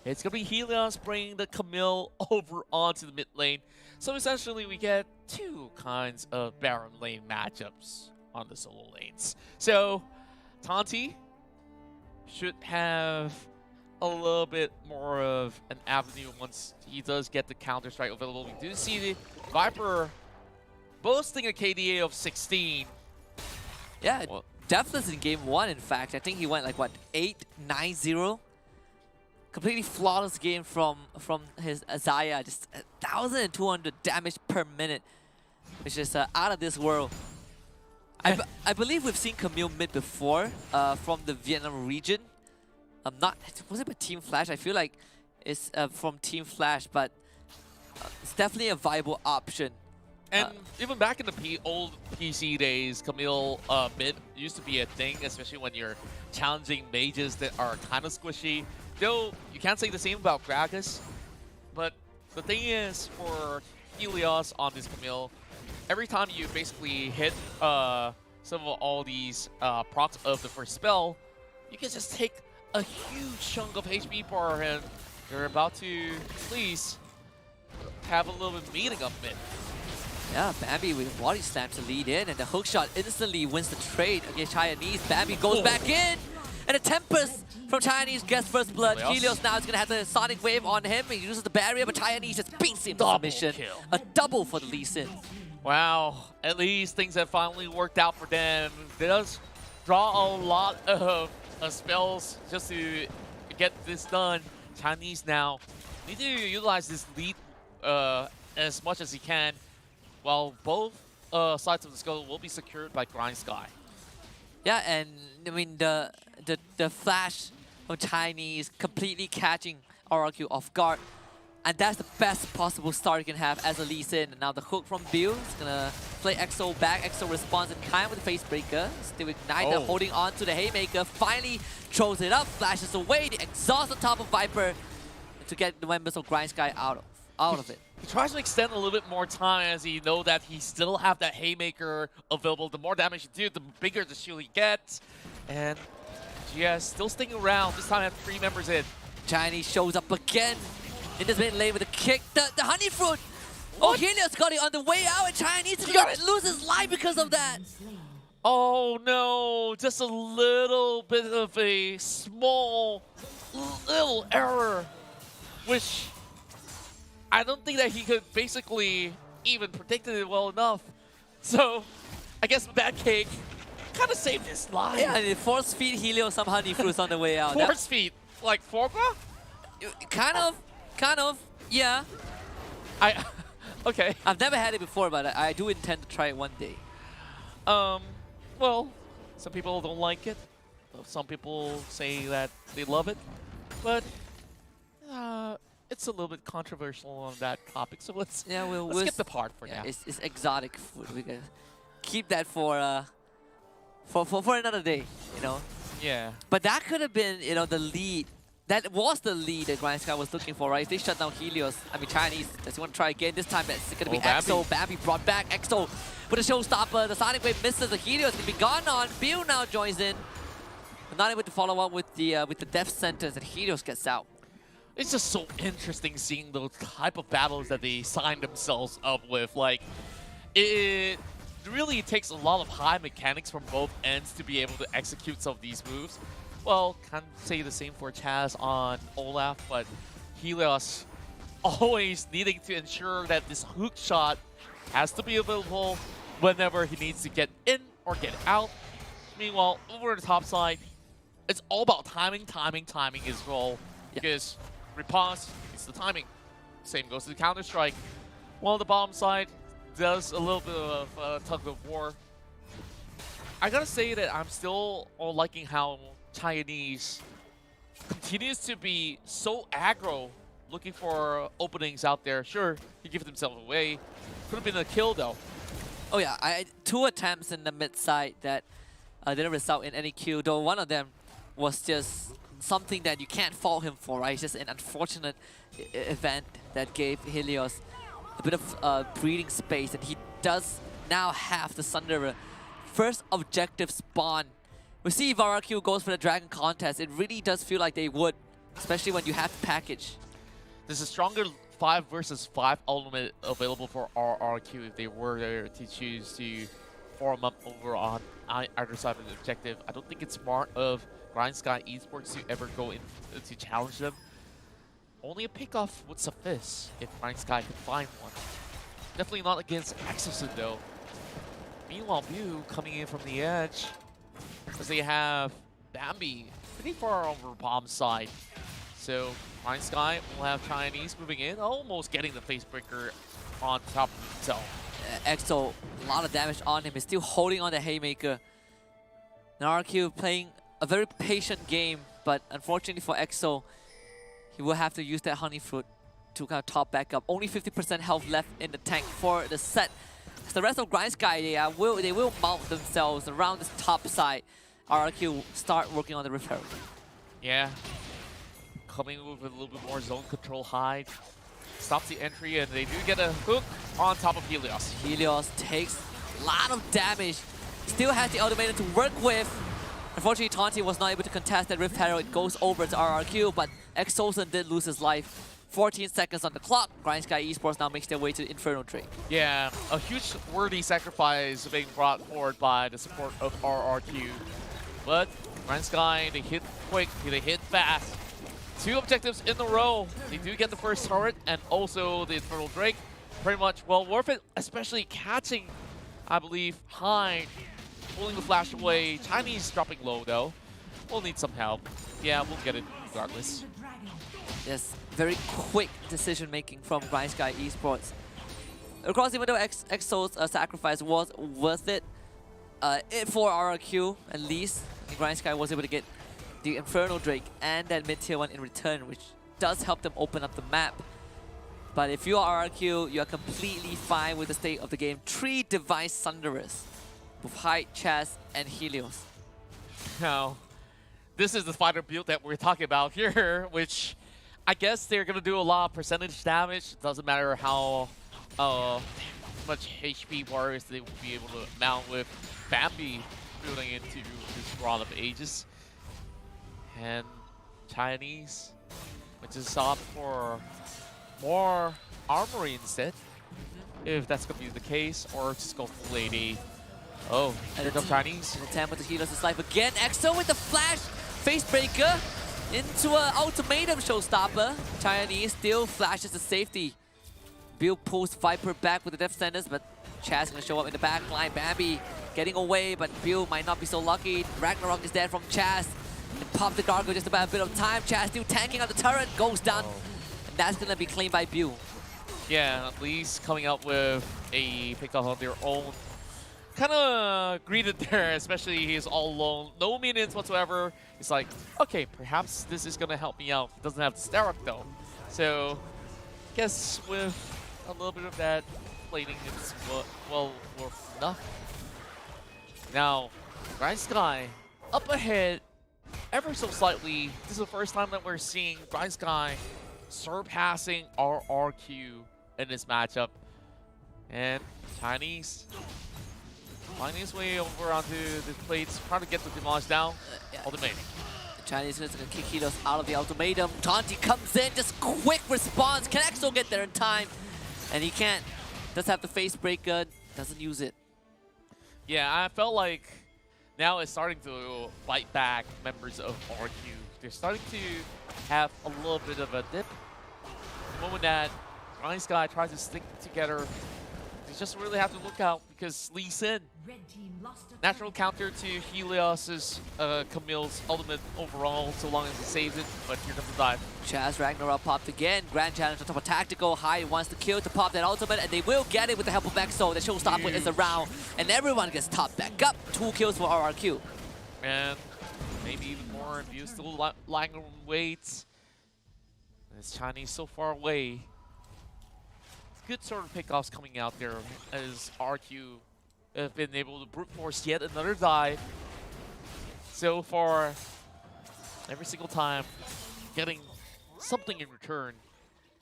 it's going to be Helios bringing the Camille over onto the mid lane. So essentially we get 2 kinds of Baron lane matchups on the solo lanes. So Tanti should have a little bit more of an avenue once he does get the Counter-Strike available. We do see the Viper boasting a KDA of 16. Yeah, Well, Deathless in game 1, in fact. I think he went like, what, 8-9-0? Completely flawless game from his Azaya. Just 1,200 damage per minute, which is out of this world. I believe we've seen Camille mid before from the Vietnam region. Was it by Team Flash? I feel like it's from Team Flash, but it's definitely a viable option. And even back in the old PC days, Camille mid used to be a thing, especially when you're challenging mages that are kind of squishy. Though, you can't say the same about Gragas. But the thing is, for Helios on this Camille, every time you basically hit some of all these procs of the first spell, you can just take a huge chunk of HP bar, and you're about to, please, have a little bit of meeting up mid. Yeah, Bambi with body slam to lead in, and the hookshot instantly wins the trade against Chinese. Bambi goes back in, and the Tempest from Chinese gets first blood. Helios now is going to have the Sonic Wave on him. He uses the barrier, but Chinese just beats him to submission. A double for the Lee Sin. Wow, at least things have finally worked out for them. They does draw a lot of spells just to get this done. Chinese now need to utilize this lead as much as he can, while both sides of the skull will be secured by Sky. Yeah, and I mean the Flash of Chinese completely catching RRQ off guard. And that's the best possible start you can have as a Lee Sin. And now the hook from Bill is gonna play EXO back. EXO responds in kind with the face breaker. Still Igniter holding on to the Haymaker. Finally throws it up, flashes away. The exhaust on top of Viper to get the members of Grind Sky out of it. He tries to extend a little bit more time as he know that he still have that Haymaker available. The more damage you do, the bigger the shield he gets. And GS still sticking around. This time have 3 members in. Chinese shows up again in this mid lane with a kick. The honey fruit. Oh, Helios got it on the way out, and Chinese is gonna lose his life because of that. Oh no, just a little bit of a small little error, which I don't think that he could basically even predicted it well enough. So I guess that kick kind of saved his life. Yeah, and it force feed Helios some honey fruits on the way out. Force feed? Like Forga? Kind of, yeah. Okay. I've never had it before, but I do intend to try it one day. Well, some people don't like it. Some people say that they love it. But it's a little bit controversial on that topic, so let's skip the part for now. It's exotic food. We can keep that for another day, you know. Yeah. But that could have been, you know, the lead. That was the lead that Grind Sky was looking for, right? If they shut down Helios, I mean Chinese, does he want to try again? This time it's going to be EXO. Bambi brought back EXO with a showstopper. The Sonic Wave misses. The Helios can be gone on. Bill now joins in. Not able to follow up with the death sentence, and Helios gets out. It's just so interesting seeing those type of battles that they sign themselves up with. Like, it really takes a lot of high mechanics from both ends to be able to execute some of these moves. Well, can't say the same for Chaz on Olaf, but Helios always needing to ensure that this hook shot has to be available whenever he needs to get in or get out. Meanwhile, over the top side, it's all about timing as well. Because riposte, it's the timing. Same goes to the Counter-Strike. While the bottom side does a little bit of tug of war. I gotta say that I'm still liking how Chinese continues to be so aggro, looking for openings out there. Sure, he gives himself away. Could have been a kill though. Oh yeah, 2 attempts in the mid side that didn't result in any kill, though one of them was just something that you can't fault him for, right? It's just an unfortunate event that gave Helios a bit of breathing space, and he does now have the Sunderer first objective spawn. We see if RRQ goes for the Dragon contest. It really does feel like they would, especially when you have the package. There's a stronger 5 versus 5 element available for RRQ if they were to choose to form up over on either side of the objective. I don't think it's smart of Grind Sky Esports to ever go in to challenge them. Only a pickoff would suffice if Grind Sky could find one. Definitely not against Exocet though. Meanwhile, Mew coming in from the edge, as they have Bambi pretty far over bomb side. So Grind Sky will have Chinese moving in, almost getting the facebreaker on top of himself. EXO, a lot of damage on him. He's still holding on the Haymaker. Now RQ playing a very patient game, but unfortunately for EXO, he will have to use that honey fruit to kind of top back up. Only 50% health left in the tank for the set. As the rest of Grind Sky, they will mount themselves around this top side. RRQ start working on the Rift Herald. Yeah. Coming with a little bit more zone control hide. Stops the entry, and they do get a hook on top of Helios. Helios takes a lot of damage. Still has the ultimatum to work with. Unfortunately, Taunty was not able to contest that Rift Herald. It goes over to RRQ, but Exosen did lose his life. 14 seconds on the clock. Grind Sky Esports now makes their way to the Inferno trade. Yeah, a huge worthy sacrifice being brought forward by the support of RRQ. But Grind Sky, they hit quick, they hit fast. 2 objectives in a row. They do get the first turret and also the Infernal Drake. Pretty much well worth it, especially catching, I believe, Hyde, pulling the flash away. Chinese dropping low though. We'll need some help. Yeah, we'll get it regardless. Yes, very quick decision making from Grind Sky Esports. Of course, even though EXO's sacrifice was worth it, for RRQ at least, Grind Sky was able to get the Inferno Drake and that mid-tier one in return, which does help them open up the map. But if you are RRQ, you are completely fine with the state of the game. 3 Device Thunderers with Hyde, Chaz, and Helios. Now, this is the fighter build that we're talking about here, which I guess they're going to do a lot of percentage damage. It doesn't matter how much HP warriors they will be able to mount with Bambi building into this Rod of Ages. And Chinese, which is opt for more armory instead, if that's going to be the case, or just go full AD. Oh, here comes Chinese. An attempt with the Helios is life again. EXO with the flash face breaker into an ultimatum showstopper. Chinese still flashes to safety. Bill pulls Viper back with the Death Sentence, but Chaz gonna show up in the back line. Bambi getting away, but Bill might not be so lucky. Ragnarok is there from Chaz. And pop the Gargoyle just about a bit of time. Chaz still tanking on the turret, goes down. And that's gonna be claimed by Bill. Yeah, at least coming up with a pickup on their own. Kind of greeted there, especially he's all alone, no minions whatsoever. It's like, okay, perhaps this is gonna help me out. It doesn't have the Starrock though. So, guess with a little bit of that plating, it's well worth enough. Now, Bright Sky up ahead ever so slightly. This is the first time that we're seeing Bright Sky surpassing RRQ in this matchup. And Chinese finding his way over onto the plates, trying to get the Demolish down. Ultimatum. The Chinese is going to kick Helios out of the ultimatum. Taunty comes in, just quick response. Can EXO get there in time? And he can't. Does have the face breaker, doesn't use it. Yeah, I felt like now it's starting to fight back members of RQ. They're starting to have a little bit of a dip. The moment that Bright Sky tries to stick together, they just really have to look out because Lee Sin, natural counter to Helios's Camille's ultimate overall, so long as he saves it, but here comes the dive. Chaz Ragnarok popped again. Grand challenge on top of Tactical. Hyde wants to kill to pop that ultimate, and they will get it with the help of EXO. The showstopper is around, and everyone gets topped back up. 2 kills for RRQ. And maybe even more, and View still lying on weights. This Chinese so far away. Good sort of pickoffs coming out there as RQ have been able to brute force yet another dive. So far, every single time, getting something in return.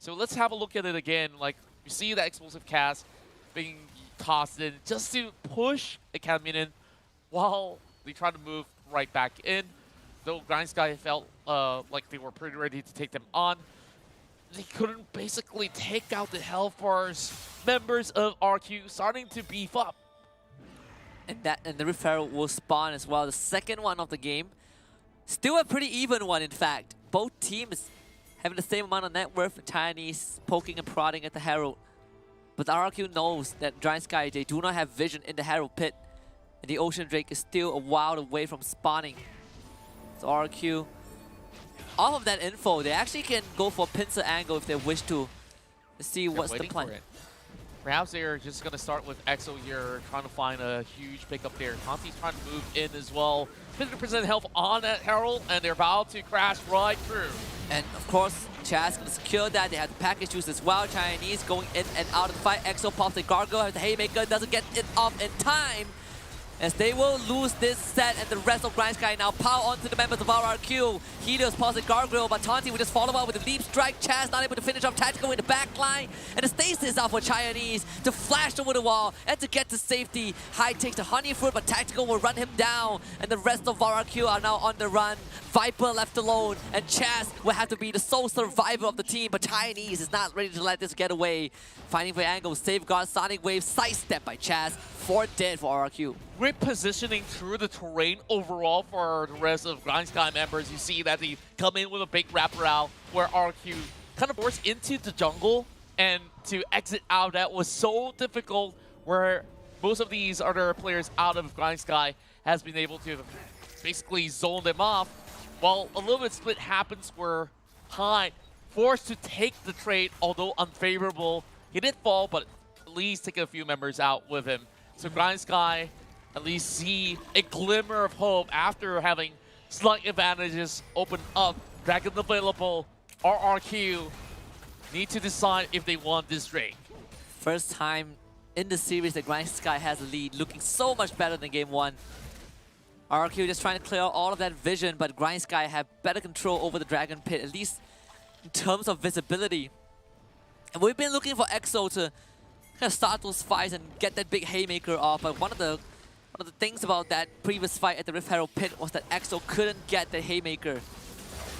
So let's have a look at it again. Like, you see that explosive cast being tossed in just to push a Cadminion while they try to move right back in. Though Grind Sky felt like they were pretty ready to take them on, they couldn't basically take out the Hellfires. Members of RQ starting to beef up. And the Referral will spawn as well. The second one of the game. Still a pretty even one, in fact. Both teams having the same amount of net worth. Chinese poking and prodding at the Herald. But the RQ knows that Giant Sky, they do not have vision in the Herald pit. And the Ocean Drake is still a while away from spawning. So RQ, off of that info, they actually can go for a pincer angle if they wish to see what's the plan. Perhaps they're just going to start with EXO here, trying to find a huge pickup there. Conti's trying to move in as well. 50% health on that Herald, and they're about to crash right through. And of course, Chaz going to secure that. They have the package juice as well. Chinese going in and out of the fight. EXO pops the Gargoyle, has the Haymaker, doesn't get it off in time. As they will lose this set, and the rest of Grind Sky now power onto the members of RRQ. Helios pulls the Gargoyle, but Taunty will just follow up with a Leap Strike. Chaz not able to finish off Tactical in the back line. And the stasis out for Chinese to flash over the wall and to get to safety. Hyde takes the Honey Fruit, but Tactical will run him down. And the rest of RRQ are now on the run. Viper left alone, and Chaz will have to be the sole survivor of the team, but Chinese is not ready to let this get away. Finding for angle, safeguard, Sonic Wave, sidestep by Chaz. 4 dead for RRQ. Great positioning through the terrain overall for the rest of Grind Sky members. You see that they come in with a big wraparound where RQ kind of forced into the jungle, and to exit out that was so difficult, where most of these other players out of Grind Sky has been able to basically zone them off. While a little bit split happens where Hyde forced to take the trade, although unfavorable. He did fall, but at least take a few members out with him. So Grind Sky at least see a glimmer of hope after having slight advantages open up. Dragon available. RRQ need to decide if they want this Drake. First time in the series that Grind Sky has a lead, looking so much better than game 1. RRQ just trying to clear out all of that vision, but Grind Sky have better control over the Dragon Pit, at least in terms of visibility. And we've been looking for EXO to kind of start those fights and get that big haymaker off, but one of the things about that previous fight at the Rift Herald Pit was that EXO couldn't get the haymaker.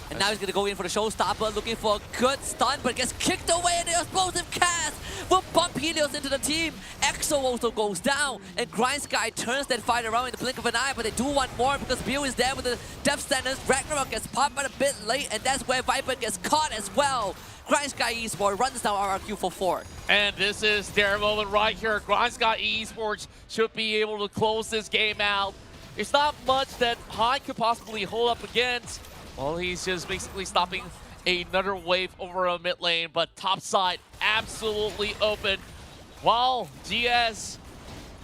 And now he's going to go in for the showstopper, looking for a good stun, but gets kicked away, and the explosive cast will bump Helios into the team. EXO also goes down, and Grind Sky turns that fight around in the blink of an eye, but they do want more because Bill is there with the Death Sentence. Ragnarok gets popped but a bit late, and that's where Viper gets caught as well. Grind Sky Esports runs down RRQ for 4. And this is their moment right here. Grind Sky Esports should be able to close this game out. There's not much that High could possibly hold up against. Well, he's just basically stopping another wave over a mid lane, but top side absolutely open. While GS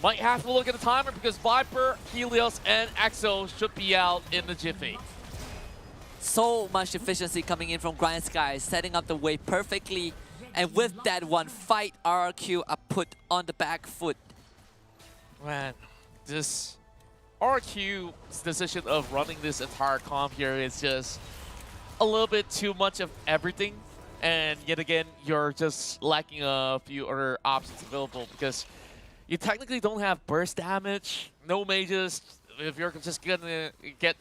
might have to look at the timer because Viper, Helios, and EXO should be out in the jiffy. So much efficiency coming in from Grind Sky, setting up the wave perfectly. And with that one fight, RRQ are put on the back foot. Man, this RQ's decision of running this entire comp here is just a little bit too much of everything. And yet again, you're just lacking a few other options available because you technically don't have burst damage, no mages. If you're just gonna get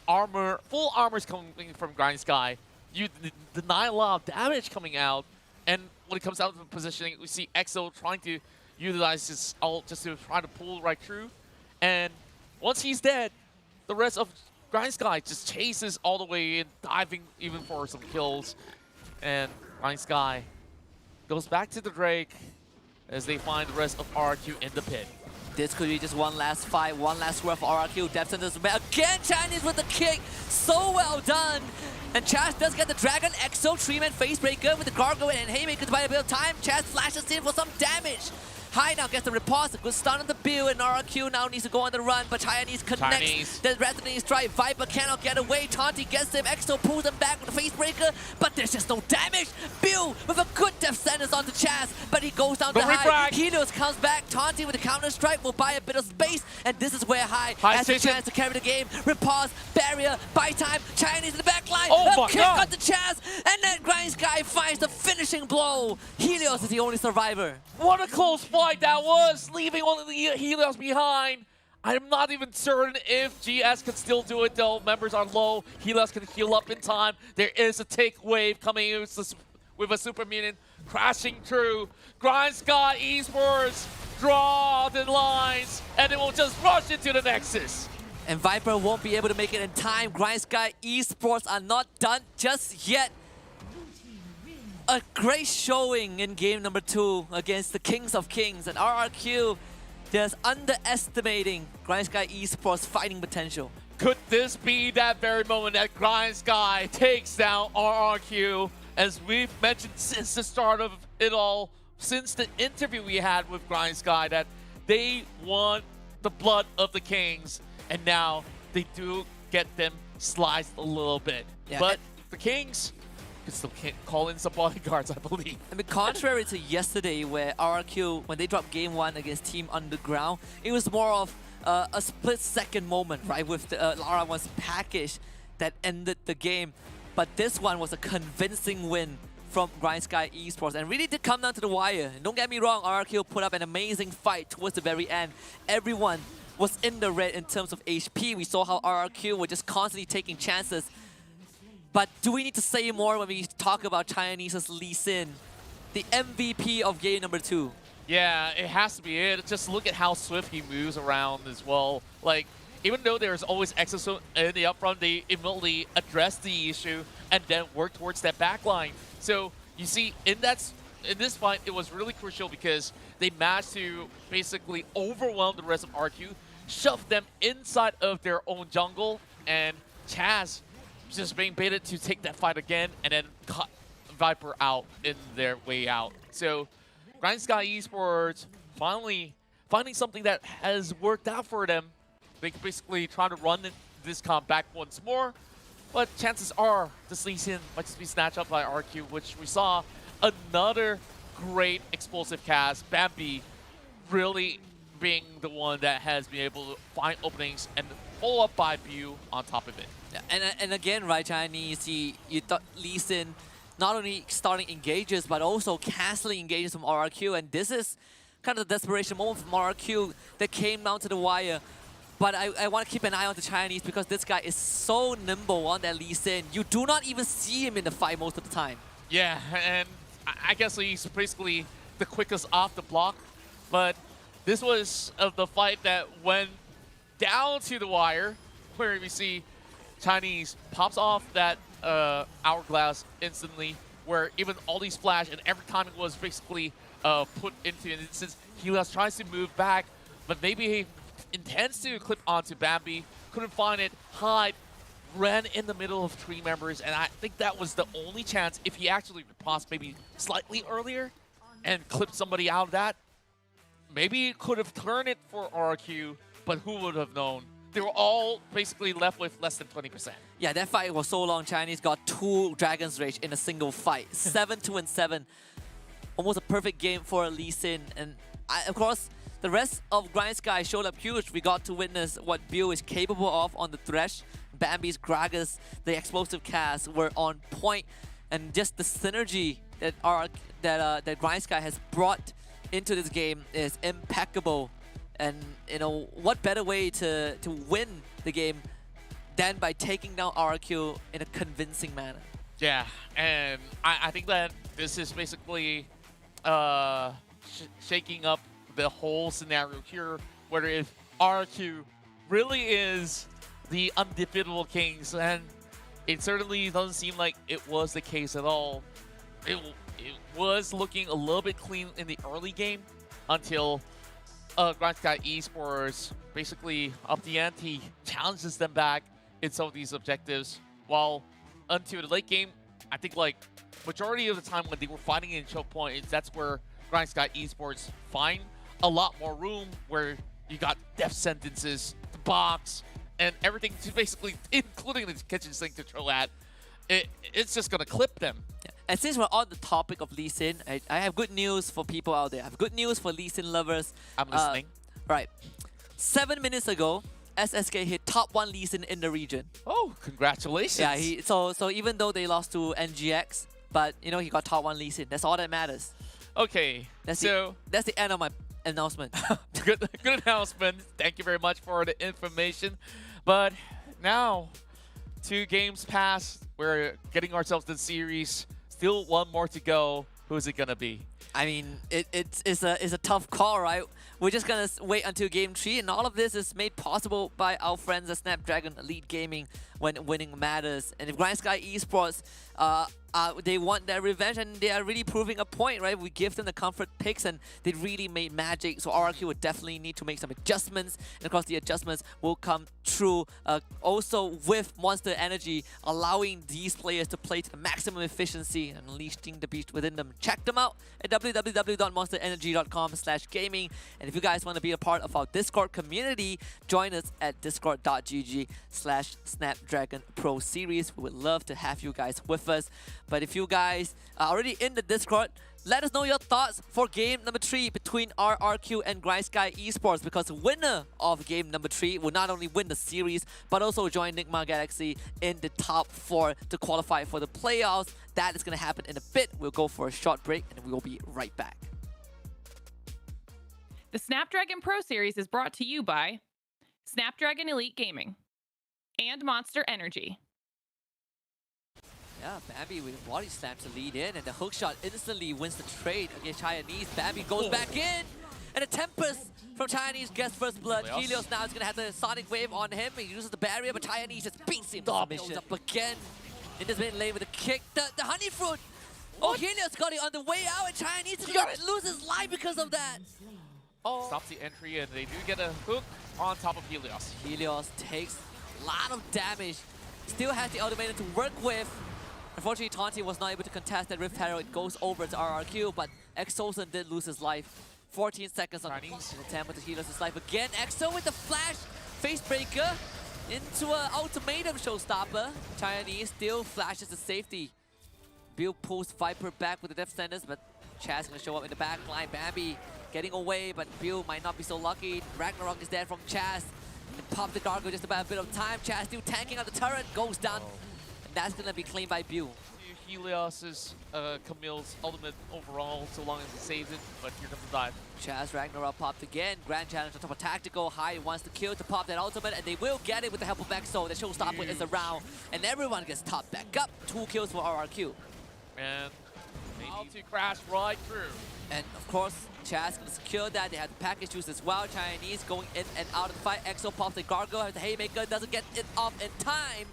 armor, full armors coming from Grind Sky, you deny a lot of damage coming out. And when it comes down to the positioning, we see EXO trying to utilize his ult just to try to pull right through. And once he's dead, the rest of Grind Sky just chases all the way in, diving even for some kills. And Grind Sky goes back to the Drake as they find the rest of RQ in the pit. This could be just one last fight, one last swerve for RQ. Depth Sentence again, Chinese with the kick. So well done. And Chaz does get the Dragon EXO 3-man face breaker with the Gargoyle and Haymaker to buy a bit of time. Chaz flashes in for some damage. High now gets the repulse, a good stun on the build, and RRQ now needs to go on the run, but Chinese connects. The Resonating Strike, Viper cannot get away, Taunty gets him, EXO pulls him back with the face breaker, but there's just no damage. Bill with a good Death Sentence onto Chaz, but he goes down to High. Helios comes back, Taunty with the counter strike will buy a bit of space, and this is where High has a chance to carry the game. Repulse, barrier, buy time, Chinese in the back line, a kick on the Chaz, and then Grind Sky finds the finishing blow. Helios is the only survivor. What a close fight that was, leaving only the Helios behind. I'm not even certain if GS can still do it though. Members are low. Helios can heal up in time. There is a take wave coming in with a super minion crashing through. Grind Sky Esports draw the lines and it will just rush into the Nexus. And Viper won't be able to make it in time. Grind Sky Esports are not done just yet. A great showing in game number 2 against the Kings of Kings, and RRQ just underestimating Grind Sky Esports' fighting potential. Could this be that very moment that Grind Sky takes down RRQ? As we've mentioned since the start of it all, since the interview we had with Grind Sky, that they want the blood of the Kings, and now they do get them sliced a little bit. Yeah, but the Kings still can't call in some bodyguards, I believe. I mean, contrary to yesterday where RRQ, when they dropped game 1 against Team Underground, it was more of a split-second moment, right, with the Lara 1's package that ended the game. But this one was a convincing win from Grind Sky Esports and really did come down to the wire. And don't get me wrong, RRQ put up an amazing fight towards the very end. Everyone was in the red in terms of HP. We saw how RRQ were just constantly taking chances. But do we need to say more when we talk about Chinese's Lee Sin, the MVP of game number 2? Yeah, it has to be it. Just look at how swift he moves around as well. Like, even though there's always Exo in the upfront, they immediately address the issue and then work towards that backline. So you see, in this fight, it was really crucial because they managed to basically overwhelm the rest of RQ, shove them inside of their own jungle, and Chaz just being baited to take that fight again and then cut Viper out in their way out. So Grind Sky Esports finally finding something that has worked out for them. They basically try to run this comeback once more. But chances are this Lee Sin might just be snatched up by RQ, which we saw another great explosive cast. Bambi really being the one that has been able to find openings and follow up by Bu on top of it. Yeah, and again, right, Chinese, you thought Lee Sin not only starting engages, but also canceling engages from RRQ, and this is kind of the desperation moment from RRQ that came down to the wire. But I want to keep an eye on the Chinese because this guy is so nimble on that Lee Sin. You do not even see him in the fight most of the time. Yeah, and I guess he's basically the quickest off the block, but this was the fight that went down to the wire, where we see Chinese pops off that hourglass instantly, where even all these flash and every time it was basically put into an instance, he was trying to move back, but maybe he intends to clip onto Bambi, couldn't find it, hide, ran in the middle of three members, and I think that was the only chance. If he actually paused maybe slightly earlier and clipped somebody out of that, maybe he could have turned it for RQ, but who would have known? They were all basically left with less than 20%. Yeah, that fight was so long. Chinese got 2 Dragon's Rage in a single fight. 7-2 and 7. Almost a perfect game for Lee Sin. And of course, the rest of Grind Sky showed up huge. We got to witness what Bu is capable of on the Thresh. Bambi's Gragas, the explosive cast were on point. And just the synergy that Grind Sky has brought into this game is impeccable. And you know, what better way to win the game than by taking down RQ in a convincing manner? Yeah, and I think that this is basically shaking up the whole scenario here, whether if RQ really is the undefeatable kings, and it certainly doesn't seem like it was the case at all. It was looking a little bit clean in the early game until Grind Sky Esports basically up the ante, challenges them back in some of these objectives. While until the late game, I think like majority of the time when they were fighting in choke points, that's where Grind Sky Esports find a lot more room, where you got death sentences, the box, and everything to basically, including the kitchen sink to throw at. It's just gonna clip them. Yeah. And since we're on the topic of Lee Sin, I have good news for people out there. I have good news for Lee Sin lovers. I'm listening. Right. 7 minutes ago, SSK hit top 1 Lee Sin in the region. Oh, congratulations. Yeah, so even though they lost to NGX, but you know, he got top 1 Lee Sin. That's all that matters. Okay, That's so the end of my announcement. good announcement. Thank you very much for the information. But now, 2 games passed. We're getting ourselves to the series. Still 1 more to go. Who's it gonna be? I mean, it's a tough call, right? We're just gonna wait until game 3, and all of this is made possible by our friends at Snapdragon Elite Gaming when winning matters. And if Grind Sky Esports, they want their revenge, and they are really proving a point, right? We give them the comfort picks, and they really made magic. So RRQ would definitely need to make some adjustments, and of course the adjustments will come through also with Monster Energy, allowing these players to play to the maximum efficiency and unleashing the beast within them. Check them out at www.monsterenergy.com/gaming. And if you guys want to be a part of our Discord community, join us at discord.gg/Snapdragon Pro Series. We would love to have you guys with us. But if you guys are already in the Discord, let us know your thoughts for game number 3 between RRQ and Grind Sky Esports, because the winner of game number 3 will not only win the series, but also join Enigma Galaxy in the top 4 to qualify for the playoffs. That is going to happen in a bit. We'll go for a short break, and we will be right back. The Snapdragon Pro Series is brought to you by Snapdragon Elite Gaming and Monster Energy. Yeah, Bambi with body slam to lead in, and the hook shot instantly wins the trade against Chinese. Bambi goes back in, and the Tempest from Chinese gets first blood. Helios now is going to have the Sonic Wave on him. He uses the barrier, but Chinese just beats him. Submission up again in this mid lane with a kick. The Honey Fruit! Oh, Helios got it on the way out, and Chinese is going to lose his life because of that. Oh. Stops the entry, and they do get a hook on top of Helios. Helios takes a lot of damage. Still has the ultimate to work with. Unfortunately, Taunty was not able to contest that Rift Arrow. It goes over to RRQ, but Exosen did lose his life. 14 seconds on the attempt to heal his life again. Exo with the flash, face breaker. into an ultimatum showstopper. Chinese still flashes to safety. Bill pulls Viper back with the Death Sentence, but Chaz gonna show up in the back line. Bambi getting away, but Bill might not be so lucky. Ragnarok is there from Chaz. And pop the Gargoyle just about a bit of time. Chaz still tanking on the turret, goes down. And that's gonna be claimed by Bill. Helios' Camille's ultimate overall, so long as he saves it, but here comes the dive. Chaz Ragnarok popped again. Grand challenge on top of Tactical. Hai wants to kill to pop that ultimate, and they will get it with the help of Exo. The showstopper is around, and everyone gets topped back up. 2 kills for RRQ. And maybe to crash right through. And of course, Chaz gonna secure that. They have the package juice as well. Chinese going in and out of the fight. Exo pops the Gargoyle, has the Haymaker, doesn't get it off in time.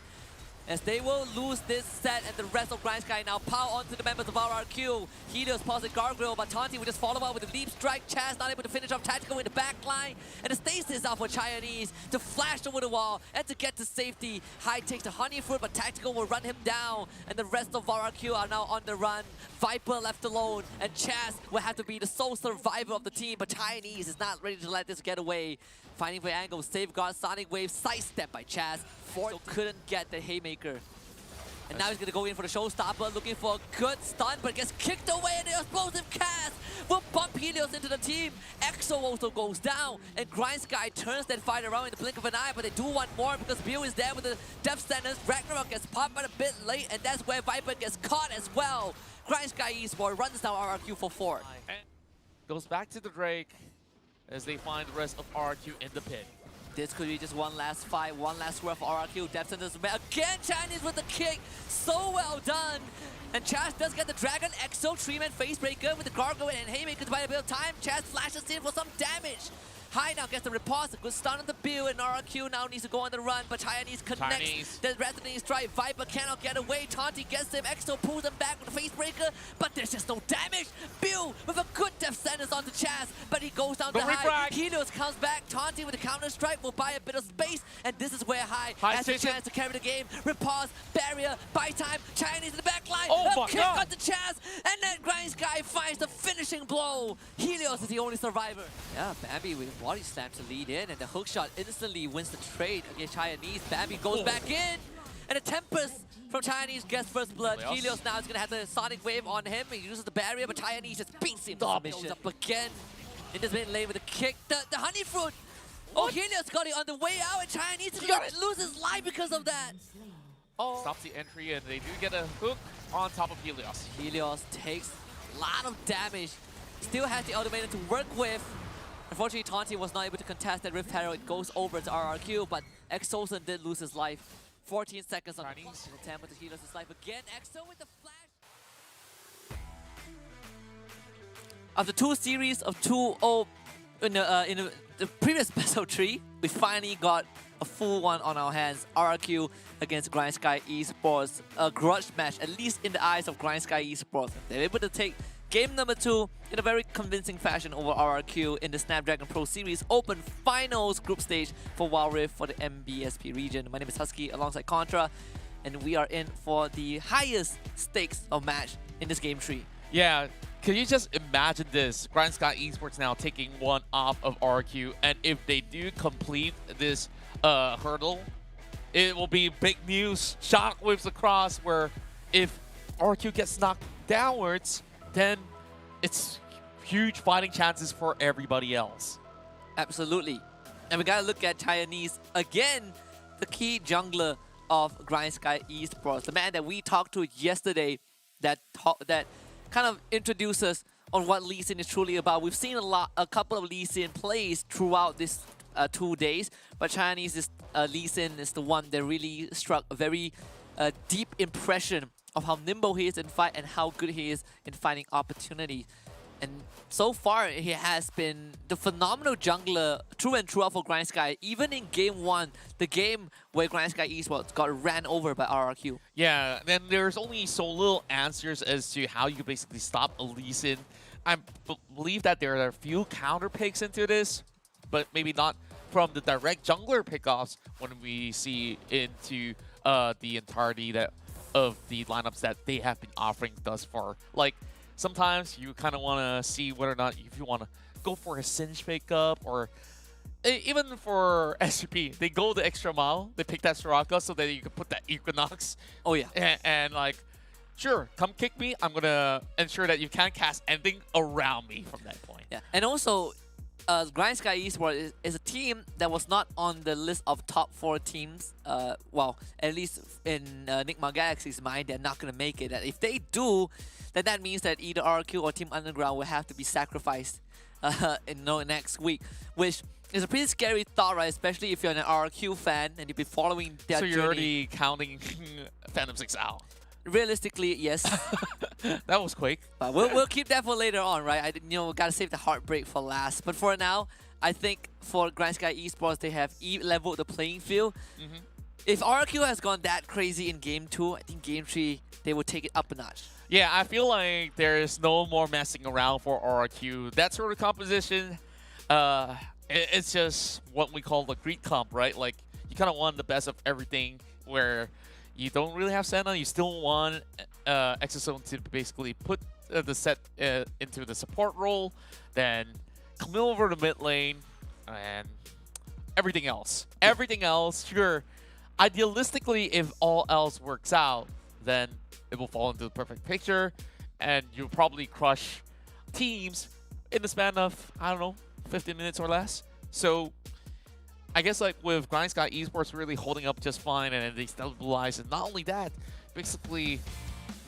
As they will lose this set, and the rest of Grind Sky now power onto the members of RRQ. Helios pulls the Gargoyle, but Tanti will just follow up with a Leap Strike. Chaz not able to finish off Tactical in the back line. And the stasis out for Chinese to flash over the wall and to get to safety. Hai takes the Honey Fruit, but Tactical will run him down. And the rest of RRQ are now on the run. Viper left alone, and Chaz will have to be the sole survivor of the team. But Chinese is not ready to let this get away. Fighting for angle, safeguard, Sonic Wave, sidestep by Chaz. Ford couldn't get the Haymaker. And now he's gonna go in for the showstopper, looking for a good stun, but gets kicked away, and the explosive cast will bump Helios into the team. Exo also goes down, and Grind Sky turns that fight around in the blink of an eye, but they do want more because Bill is there with the Death Sentence. Ragnarok gets popped but a bit late, and that's where Viper gets caught as well. Grind Sky Esports runs down RRQ for 4. And goes back to the Drake as they find the rest of RRQ in the pit. This could be just one last fight, one last square for RRQ. Death Sentence again, Chinese with the kick. So well done. And Chaz does get the Dragon Exo, 3-man Facebreaker with the Gargoyle and Haymaker to buy a bit of time. Chaz flashes in for some damage. Hai now gets the repulse, a good stun on the Bill, and RRQ now needs to go on the run, but Chinese connects. The Resonating Strike, Viper cannot get away, Tanti gets him, Exo pulls him back with the Facebreaker, but there's just no damage. Bill with a good Death Sentence onto Chaz, but he goes down to Hai. Helios comes back, Tanti with the Counter Strike will buy a bit of space, and this is where Hai has a chance to carry the game. Repulse, barrier, buy time, Chinese in the back line, a kick onto Chaz, and then Grind Sky finds the finishing blow. Helios is the only survivor. Yeah, Bambi with body slam to lead in, and the hook shot instantly wins the trade against Chinese. Bambi goes back in, and the Tempest from Chinese gets first blood. Helios now is going to have the Sonic Wave on him. He uses the barrier, but Chinese just beats him. Goes up again in this mid lane with a kick. The Honey Fruit. Oh, Helios got it on the way out, and Chinese loses life because of that. Stops the entry, and they do get a hook on top of Helios. Helios takes a lot of damage. Still has the ultimate to work with. Unfortunately, Tanti was not able to contest that Rift Arrow. It goes over to RRQ, but Exosun did lose his life. 14 seconds on Chinese. The attempt to heal his life again. Exo with the flash. After 2 series of 2-0 in the previous best of 3, we finally got a full one on our hands. RRQ against Grind Sky Esports. A grudge match, at least in the eyes of Grind Sky Esports. They're able to take game number 2 in a very convincing fashion over RRQ in the Snapdragon Pro Series Open Finals group stage for WildRift for the MBSP region. My name is Husky alongside Contra, and we are in for the highest stakes of match in this game 3. Yeah, can you just imagine this? Grind Sky Esports now taking one off of RRQ, and if they do complete this hurdle, it will be big news. Shockwaves across, where if RRQ gets knocked downwards, then it's huge fighting chances for everybody else. Absolutely. And we gotta look at Chinese again, the key jungler of Grind Sky Esports, the man that we talked to yesterday that kind of introduced us on what Lee Sin is truly about. We've seen a couple of Lee Sin plays throughout this 2 days, but Chinese Lee Sin is the one that really struck a very deep impression of how nimble he is in fight and how good he is in finding opportunity. And so far, he has been the phenomenal jungler through and throughout for Grind Sky. Even in Game 1, the game where Grind Sky Esports got ran over by RRQ. Yeah, then there's only so little answers as to how you basically stop a Lee Sin. I believe that there are a few counter picks into this, but maybe not from the direct jungler pickoffs when we see into the entirety of the lineups that they have been offering thus far. Like, sometimes you kind of want to see whether or not if you want to go for a Singe pickup or even for SGP, they go the extra mile. They pick that Soraka so that you can put that Equinox. Oh yeah. And like, sure, come kick me. I'm gonna ensure that you can't cast anything around me from that point. Yeah, and also, Grind Sky Esports is a team that was not on the list of top 4 teams. Well, at least in Enigma Galaxy's mind, they're not gonna make it. And if they do, then that means that either RQ or Team Underground will have to be sacrificed in next week, which is a pretty scary thought, right? Especially if you're an RQ fan and you've been following their So you're journey. already counting Phantom 6 out. Realistically, yes. That was quick. But we'll keep that for later on, right? Gotta save the heartbreak for last. But for now, I think for Grind Sky Esports, they have leveled the playing field. If RQ has gone that crazy in Game 2, I think Game 3, they will take it up a notch. Yeah, I feel like there's no more messing around for RQ. That sort of composition, it's just what we call the greed comp, right? Like, you kind of want the best of everything, where you don't really have Senna, you still want Exosome to basically put the set into the support role, then Camille over the mid lane, and everything else. Everything else, sure. Idealistically, if all else works out, then it will fall into the perfect picture, and you'll probably crush teams in the span of, I don't know, 15 minutes or less. So I guess like with Grind Sky Esports really holding up just fine, and they stabilize, and not only that, basically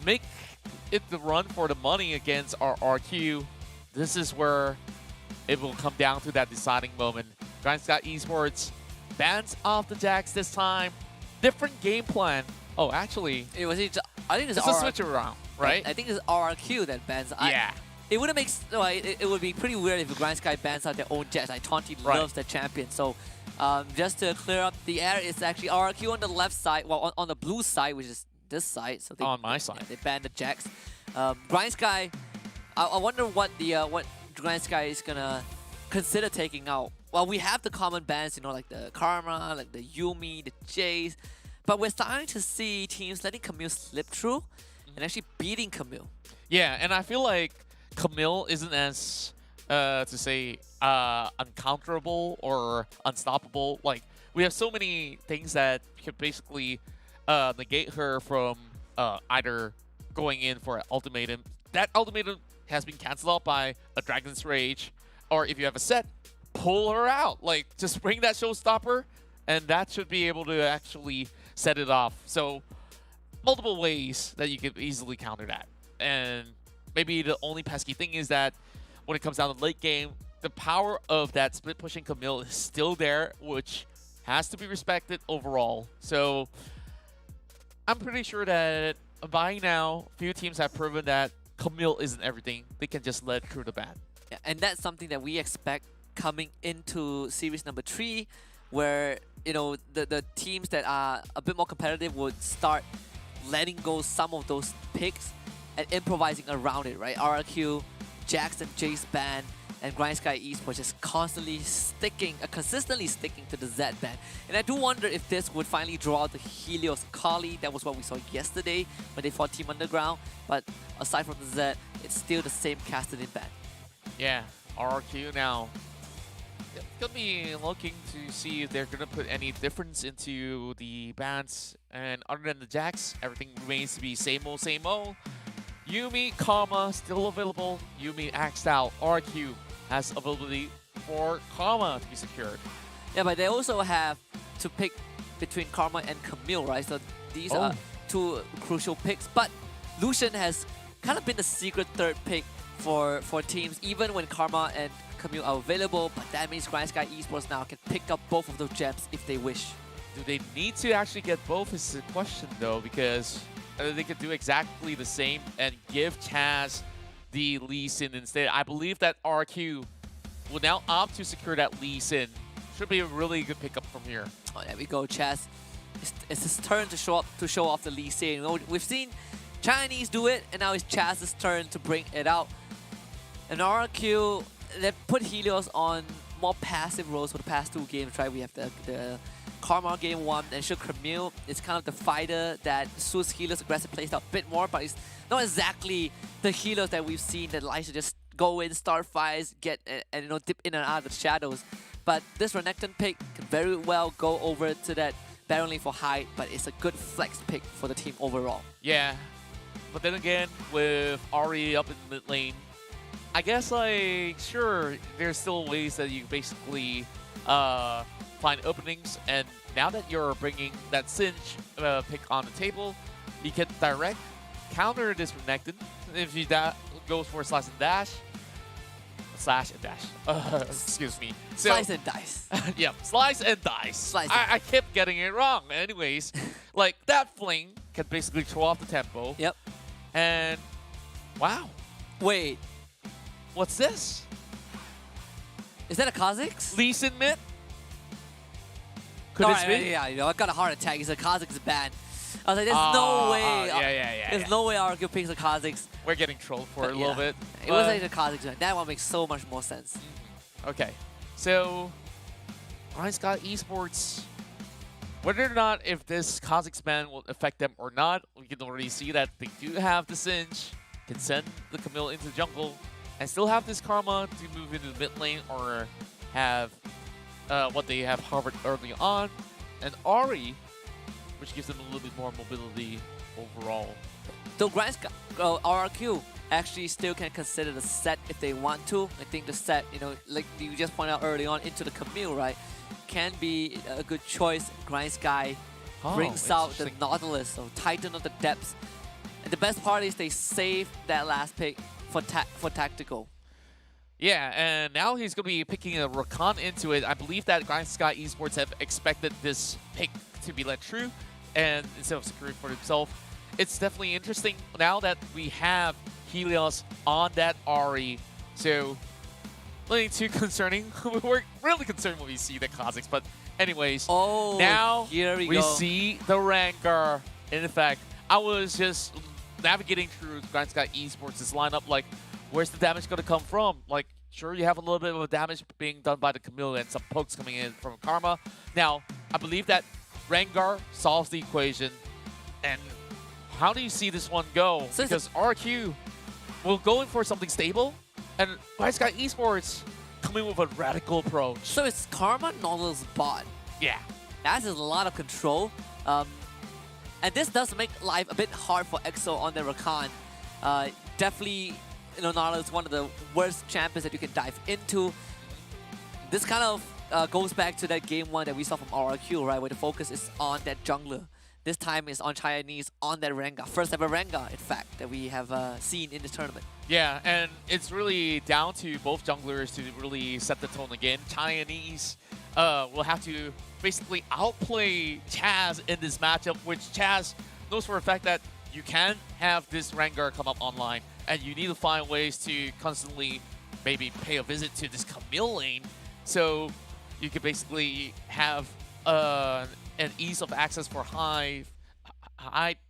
make it the run for the money against our RQ. This is where it will come down to that deciding moment. Grind Sky Esports bans off the Jax this time. Different game plan. Oh, actually, I think it's a switch around, right? I think it's RQ that bans. Yeah. It wouldn't make it would be pretty weird if Grind Sky bans out their own Jets. Like Taunty loves the champion. So just to clear up the air, it's actually RQ on the left side, well on the blue side, which is this side. So they, on my side, they banned the Jax. Grind Sky. I wonder what Grind Sky is gonna consider taking out. Well, we have the common bans, like the Karma, like the Yuumi, the Jace, but we're starting to see teams letting Camille slip through and actually beating Camille. Yeah, and I feel like Camille isn't as, to say, uncounterable or unstoppable. Like, we have so many things that can basically negate her from either going in for an ultimatum. That ultimatum has been cancelled out by a Dragon's Rage, or if you have a set, pull her out. Like, just bring that showstopper, and that should be able to actually set it off. So, multiple ways that you could easily counter that. And maybe the only pesky thing is that when it comes down to late game, the power of that split pushing Camille is still there, which has to be respected overall. So, I'm pretty sure that by now, few teams have proven that Camille isn't everything. They can just let through the ban. Yeah, and that's something that we expect coming into series number 3, where the teams that are a bit more competitive would start letting go some of those picks and improvising around it, right? RRQ, Jackson, Jace ban, and Grind Sky Esports just consistently sticking to the Z ban. And I do wonder if this would finally draw out the Helios Kali. That was what we saw yesterday when they fought Team Underground. But aside from the Z, it's still the same casted-in ban. Yeah, RRQ now. Gonna be looking to see if they're gonna put any difference into the bans. And other than the Jax, everything remains to be same old, same old. Yuumi, Karma still available. Yuumi axed out. RQ has availability for Karma to be secured. Yeah, but they also have to pick between Karma and Camille, right? So these are two crucial picks. But Lucian has kind of been the secret third pick for teams, even when Karma and Camille are available. But that means Grind Sky Esports now can pick up both of those gems if they wish. Do they need to actually get both is the question, though, because they could do exactly the same and give Chaz the Lee Sin instead. I believe that RQ will now opt to secure that Lee Sin. Should be a really good pickup from here. Oh, there we go, Chaz. It's his turn to show off the Lee Sin. We've seen Chinese do it, and now it's Chaz's turn to bring it out. And RQ, they put Helios on more passive roles for the past 2 games, right? We have the Karma game 1, and sure, Camille is kind of the fighter that suits Helios' aggressive playstyle a bit more, but it's not exactly the Helios that we've seen that likes to just go in, start fires, get and dip in and out of the shadows. but this Renekton pick can very well go over to that Baron lane for height, but it's a good flex pick for the team overall. Yeah, but then again, with Ahri up in mid lane, I guess like sure, there's still ways that you basically find openings, and now that you're bringing that Singe pick on the table, you can direct counter this Renekton. If you goes for slash and dash, excuse me. So, Slice and dice. yeah, slice and dice. Slice I kept getting it wrong. Anyways, like that fling can basically throw off the tempo. Yep. And wow, Wait, what's this? is that a Kha'Zix? Lee Sin mid? Could All this right, be? yeah, you know, I got a heart attack. It's a Kha'Zix ban. I was like, there's no way. Yeah. There's no way RQ picks a Kha'Zix. We're getting trolled for it a little bit. It was like a Kha'Zix ban. That one makes so much more sense. Okay, so Sky Esports, whether or not if this Kha'Zix ban will affect them or not, we can already see that they do have the Singe, can send the Camille into the jungle, and still have this Karma to move into the mid lane or have what they have harbored early on, and Ahri, which gives them a little bit more mobility overall. Though RRQ actually still can consider the set if they want to. I think the set, you know, like you just pointed out early on, into the Camille, right, can be a good choice. Grind Sky brings out the Nautilus, so Titan of the Depths. And the best part is they saved that last pick for tactical. Yeah, and now he's going to be picking a Rakan into it. I believe that Grind Sky Esports have expected this pick to be let true, and instead of securing for himself. It's definitely interesting now that we have Helios on that Ahri. So, nothing too concerning. We're really concerned when we see the Kha'Zix, but anyways, now here we we go. see the Rengar in effect. I was just navigating through Grind Sky Esports' lineup, like, where's the damage going to come from? Like, sure, you have a little bit of damage being done by the Camille and some pokes coming in from Karma. Now, I believe that Rengar solves the equation, and how do you see this one go? So because RQ will go in for something stable, and Grind Sky Esports coming with a radical approach. So it's Karma Nautilus bot. Yeah. That is a lot of control. And this does make life a bit hard for EXO on their Rakan. Definitely, you know, Nautilus is one of the worst champions that you can dive into. This kind of goes back to that game one that we saw from RRQ, right, where the focus is on that jungler. This time is on Chinese, on that Rengar. First ever Rengar, in fact, that we have seen in this tournament. Yeah, and it's really down to both junglers to really set the tone again. Chinese will have to basically outplay Chaz in this matchup, which Chaz knows for a fact that you can have this Rengar come up online, and you need to find ways to constantly maybe pay a visit to this Camille lane, so you can basically have an ease of access for Hive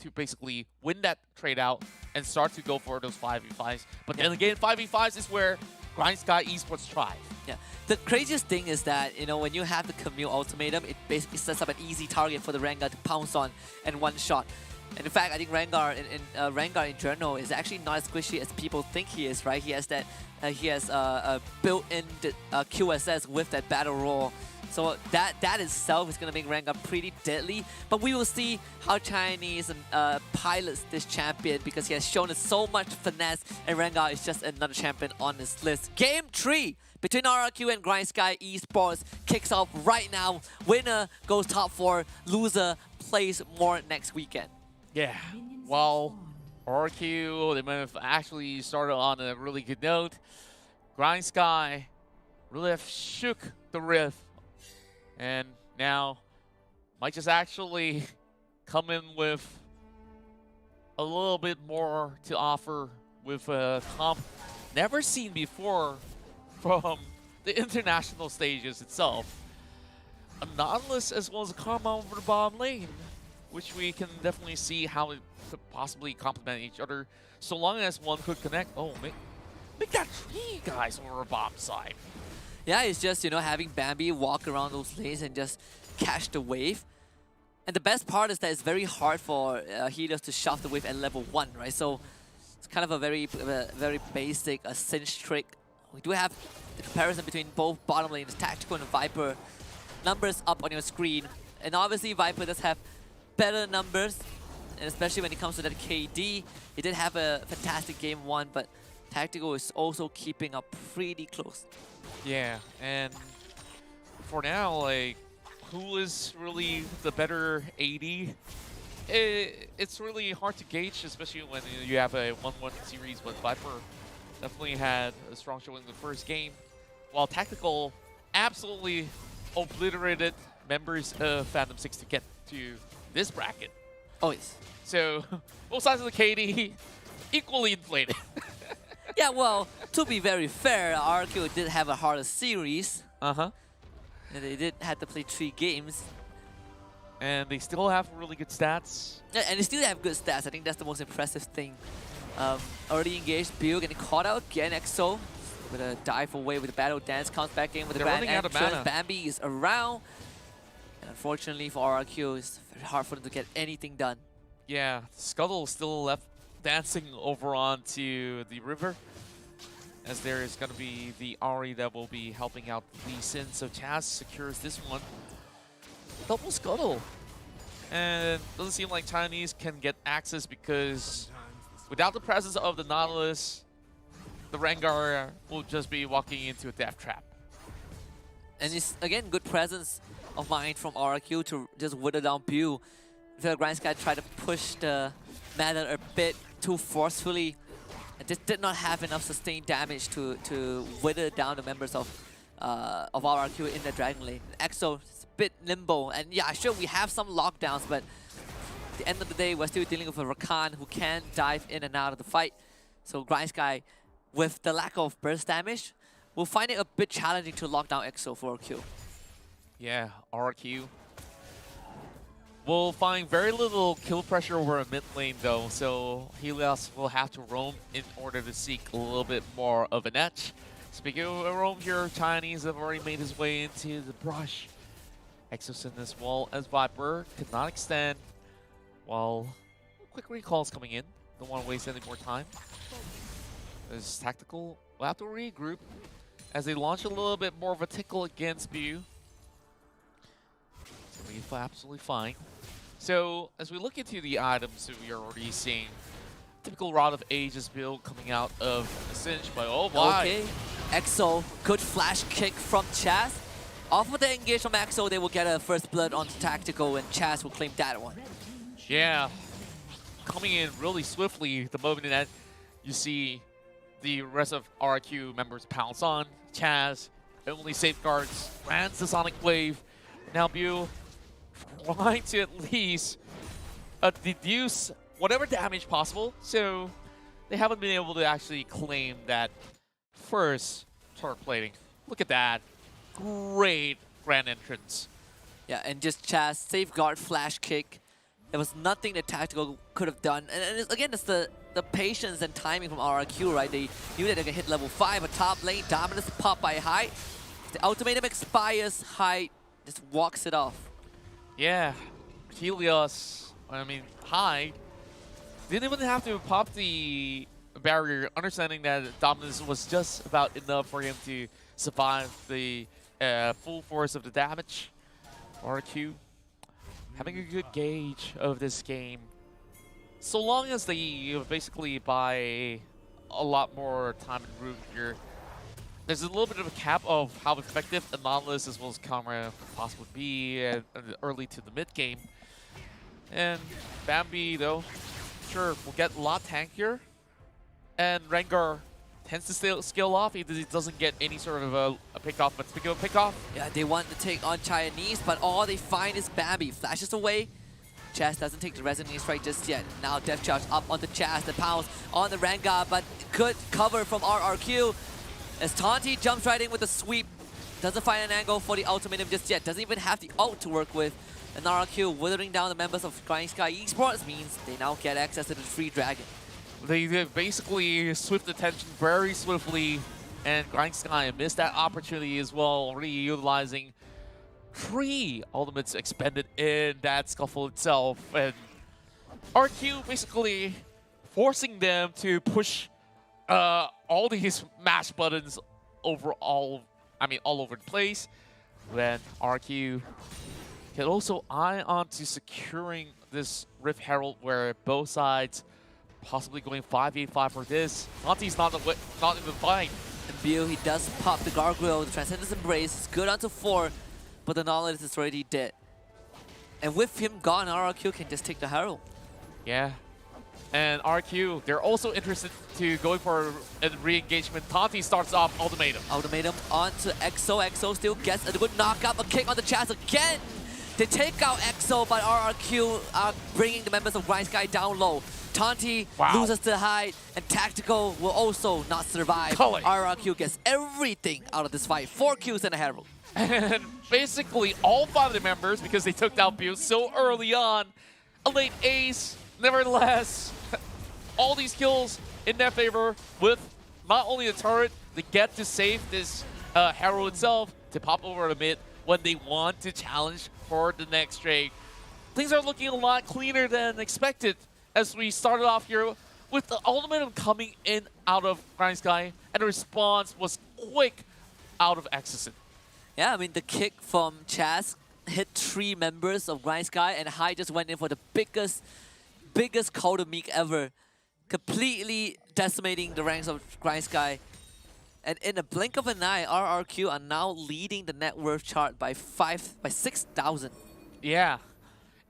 to basically win that trade out and start to go for those 5v5s. But then again, 5v5s is where Grind Sky Esports thrive. Yeah. The craziest thing is that, you know, when you have the Camille ultimatum, it basically sets up an easy target for the Rengar to pounce on and one shot. And in fact, I think Rengar in general is actually not as squishy as people think he is, right? He has that, a built-in QSS with that battle roar. So that itself is going to make Rengar pretty deadly. But we will see how Chinese pilots this champion, because he has shown us so much finesse, and Rengar is just another champion on this list. Game 3 between RRQ and Grind Sky Esports kicks off right now. Winner goes top 4, loser plays more next weekend. Yeah, well, RQ, they might have actually started on a really good note. Grind Sky really have shook the Rift, and now might just actually come in with a little bit more to offer with a comp never seen before from the international stages itself. A Nautilus as well as a Karma over the bottom lane, which we can definitely see how it could possibly complement each other, so long as one could connect. Oh, make that 3 guys over the bottom side. Yeah, it's just, you know, having Bambi walk around those lanes and just catch the wave. And the best part is that it's very hard for Helios to shove the wave at level 1, right? So it's kind of a very basic cinch trick we do have the comparison between both bottom lanes, Tactical and Viper. Numbers up on your screen. And obviously Viper does have better numbers, and especially when it comes to that KD. He did have a fantastic game 1, but Tactical is also keeping up pretty close. Yeah, and for now, like, who is really the better AD? It's really hard to gauge, especially when you have a 1-1 series, but Viper definitely had a strong showing in the first game, while Tactical absolutely obliterated members of Phantom 6 to get to this bracket. Oh, yes. So, both sides of the KD equally inflated. Yeah, well, to be very fair, RQ did have a harder series. Uh-huh. And they did have to play 3 games. And they still have really good stats. Yeah, and they still have good stats. I think that's the most impressive thing. Already engaged, Bill getting caught out, getting EXO with a dive away with the battle dance, comes back in with the They're grand running out of entrance. mana. Bambi is around. And unfortunately for RRQ, it's very hard for them to get anything done. Yeah, Scuttle still left dancing over onto the river, as there is going to be the Ahri that will be helping out Lee Sin. So Chaz secures this one. Double Scuttle. And doesn't seem like Chinese can get access because without the presence of the Nautilus, the Rengar will just be walking into a death trap. And it's, again, good presence of mind from RRQ to just wither down Pew. The Grind Sky tried to push the matter a bit too forcefully and just did not have enough sustained damage to wither down the members of RRQ in the Dragon Lane. EXO is a bit limbo, and yeah, sure, we have some lockdowns, but at the end of the day, we're still dealing with a Rakan who can dive in and out of the fight. So Grind Sky, with the lack of burst damage, will find it a bit challenging to lock down EXO for RQ. Yeah, RQ will find very little kill pressure over a mid lane though, so Helios will have to roam in order to seek a little bit more of an edge. Speaking of roam here, Chinese have already made his way into the brush. Exos in as well as Viper could not extend, while quick recalls coming in. Don't want to waste any more time. This Tactical will have to regroup as they launch a little bit more of a tickle against Bu. So we're absolutely fine. So as we look into the items, we are already seeing typical Rod of Ages build coming out of Cinch, but oh my. Okay, EXO, good flash kick from Chaz. Off of the engage from EXO, they will get a first blood onto Tactical, and Chaz will claim that one. Yeah, coming in really swiftly the moment that you see the rest of RQ members pounce on. Chaz only safeguards, lands the Sonic Wave. Now Bu trying to at least deduce whatever damage possible, so they haven't been able to actually claim that first turret plating. Look at that. Great grand entrance. Yeah, and just Chaz, safeguard flash kick. There was nothing that Tactical could have done. And it's, again, it's the patience and timing from RRQ, right? They knew that they could hit level 5, a top lane, Dominus pop by Hyde. The ultimatum expires, Hyde just walks it off. Yeah, Helios, I mean, Hyde didn't even have to pop the barrier, understanding that Dominus was just about enough for him to survive the full force of the damage. RQ having a good gauge of this game. So long as they basically buy a lot more time and room here, there's a little bit of a cap of how effective a Nautilus as well as Camera possibly be early to the mid game. And Bambi, though, sure, will get a lot tankier. And Rengar tends to scale off. He doesn't get any sort of a pick-off. But speaking of pick-off, yeah, they want to take on Chinese, but all they find is Bambi. Flashes away. Chaz doesn't take the Resonance Strike just yet. Now Death Charge up onto Chaz. The pounce on the Rengar, but good cover from RRQ. As Taunty jumps right in with a sweep. Doesn't find an angle for the ultimatum just yet. Doesn't even have the ult to work with. And RRQ withering down the members of Grind Sky Esports means they now get access to the free dragon. They basically swift attention very swiftly, and Grind Sky missed that opportunity as well, already utilizing 3 ultimates expended in that scuffle itself. And RQ basically forcing them to push all these mash buttons all over the place. Then RQ can also eye on to securing this Rift Herald where both sides possibly going 5v5 for this. Monty's not in the fight. And Bill, he does pop the Gargoyle, the Transcendence Embrace. It's good onto 4, but the knowledge is already dead. And with him gone, RRQ can just take the Herald. Yeah. And RQ, they're also interested to going for a re-engagement. Tanti starts off Ultimatum. Ultimatum onto EXO. EXO still gets a good knockup, a kick on the chest again. They take out EXO, but RRQ are bringing the members of Grind Sky down low. Tanti loses the hide, and Tactical will also not survive. RRQ gets everything out of this fight. 4 kills and a Herald. And basically all 5 of the members, because they took down Bill so early on, a late ace, nevertheless, all these kills in their favor with not only the turret, they get to save this Herald itself to pop over the mid when they want to challenge for the next trade. Things are looking a lot cleaner than expected as we started off here with the ultimatum coming in out of Grind Sky, and the response was quick out of Exorcist. Yeah, I mean, the kick from Chaz hit 3 members of Grind Sky, and Hai just went in for the biggest call to Meek ever, completely decimating the ranks of Grind Sky. And in a blink of an eye, RRQ are now leading the net worth chart by 6,000. Yeah.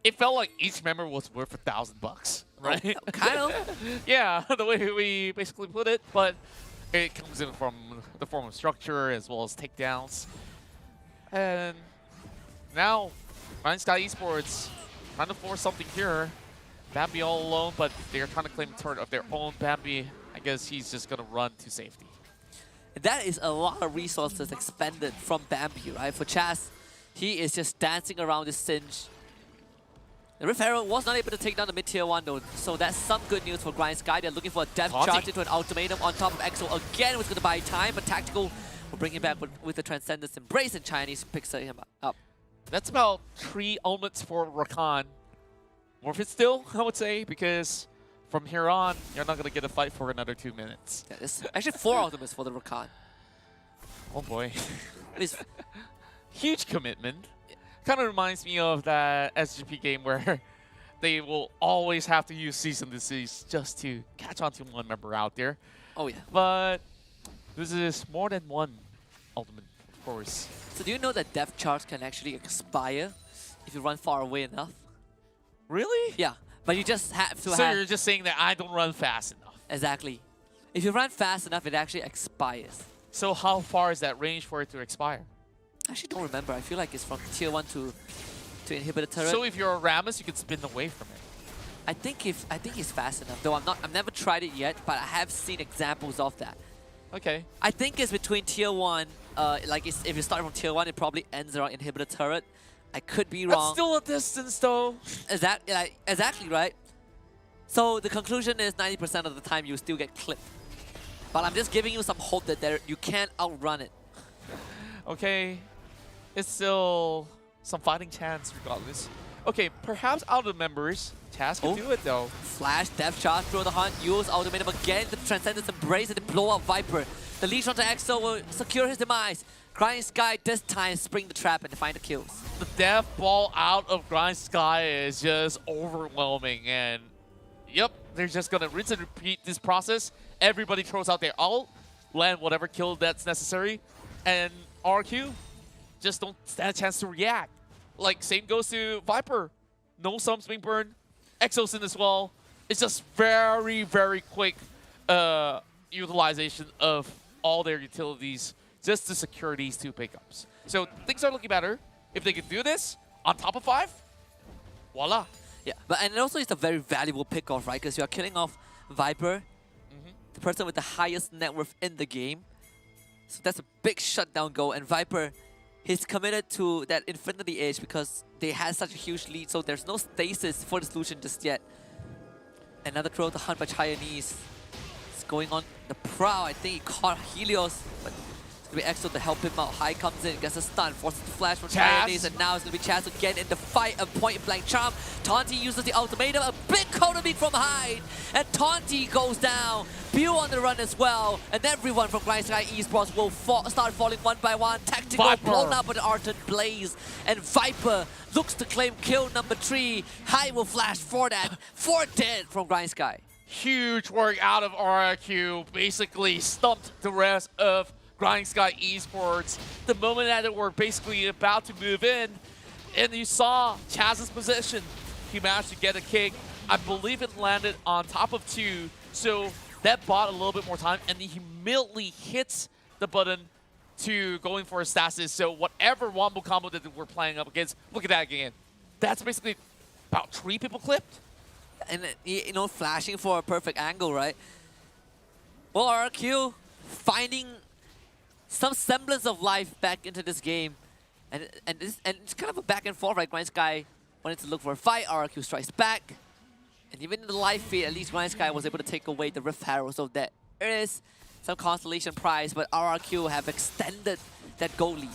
It felt like each member was worth $1,000, right? Oh, kind of. Yeah, the way we basically put it, but it comes in from the form of structure as well as takedowns. And now, Grind Sky Esports trying to force something here. Bambi all alone, but they're trying to claim the turret of their own. Bambi, I guess he's just going to run to safety. That is a lot of resources expended from Bambi, right? For Chaz, he is just dancing around this Singe. The Rift Herald was not able to take down the mid-tier 1 though, so that's some good news for Grind Sky. They're looking for a death charge into an ultimatum on top of EXO again, was going to buy time, but Tactical will bring him back with the Transcendence Embrace, and Chinese picks him up. That's about 3 ultimates for Rakan. Worth it still, I would say, because from here on, you're not going to get a fight for another 2 minutes. Yeah, it's actually 4 ultimates for the Rakan. Oh boy. It is huge commitment. Kind of reminds me of that SGP game where they will always have to use Cease and Desist just to catch on to one member out there. Oh yeah. But this is more than one ultimate, of course. So do you know that death charge can actually expire if you run far away enough? Really? Yeah, but you just have to So you're just saying that I don't run fast enough. Exactly. If you run fast enough, it actually expires. So how far is that range for it to expire? I actually don't remember. I feel like it's from tier 1 to inhibit the turret. So if you're a Rammus, you can spin away from it. I think it's fast enough. Though I've never tried it yet, but I have seen examples of that. Okay. I think it's between tier 1. If you start from tier 1, it probably ends around inhibitor turret. I could be wrong. That's still a distance, though. Exactly right. So the conclusion is 90% of the time you still get clipped. But I'm just giving you some hope that you can't outrun it. Okay. It's still some fighting chance regardless. Okay, perhaps out of the members, Chaz can do it though. Flash, Death Charge through the hunt, use ultimatum again, the Transcendence Embrace, and blow up Viper. The leash onto EXO will secure his demise. Grind Sky this time spring the trap and find the kills. The death ball out of Grind Sky is just overwhelming, and yep, they're just gonna rinse and repeat this process. Everybody throws out their ult, land whatever kill that's necessary, and RQ just don't stand a chance to react. Like, same goes to Viper. No sums being burned. Exos in as well. It's just very, very quick utilization of all their utilities just to secure these 2 pickups. So things are looking better. If they can do this on top of 5, voila. Yeah, and also it's a very valuable pick-off, right? Because you are killing off Viper, the person with the highest net worth in the game. So that's a big shutdown goal, and Viper, he's committed to that Infinity Age because they had such a huge lead, so there's no stasis for the solution just yet. Another throw to hunt by Chinese. It's going on the prowl. I think he caught Helios, but it's to be EXO to help him out. High comes in, gets a stun, forces the flash from Chaz. Chinese, and now it's going to be Chaz again in the fight. A point-blank charm. Taunty uses the ultimatum, a big counter beat from Hyde, and Taunty goes down. Pew on the run as well, and everyone from GrindSky Esports will start falling one by one. Tactical Viper. blown up with Arton Blaze, and Viper looks to claim kill number 3. Hyde will flash for that. 4 dead from GrindSky. Huge work out of RRQ, basically stumped the rest of GrindSky Esports. The moment that they were basically about to move in, and you saw Chaz's position. He managed to get a kick. I believe it landed on top of 2, so that bought a little bit more time, and he immediately hits the button to going for a stasis. So whatever wombo combo that we're playing up against, look at that again. That's basically about 3 people clipped. And you know, flashing for a perfect angle, right? Well, RRQ finding some semblance of life back into this game, and it's kind of a back and forth, right? GrindSky wanted to look for a fight, RRQ strikes back, and even in the live feed, at least GrindSky was able to take away the Rift Arrow, so that there is some constellation prize, but RRQ have extended that goal lead.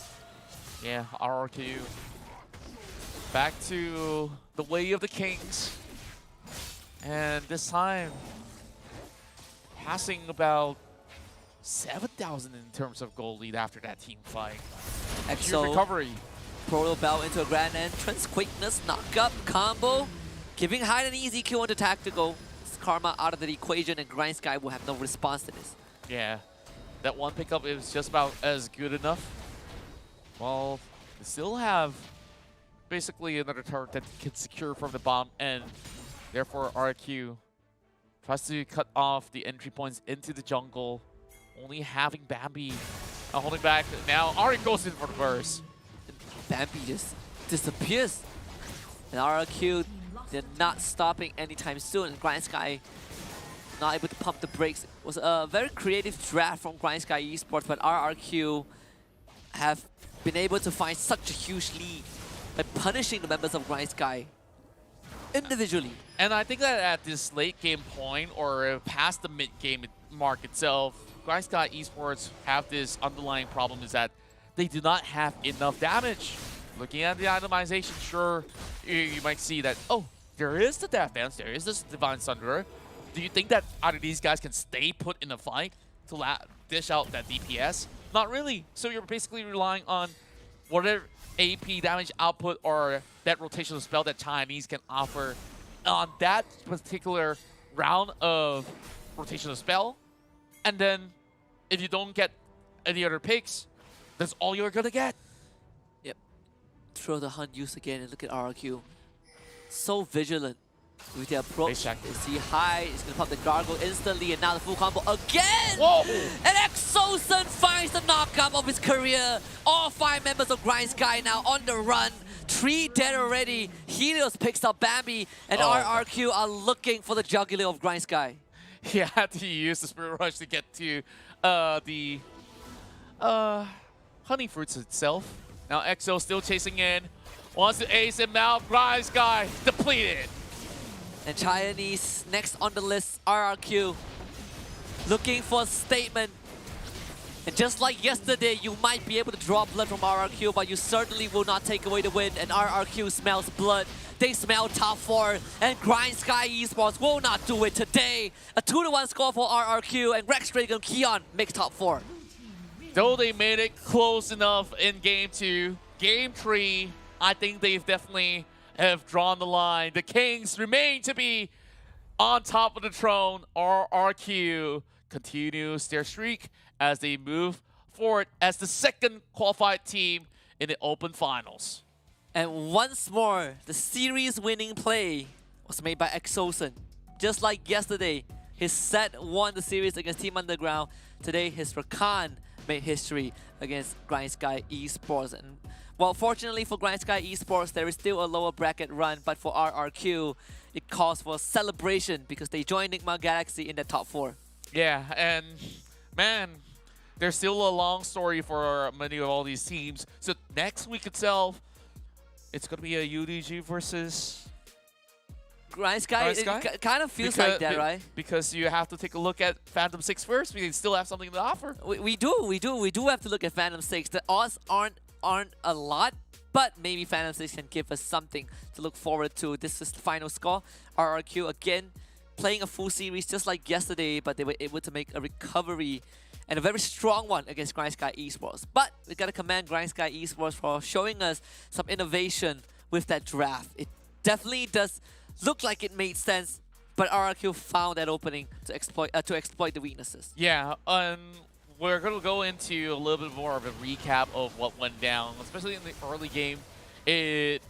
Yeah, RRQ back to the way of the Kings. And this time, passing about 7,000 in terms of goal lead after that team fight. Huge EXO, recovery. Proto Bell into a grand entrance, quickness, knock up, combo, giving Hyde an easy kill into tactical. Karma out of the equation, and GrindSky will have no response to this. Yeah, that one pickup is just about as good enough. Well, they still have basically another turret that can secure from the bomb, and therefore RQ tries to cut off the entry points into the jungle, only having Bambi holding back. Now Ari goes in for the burst. Bambi just disappears. And RRQ, they're not stopping anytime soon. GrindSky not able to pump the brakes. It was a very creative draft from GrindSky Esports, but RRQ have been able to find such a huge lead by punishing the members of GrindSky individually. And I think that at this late game point, or past the mid game mark itself, GrindSky Esports have this underlying problem, is that they do not have enough damage. Looking at the itemization, sure, you might see that, oh, there is the defense, there is this Divine Sunderer. Do you think that either these guys can stay put in the fight to dish out that DPS? Not really. So you're basically relying on whatever AP damage output or that rotational spell that Chinese can offer on that particular round of rotational spell. And then if you don't get any other picks, that's all you're gonna get. Yep. Throw the hunt use again, and look at RRQ. So vigilant with the approach. Base check. They see Hyde, he's gonna pop the gargle instantly, and now the full combo again! Whoa! And Exosun finds the knockup of his career. All 5 members of GrindSky now on the run. 3 dead already. Helios picks up Bambi, and RRQ are looking for the jugular of GrindSky. He had to use the Spirit Rush to get to the Honey Fruits itself. Now EXO still chasing in. Wants to ace him now. GrindSky depleted. And Chinese next on the list, RRQ. Looking for a statement. And just like yesterday, you might be able to draw blood from RRQ, but you certainly will not take away the win. And RRQ smells blood. They smell top 4, and GrindSky Esports will not do it today. A 2-1 score for RRQ, and Rex Dragon Keon makes top 4. Though they made it close enough in Game 2, Game 3, I think they've definitely have drawn the line. The Kings remain to be on top of the throne. RRQ continues their streak as they move forward as the second qualified team in the Open Finals. And once more, the series winning play was made by Exosun. Just like yesterday, his set won the series against Team Underground. Today, his Rakan made history against GrindSky Esports. And well, fortunately for GrindSky Esports, there is still a lower bracket run, but for RRQ, it calls for a celebration because they joined Enigma Galaxy in the top 4. Yeah, and man, there's still a long story for many of all these teams. So next week itself, it's going to be a UDG versus Grind Sky, Grind Sky? it kind of feels like that, right? Because you have to take a look at Phantom 6 first. We still have something to offer. We do have to look at Phantom 6. The odds aren't a lot, but maybe Phantom 6 can give us something to look forward to. This is the final score. RRQ again playing a full series just like yesterday, but they were able to make a recovery and a very strong one against Grind Sky Esports. But we gotta commend Grind Sky Esports for showing us some innovation with that draft. It definitely does look like it made sense, but RRQ found that opening to exploit the weaknesses. Yeah, we're going to go into a little bit more of a recap of what went down, especially in the early game. It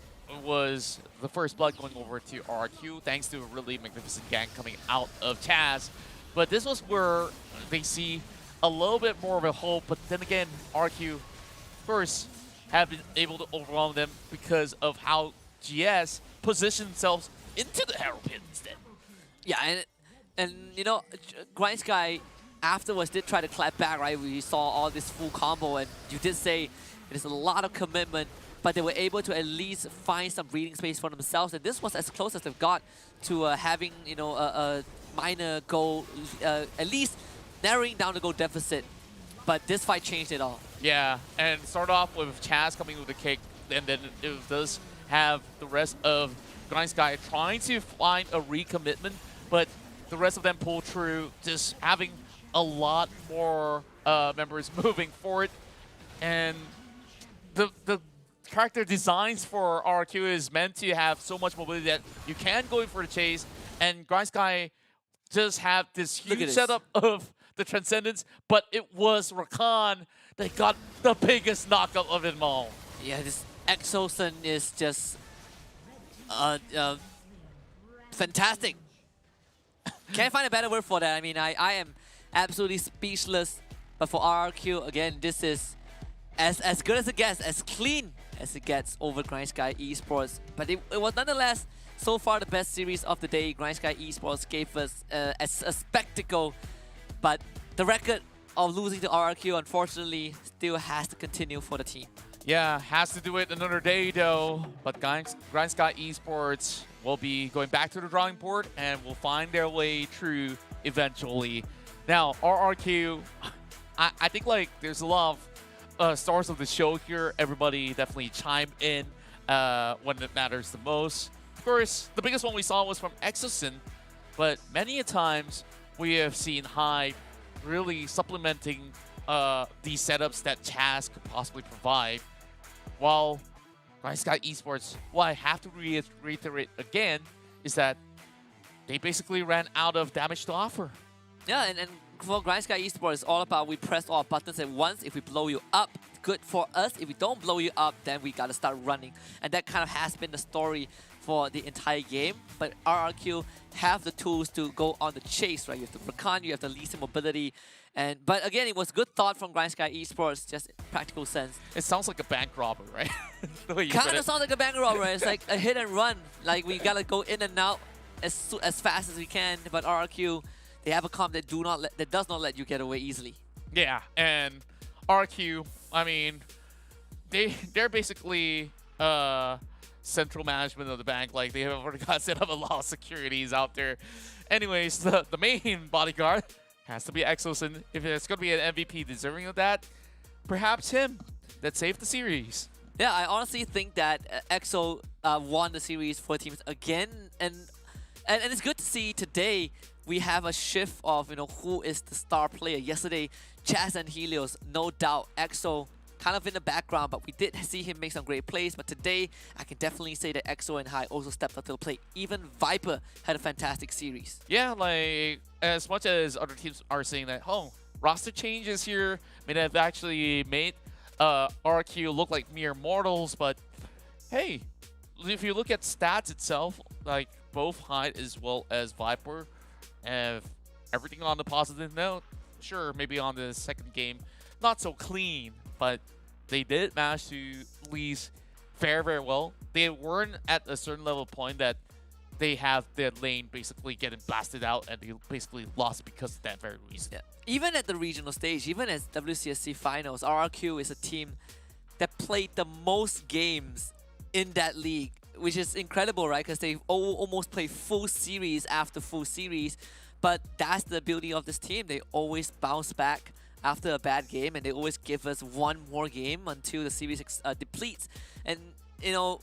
was the first blood going over to RRQ, thanks to a really magnificent gang coming out of Chaz. But this was where they see a little bit more of a hope, but then again, RRQ first have been able to overwhelm them because of how GS positioned themselves into the Herald Pit instead. Yeah, and you know, Grind Sky afterwards did try to clap back, right? We saw all this full combo, and you did say it is a lot of commitment, but they were able to at least find some breathing space for themselves, and this was as close as they've got to having, you know, a minor goal, at least narrowing down the goal deficit. But this fight changed it all. Yeah, and start off with Chaz coming with the kick, and then it does have the rest of Grind Sky trying to find a recommitment, but the rest of them pull through, just having a lot more members moving forward. And the character designs for RQ is meant to have so much mobility that you can go in for the chase, and Grind Sky just have this huge setup of the Transcendence, but it was Rakan that got the biggest knockup of them all. Yeah, this Exosun is just fantastic. Can't find a better word for that. I mean, I am absolutely speechless. But for RRQ, again, this is as good as it gets, as clean as it gets over Grind Sky Esports. But it was nonetheless so far the best series of the day. Grind Sky Esports gave us a spectacle. But the record of losing to RRQ, unfortunately, still has to continue for the team. Yeah, has to do it another day though. But Grind Sky Esports will be going back to the drawing board and will find their way through eventually. Now, RRQ, I think like there's a lot of stars of the show here. Everybody definitely chime in when it matters the most. Of course, the biggest one we saw was from Exosun, but many a times we have seen Hyde really supplementing these setups that Chaz could possibly provide. While Grind Sky Esports, what I have to reiterate again is that they basically ran out of damage to offer. Yeah, and for Grind Sky Esports, it's all about we press all buttons at once. If we blow you up, good for us. If we don't blow you up, then we gotta start running. And that kind of has been the story for the entire game. But RRQ have the tools to go on the chase, right? You have the Rakan, you have the least mobility. But again, it was good thought from Grind Sky Esports, just in practical sense. It sounds like a bank robber, right? Kind of sounds like a bank robber. It's like a hit and run. Like we gotta go in and out as fast as we can. But RRQ, they have a comp that does not let you get away easily. Yeah, and RQ, I mean, they're basically central management of the bank. Like they have already got set up a lot of securities out there. Anyways, the main bodyguard has to be Exosun. If it's going to be an MVP deserving of that, perhaps him that saved the series. Yeah, I honestly think that EXO won the series for teams again, and it's good to see today we have a shift of, you know, who is the star player. Yesterday, Chaz and Helios, no doubt. EXO kind of in the background, but we did see him make some great plays. But today, I can definitely say that EXO and High also stepped up to the plate. Even Viper had a fantastic series. Yeah, like, as much as other teams are saying that, oh, roster changes here may have actually made RQ look like mere mortals, but hey, if you look at stats itself, like both Hyde as well as Viper, have everything on the positive note. Sure, maybe on the second game, not so clean, but they did manage to at least fare very well. They weren't at a certain level of point that they have their lane basically getting blasted out, and they basically lost because of that very reason. Yeah. Even at the regional stage, even as WCSC finals, RRQ is a team that played the most games in that league which is incredible, right? Because they've almost played full series after full series. But that's the beauty of this team. They always bounce back after a bad game, and they always give us one more game until the series depletes. And, you know,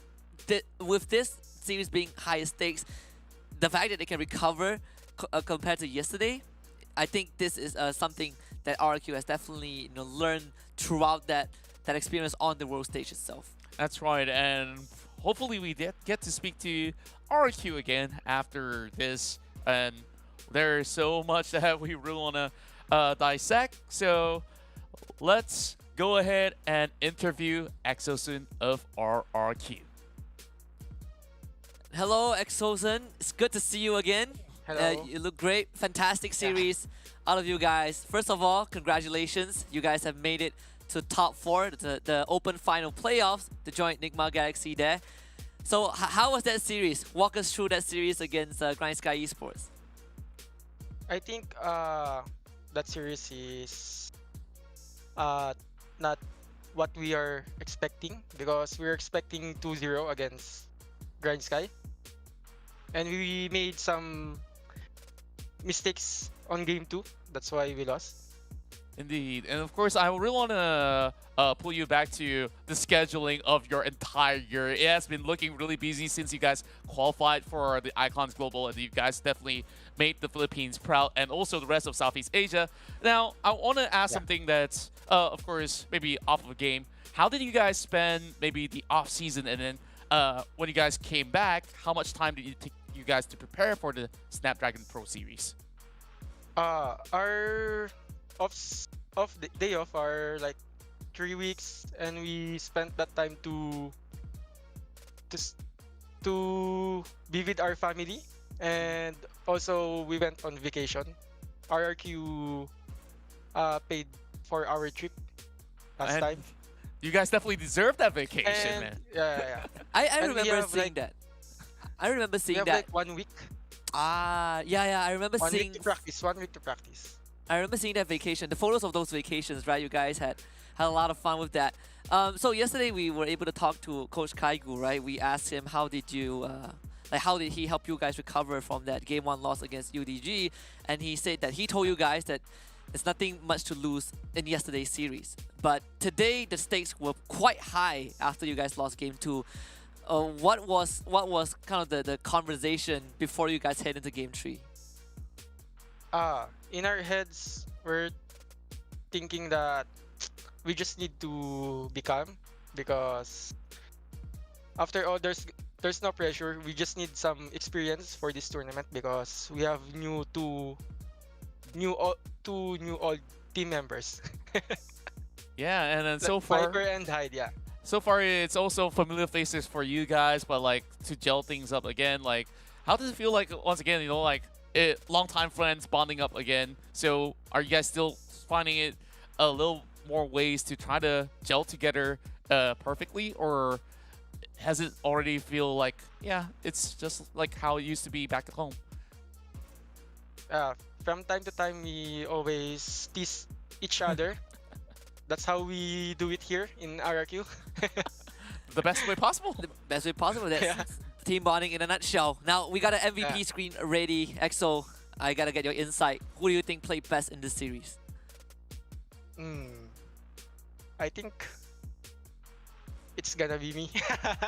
with this series being higher stakes, the fact that they can recover compared to yesterday, I think this is something that RRQ has definitely learned throughout that experience on the world stage itself. That's right, and hopefully we get to speak to RQ again after this. And there's so much that we really want to dissect. So let's go ahead and interview Exosun of RRQ. Hello, Exosun. It's good to see you again. Hello. You look great. Fantastic series out of you guys. First of all, congratulations. You guys have made it to top 4, the open final playoffs to join Enigma Galaxy there. So how was that series? Walk us through that series against Grind Sky Esports. I think that series is not what we are expecting, because we're expecting 2-0 against Grind Sky. And we made some mistakes on game 2. That's why we lost. Indeed. And of course, I really want to pull you back to the scheduling of your entire year. It has been looking really busy since you guys qualified for the Icons Global, and you guys definitely made the Philippines proud, and also the rest of Southeast Asia. Now, I want to ask something that's, of course, maybe off of a game. How did you guys spend maybe the off season, and then when you guys came back, how much time did it take you guys to prepare for the Snapdragon Pro Series? Our the day off are like 3 weeks, and we spent that time to be with our family, and also we went on vacation. RRQ paid for our trip last time. You guys definitely deserve that vacation, And, man. yeah. I And we remember have, seeing like- that. I remember We seeing have that. like 1 week. Yeah, I remember One seeing. week to practice. 1 week to practice. I remember seeing that vacation, the photos of those vacations, right? You guys had a lot of fun with that. So yesterday we were able to talk to Coach Kaigu, right? We asked him how did you, how did he help you guys recover from that Game 1 loss against UDG? And he said that he told you guys that there's nothing much to lose in yesterday's series. But today the stakes were quite high after you guys lost Game 2. What was kind of the conversation before you guys head into Game 3? In our heads, we're thinking that we just need to be calm, because after all, there's no pressure. We just need some experience for this tournament, because we have two new old team members. Yeah, and then so far, Viper and Hyde, yeah. so far it's also familiar faces for you guys, but like to gel things up again, like how does it feel like once again, like longtime friends bonding up again? So are you guys still finding it a little more ways to try to gel together perfectly, or has it already feel like, yeah, it's just like how it used to be back at home? From time to time, we always tease each other. That's how we do it here in RRQ. The best way possible. The best way possible. That's Yeah. team bonding in a nutshell. Now we got an MVP screen ready. EXO, I gotta get your insight. Who do you think played best in this series? I think it's gonna be me.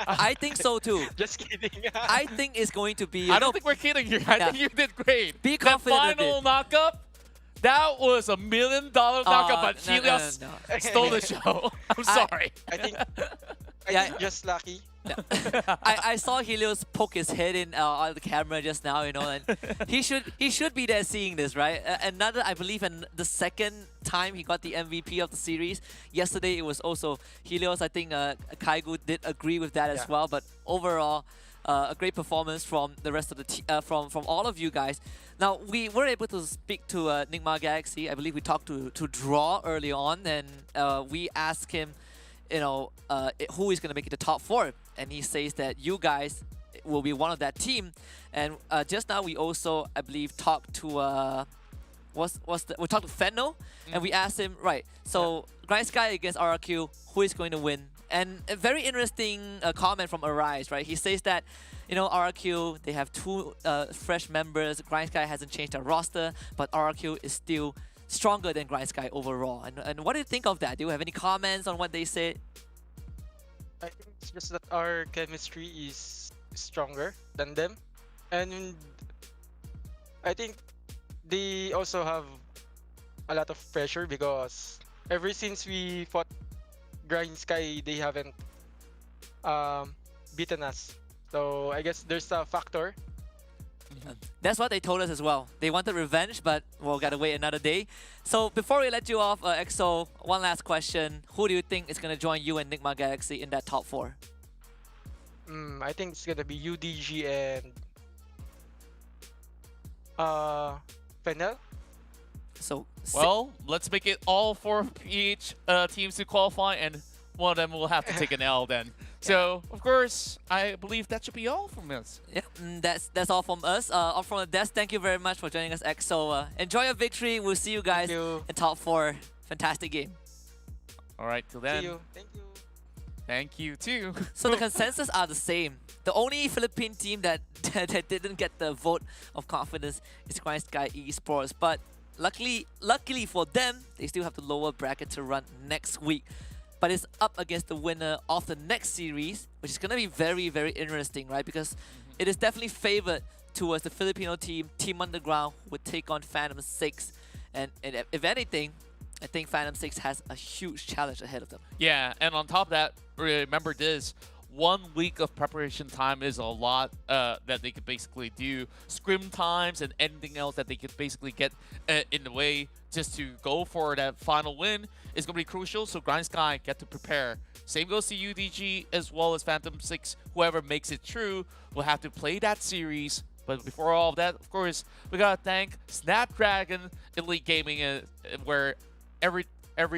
I think so too. Just kidding. I think it's going to be. I don't think we're kidding you. I think you did great. Be confident The with final it. knockup, that was $1 million knockup, but no, Helios no. stole the show. I'm sorry. I think Yeah. just lucky. I saw Helios poke his head in on the camera just now, and he should be there seeing this, right? Another, I believe, the second time he got the MVP of the series. Yesterday it was also Helios. I think Kaigu did agree with that as well. But overall, a great performance from the rest of the from all of you guys. Now we were able to speak to Enigma Galaxy. I believe we talked to Draw early on, and we asked him, who is going to make it the top 4, and he says that you guys will be one of that team. And just now we also, I believe, talked to we talked to Fenno, and we asked him, right, so Grind Sky against RRQ, who is going to win And a very interesting comment from Arise, right? He says that, you know, RRQ, they have two fresh members. GrindSky hasn't changed their roster, but RRQ is still stronger than GrindSky overall. And what do you think of that? Do you have any comments on what they said? I think it's just that our chemistry is stronger than them, and I think they also have a lot of pressure because ever since we fought GrindSky, they haven't beaten us. So I guess there's a factor. That's what they told us as well. They wanted revenge, but we'll gotta wait another day. So before we let you off, EXO, one last question. Who do you think is gonna join you and Enigma Galaxy in that top 4? I think it's gonna be UDG and Fennel. So Well, let's make it all 4 each teams to qualify, and one of them will have to take an L then. So, of course, I believe that should be all from us. yeah, that's all from us. Off from the desk, thank you very much for joining us, EXO. Enjoy your victory. We'll see you guys you. in top 4. Fantastic game. All right, till See then. you. Thank you. Thank you too. So the consensus are the same. The only Philippine team that didn't get the vote of confidence is GrindSky Esports. But luckily for them, they still have the lower bracket to run next week. But it's up against the winner of the next series, which is going to be very, very interesting, right? Because it is definitely favored towards the Filipino team, Team Underground, who would take on Phantom 6. And if anything, I think Phantom 6 has a huge challenge ahead of them. Yeah, and on top of that, remember this. 1 week of preparation time is a lot that they could basically do. Scrim times and anything else that they could basically get in the way just to go for that final win is going to be crucial. So GrindSky get to prepare. Same goes to UDG as well as Phantom 6. Whoever makes it through will have to play that series. But before all of that, of course, we got to thank Snapdragon Elite Gaming, where every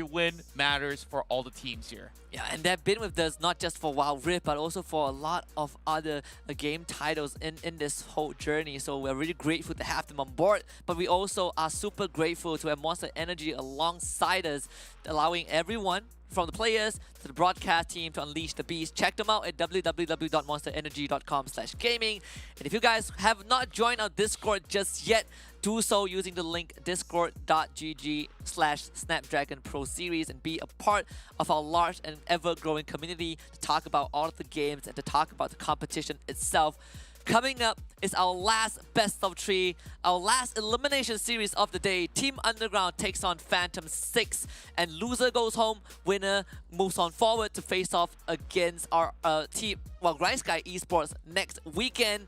win matters for all the teams here. Yeah, and they've been with us not just for WildRift, but also for a lot of other game titles in this whole journey. So we're really grateful to have them on board. But we also are super grateful to have Monster Energy alongside us, allowing everyone from the players to the broadcast team to unleash the beast. Check them out at www.monsterenergy.com/gaming. And if you guys have not joined our Discord just yet, do so using the link discord.gg/Snapdragon Pro Series and be a part of our large and ever-growing community to talk about all of the games and to talk about the competition itself. Coming up is our last best of 3, our last elimination series of the day. Team Underground takes on Phantom 6, and loser goes home. Winner moves on forward to face off against our team, well, GrindSky Esports next weekend.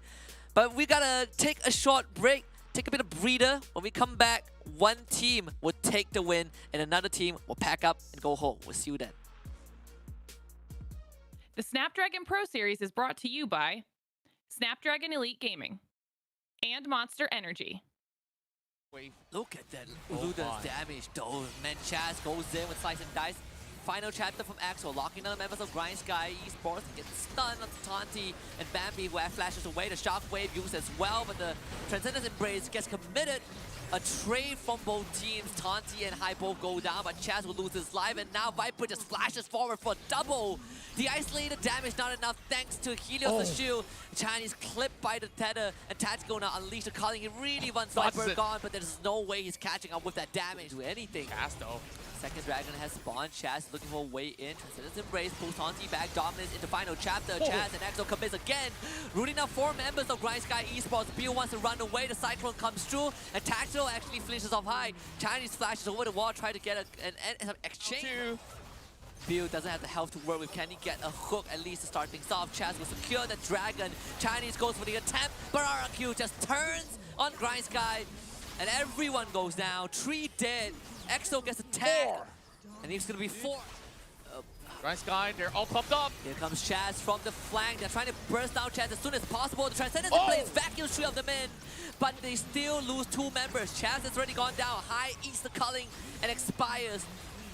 But we gotta take a short break, take a bit of breather. When we come back, one team will take the win, and another team will pack up and go home. We'll see you then. The Snapdragon Pro Series is brought to you by Snapdragon Elite Gaming and Monster Energy. Look at that Luda's damage though. Man, Chaz goes in with Slice and Dice. Final chapter from Axel, locking down the members of GrindSky Esports and gets stunned on Tanti and Bambi, who flashes away. The Shockwave used as well, but the Transcendence Embrace gets committed. A trade from both teams. Tanti and Hai both go down, but Chaz will lose his life, and now Viper just flashes forward for a double. The isolated damage not enough thanks to Helios the shield. Chinese clipped by the tether, and Tactical now unleashed the calling. He really wants Viper gone, but there's no way he's catching up with that damage to anything. Chaz though. Second Dragon has spawned. Chaz looking for a way in. Transcendence Embrace pulls Tanti back. Dominance into final chapter. Chaz and Exo commits again. Rooting out 4 members of GrindSky Esports. Bill wants to run away. The Cyclone comes through. And Tactical actually flinches off high. Chinese flashes over the wall, trying to get an exchange. Bill doesn't have the health to work with. Can he get a hook at least to start things off? Chaz will secure the Dragon. Chinese goes for the attempt, but RRQ just turns on GrindSky. And everyone goes down. 3 dead. Exo gets a tag. And he's going to be 4. GrindSky, they're all pumped up. Here comes Chaz from the flank. They're trying to burst down Chaz as soon as possible. The Transcendence plays vacuum 3 of them in. But they still lose 2 members. Chaz has already gone down. High eats the culling and expires.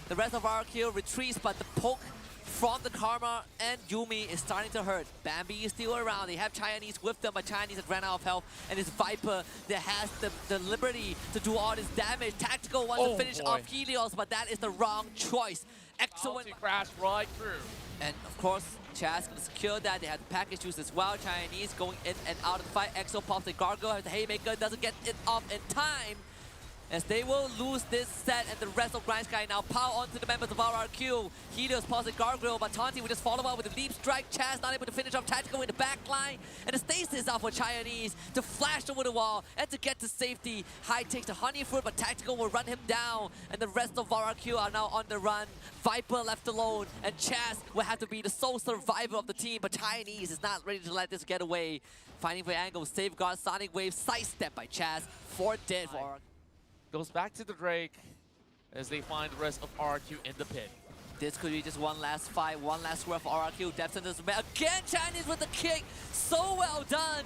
The rest of RRQ retreats, but the poke from the Karma and Yumi is starting to hurt. Bambi is still around. They have Chinese with them, but Chinese have ran out of health. And it's Viper that has the liberty to do all this damage. Tactical wants to finish off Helios, but that is the wrong choice. Excellent. To crash right through. And of course, Chaz gonna secure that. They have the package juice as well. Chinese going in and out of the fight. Exo pops the gargoyle. The haymaker doesn't get it off in time, as they will lose this set, and the rest of Grind Sky now power onto the members of RRQ. Helios pops the gargoyle, but Taunty will just follow up with a leap strike. Chaz not able to finish off Tactical in the back line, and the stasis out for Chinese to flash over the wall and to get to safety. High takes the honey fruit, but Tactical will run him down, and the rest of RRQ are now on the run. Viper left alone, and Chaz will have to be the sole survivor of the team, but Chinese is not ready to let this get away. Fighting for angle, safeguard, Sonic Wave, sidestep by Chaz. 4 dead for RRQ. Goes back to the Drake as they find the rest of RRQ in the pit. This could be just one last fight, one last square for RRQ. Depth does again, Chinese with the kick. So well done.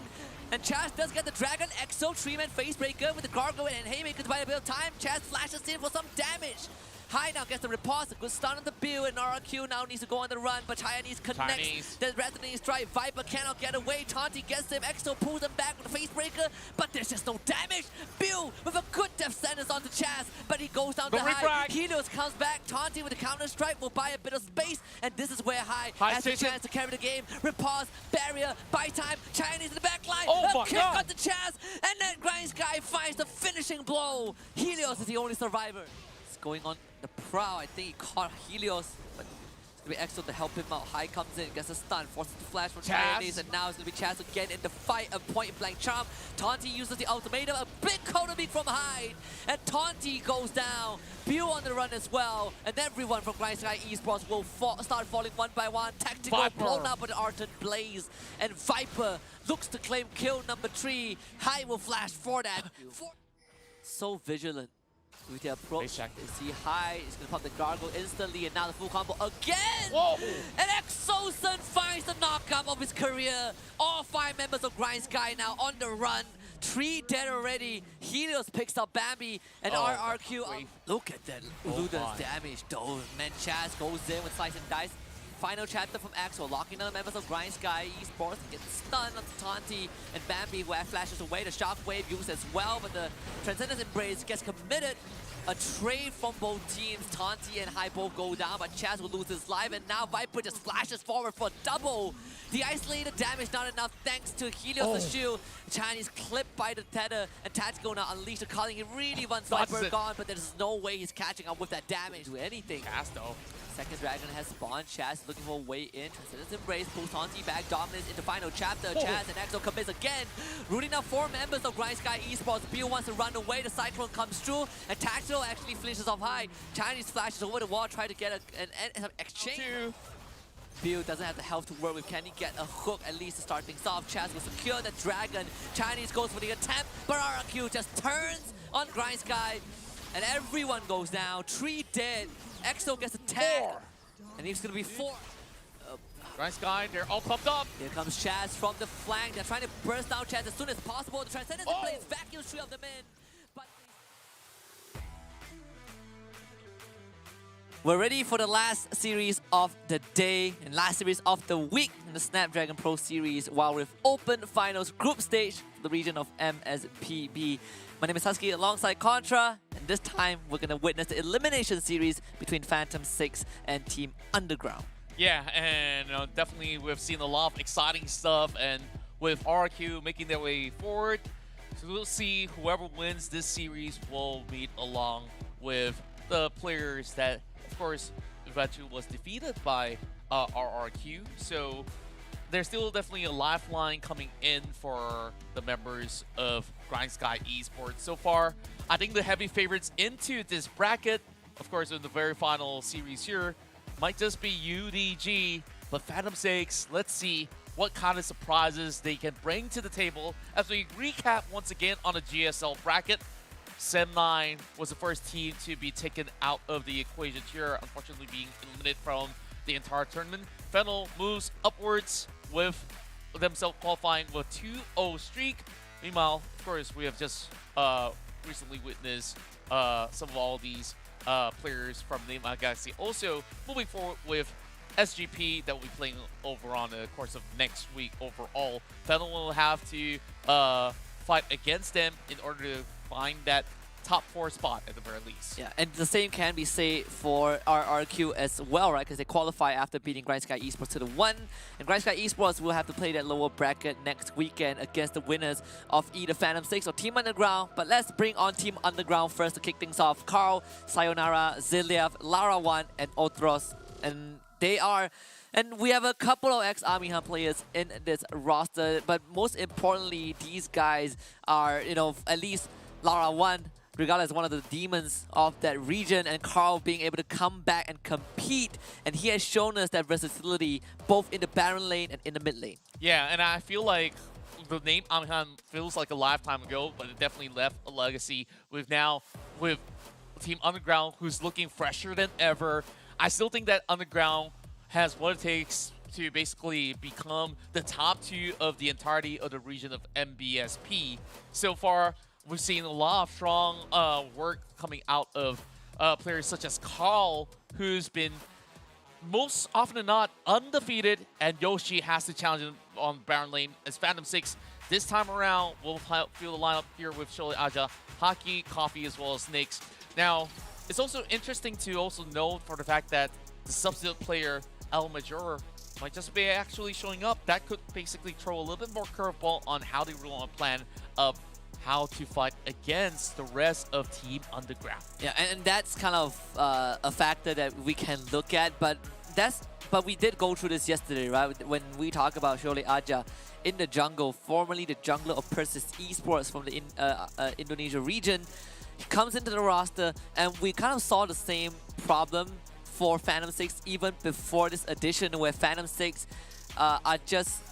And Chaz does get the Dragon Exo 3-man face breaker with the gargoyle and haymaker to buy a bit of time. Chaz flashes in for some damage. High now gets the repulse, a good stun on the build, and RRQ now needs to go on the run, but Chinese connects. The resonating strike, Viper cannot get away. Taunty gets him, Exo pulls him back with a face breaker, but there's just no damage. Bill with a good death sentence onto Chaz, but he goes down to High. Helios comes back, Taunty with the counter strike will buy a bit of space, and this is where High has a chance to carry the game. Repulse, barrier, buy time, Chinese in the back line, a kick on the Chaz, and then Grind Sky finds the finishing blow. Helios is the only survivor. It's going on the prow. I think he caught Helios, but it's gonna be Exo to help him out. High comes in, gets a stun, forces the flash from Chinese, and now it's gonna be Chaz again in the fight, a point-blank charm. Taunty uses the ultimatum, a big counter beat from Hyde, and Taunty goes down. Pew on the run as well, and everyone from Grind Sky Esports will start falling one by one. Tactical blown up with the Ardent Blaze, and Viper looks to claim kill number 3. High will flash for that. So vigilant with the approach. You see High is going to pop the gargoyle instantly, and now the full combo again! Whoa. And Exosun finds the knockup of his career. All 5 members of Grind Sky now on the run. 3 dead already. Helios picks up Bambi, and RRQ. Look at that Luda's damage though. Man, Chaz goes in with Slice and Dice. Final chapter from Axel, locking down the members of Grind Sky Esports, gets stunned onto Taunty, and Bambi, who flashes away. The shockwave used as well, but the Transcendence Embrace gets committed. A trade from both teams. Taunty and High both go down, but Chaz will lose his life, and now Viper just flashes forward for double. The isolated damage not enough thanks to Helios' shield. Chinese clipped by the tether, and Tactical now unleash the calling. He really wants Viper gone, but there's no way he's catching up with that damage. Do anything. Chaz though. Second Dragon has spawned. Chaz looking for a way in. Transcendence Embrace pulls Taunty back. Dominance into final chapter. Chaz and Exo commits again. Rooting out 4 members of Grind Sky Esports. Bill wants to run away. The Cyclone comes through, and Tactical actually finishes off High. Chinese flashes over the wall, try to get an exchange. Bill doesn't have the health to work with. Can he get a hook at least to start things off? Chaz will secure the Dragon. Chinese goes for the attempt, but RRQ just turns on Grind Sky, and everyone goes down. 3 dead. Exo gets a tag, and he's gonna be 4. Grind Sky, they're all pumped up. Here comes Chaz from the flank. They're trying to burst down Chaz as soon as possible. The Transcendence Blaze vacuums 3 of them in. But we're ready for the last series of the day and last series of the week in the Snapdragon Pro Series WildRift Open Finals Group Stage for the region of MSPB. My name is Husky alongside Contra, and this time we're going to witness the elimination series between Phantom 6 and Team Underground. Yeah, and definitely we've seen a lot of exciting stuff, and with RQ making their way forward, so we'll see whoever wins this series will meet along with the players that, of course, eventually was defeated by RRQ. So there's still definitely a lifeline coming in for the members of Grind Sky Esports. So far, I think the heavy favorites into this bracket, of course, in the very final series here, might just be UDG, but Phantom 6, let's see what kind of surprises they can bring to the table as we recap once again on the GSL bracket. Sem9 was the first team to be taken out of the equation here, unfortunately being eliminated from the entire tournament. Fennel moves upwards with themselves qualifying with 2-0 streak. Meanwhile, of course, we have just recently witnessed some of all these players from Enigma Galaxy also moving forward with SGP that will be playing over on the course of next week overall. Fennel will have to fight against them in order to find that top 4 spot at the very least. Yeah, and the same can be said for RRQ as well, right? Because they qualify after beating Grind Sky Esports to the 1. And Grind Sky Esports will have to play that lower bracket next weekend against the winners of either Phantom 6 or Team Underground. But let's bring on Team Underground first to kick things off. Carl, Sayonara, Ziliev, Lara1, and Otros. And they are... And we have a couple of ex-Army Hunt players in this roster. But most importantly, these guys are, you know, at least Lara1, regardless as one of the demons of that region, and Carl being able to come back and compete. And he has shown us that versatility both in the Baron lane and in the mid lane. Yeah, and I feel like the name Amihan feels like a lifetime ago, but it definitely left a legacy with Team Underground, who's looking fresher than ever. I still think that Underground has what it takes to basically become the top 2 of the entirety of the region of MBSP. So far, we've seen a lot of strong work coming out of players such as Carl, who's been most often than not undefeated, and Yoshi has to challenge him on Baron lane as Phantom 6. This time around, we'll feel the lineup here with Sholi Aja, Haki, Coffee, as well as Nyx. Now, it's also interesting to also note for the fact that the substitute player, El Major, might just be actually showing up. That could basically throw a little bit more curveball on how they really want to plan of how to fight against the rest of Team Underground. Yeah, and that's kind of a factor that we can look at, but we did go through this yesterday, right? When we talk about Sholi Aja in the jungle, formerly the jungler of Persis Esports from the Indonesia region. He comes into the roster, and we kind of saw the same problem for Phantom 6 even before this edition, where Phantom 6 are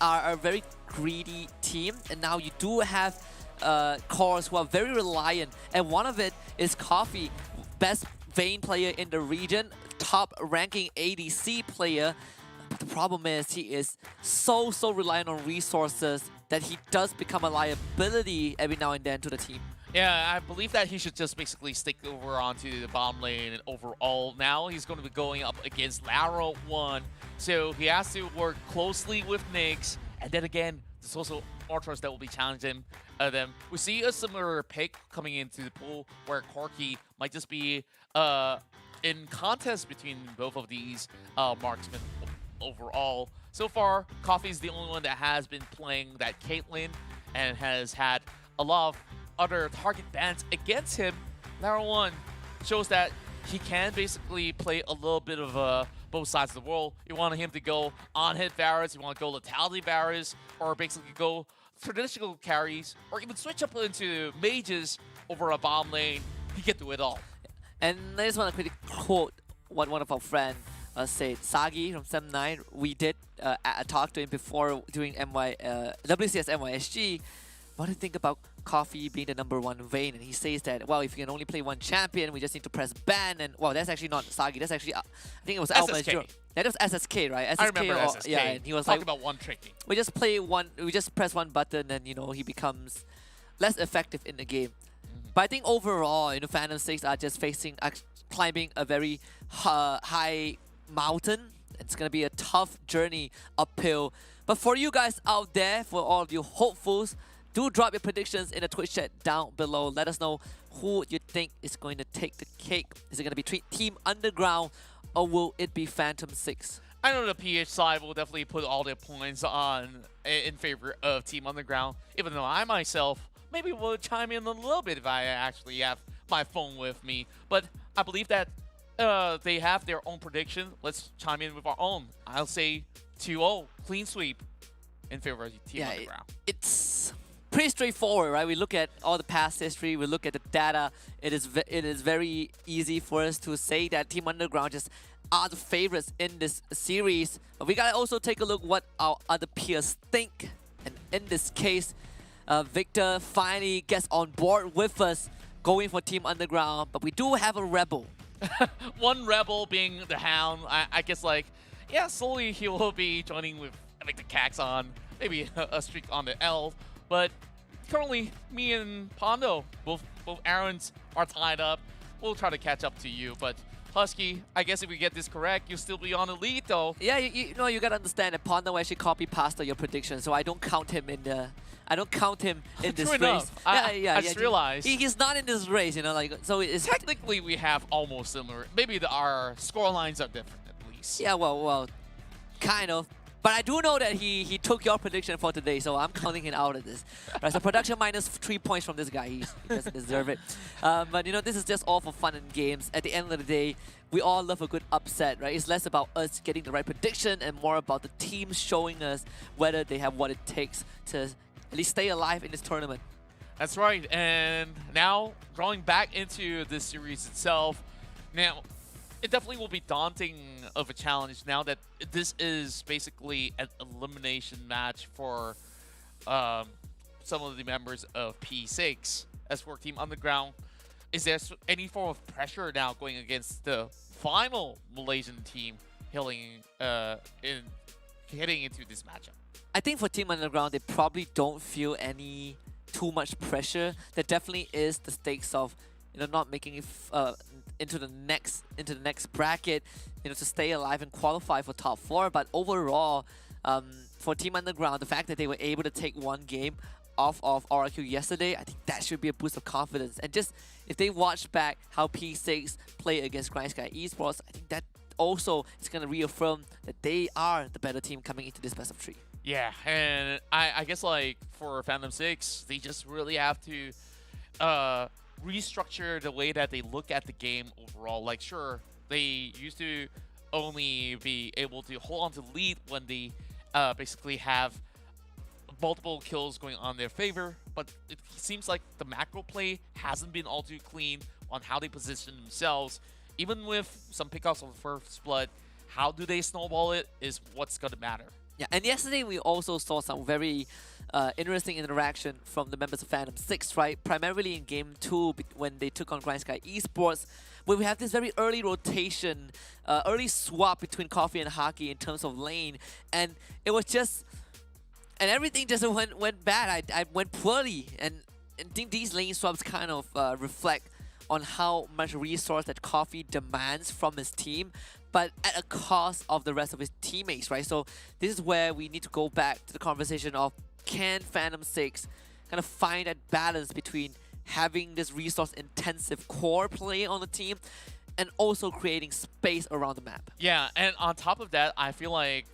a very greedy team, and now you do have cores who are very reliant, and one of it is Coffee, best Vayne player in the region, top ranking ADC player. But the problem is he is so reliant on resources that he does become a liability every now and then to the team. Yeah, I believe that he should just basically stick over onto the bottom lane, and overall now he's going to be going up against Lara1. So he has to work closely with Nyx, and then again, there's also Artros that will be challenging them. We see a similar pick coming into the pool where Corky might just be in contest between both of these marksmen overall. So far, Coffee's the only one that has been playing that Caitlyn and has had a lot of other target bans against him. Lara1 shows that he can basically play a little bit of both sides of the world. You want him to go on-hit barriers, you want to go lethality barriers, or basically go traditional carries, or even switch up into mages over a bomb lane. He can do it all. And I just want to quickly quote what one of our friends said. Sagi from Sem9, we did talk to him before doing WCS NYSG. What do you think about Coffee being the #1 Vayne? And he says that, well, if you can only play one champion, we just need to press ban. And, well, that's actually not Sagi. That's actually, I think it was SSK. That was SSK, right? SSK, I remember SSK. Yeah, and he was talking like, about one tricking. we just press one button, and, you know, he becomes less effective in the game. But I think overall, you know, Phantom 6 are just climbing a very high mountain. It's going to be a tough journey uphill. But for you guys out there, for all of you hopefuls, do drop your predictions in the Twitch chat down below. Let us know who you think is going to take the cake. Is it going to be Team Underground, or will it be Phantom 6? I know the PH side will definitely put all their points on in favor of Team Underground, even though I myself maybe will chime in a little bit if I actually have my phone with me. But I believe that they have their own prediction. Let's chime in with our own. I'll say 2-0, clean sweep in favor of Team Underground. It's pretty straightforward, right? We look at all the past history, we look at the data. It is very easy for us to say that Team Underground just are the favorites in this series. But we gotta also take a look what our other peers think. And in this case, Victor finally gets on board with us, going for Team Underground. But we do have a rebel. One rebel being the Hound. I guess, like, yeah, slowly he will be joining with, I think, the Kaxon, maybe a streak on the Elf. But currently, me and Pondo, both Aarons are tied up. We'll try to catch up to you. But Husky, I guess if we get this correct, you'll still be on the lead though. Yeah, you know, you gotta understand that Panda will actually copy pasta your prediction, so I don't count him in the. I don't count him in this True race. enough. I just yeah. realized. He's not in this race, you know, like so. It's Technically, we have almost similar. Maybe our score lines are different at least. yeah, well, kind of. But I do know that he took your prediction for today, so I'm counting him out of this. Right, so production minus 3 points from this guy. He doesn't deserve it. But you know, this is just all for fun and games. At the end of the day, we all love a good upset, right? It's less about us getting the right prediction and more about the team showing us whether they have what it takes to at least stay alive in this tournament. That's right. And now, drawing back into this series itself, now, it definitely will be daunting of a challenge now that this is basically an elimination match for some of the members of P6. As for Team Underground, is there any form of pressure now going against the final Malaysian team heading into this matchup? I think for Team Underground, they probably don't feel any too much pressure. There definitely is the stakes of, you know, not making it into the next bracket, you know, to stay alive and qualify for top 4. But overall, for Team Underground, the fact that they were able to take one game off of RRQ yesterday, I think that should be a boost of confidence. And just if they watch back how P6 play against Grind Sky Esports, I think that also is going to reaffirm that they are the better team coming into this best of 3. Yeah, and I guess like for Phantom 6, they just really have to restructure the way that they look at the game overall. Like, sure, they used to only be able to hold on to the lead when they basically have multiple kills going on their favor, but it seems like the macro play hasn't been all too clean on how they position themselves. Even with some pickups on the first blood, how do they snowball it is what's going to matter. Yeah, and yesterday we also saw some very interesting interaction from the members of Phantom 6, right? Primarily in Game 2 when they took on Grind Sky Esports, where we have this very early rotation, early swap between Coffee and Haki in terms of lane, and it was just... And everything just went bad. I went poorly, and I think these lane swaps kind of reflect on how much resource that Coffee demands from his team, but at a cost of the rest of his teammates, right? So this is where we need to go back to the conversation of, can Phantom 6 kind of find that balance between having this resource-intensive core play on the team and also creating space around the map? Yeah, and on top of that, I feel like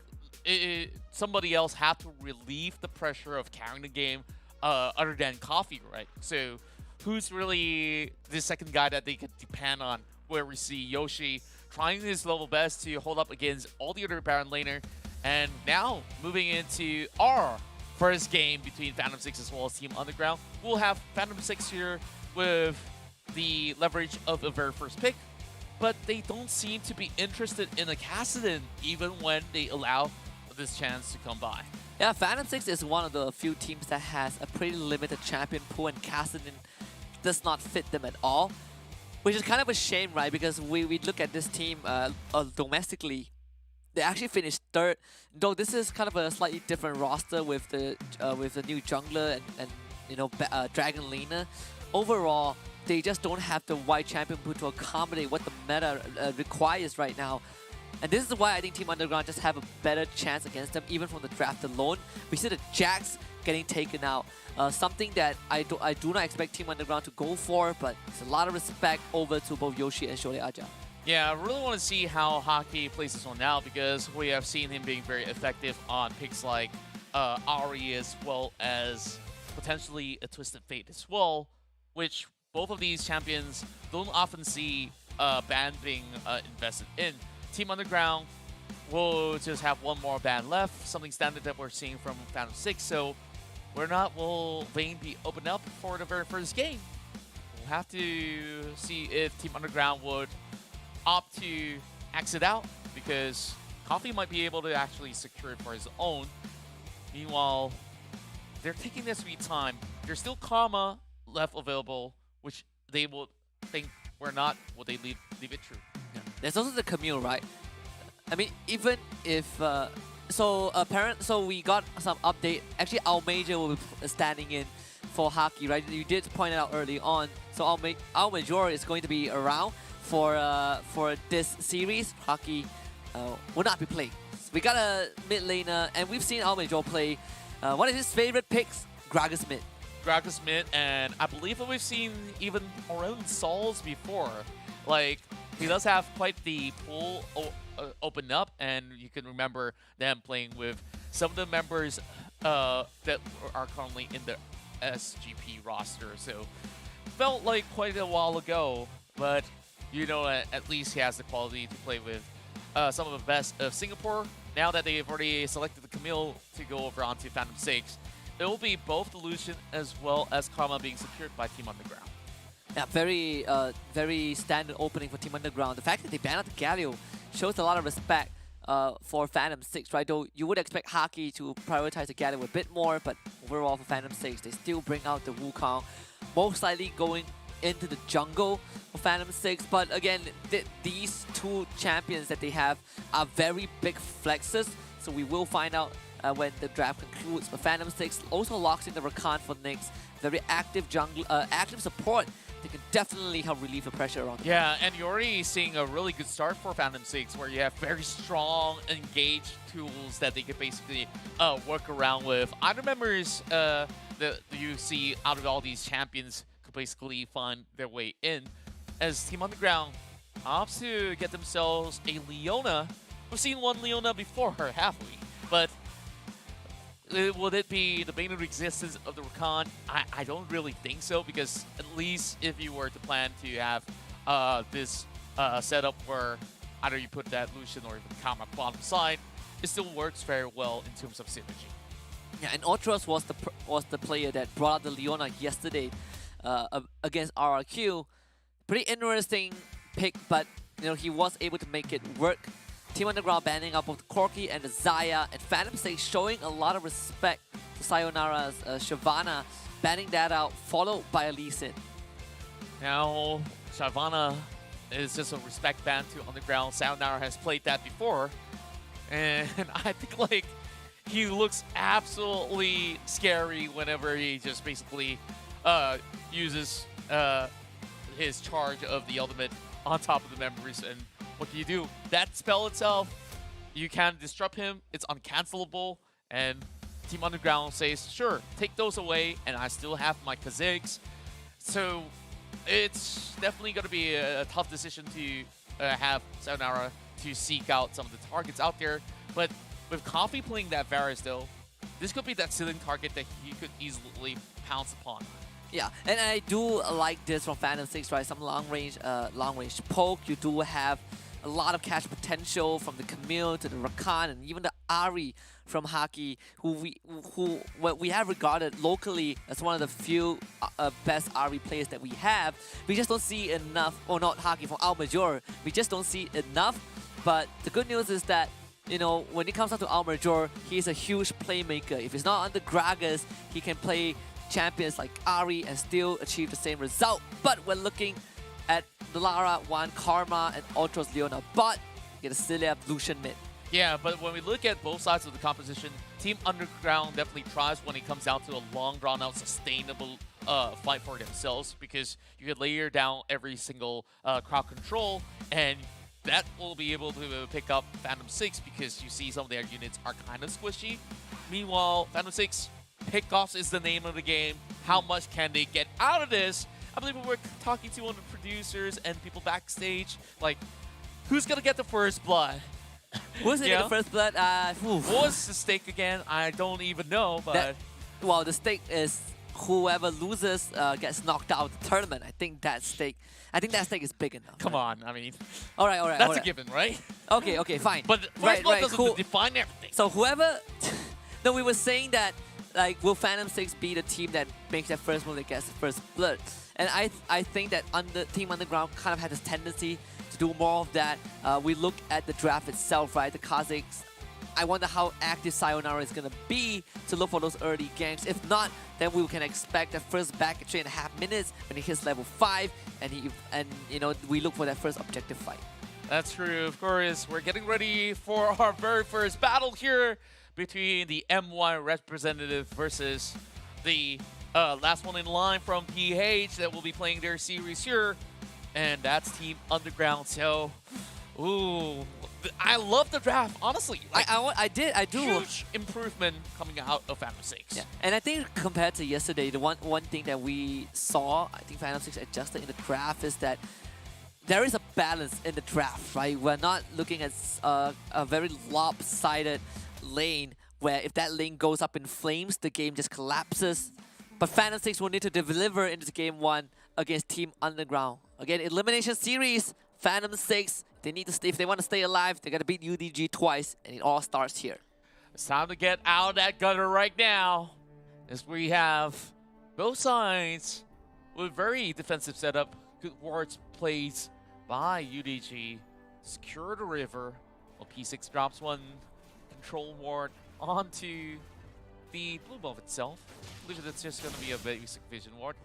somebody else had to relieve the pressure of carrying the game other than Coffee, right? So who's really the second guy that they could depend on, where we see Yoshi trying his level best to hold up against all the other Baron laner. And now, moving into our first game between Phantom 6 as well as Team Underground, we'll have Phantom 6 here with the leverage of the very first pick, but they don't seem to be interested in a Kassadin even when they allow this chance to come by. Yeah, Phantom 6 is one of the few teams that has a pretty limited champion pool, and Kassadin does not fit them at all, which is kind of a shame, right? Because we look at this team domestically, they actually finished 3rd, though this is kind of a slightly different roster with the new jungler and you know, Dragon laner. Overall, they just don't have the wide champion pool to accommodate what the meta requires right now. And this is why I think Team Underground just have a better chance against them, even from the draft alone. We see the Jax getting taken out, something that I do not expect Team Underground to go for, but it's a lot of respect over to both Yoshi and Shole Aja. Yeah, I really want to see how Haki plays this one out, because we have seen him being very effective on picks like Ari, as well as potentially a Twisted Fate as well, which both of these champions don't often see ban being invested in. Team Underground will just have one more ban left, something standard that we're seeing from Phantom 6, so will Vayne be opened up for the very first game? We'll have to see if Team Underground would opt to exit out, because Coffee might be able to actually secure it for his own. Meanwhile, they're taking their sweet time. There's still Karma left available, which they would think we're not, would they leave it true? Yeah. There's also the Camille, right? I mean, even if so we got some update. Actually, our major will be standing in for Haki, right? You did point it out early on. So our major is going to be around for this series, Hockey will not be playing. We got a mid laner, and we've seen Almajor play one of his favorite picks, Gragas mid. Gragas mid, and I believe that we've seen even our own Sauls before. Like, he does have quite the pool open up, and you can remember them playing with some of the members that are currently in the SGP roster. So, felt like quite a while ago, but you know, at least he has the quality to play with some of the best of Singapore. Now that they've already selected the Camille to go over onto Phantom 6, it will be both Illusion as well as Karma being secured by Team Underground. Yeah, very standard opening for Team Underground. The fact that they banned out the Galio shows a lot of respect for Phantom 6, right? Though you would expect Hockey to prioritize the Galio a bit more, but overall for Phantom 6, they still bring out the Wukong, most likely going into the jungle for Phantom 6. But again, these two champions that they have are very big flexes, so we will find out when the draft concludes. But Phantom 6 also locks in the Rakan for Nyx, very active jungle, active support. They can definitely help relieve the pressure on them. Yeah, and you're already seeing a really good start for Phantom 6, where you have very strong, engaged tools that they can basically work around with. Other members that you see out of all these champions could basically find their way in, as Team Underground opts to get themselves a Leona. We've seen one Leona before, have we? But will it be the bane of existence of the Rakan? I don't really think so, because at least if you were to plan to have this setup where either you put that Lucian or even Karma bottom side, it still works very well in terms of synergy. Yeah, and Otros was the player that brought out the Leona yesterday against RRQ. Pretty interesting pick, but you know, he was able to make it work. Team Underground banning out both Corki and the Zaya, and Phantom 6 showing a lot of respect to Sayonara's Shyvana, banning that out, followed by a Lee Sin. Now, Shyvana is just a respect ban to Underground. Sayonara has played that before, and I think like he looks absolutely scary whenever he just basically uses his charge of the ultimate on top of the members. And what can you do? That spell itself, you can disrupt him. It's uncancelable. And Team Underground says, sure, take those away, and I still have my Kha'Zix. So it's definitely going to be a tough decision to have Sayonara to seek out some of the targets out there. But with Coffee playing that Varus, though, this could be that ceiling target that he could easily pounce upon. Yeah, and I do like this from Phantom 6, right? Some long range poke. You do have a lot of catch potential from the Camille to the Rakan and even the Ahri from Hockey, who we have regarded locally as one of the few best Ahri players that we have. We just don't see enough, or not Hockey, from Almajor. We just don't see enough. But the good news is that, you know, when it comes down to Almajor, he's a huge playmaker. If he's not under Gragas, he can play champions like Ahri and still achieve the same result. But we're looking at the Lara, Wan, Karma, and Ultros Leona. But get a Cilia Lucian mid. Yeah, but when we look at both sides of the composition, Team Underground definitely tries when it comes down to a long, drawn-out, sustainable fight for themselves, because you could layer down every single crowd control, and that will be able to pick up Phantom 6, because you see some of their units are kind of squishy. Meanwhile, Phantom 6, pickoffs is the name of the game. How much can they get out of this? I believe we were talking to one of the producers and people backstage, like, who's going to get the first blood? Who's going to get the first blood? What was the stake again? I don't even know, but... well, the stake is whoever loses gets knocked out of the tournament. I think that stake is big enough. Come on, I mean... All right. That's a given, right? Okay, fine. But the first blood doesn't define everything. So whoever... No, we were saying that, like, will Phantom 6 be the team that makes that first move that gets the first blood? And I think that Team Underground kind of had this tendency to do more of that. We look at the draft itself, right? The Kha'Zix. I wonder how active Sayonara is going to be to look for those early ganks. If not, then we can expect the first back at 3.5 minutes when he hits level 5, and you know, we look for that first objective fight. That's true. Of course, we're getting ready for our very first battle here between the MY representative versus the last one in line from PH that will be playing their series here. and that's Team Underground. So, ooh, I love the draft, honestly. Like, I do. Huge improvement coming out of Phantom 6. Yeah, and I think compared to yesterday, the one thing that we saw, I think Phantom 6 adjusted in the draft is that there is a balance in the draft, right? We're not looking at a very lopsided lane where if that lane goes up in flames, the game just collapses. But Phantom 6 will need to deliver into game 1 against Team Underground. Again, elimination series, Phantom 6, they need to stay, if they want to stay alive, they got to beat UDG twice, and it all starts here. It's time to get out of that gutter right now, as we have both sides with very defensive setup. Good wards plays by UDG. Secure the river. Well, P6 drops one control ward onto the blue buff itself. Literally, that's just going to be a basic vision ward.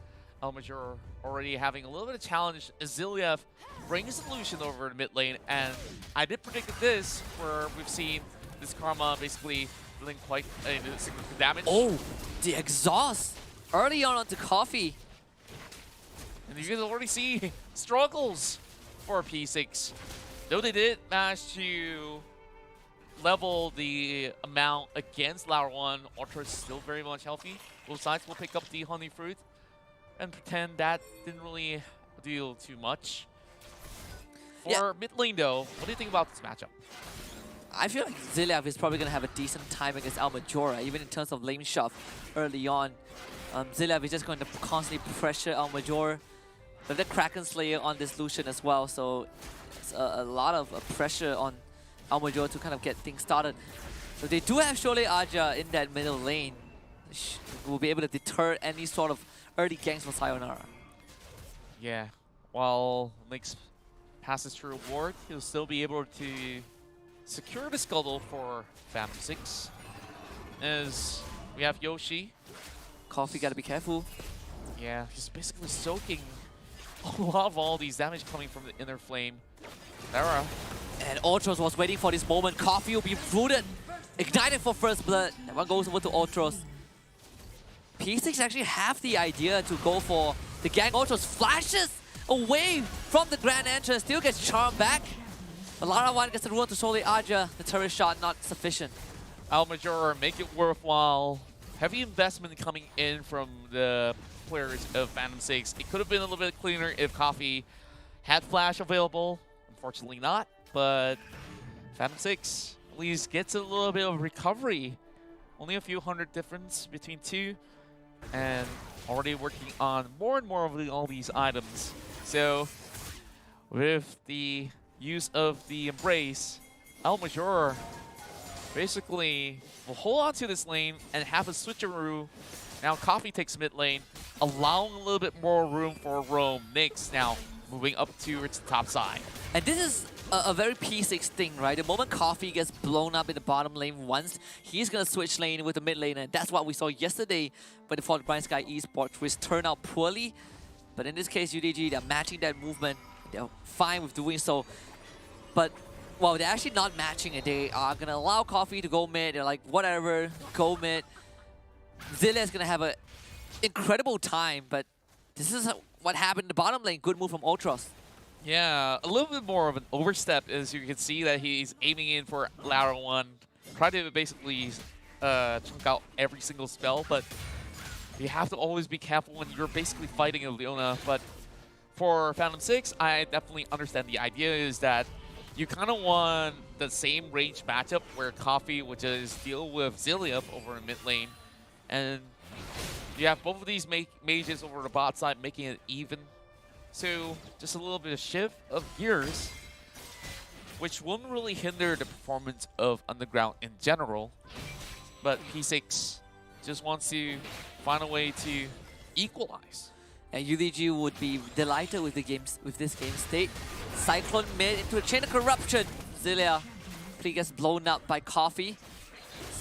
Almajor already having a little bit of challenge. Aziliev brings the solution over to mid lane, and I did predict this, where we've seen this Karma basically dealing quite significant damage. Oh, the exhaust early on onto Coffee. And you can already see struggles for P6. Though they did manage to level the amount against Layer 1, Ultra is still very much healthy. Both sides will pick up the Honey Fruit and pretend that didn't really deal too much. For mid lane though, what do you think about this matchup? I feel like Ziliev is probably going to have a decent time against Almajora, even in terms of lane shove early on. Ziliev is just going to constantly pressure Almajor. But the Kraken Slayer on this Lucian as well, so it's a lot of pressure on Almajor to kind of get things started. So they do have Shole Aja in that middle lane. Will be able to deter any sort of early ganks for Sayonara. Yeah, while Nyx passes through a ward, he'll still be able to secure the scuttle for Phantom 6. As we have Yoshi. Coffee gotta be careful. Yeah, he's basically soaking a lot of all these damage coming from the inner flame. Lara. And Ultros was waiting for this moment. Coffee will be rooted, ignited for first blood. And one goes over to Ultros. P6 actually have the idea to go for the gang. Ultros flashes away from the grand entrance, still gets charmed back. But Lara 1 gets the rune to Shole Aja. The turret shot not sufficient. Almajor make it worthwhile. Heavy investment coming in from the players of Phantom 6. It could have been a little bit cleaner if Coffee had flash available. Unfortunately not, but Phantom 6 at least gets a little bit of recovery. Only a few hundred difference between two, and already working on more and more of all these items. So with the use of the Embrace, Almajor basically will hold on to this lane and have a switcheroo. Now Coffee takes mid lane, allowing a little bit more room for roam. Nyx now moving up towards the top side. And this is a very P6 thing, right? The moment Coffee gets blown up in the bottom lane once, he's going to switch lane with the mid lane. And that's what we saw yesterday by the Fort Bright Sky Esports, which turned out poorly. But in this case, UDG, they're matching that movement. They're fine with doing so. But, well, they're actually not matching it. They are going to allow Coffee to go mid. They're like, whatever, go mid. Zilla is going to have an incredible time, but this is what happened in the bottom lane. Good move from Ultros. Yeah, a little bit more of an overstep, as you can see that he's aiming in for Lara 1. Try to basically chunk out every single spell, but you have to always be careful when you're basically fighting a Leona. But for Phantom 6, I definitely understand the idea is that you kind of want the same range matchup where Coffee would just deal with Ziliev over in mid lane. And you have both of these mages over the bot side making it even. So just a little bit of shift of gears, which won't really hinder the performance of Underground in general. But P6 just wants to find a way to equalize. And UDG would be delighted with this game state. Cyclone mid into a chain of corruption. Zillia gets blown up by Coffee.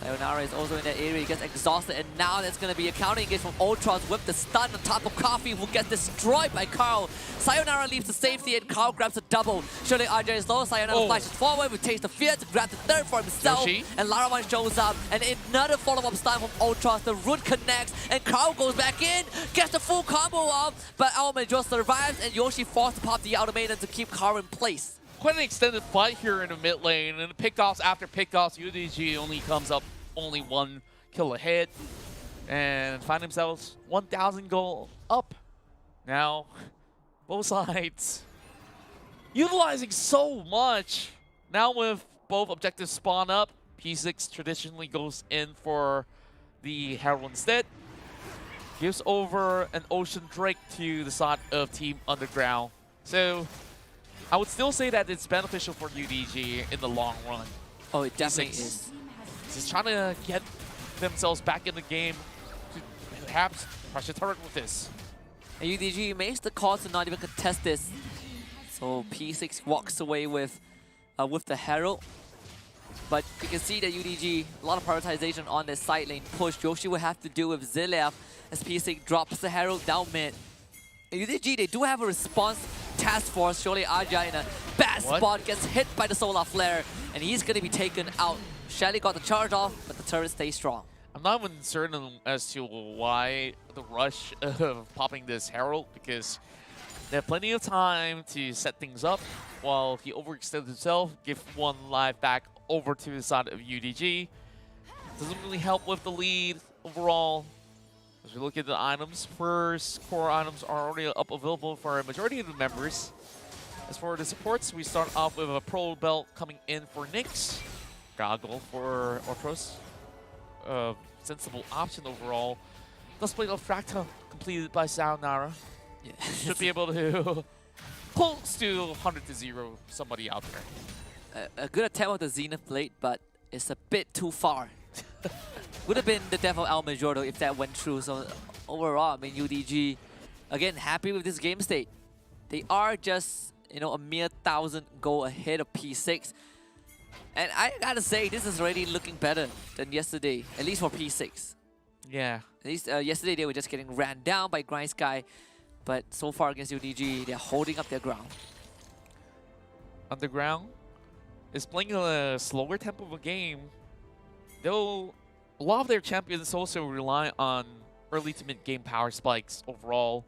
Sayonara is also in that area, he gets exhausted, and now there's going to be a counter engage from Ultros with the stun on top of Coffee, who gets destroyed by Carl. Sayonara leaves the safety, and Carl grabs a double. Surely RJ is low, Sayonara flashes forward with Taste of Fear to grab the third for himself, and Larawan shows up, and another follow-up stun from Ultros. The root connects, and Carl goes back in, gets the full combo off, but Almajor survives, and Yoshi forced to pop the ultimatum to keep Carl in place. Quite an extended fight here in the mid lane, and pickoffs after pickoffs, UDG only comes up only 1 kill ahead, and find themselves 1,000 gold up. Now, both sides utilizing so much. Now with both objectives spawn up, P6 traditionally goes in for the Herald instead. Gives over an Ocean Drake to the side of Team Underground. So I would still say that it's beneficial for UDG in the long run. Oh, it definitely is. Just trying to get themselves back in the game to perhaps crush the turret with this. And UDG makes the call to not even contest this. So P6 walks away with the Herald. But you can see that UDG, a lot of prioritization on their side lane push. Yoshi will have to deal with Zilev as P6 drops the Herald down mid. And UDG, they do have a response task force. Surely Aja in a bad spot gets hit by the Solar Flare, and he's going to be taken out. Shelly got the charge off, but the turret stays strong. I'm not even certain as to why the rush of popping this Herald, because they have plenty of time to set things up while he overextends himself, give 1 life back over to the side of UDG. Doesn't really help with the lead overall. As we look at the items, first core items are already up available for a majority of the members. As for the supports, we start off with a Pro Belt coming in for Nyx. Goggle for Orpros. Sensible option overall. Let's play of Fractal completed by Sayonara. Yeah. Should be able to pulse to 100-0 somebody out there. A good attempt with the Zenith Blade, but it's a bit too far. Would have been the death of Al Major though if that went through. So overall, I mean, UDG, again, happy with this game state. They are just, you know, a mere 1,000 goal ahead of P6. And I gotta say, this is already looking better than yesterday, at least for P6. Yeah. At least yesterday they were just getting ran down by Grind Sky, but so far against UDG, they're holding up their ground. Underground is playing a slower tempo of a game, though a lot of their champions also rely on early to mid game power spikes overall.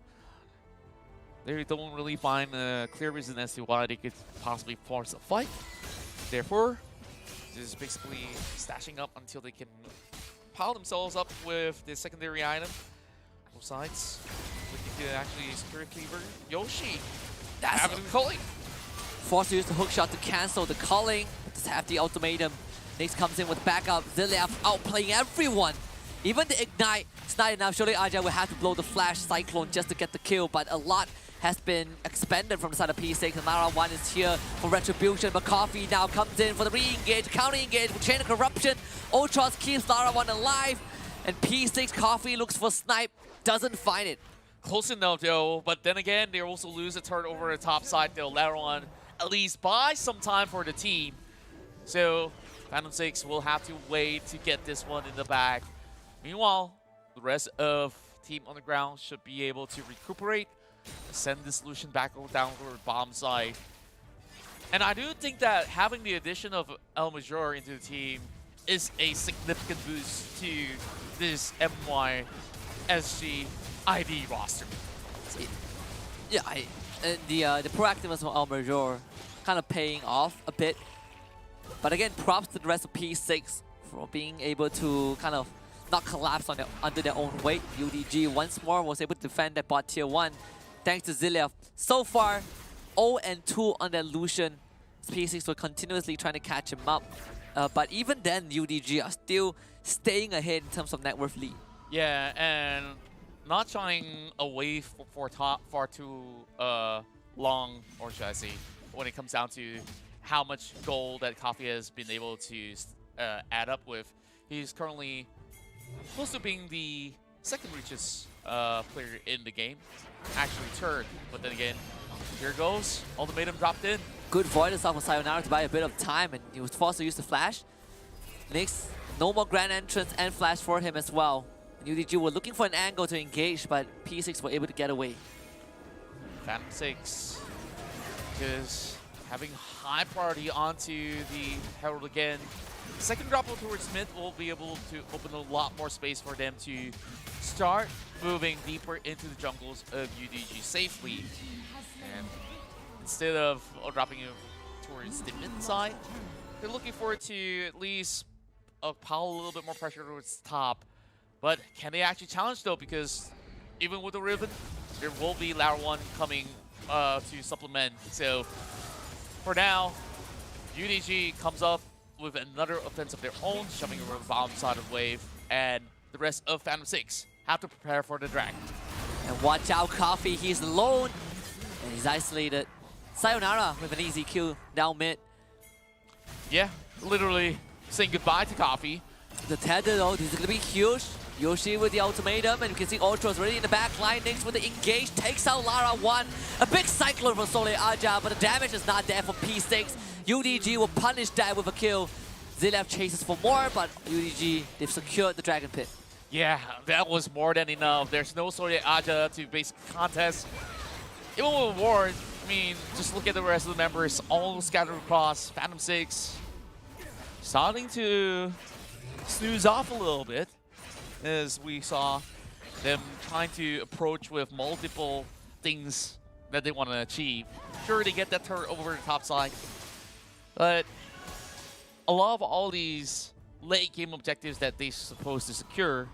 They don't really find a clear reason as to why they could possibly force a fight. Therefore, this is basically stashing up until they can pile themselves up with the secondary item. Both sides looking to actually secure a cleaver. Yoshi, having the calling. Forced to use the hook shot to cancel the calling. Just have the ultimatum. Nyx comes in with backup. Zilev outplaying everyone. Even the ignite. It's not enough. Surely Aja will have to blow the flash cyclone just to get the kill, but a lot has been expended from the side of P6. And Lara 1 is here for retribution, but Coffee now comes in for the re-engage, counter-engage with Chain of Corruption. Ultros keeps Lara 1 alive, and P6 Coffee looks for Snipe, doesn't find it. Close enough though, but then again, they also lose a turret over the top side though. Lara 1 at least buy some time for the team. So Phantom 6 will have to wait to get this one in the bag. Meanwhile, the rest of Team Underground should be able to recuperate, send the solution back down to the bottom side. And I do think that having the addition of El Major into the team is a significant boost to this MYSG ID roster. Yeah, the proactiveness of El Major kind of paying off a bit. But again, props to the rest of P6 for being able to kind of not collapse on under their own weight. UDG once more was able to defend that bot tier 1 thanks to Zilev. So far, 0-2 on that Lucian. P6 were continuously trying to catch him up. But even then, UDG are still staying ahead in terms of net worth lead. Yeah, and not shying away for far too long, or should I say, when it comes down to how much gold that Coffee has been able to add up with. He's currently close to being the second richest player in the game. Actually third, but then again, here goes. Ultimatum dropped in. Good void off of Sayonara to buy a bit of time, and he was forced to use the flash. Nyx No more grand entrance and flash for him as well. UDG were looking for an angle to engage, but P6 were able to get away. Phantom 6 just having high priority onto the Herald again. Second drop towards mid will be able to open a lot more space for them to start moving deeper into the jungles of UDG safely. And instead of dropping it towards the mid side, they're looking forward to at least pile a little bit more pressure towards the top. But can they actually challenge though? Because even with the Riven, there will be Ladder 1 coming to supplement. So for now, UDG comes up with another offense of their own, shoving over the bottom side of wave, and the rest of Phantom 6 have to prepare for the drag. And watch out, Coffee, he's alone, and he's isolated. Sayonara with an easy kill down mid. Yeah, literally saying goodbye to Coffee. The tether though, this is gonna be huge. Yoshi with the ultimatum, and you can see Ultra's already in the back line. Next with the engage, takes out Lara 1. A big cyclone from Sole Aja, but the damage is not there for P6. UDG will punish that with a kill. Zilaf chases for more, but UDG, they've secured the Dragon Pit. Yeah, that was more than enough. There's no Sole Aja to base contest. Even with Ward, I mean, just look at the rest of the members, all scattered across. Phantom 6 starting to snooze off a little bit, as we saw them trying to approach with multiple things that they want to achieve. Sure, they get that turret over the top side, but a lot of all these late game objectives that they're supposed to secure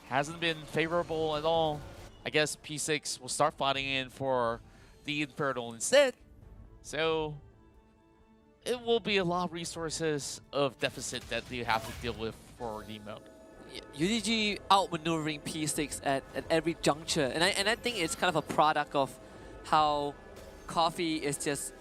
hasn't been favorable at all. I guess P6 will start fighting in for the Infernal instead, so it will be a lot of resources of deficit that they have to deal with for the mode. UDG outmaneuvering P6 at every juncture, and I think it's kind of a product of how Coffee is just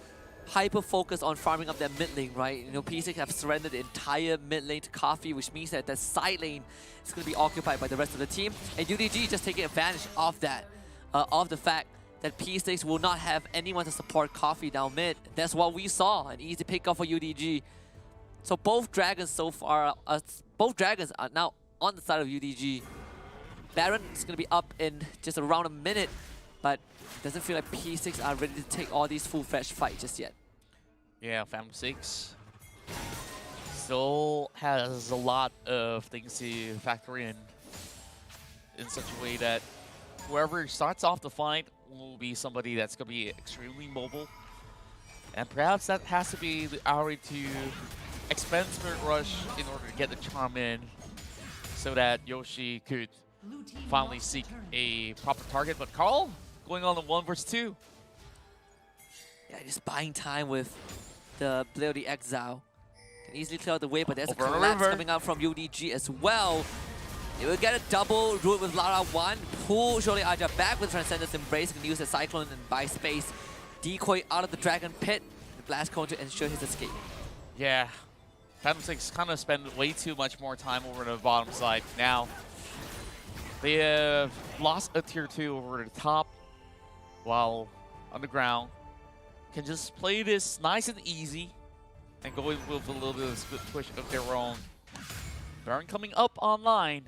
hyper-focused on farming up their mid lane, right? You know, P6 have surrendered the entire mid lane to Coffee, which means that the side lane is going to be occupied by the rest of the team, and UDG just taking advantage of that, of the fact that P6 will not have anyone to support Coffee down mid. That's what we saw, an easy pick-off for UDG. So both dragons so far, both dragons are now on the side of UDG. Baron is going to be up in just around a minute, but it doesn't feel like P6 are ready to take all these full-fledged fights just yet. Yeah, Phantom 6 still has a lot of things to factor in such a way that whoever starts off the fight will be somebody that's going to be extremely mobile. And perhaps that has to be the hour to expend Spirit Rush in order to get the charm in, so that Yoshi could finally seek a proper target. But Carl going on the 1 versus 2. Yeah, just buying time with the Blade of the Exile. Can easily clear out the way, but there's Over a the collapse river. coming out from UDG as well. They will get a double root with Lara 1. Pull Surely Aja back with Transcendence Embrace. Can use the Cyclone and buy space. Decoy out of the Dragon Pit. The Blast Cone to ensure his escape. Yeah, Phantom 6 kind of spend way too much more time over the bottom side now. They have lost a tier 2 over the top, while underground can just play this nice and easy and go in with a little bit of a split push of their own. Baron coming up online.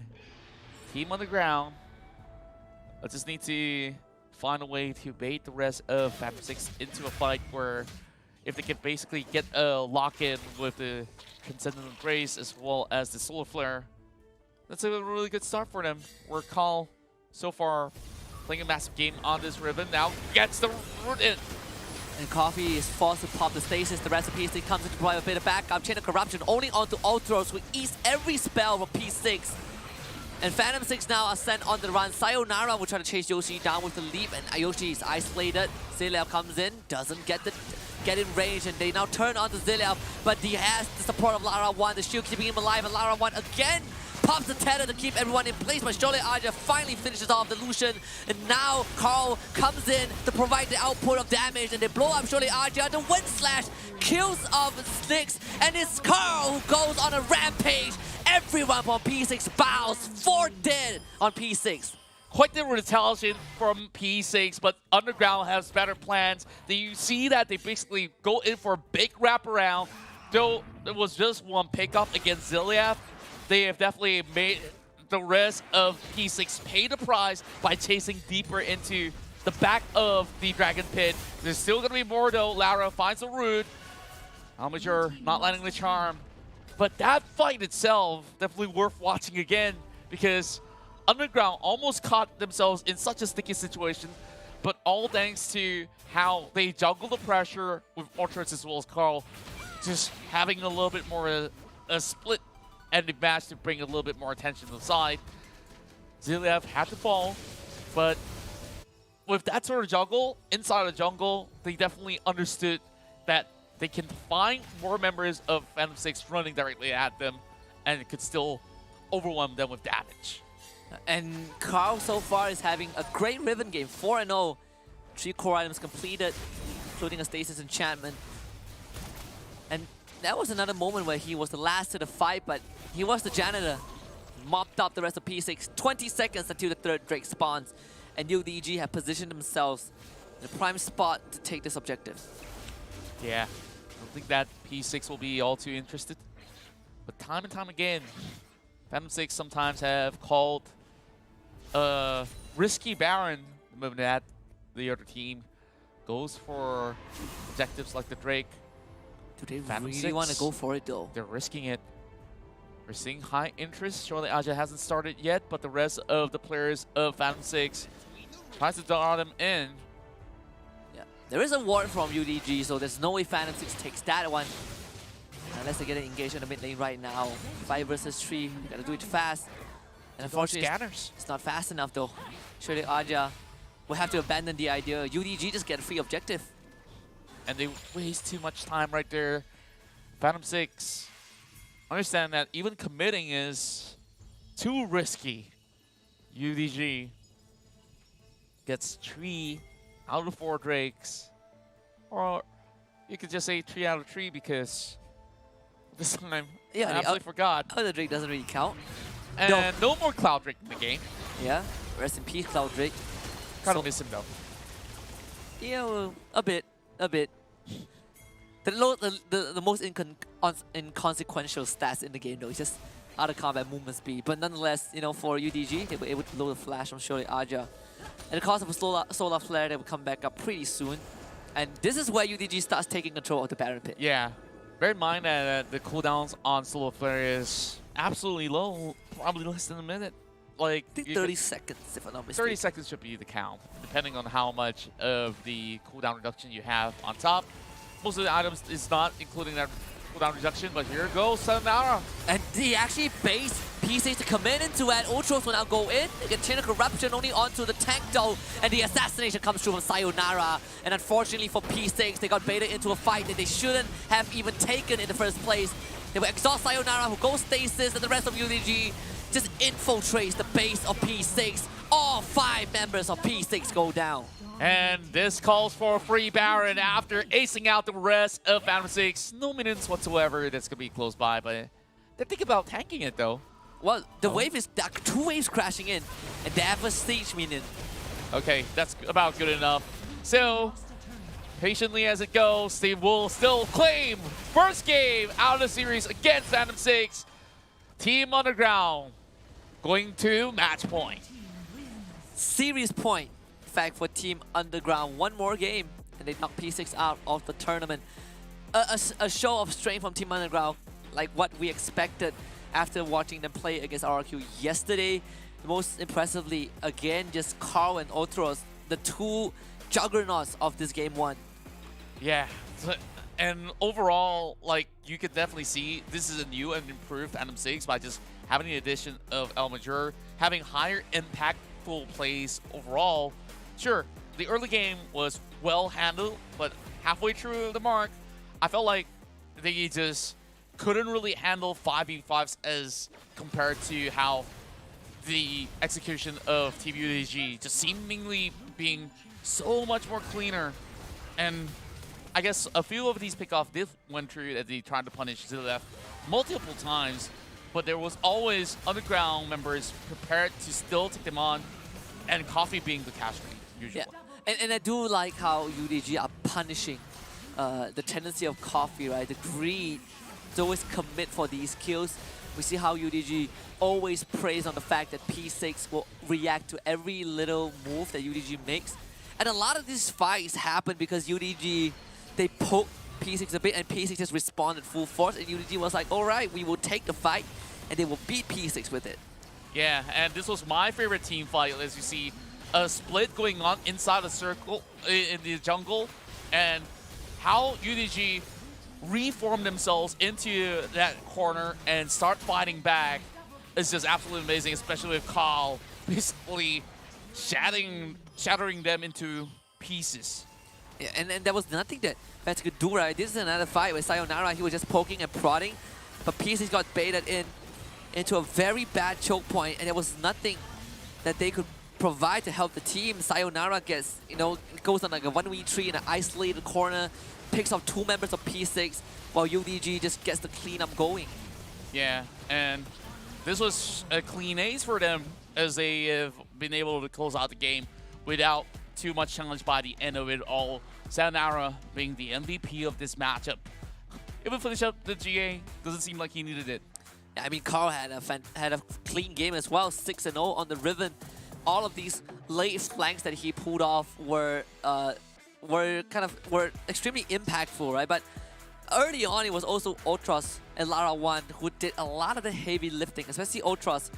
Team underground. I just need to find a way to bait the rest of Phantom 6 into a fight where if they can basically get a lock-in with the Transcendent Embrace as well as the Solar Flare, that's a really good start for them. Where Call, so far, playing a massive game on this Riven, now gets the root in. And Coffee is forced to pop the stasis. The rest of P6 comes in to provide a bit of backup. Chain of Corruption only onto Ultros, who eats every spell from P6. And Phantom 6 now are sent on the run. Sayonara will try to chase Yoshi down with the leap, and Yoshi is isolated. Zilaf comes in, doesn't get in range, and they now turn on to Zilaf, but he has the support of Lara 1. The shield keeping him alive, and Lara 1 again pops the tether to keep everyone in place, but Surely Aja finally finishes off the Lucian, and now Carl comes in to provide the output of damage, and they blow up Surely Aja. The Wind Slash kills off Slicks, and it's Carl who goes on a rampage. Everyone from P6 bows, 4 dead on P6. Quite the retaliation from P6, but Underground has better plans. You see that they basically go in for a big wraparound. Though there was just one pickup against Zilaf, they have definitely made the rest of P6 pay the price by chasing deeper into the back of the Dragon Pit. There's still going to be more though. Lara finds the root. Amateur not landing the charm. But that fight itself, definitely worth watching again, because Underground almost caught themselves in such a sticky situation, but all thanks to how they juggle the pressure with Ultras as well as Carl, just having a little bit more a split-ended match to bring a little bit more attention to the side. Ziliev had to fall, but with that sort of juggle, inside the jungle, they definitely understood that they can find more members of Phantom 6 running directly at them, and it could still overwhelm them with damage. And Carl so far is having a great Riven game, 4-0. 3 core items completed, including a Stasis Enchantment. And that was another moment where he was the last to the fight, but he was the janitor. Mopped up the rest of P6. 20 seconds until the third Drake spawns. And UDG have positioned themselves in a prime spot to take this objective. Yeah, I don't think that P6 will be all too interested. But time and time again, Phantom 6 sometimes have called a risky Baron, the moment that the other team goes for objectives like the Drake. Do they Phantom really 6, want to go for it though? They're risking it. We're seeing high interest. Surely Aja hasn't started yet, but the rest of the players of Phantom 6 tries to draw them in. Yeah, there is a ward from UDG, so there's no way Phantom 6 takes that one. Unless they get engaged in the mid lane right now. 5 versus 3, you gotta do it fast. And unfortunately, it's not fast enough though. Surely Aja will have to abandon the idea. UDG just get a free objective. And they waste too much time right there. Phantom 6 understand that even committing is too risky. UDG gets 3 out of 4 Drakes. Or you could just say 3 out of 3 because this time I absolutely forgot. Other Drake doesn't really count. And no more Cloud Drake in the game. Yeah, rest in peace, Cloud Drake. Kind of miss him though. Yeah, well, a bit. The most inconsequential stats in the game though is just how the combat movement speed. But nonetheless, you know, for UDG, they were able to load the flash on Surely Aja. And the cost of a solar flare, they will come back up pretty soon. And this is where UDG starts taking control of the Baron Pit. Yeah. Bear in mind that the cooldowns on solar flare is absolutely low, probably less than a minute. Like I think 30 seconds, if I'm not mistaken. 30 seconds should be the count, depending on how much of the cooldown reduction you have on top. Most of the items is not including that cooldown reduction, but here goes Sayonara. And they actually base P6 to commit into it. Ultros will now go in. They get Chain of Corruption only onto the tank though, and the assassination comes through from Sayonara. And unfortunately for P6, they got baited into a fight that they shouldn't have even taken in the first place. They will exhaust Sayonara, who goes stasis, and the rest of UDG just infiltrates the base of P6. All 5 members of P6 go down. And this calls for a free Baron after acing out the rest of Phantom 6. No minutes whatsoever that's going to be close by, but they think about tanking it though. Well, the wave is 2 waves crashing in, and they have a siege minion. Okay, that's about good enough. So, patiently as it goes, they will still claim first game out of the series against Phantom 6. Team Underground going to match point. Series point, in fact, for Team Underground. 1 more game, and they knock P6 out of the tournament. A show of strength from Team Underground, like what we expected after watching them play against RRQ yesterday. Most impressively, again, just Carl and Otros, the 2 juggernauts of this game 1. Yeah, and overall, like, you could definitely see this is a new and improved Phantom 6 by just having the addition of El Major, having higher impactful plays overall. Sure, the early game was well handled, but halfway through the mark, I felt like they just couldn't really handle 5v5s as compared to how the execution of TBUDG just seemingly being so much more cleaner. And I guess a few of these pickoffs did went through as they tried to punish Zilef multiple times, but there was always Underground members prepared to still take them on, and Coffee being the castrator usually. Yeah, and I do like how UDG are punishing the tendency of Coffee, right? The greed to always commit for these kills. We see how UDG always prays on the fact that P6 will react to every little move that UDG makes. And a lot of these fights happen because UDG, they poke P6 a bit and P6 just responded full force, and UDG was like, alright, we will take the fight, and they will beat P6 with it. Yeah, and this was my favorite team fight, as you see a split going on inside the circle in the jungle, and how UDG reform themselves into that corner and start fighting back is just absolutely amazing, especially with Carl basically shattering them into pieces. Yeah, and there was nothing that Vance could do, right? This is another fight with Sayonara. He was just poking and prodding, but P6 got baited into a very bad choke point, and there was nothing that they could provide to help the team. Sayonara gets, goes on like a 1v3 in an isolated corner, picks off 2 members of P6, while UDG just gets the cleanup going. Yeah, and this was a clean ace for them, as they have been able to close out the game without too much challenge by the end of it all. Sayonara being the MVP of this matchup. Even finish up the GA, doesn't seem like he needed it. Yeah, I mean, Carl had a clean game as well, 6-0 on the Riven. All of these late flanks that he pulled off were extremely impactful, right? But early on, it was also Ultras and Lara 1 who did a lot of the heavy lifting, especially Ultras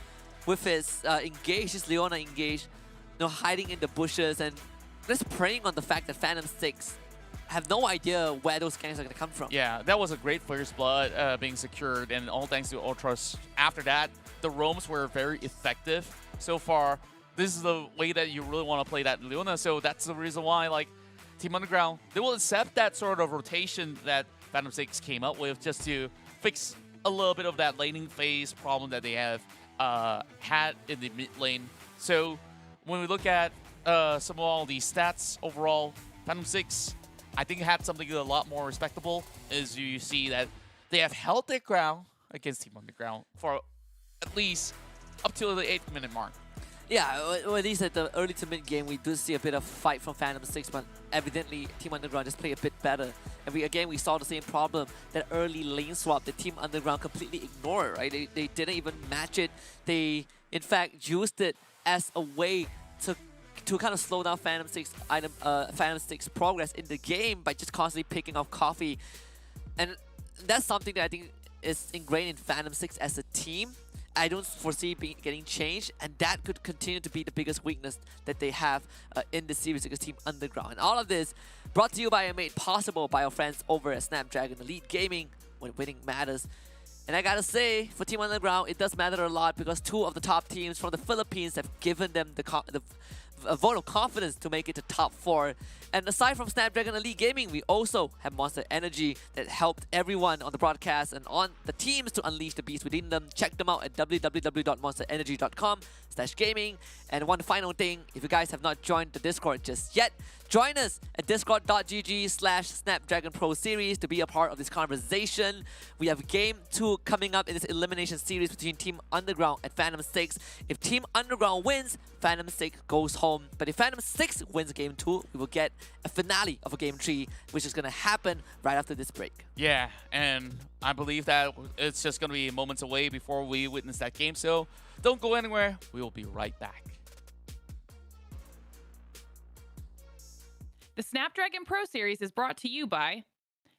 with his engage, his Leona engage, hiding in the bushes and just preying on the fact that Phantom 6 have no idea where those ganks are going to come from. Yeah, that was a great first blood being secured, and all thanks to Ultras. After that, the roams were very effective so far. This is the way that you really want to play that Leona, so that's the reason why, like, Team Underground, they will accept that sort of rotation that Phantom 6 came up with just to fix a little bit of that laning phase problem that they have had in the mid lane. So when we look at some of all these stats overall, Phantom 6, I think had something a lot more respectable, as you see that they have held their ground against Team Underground for at least up till the 8th minute mark. Yeah, well, at least at the early to mid game, we do see a bit of fight from Phantom 6, but evidently Team Underground just play a bit better. And we saw the same problem, that early lane swap that Team Underground completely ignored, right? They didn't even match it. They, in fact, used it as a way to kind of slow down Phantom 6 progress in the game by just constantly picking off Coffee. And that's something that I think is ingrained in Phantom 6 as a team. I don't foresee getting changed, and that could continue to be the biggest weakness that they have in the series against Team Underground. And all of this brought to you by and made possible by our friends over at Snapdragon Elite Gaming, when winning matters. And I gotta say, for Team Underground, it does matter a lot because 2 of the top teams from the Philippines have given them a vote of confidence to make it to top 4. And aside from Snapdragon Elite Gaming, we also have Monster Energy that helped everyone on the broadcast and on the teams to unleash the beast within them. Check them out at www.monsterenergy.com/gaming. And one final thing, if you guys have not joined the Discord just yet, join us at discord.gg/Snapdragon Pro Series to be a part of this conversation. We have Game 2 coming up in this elimination series between Team Underground and Phantom 6. If Team Underground wins, Phantom 6 goes home. But if Phantom 6 wins Game 2, we will get a finale of a Game 3, which is going to happen right after this break. Yeah, and I believe that it's just going to be moments away before we witness that game. So don't go anywhere. We will be right back. The Snapdragon Pro Series is brought to you by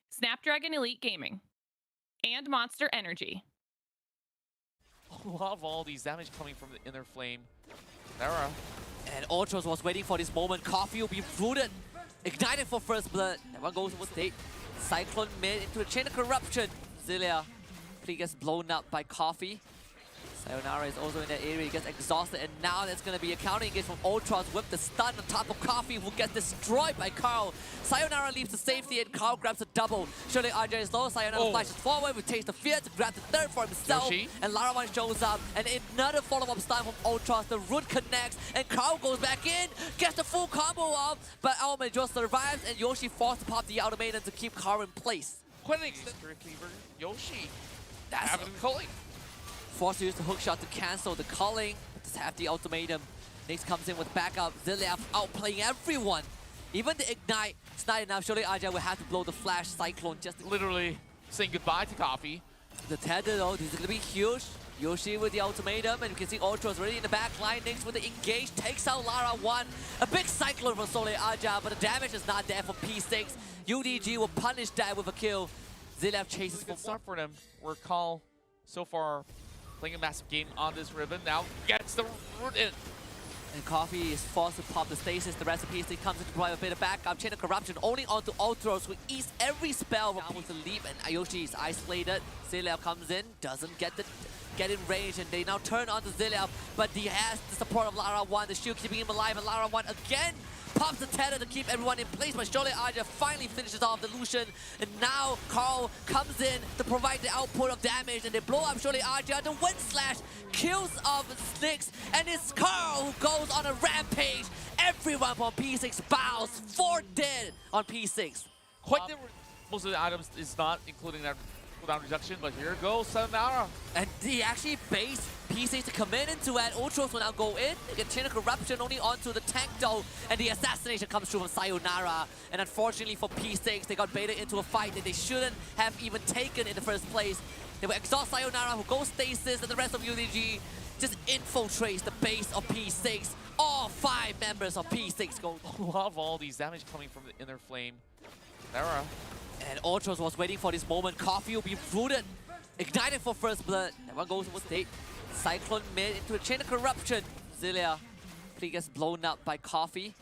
Snapdragon Elite Gaming and Monster Energy. A lot of all these damage coming from the inner flame. Sarah. And Ultras was waiting for this moment. Coffee will be rooted, ignited for first blood. That one goes over state. Cyclone mid into the chain of corruption. Zilia gets blown up by Coffee. Sayonara is also in that area. He gets exhausted, and now there's going to be a counter engage from Ultras with the stun on top of Coffee, who gets destroyed by Carl. Sayonara leaves to safety, and Carl grabs a double. Surely RJ is low. Sayonara flashes forward with Taste of Fear to grab the third for himself. Yoshi. And Larawan shows up, and another follow-up stun from Ultras. The root connects, and Carl goes back in, gets the full combo off, but Alman just survives, and Yoshi forced to pop the Automaton to keep Carl in place. Quite an extended cleaver. Yoshi. That's having him calling. Forced to use the hookshot to cancel the calling. Just have the ultimatum. Nyx comes in with backup. Zilia outplaying everyone. Even the ignite. It's not enough. Surely Ajay will have to blow the flash cyclone just to... Literally saying goodbye to Coffee. The tether though, this is gonna be huge. Yoshi with the ultimatum, and you can see Ultra's already in the back line. Next with the engage, takes out Lara 1. A big cyclone from Sole Aja, but the damage is not there for P6. UDG will punish that with a kill. Zilaf chases Good for start for them. We're Call so far playing a massive game on this ribbon. Now gets the root in. And Coffee is forced to pop the stasis. The rest of P6 comes in to provide a bit of backup. Chain of Corruption only onto Ultros, who eats every spell from with the leap, and Ayoshi is isolated. Zilaf comes in, doesn't get in range, and they now turn onto Zilaf, but he has the support of Lara 1, the shield keeping him alive, and Lara 1 again pops the tether to keep everyone in place, but Shole Aja finally finishes off the Lucian, and now Carl comes in to provide the output of damage, and they blow up Shole Aja. The wind slash kills off Slicks, and it's Carl who goes on a rampage. Everyone from P6 bows, 4 dead on P6. Quite the most of the items is not including that cooldown reduction, but here goes Sayonara. And he actually based P6 to come in into it. Ultros will now go in. They get Chain of Corruption only onto the tank though, and the assassination comes through from Sayonara. And unfortunately for P6, they got baited into a fight that they shouldn't have even taken in the first place. They will exhaust Sayonara, who goes stasis, and the rest of UDG just infiltrates the base of P6. All 5 members of P6 go. Love all these damage coming from the inner flame. Nara. And Ultros was waiting for this moment. Coffee will be rooted. Ignited for first blood. Everyone goes to state. Cyclone mid into a Chain of Corruption. Zilia gets blown up by Coffee.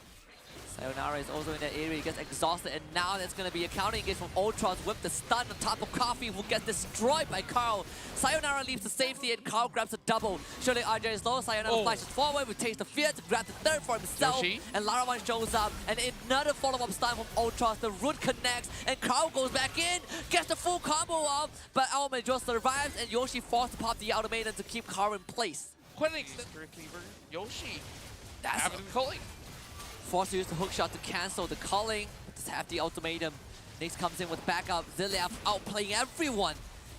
Sayonara is also in that area. He gets exhausted, and now there's going to be a counter engage from Ultros with the stun on top of Coffee, who gets destroyed by Carl. Sayonara leaves the safety, and Carl grabs a double. Surely RJ is low. Sayonara flashes forward, who takes the fear to grab the third for himself. Yoshi. And Larawan shows up, and another follow-up stun from Ultros. The root connects, and Carl goes back in, gets the full combo off, but Alman just survives, and Yoshi forced to pop the automaton to keep Carl in place. Quite an extended cleaver. Yoshi. That's Having a culling. Forced to use the hookshot to cancel the culling. Just have the ultimatum. Nyx comes in with backup. Zilaf outplaying everyone.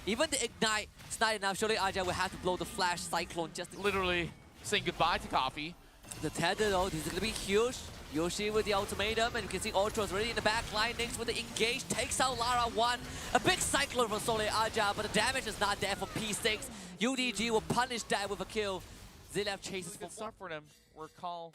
Even the ignite. It's not enough. Surely Aja will have to blow the flash cyclone just to... Literally saying goodbye to Coffee. The tether though, this is gonna be huge. Yoshi with the ultimatum, and you can see Ultros already in the back line. Nyx with the engage, takes out Lara 1. A big cyclone from Sole Aja, but the damage is not there for P6. UDG will punish that with a kill. Zilaf chases for Good start for them. We're Call.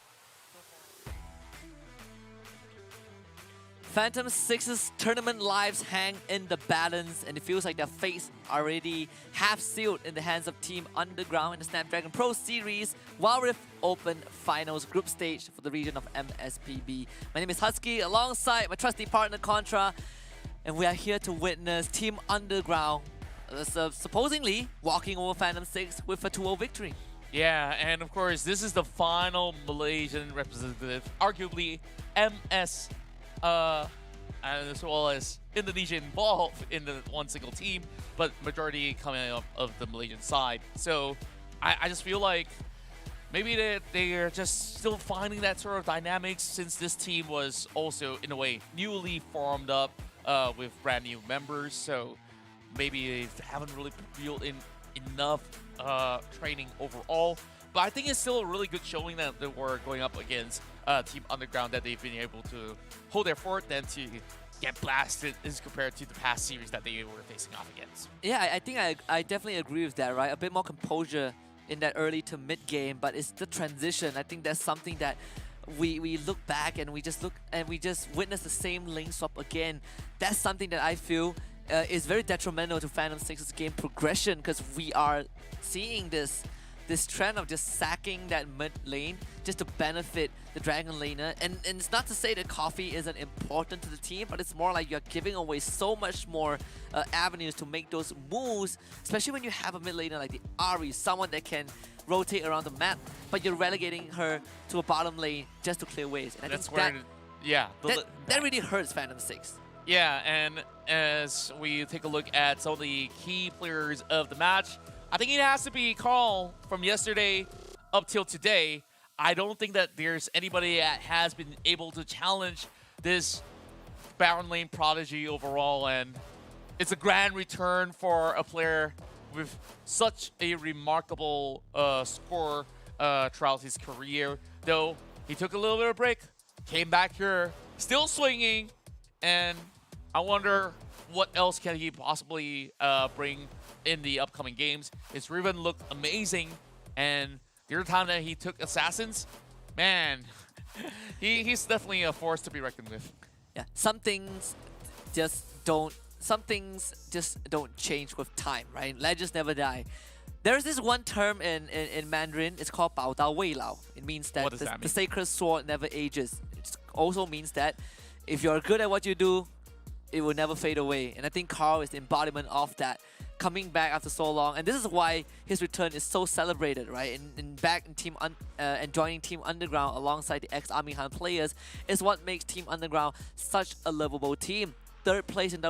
Phantom 6's tournament lives hang in the balance, and it feels like their fates are already half sealed in the hands of Team Underground in the Snapdragon Pro Series WildRift Open Finals group stage for the region of MSPB. My name is Husky, alongside my trusty partner Contra, and we are here to witness Team Underground supposedly walking over Phantom 6 with a 2-0 victory. Yeah, and of course, this is the final Malaysian representative, arguably MS, as well as Indonesia involved in the one single team, but majority coming up of the Malaysian side. So I just feel like maybe they are just still finding that sort of dynamics, since this team was also, in a way, newly formed up with brand new members. So maybe they haven't really built in enough training overall. But I think it's still a really good showing that they were going up against Team Underground, that they've been able to hold their fort than to get blasted as compared to the past series that they were facing off against. Yeah, I think I definitely agree with that, right? A bit more composure in that early to mid game, but it's the transition. I think that's something that we look back and we just witness the same lane swap again. That's something that I feel is very detrimental to Phantom 6's game progression, because we are seeing this trend of just sacking that mid lane just to benefit the Dragon laner. And it's not to say that Coffee isn't important to the team, but it's more like you're giving away so much more avenues to make those moves, especially when you have a mid laner like the Ari, someone that can rotate around the map, but you're relegating her to a bottom lane just to clear waves. And That's I think where, that really hurts Phantom 6. Yeah, and as we take a look at some of the key players of the match, I think it has to be Carl from yesterday up till today. I don't think that there's anybody that has been able to challenge this Baron Lane prodigy overall, and it's a grand return for a player with such a remarkable score throughout his career. Though he took a little bit of a break, came back here, still swinging, and I wonder what else can he possibly bring in the upcoming games. His Riven looked amazing, and the other time that he took Assassins, man, he's definitely a force to be reckoned with. Yeah, some things just don't change with time, right? Legends never die. There's this one term in Mandarin, it's called 宝刀未老. It means that, What does that mean? the sacred sword never ages. It also means that if you're good at what you do, it will never fade away. And I think Carl is the embodiment of that, coming back after so long. And this is why his return is so celebrated, right? And back in and joining Team Underground alongside the ex-Army Han players is what makes Team Underground such a lovable team. Third place in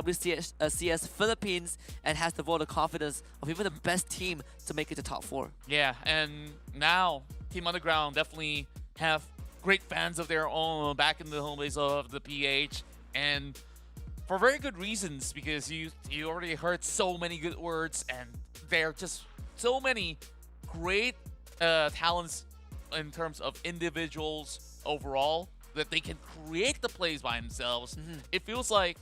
CS Philippines, and has the vote of confidence of even the best team to make it to top 4. Yeah, and now Team Underground definitely have great fans of their own back in the home base of the PH, and for very good reasons, because you already heard so many good words, and there are just so many great talents in terms of individuals overall that they can create the plays by themselves. It feels like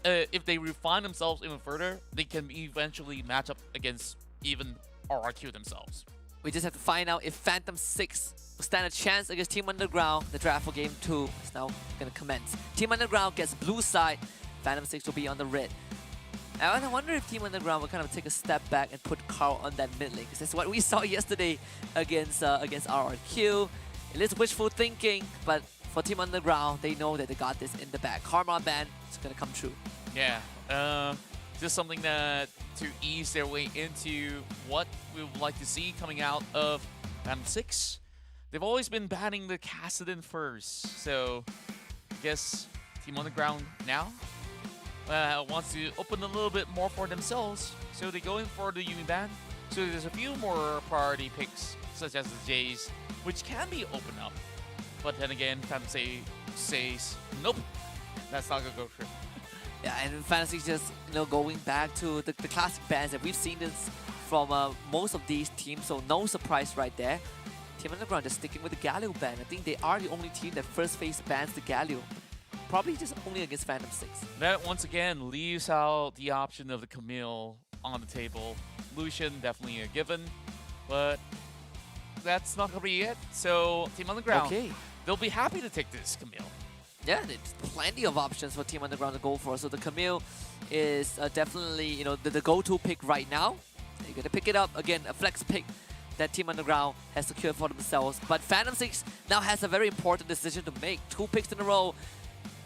if they refine themselves even further, they can eventually match up against even RRQ themselves. We just have to find out if Phantom 6 will stand a chance against Team Underground. The draft for Game 2 is now going to commence. Team Underground gets blue side, Phantom 6 will be on the red. And I wonder if Team Underground will kind of take a step back and put Carl on that mid lane, because that's what we saw yesterday against RRQ. It is wishful thinking, but for Team Underground, they know that they got this in the bag. Karma ban is going to come true. Yeah, just something that to ease their way into what we would like to see coming out of Phantom 6. They've always been banning the Kassadin first, so I guess Team Underground now wants to open a little bit more for themselves, so they go in for the Yumi ban. So there's a few more priority picks, such as the Jays, which can be opened up. But then again, Phantom says, nope, that's not gonna go through. Yeah, and Fantasy just going back to the classic bans, and we've seen this from most of these teams, so no surprise right there. Team Underground just sticking with the Galio ban. I think they are the only team that first phase bans the Galio. Probably just only against Phantom 6. That once again leaves out the option of the Camille on the table. Lucian definitely a given, but that's not gonna be it. So Team Underground, Okay. they'll be happy to take this Camille. Yeah, there's plenty of options for Team Underground to go for. So the Camille is definitely the go-to pick right now. You're gonna pick it up again, a flex pick that Team Underground has secured for themselves. But Phantom 6 now has a very important decision to make. 2 picks in a row.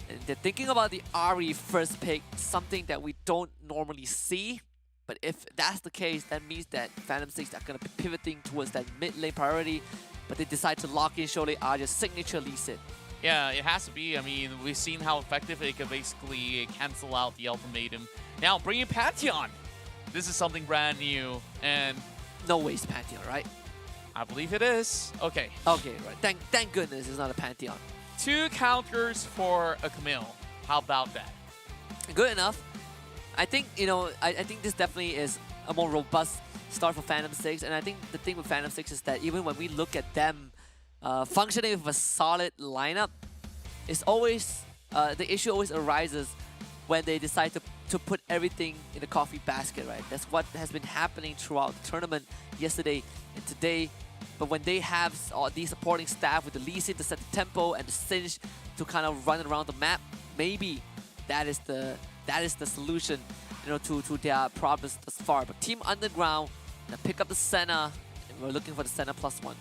And they're thinking about the Ari first pick, something that we don't normally see. But if that's the case, that means that Phantom 6 are going to be pivoting towards that mid lane priority. But they decide to lock in Shoei Arya's signature Lee Sin. Yeah, it has to be. I mean, we've seen how effective it can basically cancel out the ultimatum. Now, bringing Pantheon. This is something brand new, and No waste Pantheon, right? I believe it is. Okay. Okay, right. Thank goodness it's not a Pantheon. 2 counters for a Camille. How about that? Good enough. I think, I think this definitely is a more robust start for Phantom 6. And I think the thing with Phantom 6 is that even when we look at them functioning with a solid lineup, it's always, the issue always arises when they decide to put everything in a coffee basket, right? That's what has been happening throughout the tournament yesterday and today. But when they have the supporting staff with the Lee Sin to set the tempo and the Singe to kind of run around the map, maybe that is the solution, to their problems thus far. But Team Underground pick up the Senna, and we're looking for the Senna +1.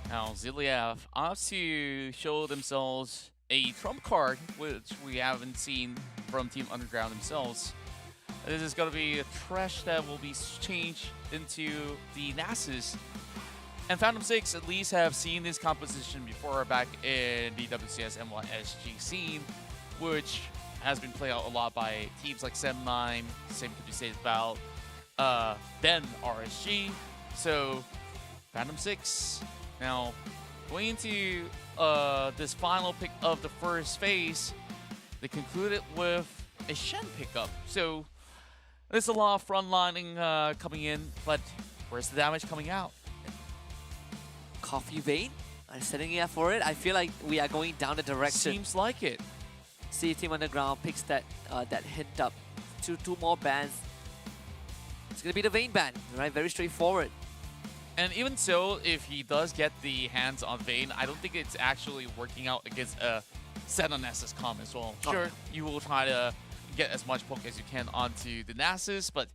Now, Ziliev opts to show themselves a trump card, which we haven't seen from Team Underground themselves. This is going to be a trash that will be changed into the Nasus. And Phantom 6 at least have seen this composition before back in the WCS NYSG scene, which has been played out a lot by teams like Sem9, same could be said about then RSG. So Phantom 6 now going into this final pick of the first phase, they concluded with a Shen pickup. So there's a lot of frontlining coming in, but where's the damage coming out? Coffee Vein? I'm setting it up for it. I feel like we are going down the direction. Seems like it. See if Team Underground picks that hint up. Two more bans. It's gonna be the Vayne ban, right? Very straightforward. And even so, if he does get the hands on Vayne, I don't think it's actually working out against a set on Nasus comp as well. Sure, you will try to get as much poke as you can onto the Nasus, but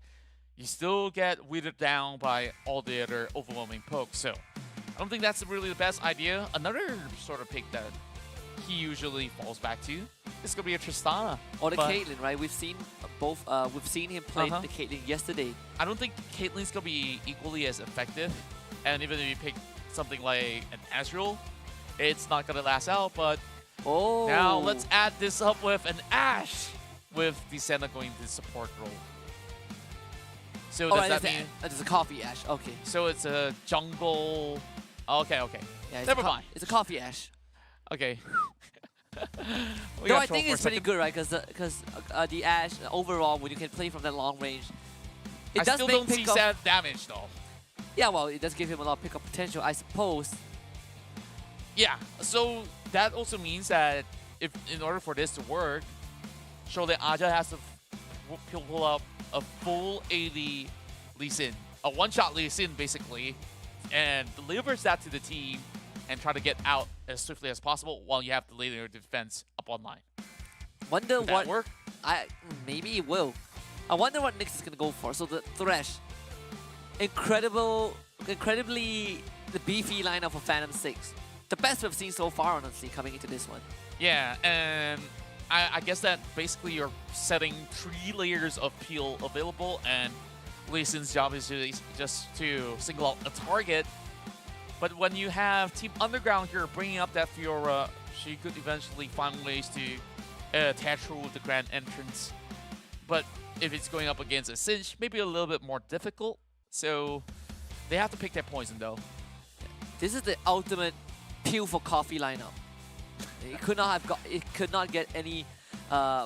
you still get weeded down by all the other overwhelming pokes. So I don't think that's really the best idea. Another sort of pick that he usually falls back to is gonna be a Tristana or the Caitlyn, right? We've seen both. We've seen him play the Caitlyn yesterday. I don't think Caitlyn's gonna be equally as effective, and even if you pick something like an Ezreal, it's not gonna last out. But now let's add this up with an Ashe, with the Senna going to support role. So does that mean it's a coffee Ashe? Okay. So it's a jungle. Okay. Yeah, Never mind. It's a coffee Ashe. Okay. No, I think it's pretty good, right? Because the Ashe overall, when you can play from that long range, it does still make don't see sad damage though. Yeah, well, it does give him a lot of pickup potential, I suppose. Yeah. So that also means that if in order for this to work, surely Aja has to pull up a full AD Lee Sin, a one-shot Lee Sin basically, and delivers that to the team and try to get out as swiftly as possible while you have the later defense up online. Wonder Would what that work? Maybe it will. I wonder what Nyx is gonna go for. So the Thresh, incredibly the beefy lineup for Phantom 6. The best we've seen so far, honestly, coming into this one. Yeah, and I guess that basically you're setting 3 layers of peel available, and Lee Sin's job is just to single out a target. But when you have Team Underground here bringing up that Fiora, she could eventually find ways to attach her with the Grand Entrance. But if it's going up against a Cinch, maybe a little bit more difficult. So they have to pick their poison though. This is the ultimate peel for coffee lineup. It could not get any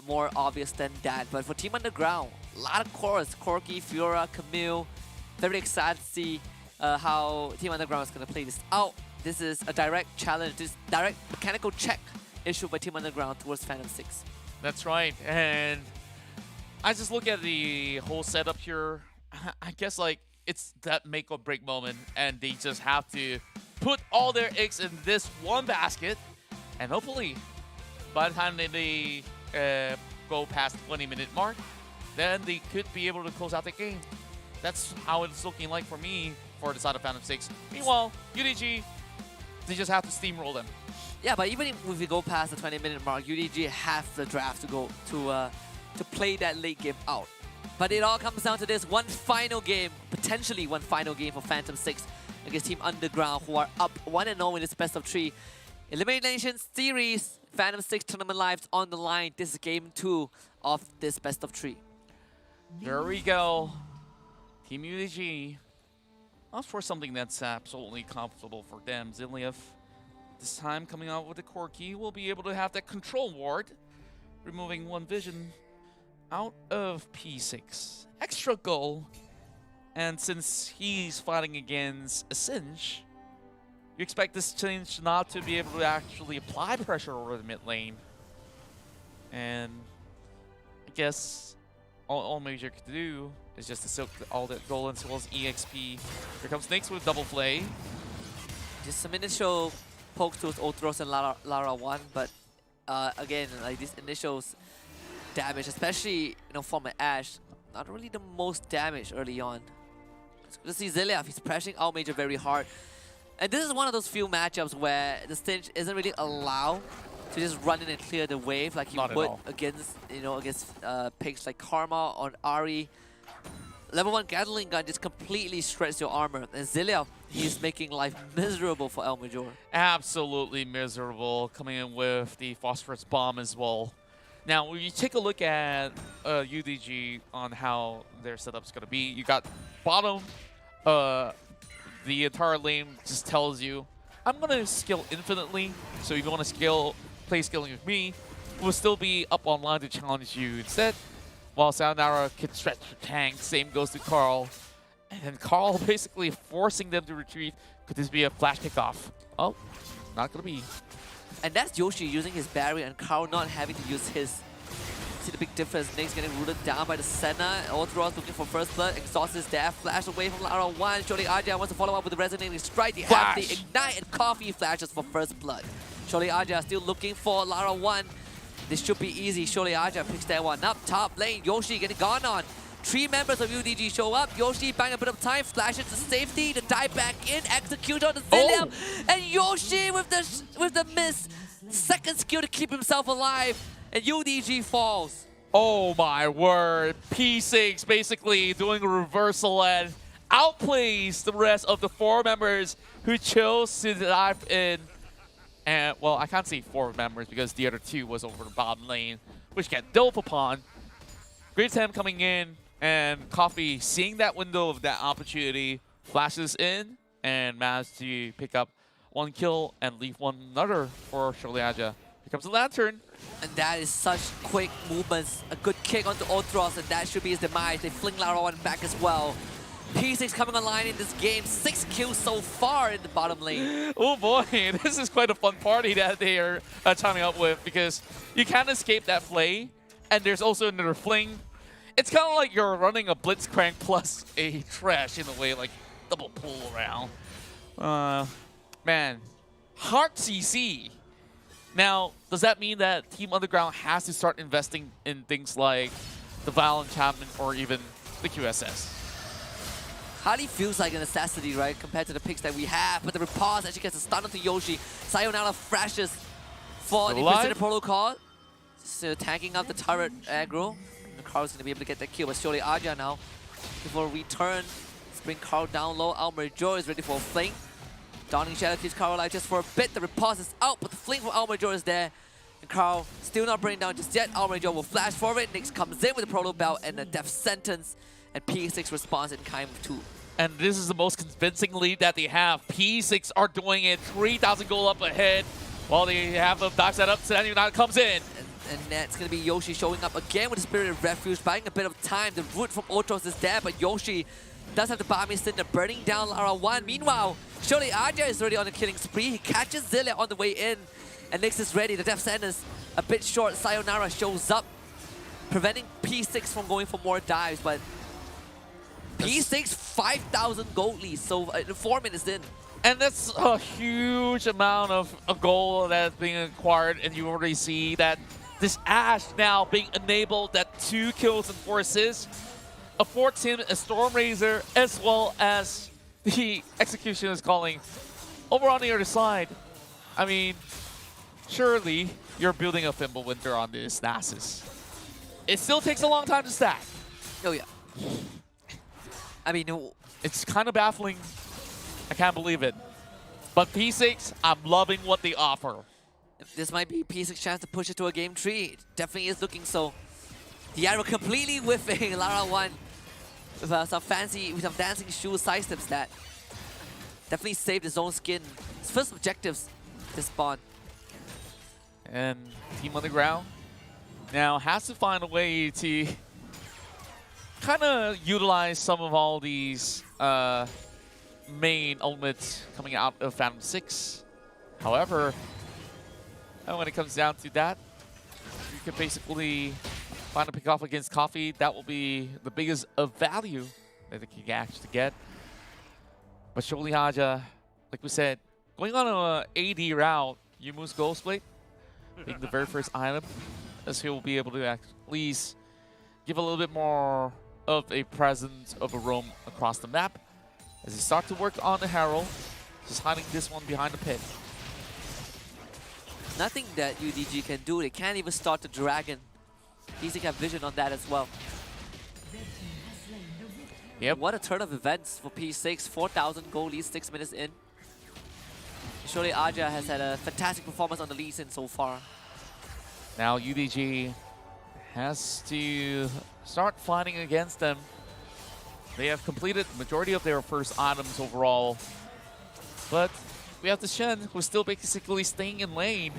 more obvious than that. But for Team Underground, a lot of cores. Corki, Fiora, Camille. Very excited to see how Team Underground is going to play this out. This is a direct challenge, this direct mechanical check issued by Team Underground towards Phantom 6. That's right, and I just look at the whole setup here. I guess like it's that make or break moment, and they just have to put all their eggs in this one basket, and hopefully by the time they go past the 20-minute mark, then they could be able to close out the game. That's how it's looking like for me for the side of Phantom 6. Meanwhile, UDG, they just have to steamroll them. Yeah, but even if we go past the 20-minute mark, UDG have the draft to go to play that late game out. But it all comes down to this one final game, potentially one final game for Phantom 6 against Team Underground, who are up 1-0 in this best of 3 Elimination Series. Phantom 6 tournament lives on the line. This is game 2 of this best of 3. There we go. Team UDG. Opt for something that's absolutely comfortable for them. Ziliev, this time coming out with the Corki, will be able to have that control ward, removing one vision out of P6. Extra goal. And since he's fighting against a Cinch, you expect this Cinch not to be able to actually apply pressure over the mid lane. And I guess all Major could do is just to soak all that gold as well as EXP. Here comes Nyx with double play. Just some initial pokes towards Ultros and Lara 1, but again, like these initial damage, especially from an Ashe, not really the most damage early on. It's good to see Ziliev, he's pressuring out Major very hard. And this is one of those few matchups where the Cinch isn't really allowed to just run in and clear the wave like you would against, against picks like Karma or Ari. Level 1 Gatling Gun just completely shreds your armor. And Ziliev, he's making life miserable for El Major. Absolutely miserable, coming in with the Phosphorus Bomb as well. Now, when you take a look at UDG on how their setup's going to be, you got bottom, the entire lane just tells you, I'm going to skill infinitely, so if you want to play skilling with me, we'll still be up online to challenge you instead. While Sayonara can stretch the tank, same goes to Carl. And Carl basically forcing them to retreat. Could this be a flash kickoff? Oh, not going to be. And that's Yoshi using his barrier and Carl not having to use his. see the big difference. Nick's getting rooted down by the Senna. Ultros looking for first blood. Exhaust is there. Flash away from Lara 1. Surely Aja wants to follow up with the resonating strike. They have the Ignite and Coffee flashes for first blood. Surely Aja still looking for Lara 1. This should be easy. Surely Aja picks that one up. Top lane, Yoshi getting gone on. 3 members of UDG show up. Yoshi buying a bit of time, flashes to safety, the dive back in, execute on the Zillium, and Yoshi with the miss. Second skill to keep himself alive, and UDG falls. Oh my word. P6 basically doing a reversal and outplays the rest of the 4 members who chose to dive in. And, well, I can't say 4 members because the other 2 was over the bottom lane, which get dove upon. Great Sam coming in, and Coffee seeing that window of that opportunity, flashes in, and managed to pick up 1 kill and leave another for Surely Aja. Here comes the Lantern. And that is such quick movements. A good kick onto Ultros, and that should be his demise. They fling Lara 1 back as well. P6 coming online in this game. 6 kills so far in the bottom lane. Oh boy, this is quite a fun party that they are timing up with, because you can't escape that play, and there's also another fling. It's kind of like you're running a Blitzcrank plus a Trash in a way, like double pull around. Man, hard CC. Now, does that mean that Team Underground has to start investing in things like the Violent Enchantment or even the QSS? Hardly feels like a necessity, right, compared to the picks that we have. But the Repulse actually gets a stun onto Yoshi. Sayonara flashes for the Precision Protocol. So tagging up the turret aggro. And Carl's going to be able to get that kill. But surely Aja now, before return, bring Carl down low. Almajor is ready for a fling. Dawning Shadow keeps Carl alive just for a bit. The Repulse is out, but the fling from Almajor is there. And Carl still not bringing down just yet. Almajor will flash for it. Nyx comes in with the Proto Belt and a death sentence. And P6 responds in kind of 2. And this is the most convincing lead that they have. P6 are doing it. 3,000 gold up ahead. While they have the dive set up, Sedan United comes in. And that's going to be Yoshi showing up again with the Spirit of Refuge, buying a bit of time. The root from Ultros is there, but Yoshi does have the Barmy Cinder burning down Lara 1. Meanwhile, surely Aja is already on a killing spree. He catches Zillia on the way in. And Nyx is ready. The Death Sentence a bit short. Sayonara shows up, preventing P6 from going for more dives, but P6 5,000 gold lead, so 4 minutes in. And that's a huge amount of a goal that's being acquired, and you already see that this Ashe now being enabled, that 2 kills and 4 assists, affords him a Stormraiser as well as the Execution is calling. Over on the other side, I mean, surely you're building a Fimbulwinter on this Nasus. It still takes a long time to stack. Oh yeah. I mean, it's kind of baffling. I can't believe it. But P6, I'm loving what they offer. This might be P6's chance to push it to a game 3. It definitely is looking so. The arrow completely whiffing Lara 1 with some dancing shoes side steps that definitely saved his own skin. His first objectives to spawn. And Team Underground now has to find a way to kind of utilize some of all these main ultimates coming out of Phantom 6. However, when it comes down to that, you can basically find a pick off against Coffee. That will be the biggest of value that they can actually get. But surely Aja, like we said, going on an AD route, Yumu's Ghostblade being the very first item, as he will be able to at least give a little bit more of a presence of a roam across the map. As he starts to work on the Herald, just hiding this one behind the pit. Nothing that UDG can do. They can't even start the Dragon. P6 have vision on that as well. Yep. What a turn of events for P6. 4,000 gold lead, 6 minutes in. Surely Aja has had a fantastic performance on the Lee Sin so far. Now UDG has to start fighting against them. They have completed the majority of their first items overall. But we have the Shen, who's still basically staying in lane.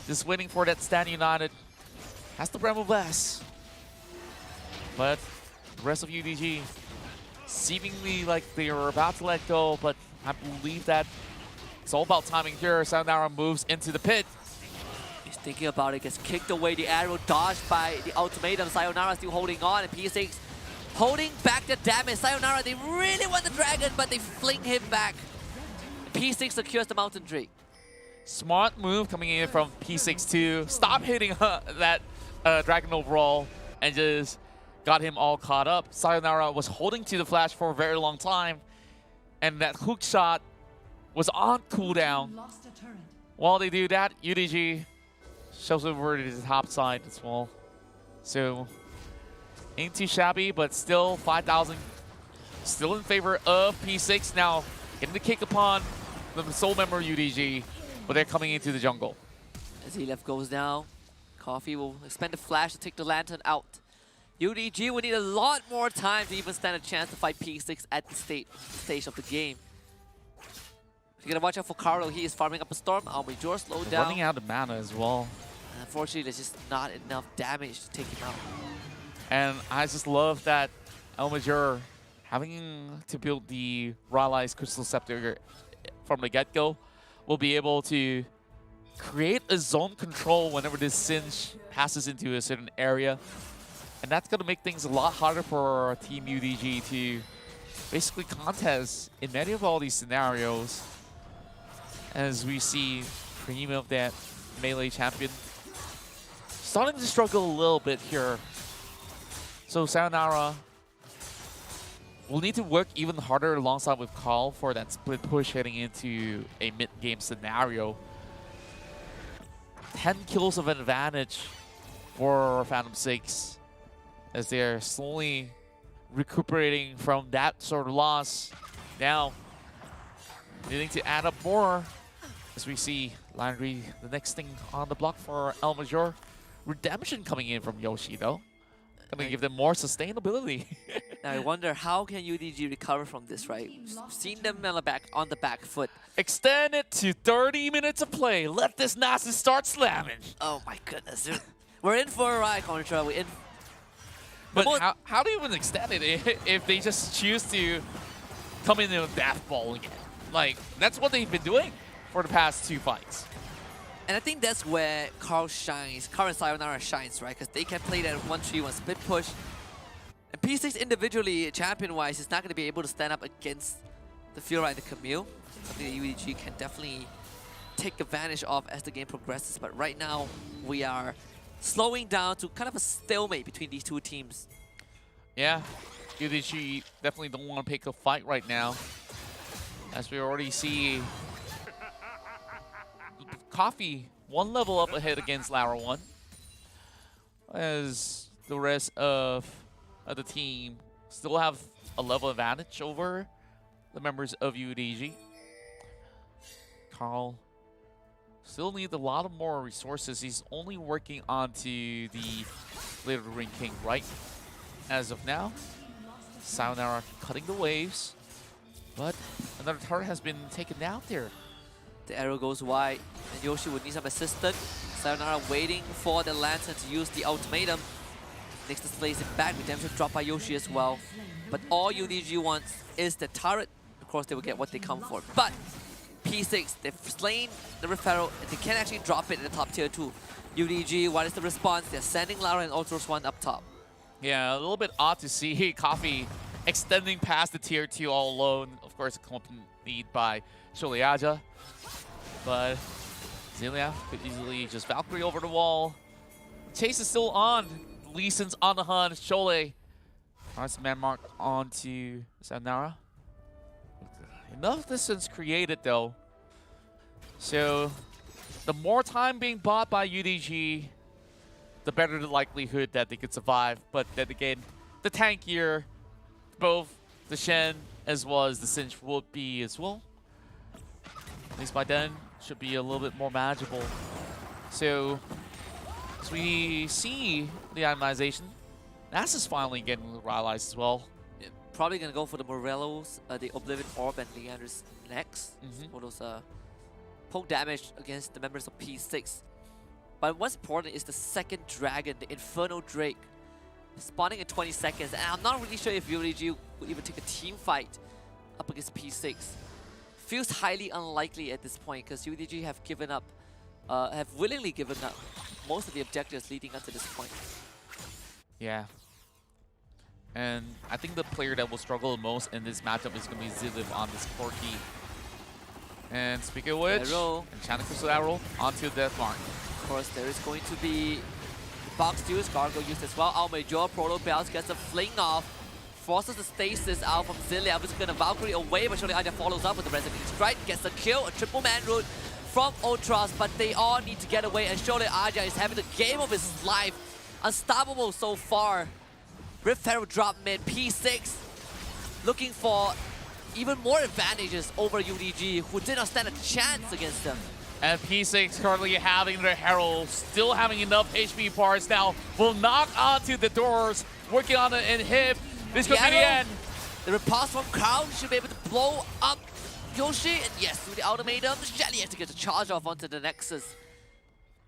Just waiting for that Stand United. Has the Bramble Blast. But the rest of UDG seemingly like they are about to let go, but I believe that it's all about timing here. Sayonara moves into the pit. Thinking about it, gets kicked away. The arrow dodged by the ultimatum. Sayonara still holding on, and P6 holding back the damage. Sayonara, they really want the dragon, but they fling him back. P6 secures the Mountain Drake. Smart move coming in from P6 to stop hitting that dragon overall and just got him all caught up. Sayonara was holding to the flash for a very long time, and that hook shot was on cooldown. While they do that, UDG shows over to the top side as well. So, ain't too shabby, but still 5,000 still in favor of P6. Now, getting the kick upon the soul member UDG, but they're coming into the jungle. As he left goes down, Coffee will expend the flash to take the lantern out. UDG will need a lot more time to even stand a chance to fight P6 at the stage of the game. You gotta watch out for Carlo. He is farming up a storm. Almajor slowed down. Running out of mana as well. And unfortunately, there's just not enough damage to take him out. And I just love that Almajor having to build the Rylai's Crystal Scepter from the get-go will be able to create a zone control whenever this Singe passes into a certain area. And that's going to make things a lot harder for Team UDG to basically contest in many of all these scenarios. As we see Cream of that melee champion starting to struggle a little bit here. So Sayonara will need to work even harder alongside with Carl for that split push heading into a mid-game scenario. 10 kills of advantage for Phantom 6 as they're slowly recuperating from that sort of loss. Now, needing to add up more as we see Landry, the next thing on the block for Almajor. Redemption coming in from Yoshi, though. Gonna give them more sustainability. Now I wonder, how can UDG recover from this, right? We've seen them on the back foot. Extend it to 30 minutes of play. Let this Nasus start slamming. Oh my goodness. We're in for a ride, Contra. We're in. But how do you even extend it if they just choose to come in with Death Ball again? Like, that's what they've been doing for the past 2 fights. And I think that's where Carl shines. Carl and Sayonara shines, right? Because they can play that 1-3-1 split push. And P6 individually, champion-wise, is not going to be able to stand up against the Fiora and the Camille. Something that UDG can definitely take advantage of as the game progresses. But right now, we are slowing down to kind of a stalemate between these two teams. Yeah, UDG definitely don't want to pick a fight right now. As we already see Coffee 1 level up ahead against Lara 1. As the rest of the team still have a level advantage over the members of UDG. Carl still needs a lot of more resources. He's only working onto the Little Ring King right as of now. Sayonara cutting the waves, but another turret has been taken out there. The arrow goes wide, and Yoshi would need some assistance. Sayonara waiting for the lantern to use the ultimatum. Next displays it back, redemption dropped by Yoshi as well. But all UDG wants is the turret. Of course, they will get what they come for. But P6, they've slain the Referral, and they can actually drop it in the top tier 2. UDG, what is the response? They're sending Lara and Ultros 1 up top. Yeah, a little bit odd to see Coffee extending past the tier 2 all alone. Of course, accompanied by Sholiaja. But Zelia could easily just Valkyrie over the wall. Chase is still on. Lee Sin's on the hunt. Shole. Nice man mark onto Sayonara. Enough distance created though. So the more time being bought by UDG, the better the likelihood that they could survive. But then again, the tankier both the Shen as well as the Singe will be as well. At least by then, should be a little bit more manageable. So, as we see the itemization, Nasus finally getting rallies as well. Yeah, probably going to go for the Morellos, the Oblivion Orb, and Leander's next. For those poke damage against the members of P6. But what's important is the second dragon, the Inferno Drake, spawning in 20 seconds. And I'm not really sure if UDG will even take a team fight up against P6. Feels highly unlikely at this point because UDG have given up have willingly given up most of the objectives leading up to this point. Yeah. And I think the player that will struggle the most in this matchup is going to be Zilliv on this Corki. And speaking of which, Enchanted Crystal Arrow onto Death Mark. Of course, there is going to be Box Deuce, Gargo used as well. Our Major Proto Bells gets a fling off. Forces the stasis out from Zilliv. It's going to Valkyrie away, but surely Aja follows up with the Resonating Strike. Gets a kill, a triple man route from Ultras, but they all need to get away. And surely Aja is having the game of his life. Unstoppable so far. Rift Herald drop mid, P6 looking for even more advantages over UDG, who did not stand a chance against them. And P6 currently having their Herald, still having enough HP parts now, will knock onto the doors, working on an inhib. This could be the end. The riposte from Crown should be able to blow up Yoshi, and yes, through the ultimatum, Shelly has to get the charge off onto the Nexus.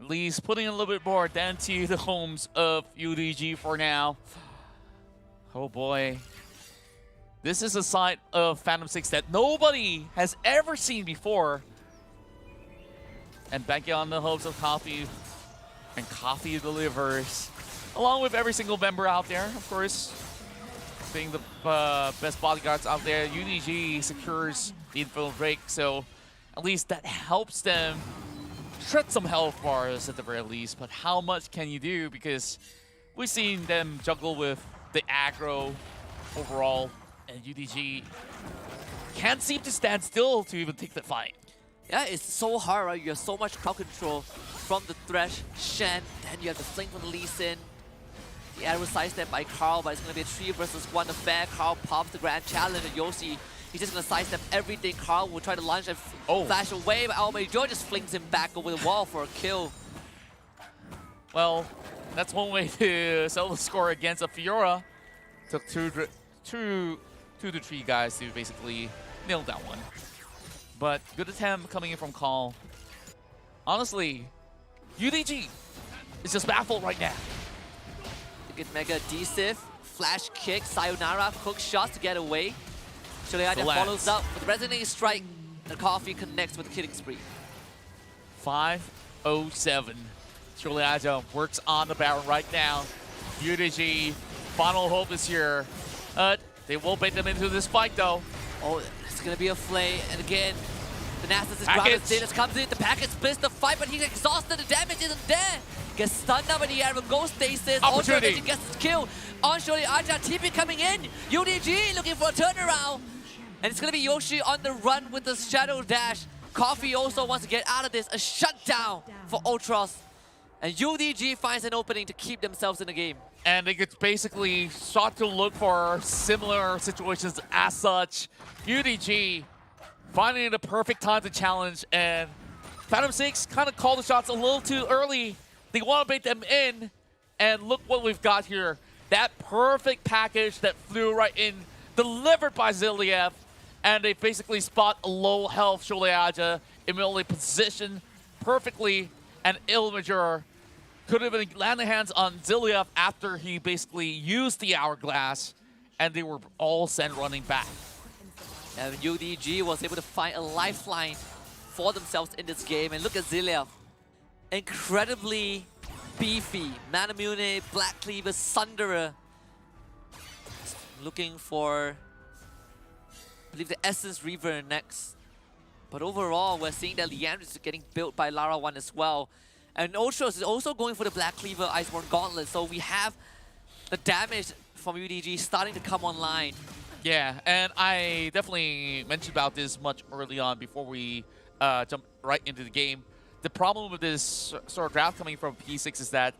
At least putting a little bit more down to the homes of UDG for now. Oh boy. This is a side of Phantom 6 that nobody has ever seen before. And banking on the hopes of Coffee. And Coffee delivers. Along with every single member out there, of course. Being the best bodyguards out there, UDG secures the Infinite Break. So at least that helps them shred some health bars at the very least. But how much can you do? Because we've seen them juggle with the aggro overall, and UDG can't seem to stand still to even take the fight. Yeah, it's so hard, right? You have so much crowd control from the Thresh, Shen, then you have the fling from Lee Sin. The arrow sidestep by Carl, but it's going to be a 3 versus 1 affair. Carl pops the grand challenge, and Yoshi, he's just going to sidestep everything. Carl will try to launch and flash away, but Almay Joe just flings him back over the wall for a kill. Well, that's one way to settle the score against a Fiora. Took two to 3 guys to basically nail that one. But good attempt coming in from Carl. Honestly, UDG is just baffled right now. You get Mega D-Sif, flash kick, Sayonara, hook shots to get away. Shuleaja follows up with Resonating Strike. The Coffee connects with the killing spree. 5:07. Shuleaja works on the Baron right now. UDG, final hope is here. They will bait them into this fight though. Oh, it's gonna be a flay, and again, the Nasus is grounded. Zinus comes in, the package splits the fight, but he's exhausted, the damage isn't there. Gets stunned up in the air, Ghost Stasis, Ultra Vision gets his kill. Onshore, Aja TP coming in, UDG looking for a turnaround. And it's gonna be Yoshi on the run with the Shadow Dash. Coffee also wants to get out of this, a shutdown for Ultras. And UDG finds an opening to keep themselves in the game. And they could basically start to look for similar situations as such. UDG finding the perfect time to challenge, and Phantom 6 kind of called the shots a little too early. They want to bait them in, and look what we've got here. That perfect package that flew right in, delivered by Zilliv, and they basically spot a low health Shuleaja, immediately positioned perfectly, and Ilmager could have landed hands on Zilliv after he basically used the Hourglass, and they were all sent running back. And UDG was able to find a lifeline for themselves in this game. And look at Zilliv. Incredibly beefy. Manamune, Black Cleaver, Sunderer. Looking for, I believe, the Essence Reaver next. But overall, we're seeing that Leandris is getting built by Lara 1 as well. And Ultras is also going for the Black Cleaver Iceborne Gauntlet. So we have the damage from UDG starting to come online. Yeah, and I definitely mentioned about this much early on before we jump right into the game. The problem with this sort of draft coming from P6 is that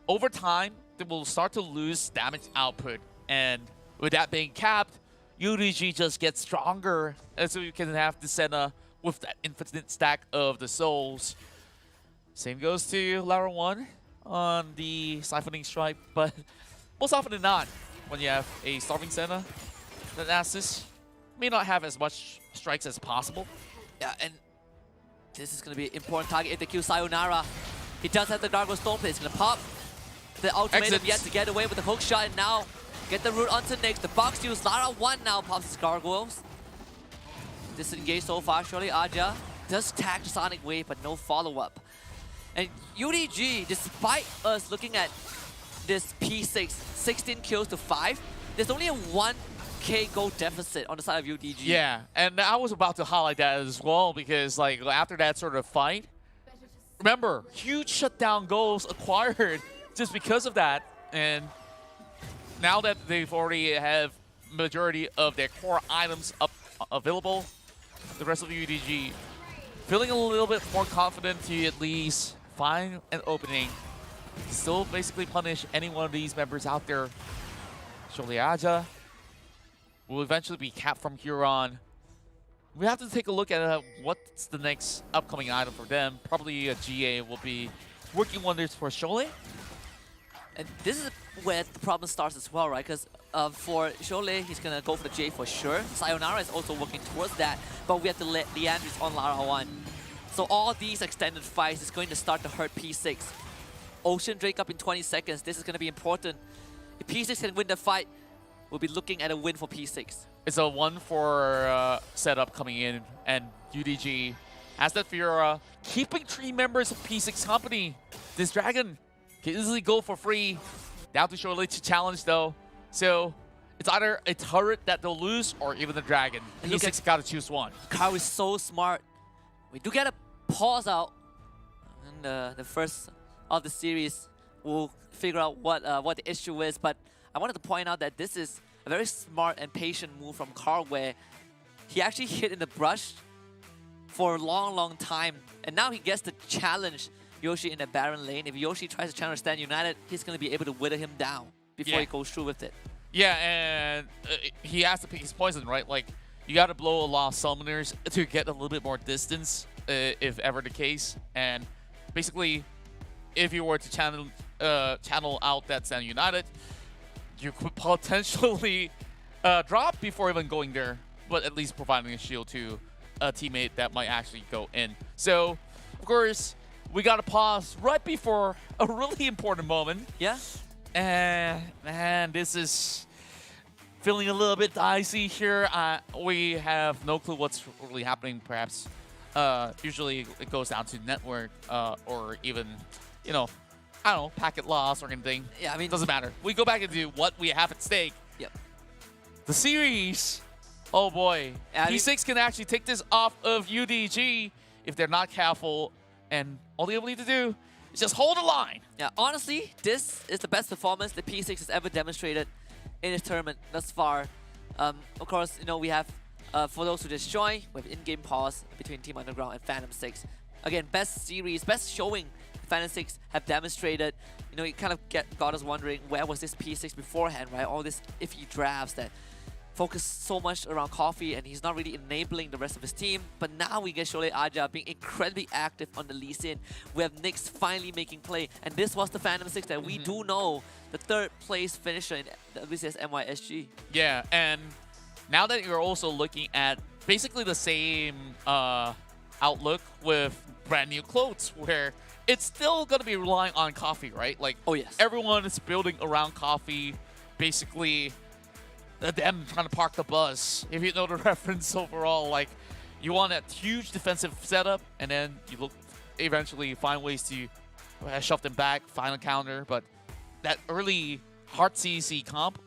over time, they will start to lose damage output. And with that being capped, UDG just gets stronger. And so you can have the Senna with that infinite stack of the souls. Same goes to Lara 1 on the Siphoning Strike, but most often than not, when you have a Starving Senna, the Nasus may not have as much strikes as possible. Yeah, and this is going to be an important target if they kill Sayonara. He does have the Gargoyle Stone Plate. He's going to pop the ultimatum yet to get away with the hook shot, and now get the root onto Nyx. The box use Lara 1 now pops his Gargoyles. Disengaged so far, surely Aja does tag the Sonic Wave, but no follow-up. And UDG, despite us looking at this P6, 16 kills to 5, there's only a 1k gold deficit on the side of UDG. Yeah, and I was about to highlight that as well because like after that sort of fight, remember, huge shutdown goals acquired just because of that. And now that they've already have majority of their core items available, the rest of UDG feeling a little bit more confident to at least find an opening. Still basically punish any one of these members out there. Sholeaja will eventually be capped from here on. We have to take a look at what's the next upcoming item for them. Probably a GA will be working wonders for Shole. And this is where the problem starts as well, right? Because for Shole, he's going to go for the GA for sure. Sayonara is also working towards that, but we have to let Leandris on Lara 1. So all these extended fights is going to start to hurt P6. Ocean Drake up in 20 seconds. This is going to be important. If P6 can win the fight, we'll be looking at a win for P6. It's a 1-4 setup coming in, and UDG has that Fiora, keeping 3 members of P6 company. This Dragon can easily go for free. Down to Shorely to challenge though. So it's either a turret that they'll lose or even the Dragon. And look P6 gotta choose one. Kyle is so smart. We do get a pause out in the first of the series. We'll figure out what the issue is, but I wanted to point out that this is a very smart and patient move from Carl, where he actually hid in the brush for a long time, and now he gets to challenge Yoshi in the Baron lane. If Yoshi tries to challenge Stand United, he's going to be able to wither him down before he goes through with it. Yeah, and he has to pick his poison, right? Like, you got to blow a lot of summoners to get a little bit more distance, if ever the case. And basically, if you were to channel out that Stand United, you could potentially drop before even going there, but at least providing a shield to a teammate that might actually go in. So, of course, we got to pause right before a really important moment. Yeah. And, man, this is feeling a little bit dicey here. We have no clue what's really happening, perhaps. Usually it goes down to network or even, you know, I don't know, packet loss or anything. Yeah, I mean, doesn't matter. We go back into what we have at stake. Yep. The series. Oh boy. Yeah, P6 can actually take this off of UDG if they're not careful, and all they need to do is just hold the line. Yeah, honestly, this is the best performance that P6 has ever demonstrated in this tournament thus far. Of course, you know, we have, for those who just joined, we have in-game pause between Team Underground and Phantom 6. Again, best series, best showing Phantom 6 have demonstrated. You know, it kind of got us wondering, where was this P6 beforehand, right? All these iffy drafts that focus so much around Coffee, and he's not really enabling the rest of his team. But now we get Shole Aja being incredibly active on the Lee Sin. We have Nyx finally making play, and this was the Phantom 6 that we do know, the 3rd place finisher in the WCS NYSG. Yeah, and now that you're also looking at basically the same outlook with brand new clothes, where it's still going to be relying on Coffee, right? Like, oh yes, everyone is building around Coffee, basically them trying to park the bus. If you know the reference overall, like, you want that huge defensive setup, and then you look eventually find ways to shove them back, find a counter. But that early hard CC comp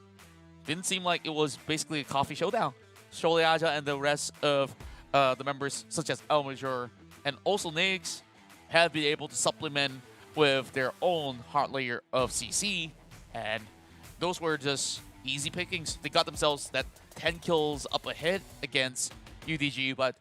didn't seem like it was basically a Coffee showdown. Shole Aja and the rest of the members, such as El Major and also Nyx, have been able to supplement with their own hard layer of CC, and those were just easy pickings. They got themselves that 10 kills up ahead against UDG, but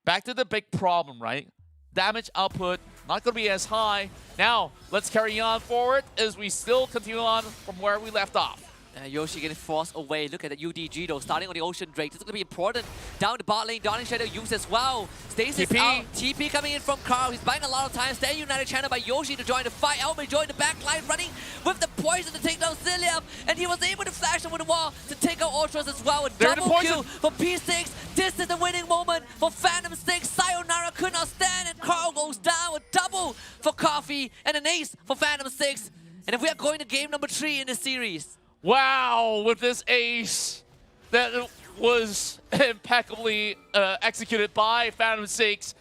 back to the big problem, right? Damage output not going to be as high. Now, let's carry on forward as we still continue on from where we left off. Yoshi getting forced away. Look at the UDG though, starting on the Ocean Drake. This is going to be important. Down the bot lane, Dawning Shadow used as well. Stasis TP. out. TP coming in from Carl. He's buying a lot of time. Stay United channel by Yoshi to join the fight. Elme joined the back line, running with the poison to take down Cilium. And he was able to flash over the wall to take out Ultras as well. A double kill for P6. This is the winning moment for Phantom 6. Sayonara could not stand, and Carl goes down. A double for Coffee and an ace for Phantom 6. And if we are going to game number 3 in the series, wow, with this ace that was impeccably executed by Phantom 6.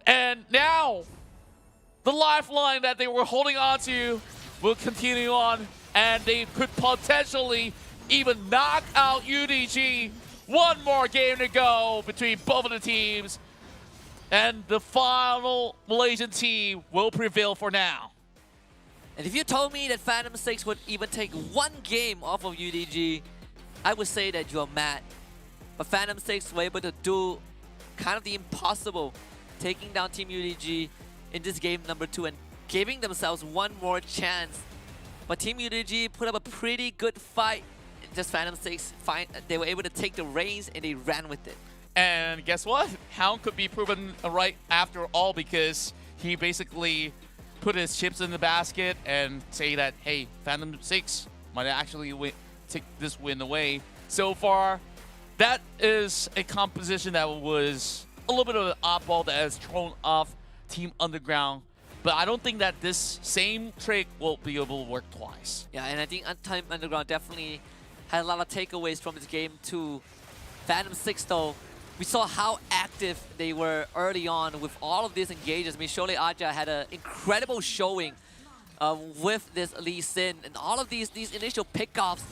And now the lifeline that they were holding on to will continue on, and they could potentially even knock out UDG. One more game to go between both of the teams, and the final Malaysian team will prevail for now. And if you told me that Phantom 6 would even take one game off of UDG, I would say that you're mad. But Phantom 6 were able to do kind of the impossible, taking down Team UDG in this game number 2 and giving themselves one more chance. But Team UDG put up a pretty good fight. Just Phantom 6, they were able to take the reins and they ran with it. And guess what? Hound could be proven right after all, because he basically put his chips in the basket and say that, hey, Phantom 6 might actually take this win away. So far, that is a composition that was a little bit of an oddball that has thrown off Team Underground. But I don't think that this same trick will be able to work twice. Yeah, and I think Team Underground definitely had a lot of takeaways from this game too. Phantom 6 though, we saw how active they were early on with all of these engages. I mean, Shole Aja had an incredible showing with this Lee Sin, and all of these initial pickoffs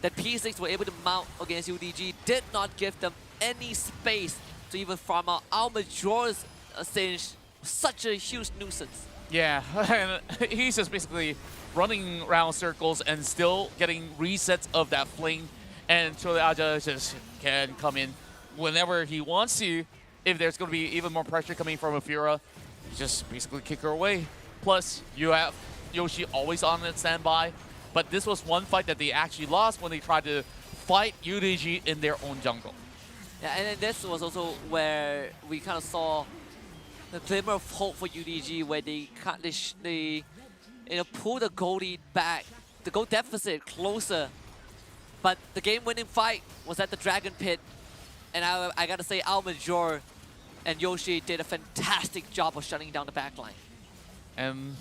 that P6 were able to mount against UDG did not give them any space to even farm out. Our Major's Singe, such a huge nuisance. Yeah, and he's just basically running around circles and still getting resets of that flame. And Shole Aja just can come in whenever he wants to. If there's going to be even more pressure coming from Afura, just basically kick her away. Plus, you have Yoshi always on standby. But this was one fight that they actually lost when they tried to fight UDG in their own jungle. Yeah, and then this was also where we kind of saw the glimmer of hope for UDG, where they pull the goal lead back, the goal deficit closer. But the game-winning fight was at the Dragon Pit, and I gotta say, Al Major and Yoshi did a fantastic job of shutting down the backline. And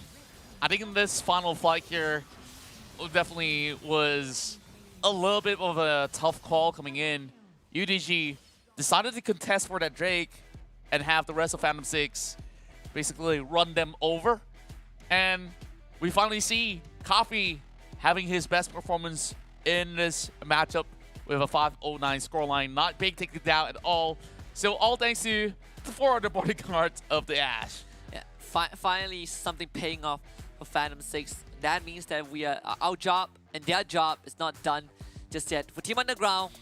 I think in this final fight here, definitely was a little bit of a tough call coming in. UDG decided to contest for that Drake and have the rest of Phantom 6 basically run them over. And we finally see Coffee having his best performance in this matchup with a 509 scoreline. Not big taken down at all. So all thanks to the 4 other bodyguards of the Ash. Yeah, finally something paying off for Phantom 6. That means that we are, our job and their job is not done just yet. For Team Underground,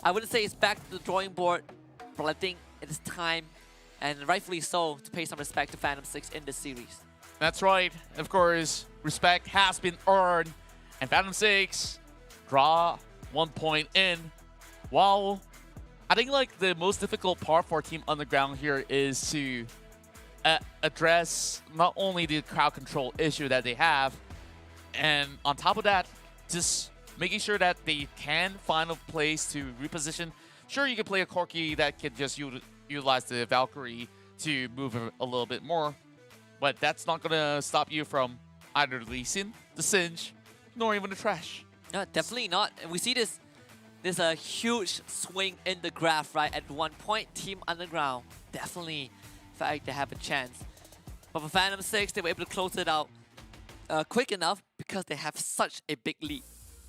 I wouldn't say it's back to the drawing board, but I think it is time, and rightfully so, to pay some respect to Phantom 6 in this series. That's right. Of course, respect has been earned, and Phantom 6 draw 1 point in. While I think like the most difficult part for Team Underground here is to address not only the crowd control issue that they have, and on top of that, just making sure that they can find a place to reposition. Sure, you can play a Corki that can just utilize the Valkyrie to move a little bit more, but that's not going to stop you from either Lee Sin, the Singe, nor even the Trash. No, definitely not. And we see this. There's a huge swing in the graph, right? At one point, Team Underground definitely felt like they have a chance. But for Phantom 6, they were able to close it out quick enough because they have such a big lead.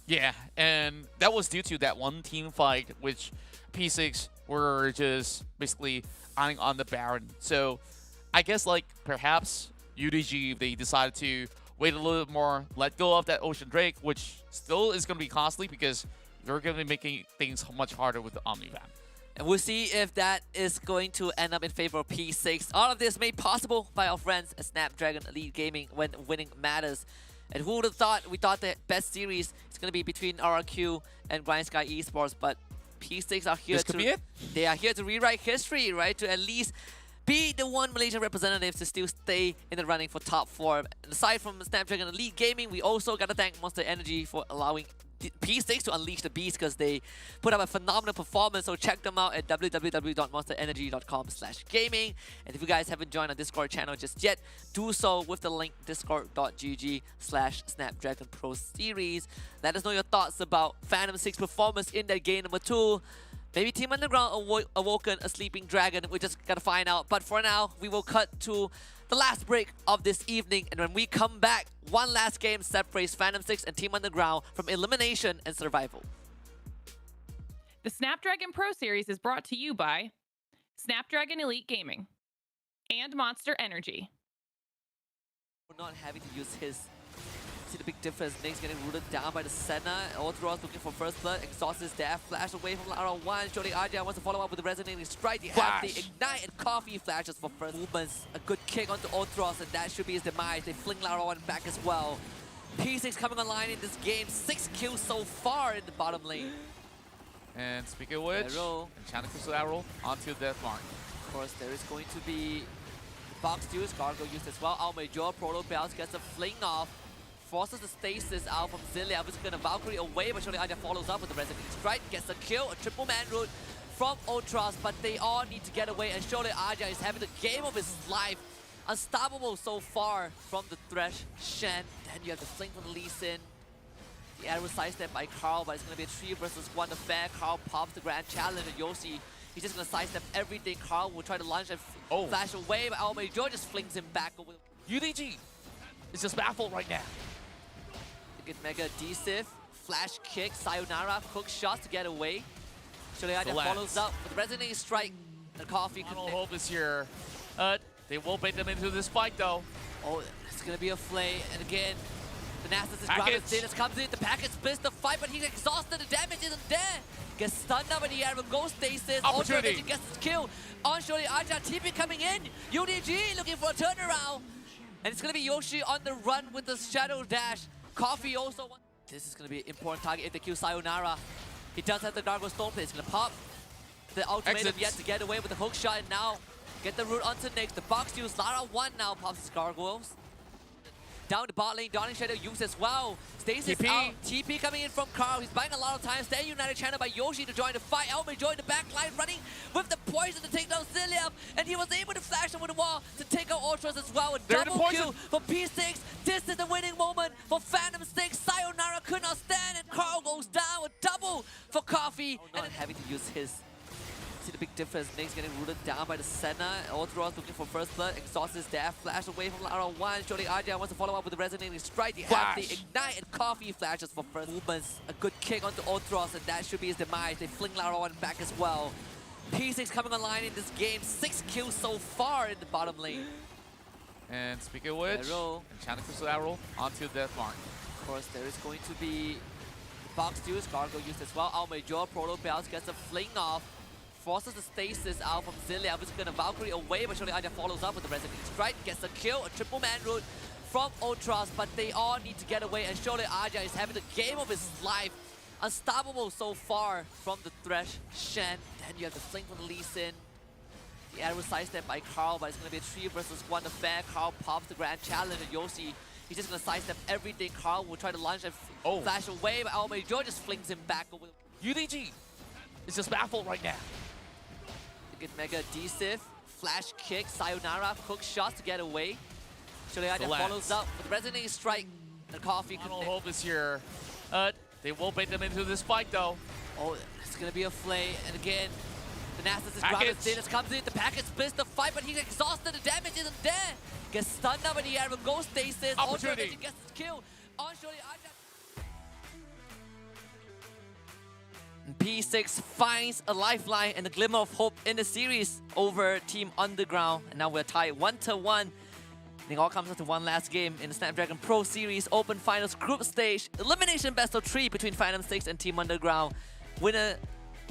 Yeah, and that was due to that one team fight, which P6 were just basically eyeing on the Baron. So I guess like perhaps UDG, they decided to wait a little bit more, let go of that Ocean Drake, which still is going to be costly because they're going to be making things much harder with the Omnivan. And we'll see if that is going to end up in favor of P6. All of this made possible by our friends at Snapdragon Elite Gaming when winning matters. And who would have thought? We thought the best series is going to be between RRQ and Grind Sky Esports, but P6 are here they are here to rewrite history, right? To at least be the one Malaysian representative to still stay in the running for top 4. And aside from Snapdragon Elite Gaming, we also got to thank Monster Energy for allowing P6 to unleash the beast, because they put up a phenomenal performance. So check them out at www.monsterenergy.com/gaming. And if you guys haven't joined our Discord channel just yet, do so with the link discord.gg/Snapdragon Pro Series. Let us know your thoughts about Phantom 6 performance in that game number 2. Maybe Team Underground awoken a sleeping dragon. We just gotta find out. But for now, we will cut to the last break of this evening. And when we come back, one last game separates Phantom 6 and Team Underground from elimination and survival. The Snapdragon Pro Series is brought to you by Snapdragon Elite Gaming and Monster Energy. Not having to use his. See the big difference. Nick's getting rooted down by the Senna. Ultros looking for first blood. Exhaust is there. Flash away from Lara 1. Showing RJ wants to follow up with the resonating strike. They have the Ignite and Coffee flashes for first movements. A good kick onto Ultros, and that should be his demise. They fling Lara 1 back as well. P6 coming online in this game. 6 kills so far in the bottom lane. And speaking of which, Enchanted Crystal Arrow onto the death mark. Of course, there is going to be Box use, Gargo used as well. Our Major Proto Bells gets a fling off. Forces the stasis out from Zilia, who's going to Valkyrie away, but surely Aja follows up with the Resonating Strike, gets a kill, a triple man route from Ultras, but they all need to get away, and surely Aja is having the game of his life. Unstoppable so far from the Thresh, Shen, then you have the fling from Lee Sin. The arrow sidestep by Carl, but it's going to be a 3 versus 1 affair. Carl pops the Grand Challenge, and Yoshi, he's just going to sidestep everything. Carl will try to launch and flash away, but Our Major just flings him back over. UDG is just baffled right now. Get Mega D-Sif, flash kick, Sayonara, hook shots to get away. Sholeaja follows up with Resonating Strike. The Coffee Final hope is here. They will bait them into this fight though. Oh, it's gonna be a flay, and again, the Nasus is grounded. Status comes in, the package splits the fight, but he's exhausted, the damage isn't there. Gets stunned up in the air, but goes Stasis. Ultra gets his kill on Sholeaja. TP coming in, UDG looking for a turnaround. And it's gonna be Yoshi on the run with the Shadow Dash. Coffee also. This is going to be an important target if they kill Sayonara. He does have the Gargoyle Stone Plate. He's going to pop the ultimatum yet to get away with the hook shot, and now get the root onto Nick. The box use. Lara 1 now pops his Gargoyles. Down the bot lane, Dawning Shadow used as well. Stasis out. TP coming in from Carl. He's buying a lot of time. Staying United channel by Yoshi to join the fight. Elmer joined the back line, running with the poison to take down Zilliam. And he was able to flash over the wall to take out Ultras as well. A double kill for P6. This is the winning moment for Phantom 6. Sayonara could not stand, and Carl goes down. A double for Coffee. And then having to use his. See the big difference. Nick's getting rooted down by the Senna. Ultros looking for first blood. Exhaust is there. Flash away from Lara 1. Showing RJ wants to follow up with the Resonating Strike. They have the Ignite and Coffee flashes for first movements. A good kick onto Ultros, and that should be his demise. They fling Lara 1 back as well. P6 coming online in this game. 6 kills so far in the bottom lane. And speaking of which, Enchanted Crystal Arrow onto the death mark. Of course, there is going to be Box use, Gargo used as well. Our Major Proto Bells gets a fling off. Forces the stasis out from Zilia, who's going to Valkyrie away, but surely Aja follows up with the Resonating Strike, gets a kill, a triple man route from Ultras, but they all need to get away, and surely Aja is having the game of his life. Unstoppable so far from the Thresh, Shen, then you have the fling from Lee Sin. The arrow sidestep by Carl, but it's going to be a 3 versus 1 affair. Carl pops the Grand Challenge, and Yoshi, he's just going to sidestep everything. Carl will try to launch and flash away, but Our Major just flings him back over. UDG is just baffled right now. Get Mega D-Sif, flash kick, Sayonara, hook shots to get away. Sholeaja follows up with Resonating Strike. The Coffee Final hope is here. They will bait them into this fight though. Oh, it's gonna be a flay, and again, the Nasus is grounded. Status comes in, the package splits the fight, but he's exhausted, the damage isn't there. Gets stunned up in the air, but goes Stasis. Ultra gets his kill on Sholeaja. P6 finds a lifeline and a glimmer of hope in the series over Team Underground. And now we're tied 1-1. It all comes down to one last game in the Snapdragon Pro Series Open Finals Group Stage. Elimination best of 3 between Phantom 6 and Team Underground. Winner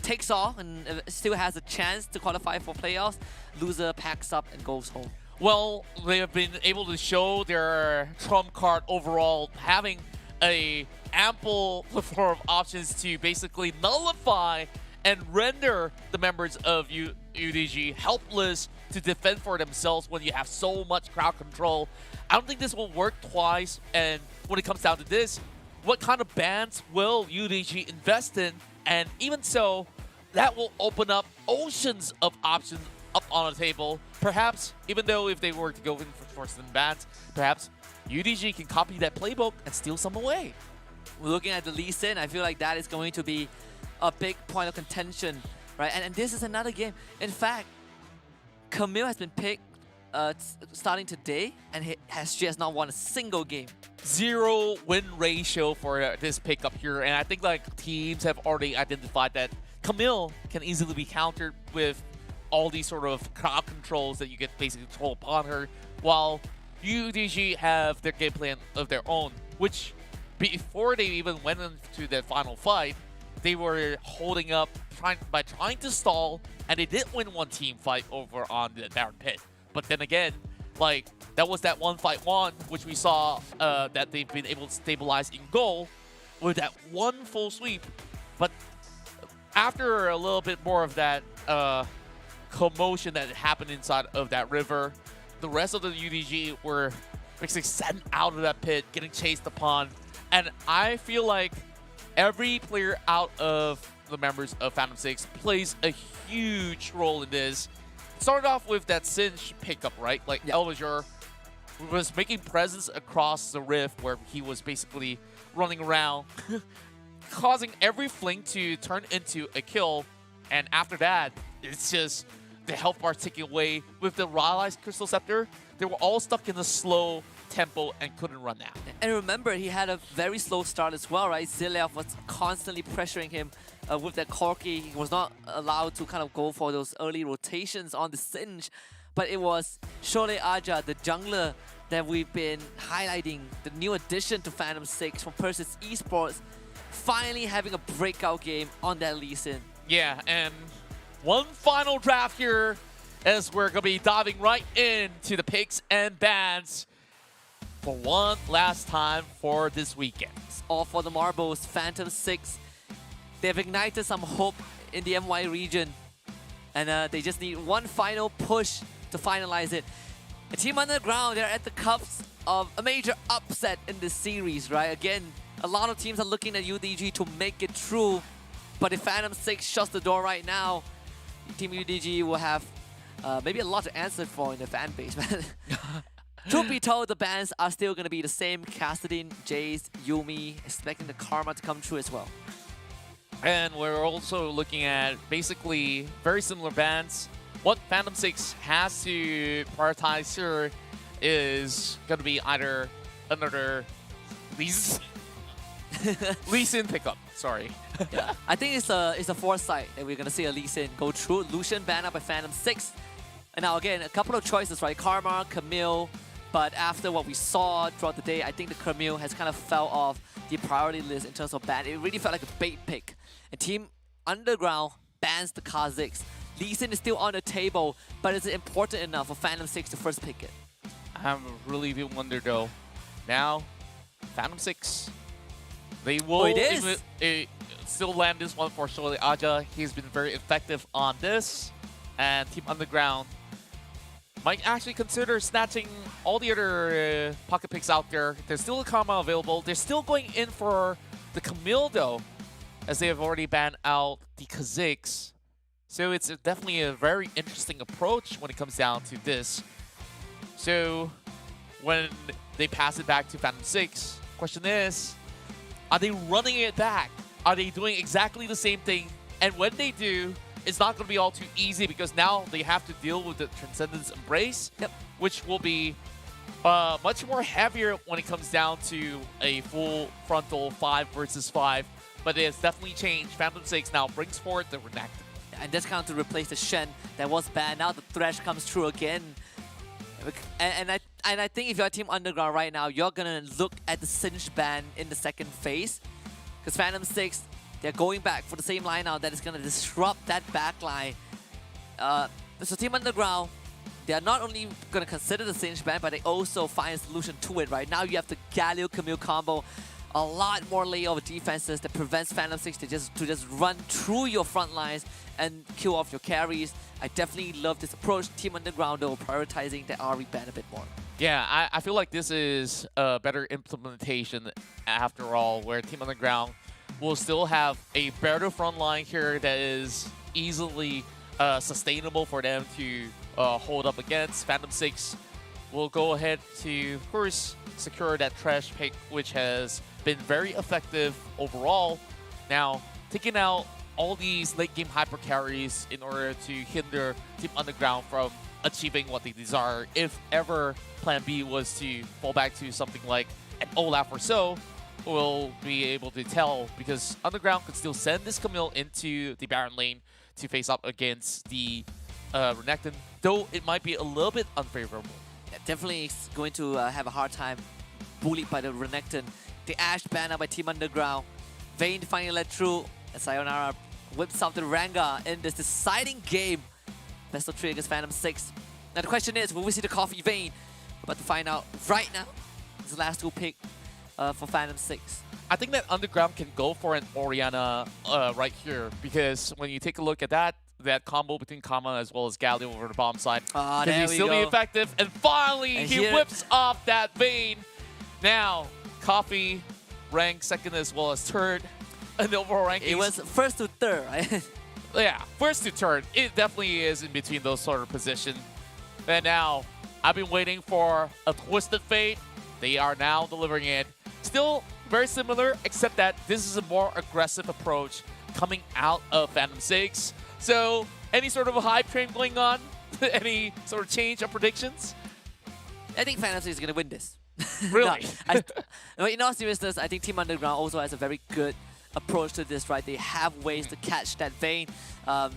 takes all and still has a chance to qualify for playoffs. Loser packs up and goes home. Well, they have been able to show their trump card overall, having a ample plethora of options to basically nullify and render the members of UDG helpless to defend for themselves when you have so much crowd control. I don't think this will work twice, and when it comes down to this, what kind of bans will UDG invest in? And even so, that will open up oceans of options up on the table. Perhaps, even though if they were to go in for some bans, perhaps UDG can copy that playbook and steal some away. We're looking at the Lee Sin, I feel like that is going to be a big point of contention, right? And this is another game. In fact, Camille has been picked starting today, and she has not won a single game. 0 win ratio for this pickup here, and I think like teams have already identified that Camille can easily be countered with all these sort of crowd controls that you get basically control upon her, while UDG have their game plan of their own, which before they even went into the final fight, they were holding up by trying to stall, and they did win one team fight over on the Baron Pit. But then again, like, that was that one fight won, which we saw that they've been able to stabilize in goal with that one full sweep. But after a little bit more of that commotion that happened inside of that river, the rest of the UDG were basically sent out of that pit, getting chased upon. And I feel like every player out of the members of Phantom 6 plays a huge role in this. It started off with that Singe pickup, right? Like, Elvajor was making presence across the rift where he was basically running around, causing every fling to turn into a kill. And after that, it's just the health bar ticking away. With the Rylai's Crystal Scepter, they were all stuck in a slow tempo and couldn't run out. And remember, he had a very slow start as well, right? Zilev was constantly pressuring him with that Corki. He was not allowed to kind of go for those early rotations on the Singe, but it was Shole Aja, the jungler that we've been highlighting, the new addition to Phantom 6 from Persis Esports, finally having a breakout game on that Lee Sin. Yeah, and one final draft here as we're going to be diving right into the picks and bans for one last time for this weekend. All for the marbles, Phantom 6. They've ignited some hope in the MY region, and they just need one final push to finalize it. A Team Underground, they're at the cusp of a major upset in this series, right? Again, a lot of teams are looking at UDG to make it through, but if Phantom 6 shuts the door right now, Team UDG will have maybe a lot to answer for in the fan base, man. Truth be told, the bans are still going to be the same. Kassadin, Jace, Yuumi, expecting the Karma to come true as well. And we're also looking at basically very similar bans. What Phantom 6 has to prioritize here is going to be either another Lee Sin pickup. Sorry. Yeah, I think it's a foresight that we're going to see a Lee Sin go through. Lucian banned up by Phantom 6. And now again, a couple of choices, right? Karma, Camille. But after what we saw throughout the day, I think the Camille has kind of fell off the priority list in terms of ban. It really felt like a bait pick. And Team Underground bans the Kazakhs. Lee Sin is still on the table, but is it important enough for Phantom 6 to first pick it? I'm really do wonder though. Now, Phantom 6, they will still land this one for Shole Aja. He's been very effective on this. And Team Underground might actually consider snatching all the other pocket picks out there. There's still a Karma available. They're still going in for the Camille though, as they have already banned out the Kazakhs. So it's definitely a very interesting approach when it comes down to this. So when they pass it back to Phantom 6, question is, are they running it back? Are they doing exactly the same thing? And when they do, it's not going to be all too easy because now they have to deal with the Transcendence Embrace, which will be much more heavier when it comes down to a full frontal 5 versus 5. But it's definitely changed. Phantom 6 now brings forward the Renekton. And that's kind of to replace the Shen that was banned. Now the Thresh comes through again. And I think if you're Team Underground right now, you're going to look at the Singe ban in the second phase. Because Phantom 6, they're going back for the same line now that is going to disrupt that backline. So Team Underground, they are not only going to consider the Singe ban, but they also find a solution to it, right? Now you have the Galio Camille combo. A lot more layer of defenses that prevents Phantom 6 to just run through your front lines and kill off your carries. I definitely love this approach. Team Underground, though, prioritizing the RE ban a bit more. Yeah, I feel like this is a better implementation after all, where Team Underground will still have a better front line here that is easily sustainable for them to hold up against. Phantom 6 will go ahead to, of course, secure that trash pick, which has been very effective overall. Now, taking out all these late game hyper carries in order to hinder Team Underground from achieving what they desire. If ever Plan B was to fall back to something like an Olaf or so, we'll be able to tell, because Underground could still send this Camille into the Baron lane to face up against the Renekton, though it might be a little bit unfavorable. Yeah, definitely is going to have a hard time bullied by the Renekton. The Ashe banned out by Team Underground. Vayne finally let through, and Sayonara whips out the Ranga in this deciding game. Best of 3 against Phantom 6. Now the question is, will we see the Coffee Vayne? We're about to find out right now. It's the last 2 pick for Phantom 6. I think that Underground can go for an Orianna right here, because when you take a look at that combo between Kama as well as Galio over the bomb side, can he still be effective? And finally, and he whips off that Vayne. Now, Coffee ranks 2nd as well as 3rd in the overall rankings. It was 1st to 3rd, right? Yeah, 1st to 3rd. It definitely is in between those sort of positions. And now, I've been waiting for a Twisted Fate. They are now delivering it. Still very similar, except that this is a more aggressive approach coming out of Phantom 6. So, any sort of a hype train going on? Any sort of change of predictions? I think Phantom 6 is going to win this. Really? No, in all seriousness, I think Team Underground also has a very good approach to this, right? They have ways to catch that Vayne.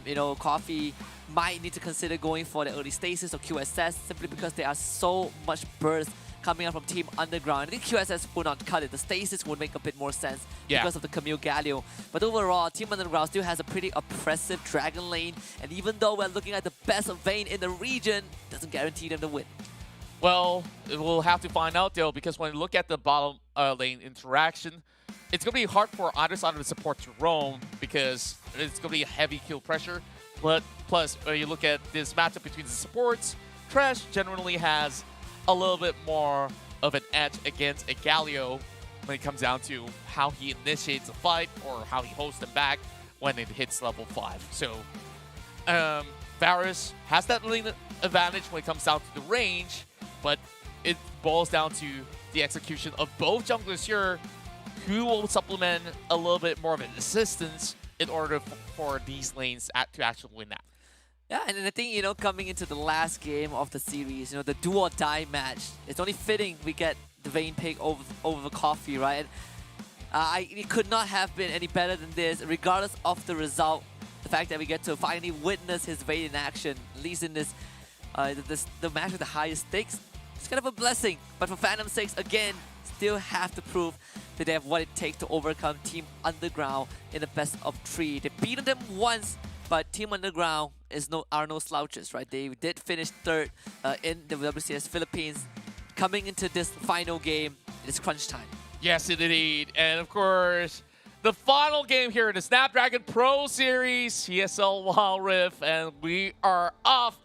You know, Coffee might need to consider going for the early stasis or QSS simply because there are so much burst coming out from Team Underground. I think QSS will not cut it. The stasis would make a bit more sense because of the Camille Galio. But overall, Team Underground still has a pretty oppressive Dragon lane. And even though we're looking at the best of Vayne in the region, doesn't guarantee them to win. Well, we'll have to find out though, because when you look at the bottom lane interaction, it's going to be hard for either side of the support to roam because it's going to be a heavy kill pressure. But plus, when you look at this matchup between the supports, Trash generally has a little bit more of an edge against a Galio when it comes down to how he initiates a fight or how he holds them back when it hits level 5. So, Varus has that lane advantage when it comes down to the range, but it boils down to the execution of both junglers here, who will supplement a little bit more of an assistance in order for these lanes to actually win that. Yeah, and I think, you know, coming into the last game of the series, you know, the do or die match, it's only fitting we get the Vayne pick over the Coffee, right? It could not have been any better than this, regardless of the result. The fact that we get to finally witness his Vayne in action, at least in this, the match with the highest stakes, it's kind of a blessing. But for Phantom 6, again, still have to prove that they have what it takes to overcome Team Underground in the best of 3. They've beaten them once, but Team Underground are no slouches, right? They did finish 3rd in the WCS Philippines. Coming into this final game, it's crunch time. Yes, indeed. And of course, the final game here in the Snapdragon Pro Series, CSL WildRift, and we are off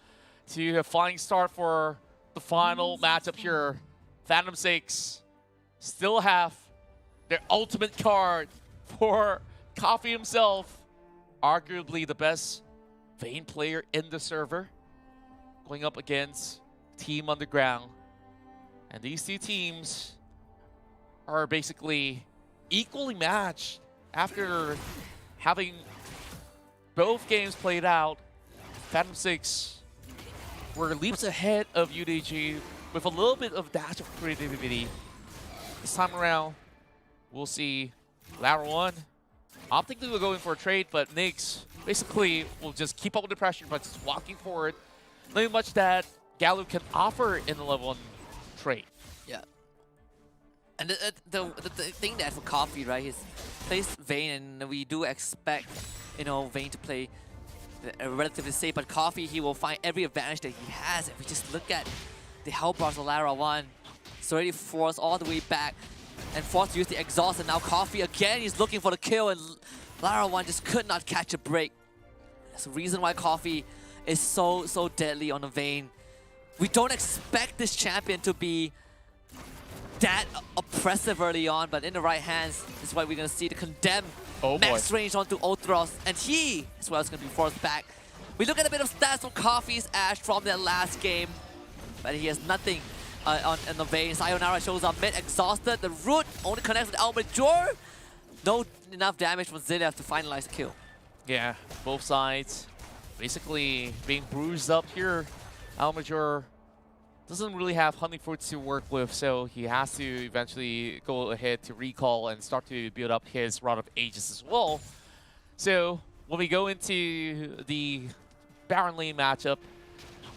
to a flying start for the final matchup here. Phantom 6 still have their ultimate card for Coffee himself, arguably the best Vayne player in the server, going up against Team Underground. And these two teams are basically equally matched after having both games played out. Phantom 6 were leaps ahead of UDG with a little bit of dash of creativity. This time around, we'll see Ladder 1 opting to go in for a trade, but Nyx basically will just keep up with the pressure by just walking forward. Not much that Galio can offer in the level 1 trade. Yeah. And the thing that for Coffee, right, he's plays Vayne, and we do expect, you know, Vayne to play relatively safe, but Coffee, he will find every advantage that he has. If we just look at the health bars of Lara 1, it's already forced all the way back and forced to use the exhaust, and now Coffee again, he's looking for the kill, and Lara 1 just could not catch a break. That's the reason why Coffee is so deadly on the Vayne. We don't expect this champion to be that oppressive early on, but in the right hands is why we're going to see the condemn max range onto Ultros, and he as well is going to be forced back. We look at a bit of stats from Coffee's Ashe from their last game, but he has nothing on the Vayne. Sayonara shows up mid, exhausted. The root only connects with El Major. No enough damage from Zilliaf to finalize the kill. Yeah, both sides basically being bruised up here Almajor doesn't really have hunting fruits to work with, so he has to eventually go ahead to recall and start to build up his Rod of Ages as well. So when we go into the Baron lane matchup,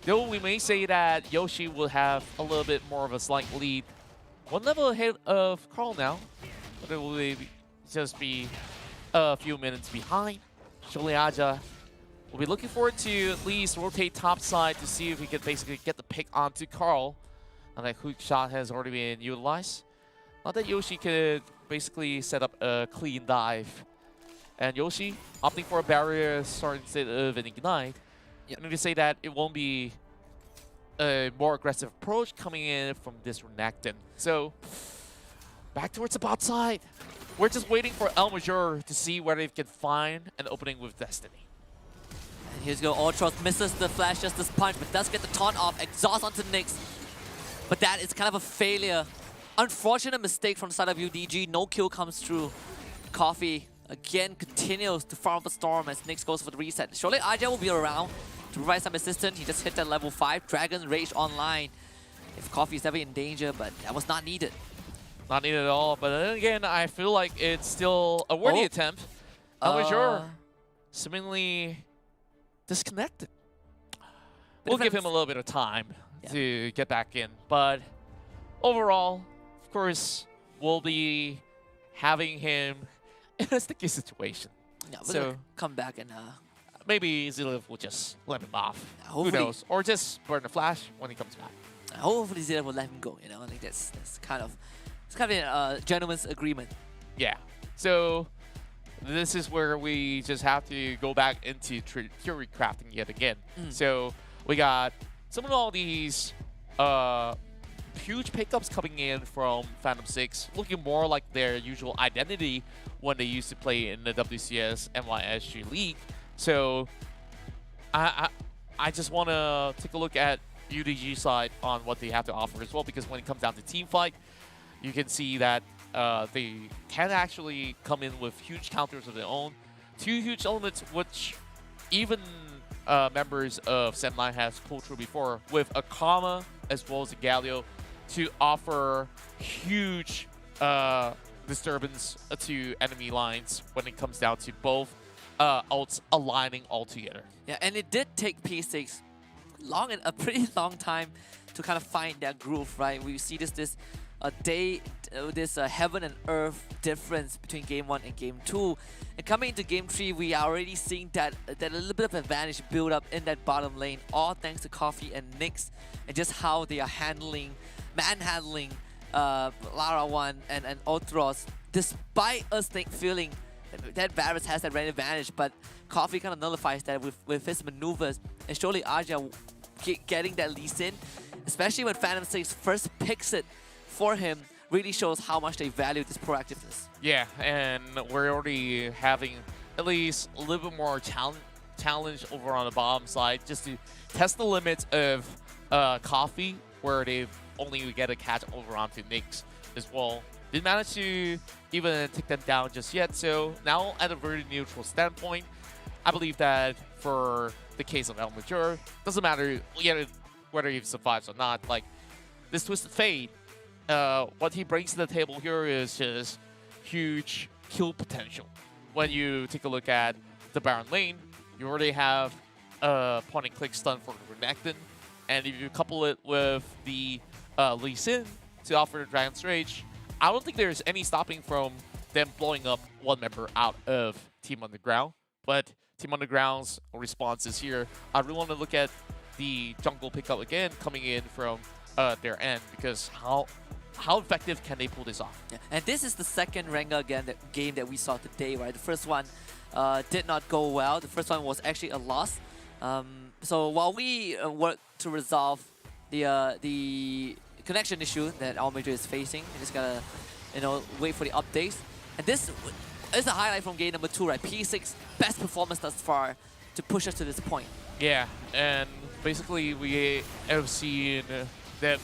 though we may say that Yoshi will have a little bit more of a slight lead, one level ahead of Carl now, but it will just be a few minutes behind. Surely Aja will be looking forward to at least rotate topside to see if we can basically get the pick onto Carl. And that hook shot has already been utilized. Not that Yoshi could basically set up a clean dive. And Yoshi opting for a barrier start instead of an ignite. Yep. I need to say that it won't be a more aggressive approach coming in from this Renekton. So back towards the bot side. We're just waiting for Almajor to see whether he can find an opening with Destiny. And here's go Ultros, misses the flash justice punch, but does get the taunt off, exhaust onto Nyx. But that is kind of a failure. Unfortunate mistake from the side of UDG, no kill comes through. Coffee again continues to farm up a storm as Nyx goes for the reset. Surely Aja will be around to provide some assistance. He just hit that level 5, Dragon Rage online. If Coffee is ever in danger, but that was not needed. Not needed at all, but then again, I feel like it's still a worthy attempt. Almajor seemingly disconnected. We'll give him a little bit of time to get back in, but overall, of course, we'll be having him in a sticky situation. Yeah, we're gonna come back and maybe Zilliv will just let him off. Who hopefully- knows? Or just burn the flash when he comes back. hopefully Zilla will let him go. You know, I think that's kind of a gentleman's agreement. Yeah. So this is where we just have to go back into theory crafting yet again. So we got some of all these huge pickups coming in from Phantom 6, looking more like their usual identity when they used to play in the WCS NYSG League. So I just want to take a look at UDG side on what they have to offer as well, because when it comes down to team fight, you can see that they can actually come in with huge counters of their own. Two huge elements which even members of Senline has pulled through before, with a Kama as well as a Galio to offer huge disturbance to enemy lines when it comes down to both ults aligning all together. Yeah, and it did take P6 a pretty long time to kind of find that groove, right? We see this heaven and earth difference between game 1 and game 2. And coming into game 3, we are already seeing that a little bit of advantage build up in that bottom lane, all thanks to Coffee and Nyx, and just how they are manhandling Lara 1 and Ultros, despite us feeling that Varus has that range advantage, but Coffee kind of nullifies that with his maneuvers, and surely Aja getting that Lee Sin, especially when Phantom 6 first picks it for him, really shows how much they value this proactiveness. Yeah, and we're already having at least a little bit more challenge over on the bottom side, just to test the limits of Coffee, where they only get a catch over onto Nyx as well. Didn't manage to even take them down just yet, so now at a very neutral standpoint, I believe that for the case of Almajor, doesn't matter whether he survives or not, like this Twisted Fate, what he brings to the table here is just huge kill potential. When you take a look at the Baron lane, you already have a point and click stun for Renekton, and if you couple it with the Lee Sin to offer the Dragon's Rage, I don't think there's any stopping from them blowing up one member out of Team Underground. But Team Underground's responses here, I really want to look at the jungle pickup again coming in from their end, because how effective can they pull this off? Yeah. And this is the second Rengar game that we saw today, right? The first one did not go well. The first one was actually a loss. So while we work to resolve the connection issue that Almajor is facing, we just gotta wait for the updates. And this is a highlight from game number 2, right? P6 best performance thus far to push us to this point. Yeah, and basically we have seen them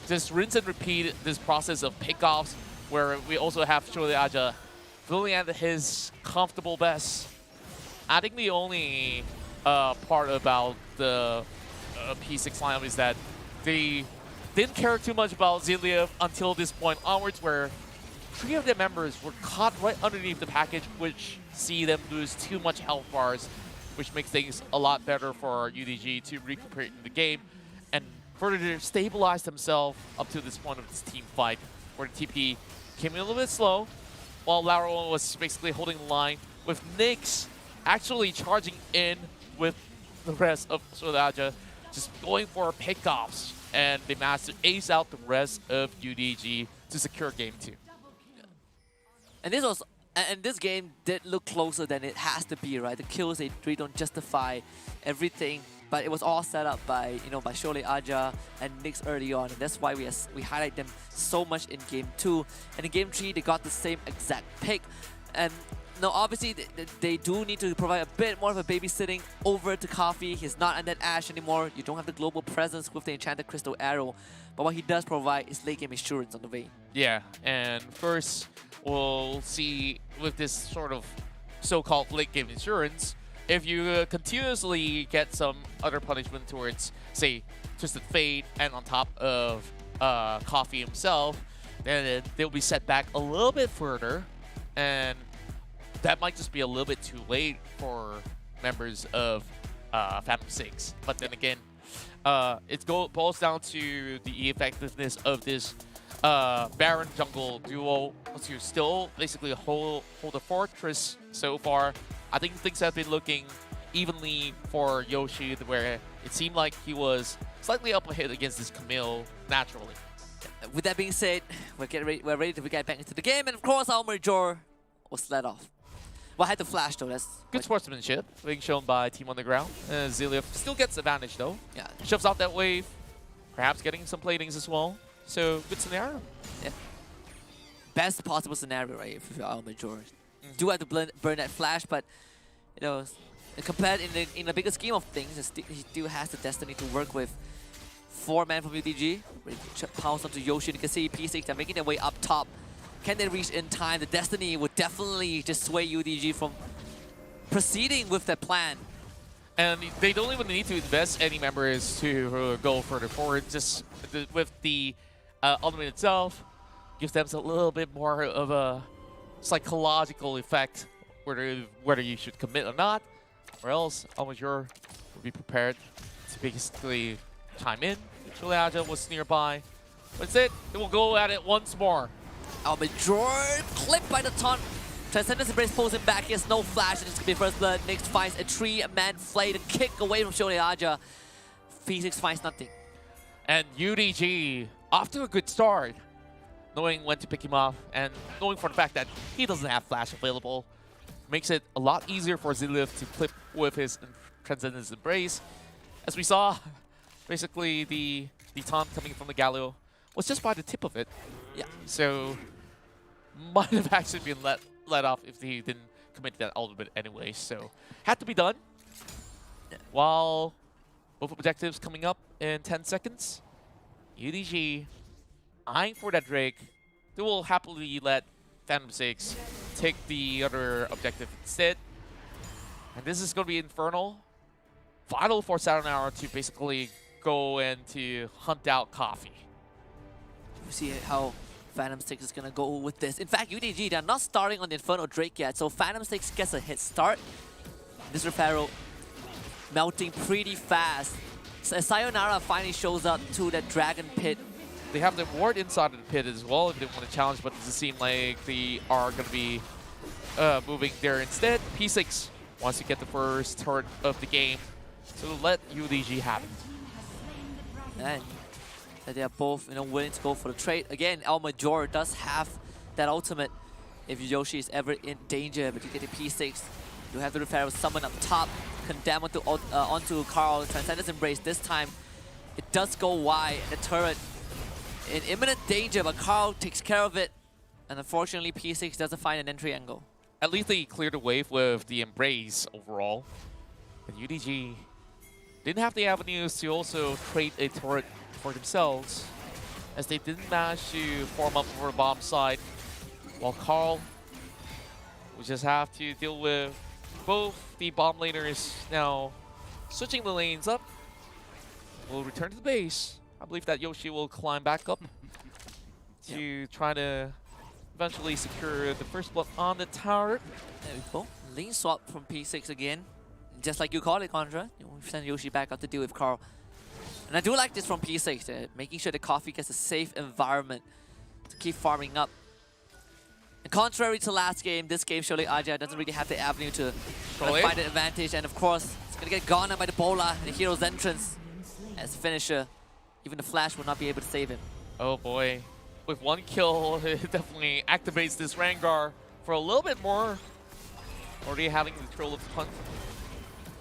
just rinse and repeat this process of pickoffs, where we also have Surely Aja feeling at his comfortable best. I think the only part about the P6 lineup is that they didn't care too much about Ziliev until this point onwards, where 3 of their members were caught right underneath the package, which see them lose too much health bars, which makes things a lot better for UDG to recuperate in the game and further stabilize themselves up to this point of this team fight, where the TP came in a little bit slow, while Lauro was basically holding the line, with Nyx actually charging in with the rest of Sodaja, just going for pickoffs, and they managed to ace out the rest of UDG to secure game 2. And this game did look closer than it has to be, right? The kills, they really don't justify everything, but it was all set up by, by Shole Aja and Nyx early on, and that's why we highlight them so much in game 2. And in game 3, they got the same exact pick. And now, obviously, they do need to provide a bit more of a babysitting over to Coffee. He's not Undead Ash anymore. You don't have the global presence with the Enchanted Crystal Arrow. But what he does provide is late game assurance on the way. Yeah, and first, we'll see with this sort of so-called late game insurance, if you continuously get some other punishment towards, say, Twisted Fate and on top of Coffee himself, then they'll be set back a little bit further, and that might just be a little bit too late for members of Phantom 6. But then again, it boils down to the effectiveness of this Baron jungle duo to still basically hold the fortress so far. I think things have been looking evenly for Yoshi, where it seemed like he was slightly up ahead against this Camille naturally. With that being said, we're ready to get back into the game, and of course our Major was let off. Well, I had to flash though. That's good sportsmanship being shown by Team on the ground. Ziliev still gets advantage though. Yeah, shoves out that wave, perhaps getting some platings as well. So good scenario. Yeah, best possible scenario, right? If you're our Major, do have to burn that flash, but compared in the bigger scheme of things, he still has the destiny to work with. 4 men from UDG, ready to pounce onto Yoshi. You can see P6, they're making their way up top. Can they reach in time? The Destiny would definitely just sway UDG from proceeding with their plan. And they don't even need to invest any members to go further forward. Just with the ultimate itself, gives them a little bit more of a psychological effect, whether you should commit or not, or else Almajor will be prepared to basically chime in. Chuliaja was nearby. But that's it. They will go at it once more. Almajor clipped by the taunt. Transcendence Embrace pulls him back. He has no flash, and it's gonna be first blood. Nyx finds a 3-man flay to kick away from Sholeaja. P6 finds nothing. And UDG off to a good start, knowing when to pick him off and knowing for the fact that he doesn't have flash available, makes it a lot easier for Ziliev to clip with his Transcendence Embrace. As we saw, basically the taunt coming from the Galio was just by the tip of it. Yeah. So might have actually been let off if he didn't commit to that ultimate anyway. So had to be done. While both objectives coming up in 10 seconds, UDG eyeing for that Drake. They will happily let Phantom 6 take the other objective instead. And this is going to be infernal. Vital for Saturn Hour to basically go and to hunt out Coffee. We see how Phantom 6 is going to go with this. In fact, UDG, they're not starting on the Inferno Drake yet, so Phantom 6 gets a hit start. This Pharaoh melting pretty fast. So Sayonara finally shows up to the Dragon Pit. They have the ward inside of the pit as well if they want to challenge, but it doesn't seem like they are going to be moving there instead. P6 wants to get the first turret of the game, so let UDG have it. And they are both willing to go for the trade. Again, El Major does have that ultimate if Yoshi is ever in danger, but you get the P6. You have the Pharaoh summon up top, condemn onto Carl, Transcendence Embrace. This time, it does go wide, and the turret in imminent danger, but Carl takes care of it. And unfortunately, P6 doesn't find an entry angle. At least they cleared the wave with the Embrace overall. And UDG didn't have the avenues to also trade a turret for themselves, as they didn't manage to form up over the bomb side, while Carl will just have to deal with both the bomb laners now switching the lanes up. will return to the base. I believe that Yoshi will climb back up to try to eventually secure the first blood on the tower. There we go. Lane swap from P6 again. Just like you call it, Contra. You send Yoshi back up to deal with Carl. And I do like this from P6, making sure the Coffee gets a safe environment to keep farming up. And contrary to last game, this game surely Aja doesn't really have the avenue to find an advantage. And of course, it's going to get gone by the Bola and the hero's entrance as finisher. Even the Flash will not be able to save him. Oh boy. With one kill, it definitely activates this Rengar for a little bit more. Already having the Trill of the Hunt.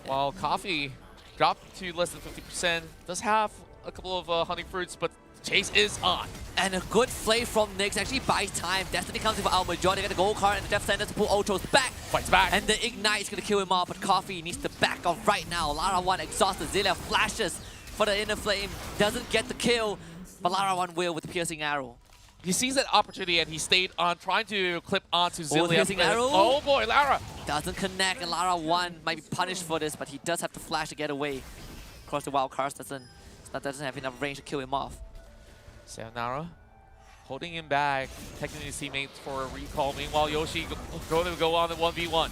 While Coffee dropped to less than 50%. Does have a couple of hunting fruits, but chase is on. And a good play from Nyx actually buys time. Destiny comes in for Almajor. They get the gold card and the Death Sentence to pull Ultros back. Fights back. And the Ignite is going to kill him off, but Coffee needs to back off right now. Lara 1 exhausted. Zilia flashes for the Inner Flame. Doesn't get the kill, but Lara 1 will with the Piercing Arrow. He sees that opportunity and he stayed on trying to clip onto Zilia. Piercing Arrow. Oh boy, Lara. Doesn't connect, and Lara 1 might be punished for this, but he does have to flash to get away. Of course, the Wild Cards doesn't have enough range to kill him off. Sayonara holding him back, protecting his teammates for a recall. Meanwhile, Yoshi going to go on the 1v1.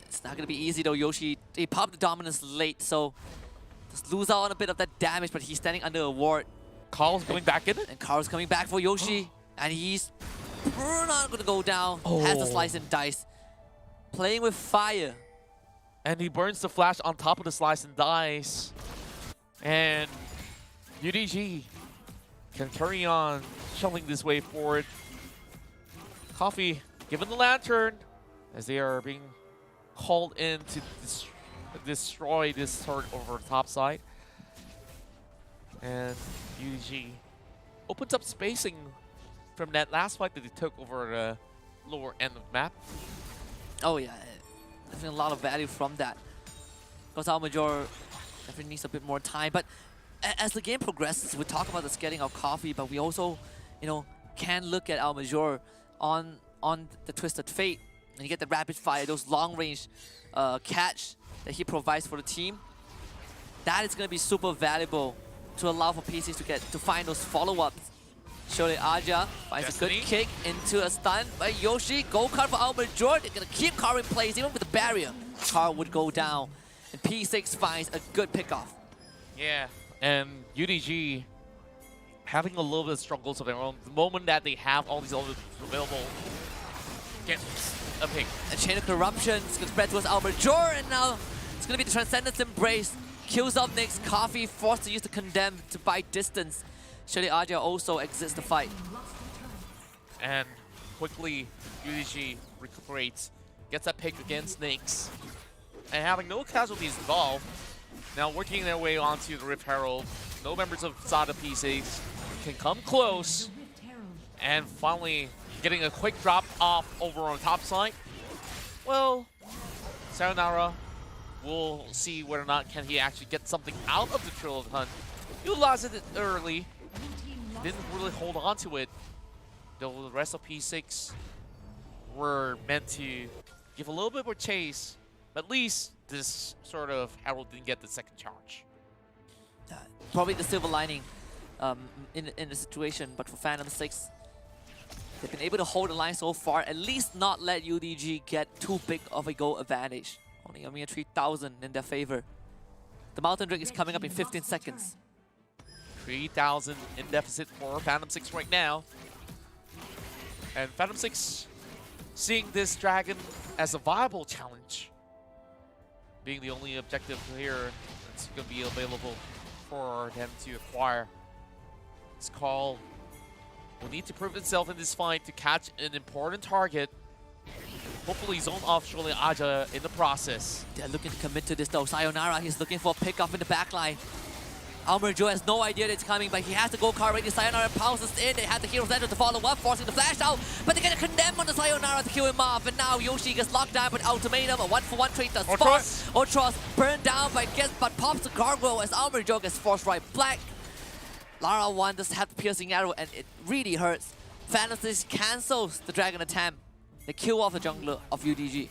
It's not going to be easy though. Yoshi, he popped the dominance late, so just lose out on a bit of that damage, but he's standing under a ward. Carl's going back in it? And Carl's coming back for Yoshi, and he's not going to go down. Has the slice and dice. Playing with fire. And he burns the flash on top of the slice and dice. And UDG can carry on shuffling this way forward. Coffee given the lantern as they are being called in to destroy this turret over the top side. And UDG opens up spacing from that last fight that they took over the lower end of the map. Oh yeah, definitely a lot of value from that. Because Almajor definitely needs a bit more time. But as the game progresses, we talk about the scaling of Coffee, but we also, can look at Almajor on the Twisted Fate. And you get the rapid fire, those long range catch that he provides for the team. That is going to be super valuable to allow for PCs to find those follow-ups. Surely Aja finds a good kick into a stun by Yoshi. Gold card for Almajor. They're going to keep Carl in place even with the barrier. Carl would go down. And P6 finds a good pickoff. Yeah, and UDG having a little bit of struggles of their own. The moment that they have all these others available, get a pick. A chain of corruption is going to spread towards Almajor, and now it's going to be the Transcendence Embrace. Kills up Nyx. Coffee forced to use the Condemn to buy distance. Surely Aja also exits the fight. And quickly, UDG recuperates, gets that pick against Nyx. And having no casualties involved, now working their way onto the Rift Herald. No members of Sada P6 can come close. And finally, getting a quick drop off over on top side. Well, Sayonara, we'll see whether or not can he actually get something out of the Trill of the Hunt. Utilized it early, didn't really hold on to it, though the rest of P6 were meant to give a little bit more chase. At least this sort of Herald didn't get the second charge. Probably the silver lining in the situation, but for Phantom 6, they've been able to hold the line so far, at least not let UDG get too big of a goal advantage. Only a mere 3,000 in their favor. The Mountain Drake is coming up in 15 seconds. 3,000 in deficit for Phantom 6 right now. And Phantom 6 seeing this dragon as a viable challenge. Being the only objective here that's going to be available for them to acquire. This call will need to prove itself in this fight to catch an important target. Hopefully zone off surely Aja in the process. They're looking to commit to this though. Sayonara, he's looking for a pickoff in the backline. Almajor has no idea that it's coming, but he has to go card ready. Sayonara pounces in. They have the Hero's Enter to follow up, forcing the flash out. But they get a Condemn on the Sayonara to kill him off. And now Yoshi gets locked down with Ultimatum. A 1-for-1 trade to spot. Otros burned down but pops the gargoyle as Almajor gets forced right black. Lara 1 does have the piercing arrow, and it really hurts. Phantom 6 cancels the dragon attempt. They kill off the jungler of UDG.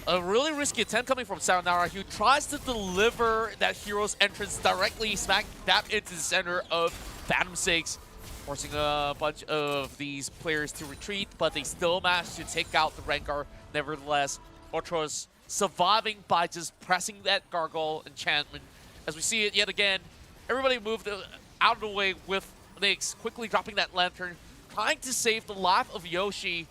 A really risky attempt coming from Sayonara, who tries to deliver that hero's entrance directly smack dab into the center of Phantom 6, forcing a bunch of these players to retreat, but they still manage to take out the Rengar. Nevertheless, Ultros surviving by just pressing that Gargoyle enchantment. As we see it yet again, everybody moved out of the way with Nyx, quickly dropping that Lantern, trying to save the life of Yoshi,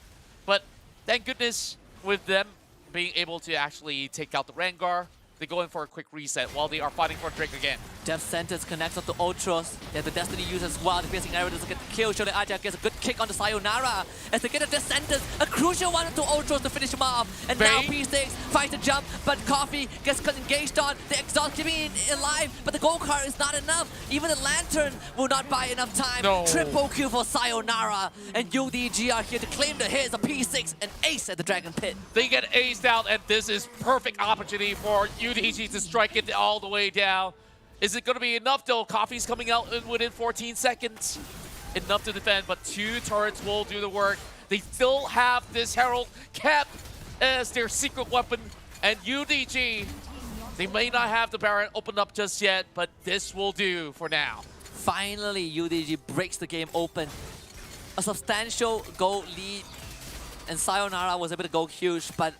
but thank goodness with them being able to actually take out the Rengar, they go in for a quick reset while they are fighting for Drake again. Death Sentence connects up to Ultros. They have the Destiny use as well. The piercing arrow doesn't get the kill. Shole Aja gets a good kick on the Sayonara as they get a Death Sentence, a crucial one to Ultros to finish him off. And now P6 fights the jump, but Coffee gets engaged on. The exhaust keeping alive, but the gold card is not enough. Even the Lantern will not buy enough time. No. Triple kill for Sayonara, and UDG are here to claim the hits of P6 and ace at the Dragon Pit. They get aced out, and this is perfect opportunity for UDG to strike it all the way down. Is it going to be enough though? Coffee's coming out within 14 seconds. Enough to defend, but 2 turrets will do the work. They still have this Herald kept as their secret weapon, and UDG, they may not have the Baron opened up just yet, but this will do for now. Finally, UDG breaks the game open. A substantial goal lead, and Sayonara was able to go huge, but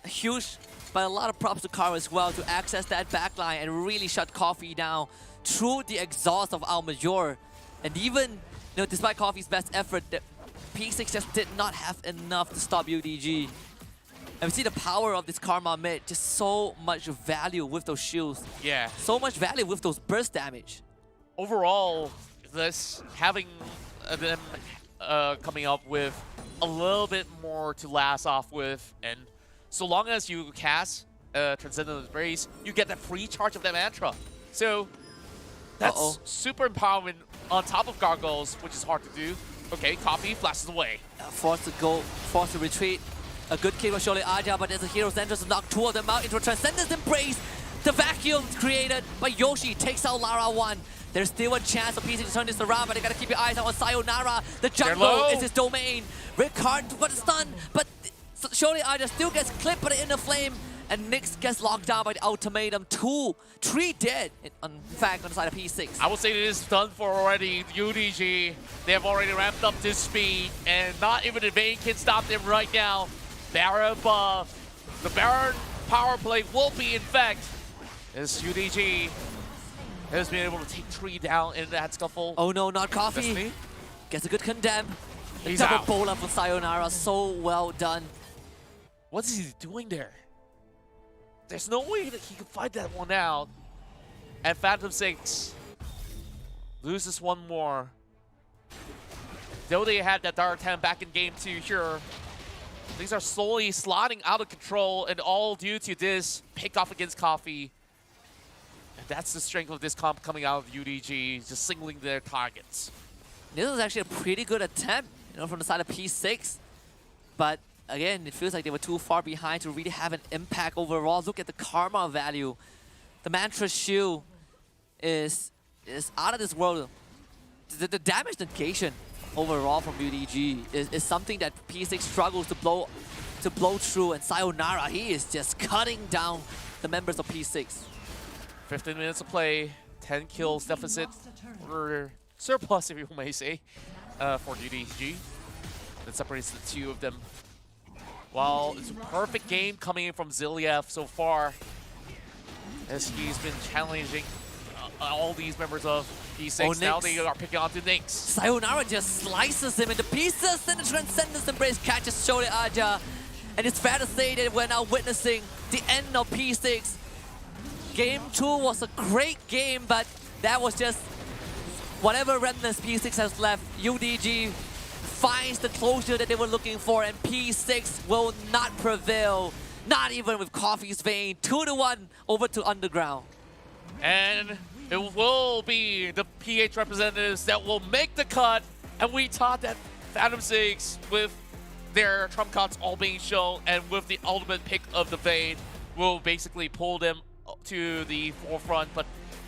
a lot of props to Kara as well to access that backline and really shut Coffee down through the exhaust of Al Major. And even, despite Coffee's best effort, the P6 just did not have enough to stop UDG. And we see the power of this Karma mid, just so much value with those shields. Yeah. So much value with those burst damage. Overall, this having them coming up with a little bit more to last off with, and so long as you cast Transcendent Embrace, you get that free charge of that mantra. So that's super empowering on top of Gargoyles, which is hard to do. Okay, Coffee flashes away. Forced to retreat. A good kill for Shole Aja, but there's a hero's entrance to knock 2 of them out into a Transcendence Embrace. The vacuum created by Yoshi takes out Lara 1. There's still a chance of PC to turn this around, but they gotta keep your eyes out on Sayonara. The jungle is his domain. Ricard got a stun, but Shole Aja still gets clipped by the inner flame, and Nyx gets locked down by the ultimatum. 3 dead, in fact, on the side of P6. I would say it is done for already. UDG, they have already ramped up this speed, and not even the Vayne can stop them right now. Baron buff. The Baron power play will be in fact, as UDG has been able to take 3 down in that scuffle. Oh no, not Coffee. Destiny? Gets a good condemn. He's double out. bowler for Sayonara, so well done. What is he doing there? There's no way that he can fight that one out. And Phantom 6 loses one more. Though they had that Dark 10 back in game 2 here, things are slowly sliding out of control, and all due to this pick off against Coffee. And that's the strength of this comp coming out of UDG, just singling their targets. This was actually a pretty good attempt, from the side of P6. But again, it feels like they were too far behind to really have an impact overall. Look at the karma value. The Mantra Shield is out of this world. The damage negation overall from UDG is something that P6 struggles to blow through, and Sayonara, he is just cutting down the members of P6. 15 minutes of play, 10 kills deficit, or surplus if you may say, for UDG. That separates the 2 of them. Well, it's a perfect game coming in from Ziliev so far, as he's been challenging all these members of P6. Now they are picking on to Nyx. Sayonara just slices him into pieces, and the Transcendence Embrace catches Shole Aja. And it's fair to say that we're now witnessing the end of P6. Game 2 was a great game, but that was just whatever remnants P6 has left. UDG finds the closure that they were looking for, and P6 will not prevail, not even with Coffee's Vayne. 2-1 over to Underground. And it will be the PH representatives that will make the cut, and we thought that Phantom 6, with their trump cards all being shown, and with the ultimate pick of the Vayne, will basically pull them to the forefront, but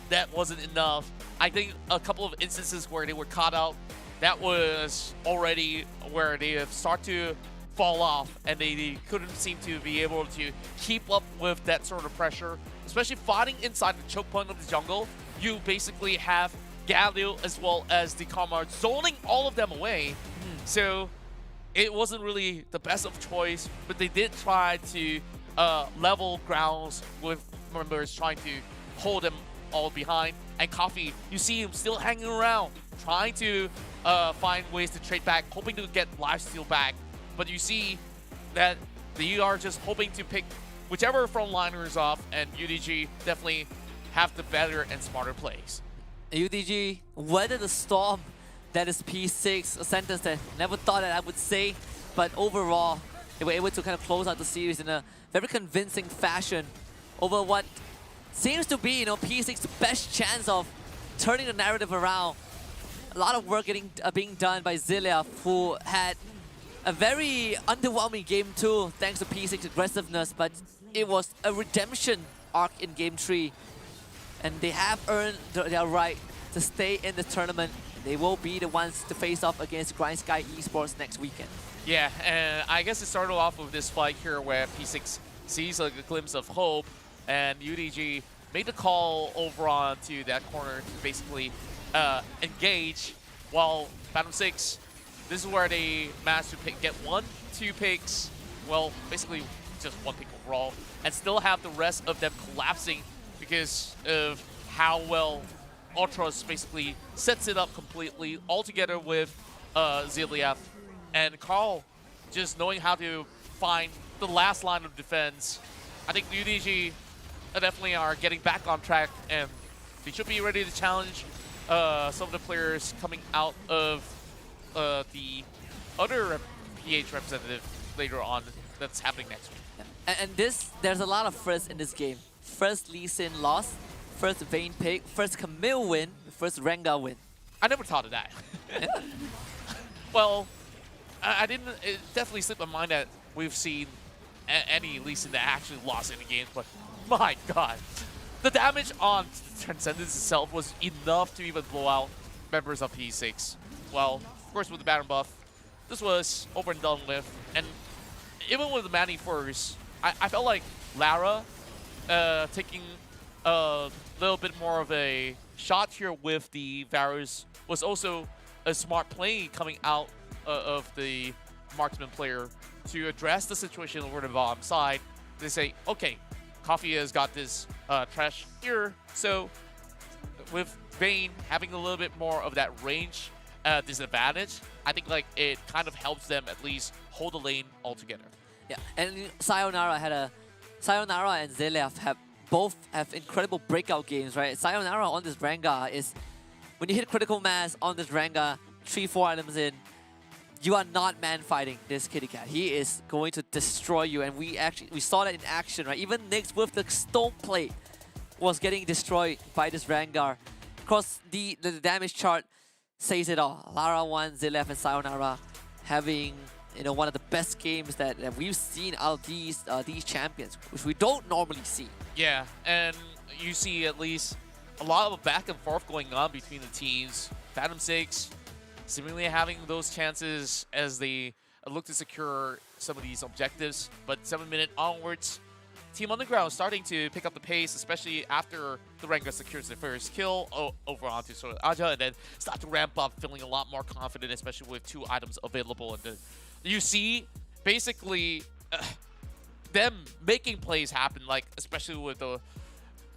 that wasn't enough. I think a couple of instances where they were caught out, that was already where they have started to fall off, and they couldn't seem to be able to keep up with that sort of pressure, especially fighting inside the choke point of the jungle. You basically have Galio as well as the Comrade zoning all of them away. So it wasn't really the best of choice, but they did try to level grounds with members trying to hold them all behind. And Coffee, you see him still hanging around, trying to find ways to trade back, hoping to get lifesteal back. But you see that they are just hoping to pick whichever frontliners off, and UDG definitely have the better and smarter plays. UDG weathered the storm. That is P6, a sentence that I never thought that I would say, but overall, they were able to kind of close out the series in a very convincing fashion over what seems to be, P6's best chance of turning the narrative around. A lot of work being done by Zilia, who had a very underwhelming game 2 thanks to P6 aggressiveness, but it was a redemption arc in game 3. And they have earned their right to stay in the tournament. They will be the ones to face off against Grind Sky Esports next weekend. Yeah, and I guess it started off with this fight here where P6 sees a glimpse of hope, and UDG made the call over onto that corner to basically engage, while Phantom 6, this is where they managed to get 1-2 picks, well, basically just 1 pick overall, and still have the rest of them collapsing because of how well Ultras basically sets it up completely, all together with Ziliaf. And Carl just knowing how to find the last line of defense. I think UDG definitely are getting back on track, and they should be ready to challenge some of the players coming out of the other PH representative later on that's happening next week. And there's a lot of firsts in this game. First Lee Sin loss, first Vayne pick, first Camille win, first Rengar win. I never thought of that. Well, I didn't. It definitely slipped my mind that we've seen any Lee Sin that actually lost any games, but my god. The damage on Transcendence itself was enough to even blow out members of P6. Well, of course with the Baron buff, this was over and done with. And even with the Manny first, I felt like Lara taking a little bit more of a shot here with the Varus was also a smart play coming out of the marksman player to address the situation over the bottom side. They say, okay, Coffee has got this trash here, so with Vayne having a little bit more of that range disadvantage, I think like it kind of helps them at least hold the lane altogether. Yeah, and Sayonara and Zeliaf both have incredible breakout games, right? Sayonara on this Rengar is, when you hit critical mass on this Rengar, 3-4 items in, you are not man fighting this kitty cat. He is going to destroy you, and we saw that in action, right? Even Nyx with the stone plate was getting destroyed by this Rengar. Of course, the damage chart says it all. Lara 1, Zeliaf, and Sayonara having one of the best games that we've seen out of these champions, which we don't normally see. Yeah, and you see at least a lot of back and forth going on between the teams. Phantom 6 seemingly having those chances as they look to secure some of these objectives, but 7 minute onwards, Team Underground starting to pick up the pace, especially after the Rengar secures their first kill over onto sort of Aja, and then start to ramp up, feeling a lot more confident, especially with 2 items available. And you see basically them making plays happen, like especially with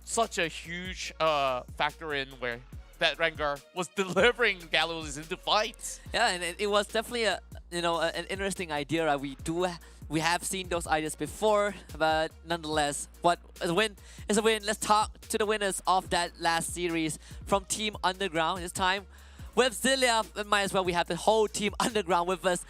such a huge factor in where that Rengar was delivering Gallows into fights. Yeah, and it was definitely an interesting idea. Right? We have seen those ideas before, but nonetheless, what a win is a win. Let's talk to the winners of that last series from Team Underground. This time with Zilia, might as well we have the whole Team Underground with us.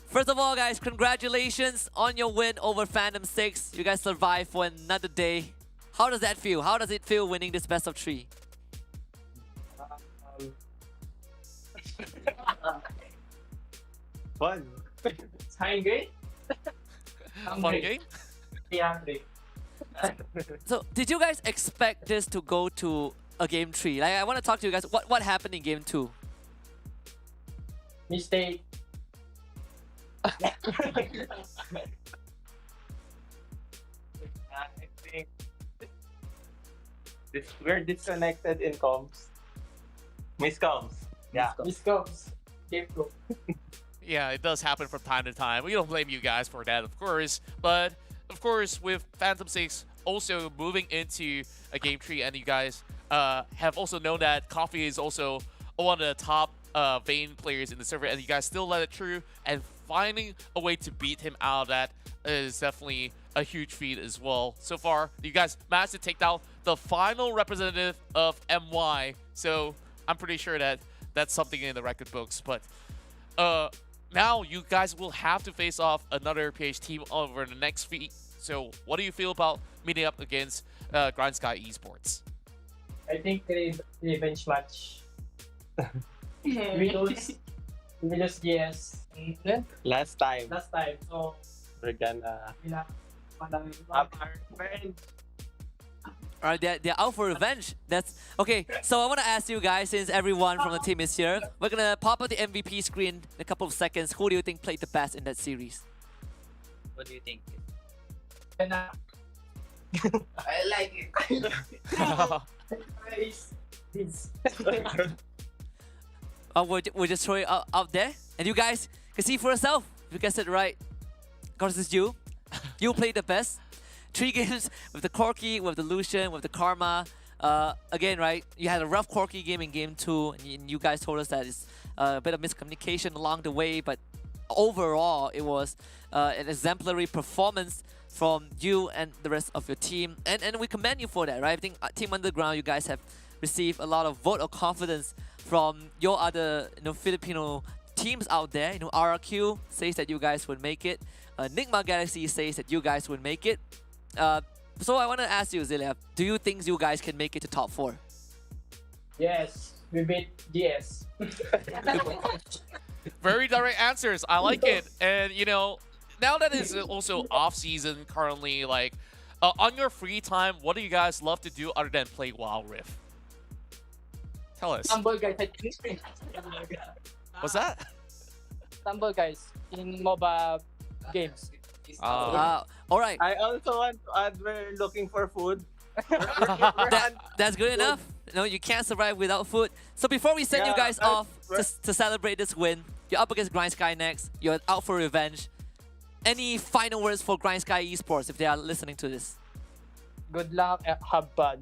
First of all, guys, congratulations on your win over Phantom 6. You guys survived for another day. How does that feel? How does it feel winning this best of 3? Fun. Fine game. Fun game? Yeah. So, did you guys expect this to go to a game 3? Like, I want to talk to you guys. What happened in game 2? Mistake. I think we're disconnected in comms. Miss comms. Yeah. Miss comms. Game 2. Yeah, it does happen from time to time. We don't blame you guys for that, of course. But, of course, with Phantom 6 also moving into a game tree, and you guys have also known that Coffee is also one of the top Vayne players in the server, and you guys still let it through, and finding a way to beat him out of that is definitely a huge feat as well. So far, you guys managed to take down the final representative of MY, so I'm pretty sure that that's something in the record books. But now you guys will have to face off another PH team over the next week. So what do you feel about meeting up against Grind Sky Esports? I think revenge match. we lose GS last time. So we're gonna have our revenge. Alright, they're out for revenge. That's okay. So I want to ask you guys, since everyone from the team is here, we're gonna pop up the MVP screen in a couple of seconds. Who do you think played the best in that series? What do you think? I like it. We'll just throw it out there, and you guys can see for yourself. If you guessed it right, of course it's you. You played the best. 3 games with the Corki, with the Lucian, with the Karma. Again, right, you had a rough Corki game in game 2, and you guys told us that it's a bit of miscommunication along the way, but overall, it was an exemplary performance from you and the rest of your team. And we commend you for that, right? I think Team Underground, you guys have received a lot of vote of confidence from your other Filipino teams out there. RRQ says that you guys would make it. Enigma Galaxy says that you guys would make it. So I want to ask you, Zilia, do you think you guys can make it to top 4? Yes, we beat GS. Very direct answers. I like it. And, now that it's also off-season currently, like, on your free time, what do you guys love to do other than play WildRift? Tell us. Stumble guys. What's that? Stumble guys in MOBA games. All right. I also want to add, we're looking for food. That's good enough. You can't survive without food. So before we send you guys off to celebrate this win, you're up against Grind Sky next. You're out for revenge. Any final words for Grind Sky Esports if they are listening to this? Good luck and have fun.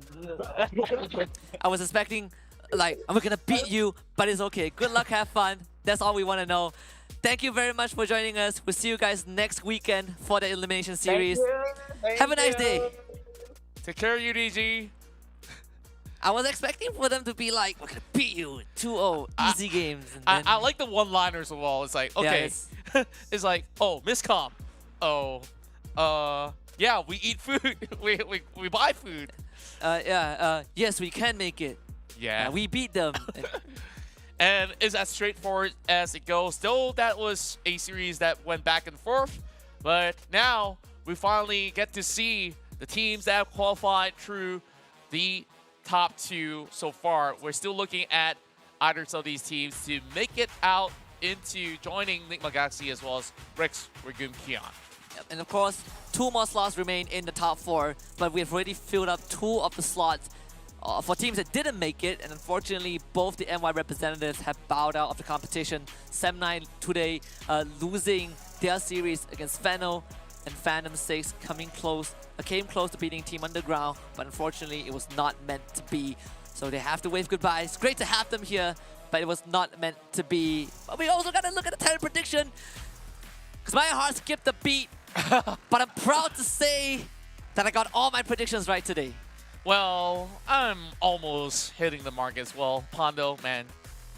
I was expecting, like, I'm gonna beat you, but it's okay. Good luck, have fun. That's all we want to know. Thank you very much for joining us. We'll see you guys next weekend for the Elimination Series. Have a nice day. Take care, UDG. I was expecting for them to be like, we're gonna beat you 2-0, easy games. And I like the one-liners of all. It's like, okay. Yeah, it's like, oh, miscom. Oh, yeah, we eat food. we buy food. Yes, we can make it. Yeah. We beat them. And it's as straightforward as it goes. Still, that was a series that went back and forth. But now, we finally get to see the teams that have qualified through the top 2 so far. We're still looking at either of these teams to make it out into joining Nick Mcgoxie as well as Rex Regum Kion. And of course, 2 more slots remain in the top 4, but we've already filled up 2 of the slots for teams that didn't make it, and unfortunately, both the NY representatives have bowed out of the competition. Sem9 today losing their series against Feno, and Phantom 6 came close to beating Team Underground, but unfortunately, it was not meant to be. So they have to wave goodbye. It's great to have them here, but it was not meant to be. But we also got to look at the talent prediction, because my heart skipped a beat, but I'm proud to say that I got all my predictions right today. Well, I'm almost hitting the mark as well. Pondo, man,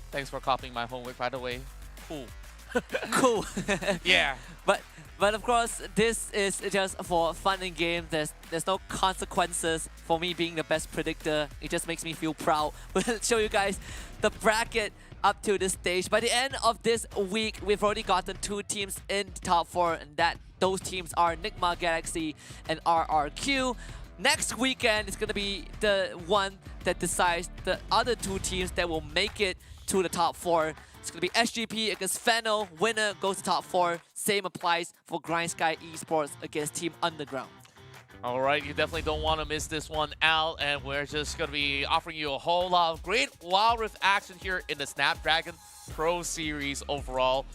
thanks for copying my homework, by the way. Cool. Cool. Yeah. But of course, this is just for fun and game. There's no consequences for me being the best predictor. It just makes me feel proud. We'll show you guys the bracket up to this stage. By the end of this week, we've already gotten 2 teams in the top 4, and those teams are Enigma Galaxy and RRQ. Next weekend is going to be the one that decides the other 2 teams that will make it to the top 4. It's going to be SGP against Fennel. Winner goes to top 4. Same applies for Grind Sky Esports against Team Underground. All right, you definitely don't want to miss this one out, and we're just going to be offering you a whole lot of great WildRift action here in the Snapdragon Pro Series overall.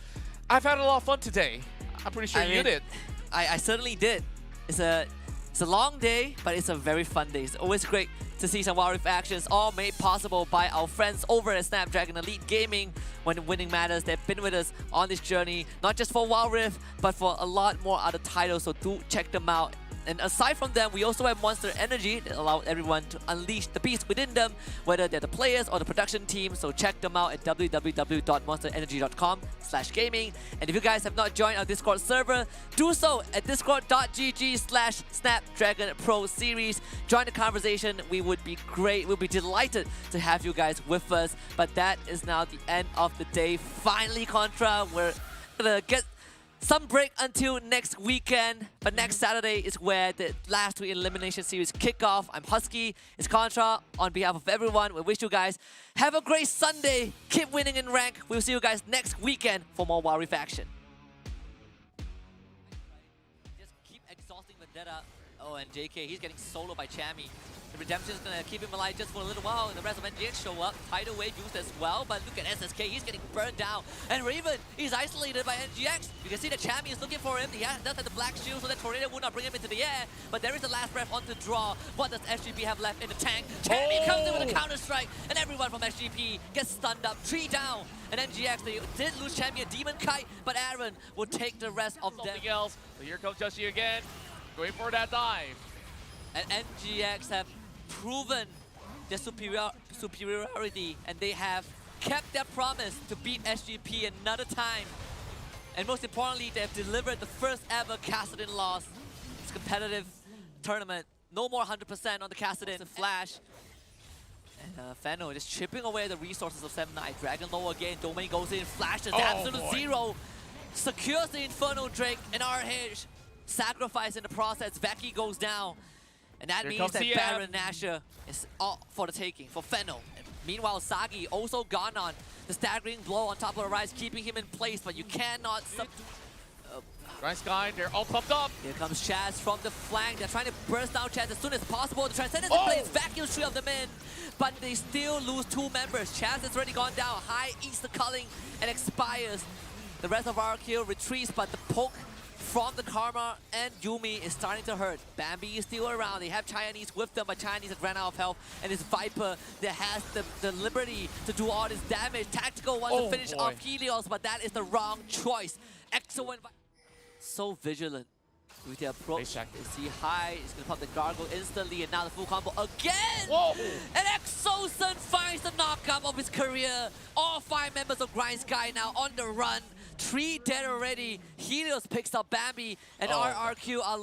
I've had a lot of fun today. I'm pretty sure you did. I certainly did. It's a long day, but it's a very fun day. It's always great to see some WildRift actions, all made possible by our friends over at Snapdragon Elite Gaming. When winning matters, they've been with us on this journey, not just for WildRift, but for a lot more other titles, so do check them out. And aside from them, we also have Monster Energy that allows everyone to unleash the beast within them, whether they're the players or the production team. So check them out at www.monsterenergy.com/gaming. And if you guys have not joined our Discord server, do so at discord.gg/Snapdragon Pro Series. Join the conversation. We would be great. We'll be delighted to have you guys with us. But that is now the end of the day. Finally, Contra, we're gonna get some break until next weekend, but next Saturday is where the last 2 elimination series kick off. I'm Husky, it's Contra. On behalf of everyone, we wish you guys have a great Sunday. Keep winning in rank. We'll see you guys next weekend for more WildRift action. Just keep exhausting Vendetta. Oh, and JK, he's getting solo by Chammy. The Redemption is going to keep him alive just for a little while, and the rest of NGX show up. Tidal Wave used as well, but look at SSK, he's getting burned down. And Raven, he's isolated by NGX. You can see that Chammy is looking for him. He does have the black shield, so that Tornado will not bring him into the air. But there is the last breath on the draw. What does SGP have left in the tank? Chammy comes in with a counter-strike, and everyone from SGP gets stunned up. 3 down. And NGX, they did lose Chammy and Demon Kite, but Aaron will take the rest of them. Something else. So here comes Joshi again, going for that dive. And NGX have proven their superiority, and they have kept their promise to beat SGP another time. And most importantly, they have delivered the first ever Kassadin loss. It's a competitive tournament. No more 100% on the Kassadin. Flash. And Fennel just chipping away the resources of 7-9. Dragon low again. Domain goes in. Flash is absolute zero. Secures the Inferno Drake and RH. Sacrifice in the process. Veki goes down. And that means that Baron Nashor is all for the taking for Fennel. And meanwhile, Sagi also gone on. The staggering blow on top of the rise, keeping him in place, but you cannot... Grind Sky, they're all pumped up. Here comes Chaz from the flank. They're trying to burst down Chaz as soon as possible. The Transcendence in place, vacuum 3 of them in. But they still lose 2 members. Chaz has already gone down. High Easter culling and expires. The rest of our kill retreats, but the poke from the Karma and Yumi is starting to hurt. Bambi is still around. They have Chinese with them, but Chinese has ran out of health. And it's Viper that has the liberty to do all this damage. Tactical wants to finish off Helios, but that is the wrong choice. Exo and so vigilant with the approach. They see high, he's gonna pop the gargle instantly, and now the full combo again! Whoa. And Exosun finds the knockup of his career. All 5 members of Grind Sky now on the run. 3 dead already. Helios picks up Bambi, and RRQ are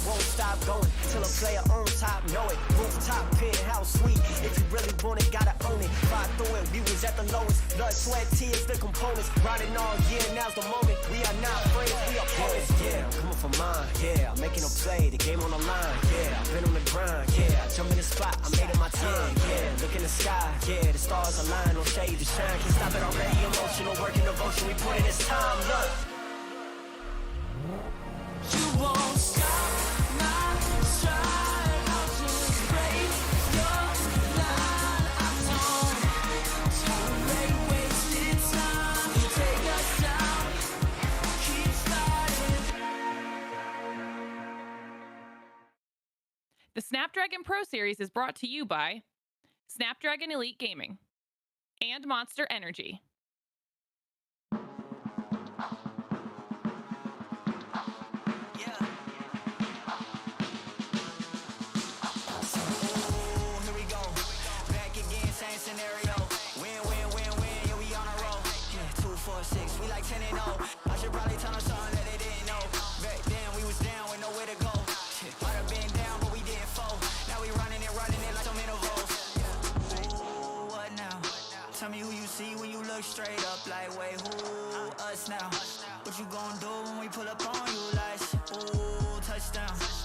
won't stop going till a player on top know it. Rooftop, penthouse, suite. If you really want it, gotta own it. Fly through it, we was at the lowest. Blood, sweat, tears, the components. Riding all year, now's the moment. We are not afraid, we are opponents. Yeah, I'm coming for mine. Yeah, I'm making a play, the game on the line. Yeah, I've been on the grind. Yeah, I jump in the spot, I made it my time. Yeah, look in the sky. Yeah, the stars align, no shade to shine. Can't stop it already. Emotional work and devotion. We put in this time. Look. You won't stop. The Snapdragon Pro Series is brought to you by Snapdragon Elite Gaming and Monster Energy. Tell me who you see when you look straight up like, wait, who? Us now. What you gonna do when we pull up on you like, ooh, touchdown.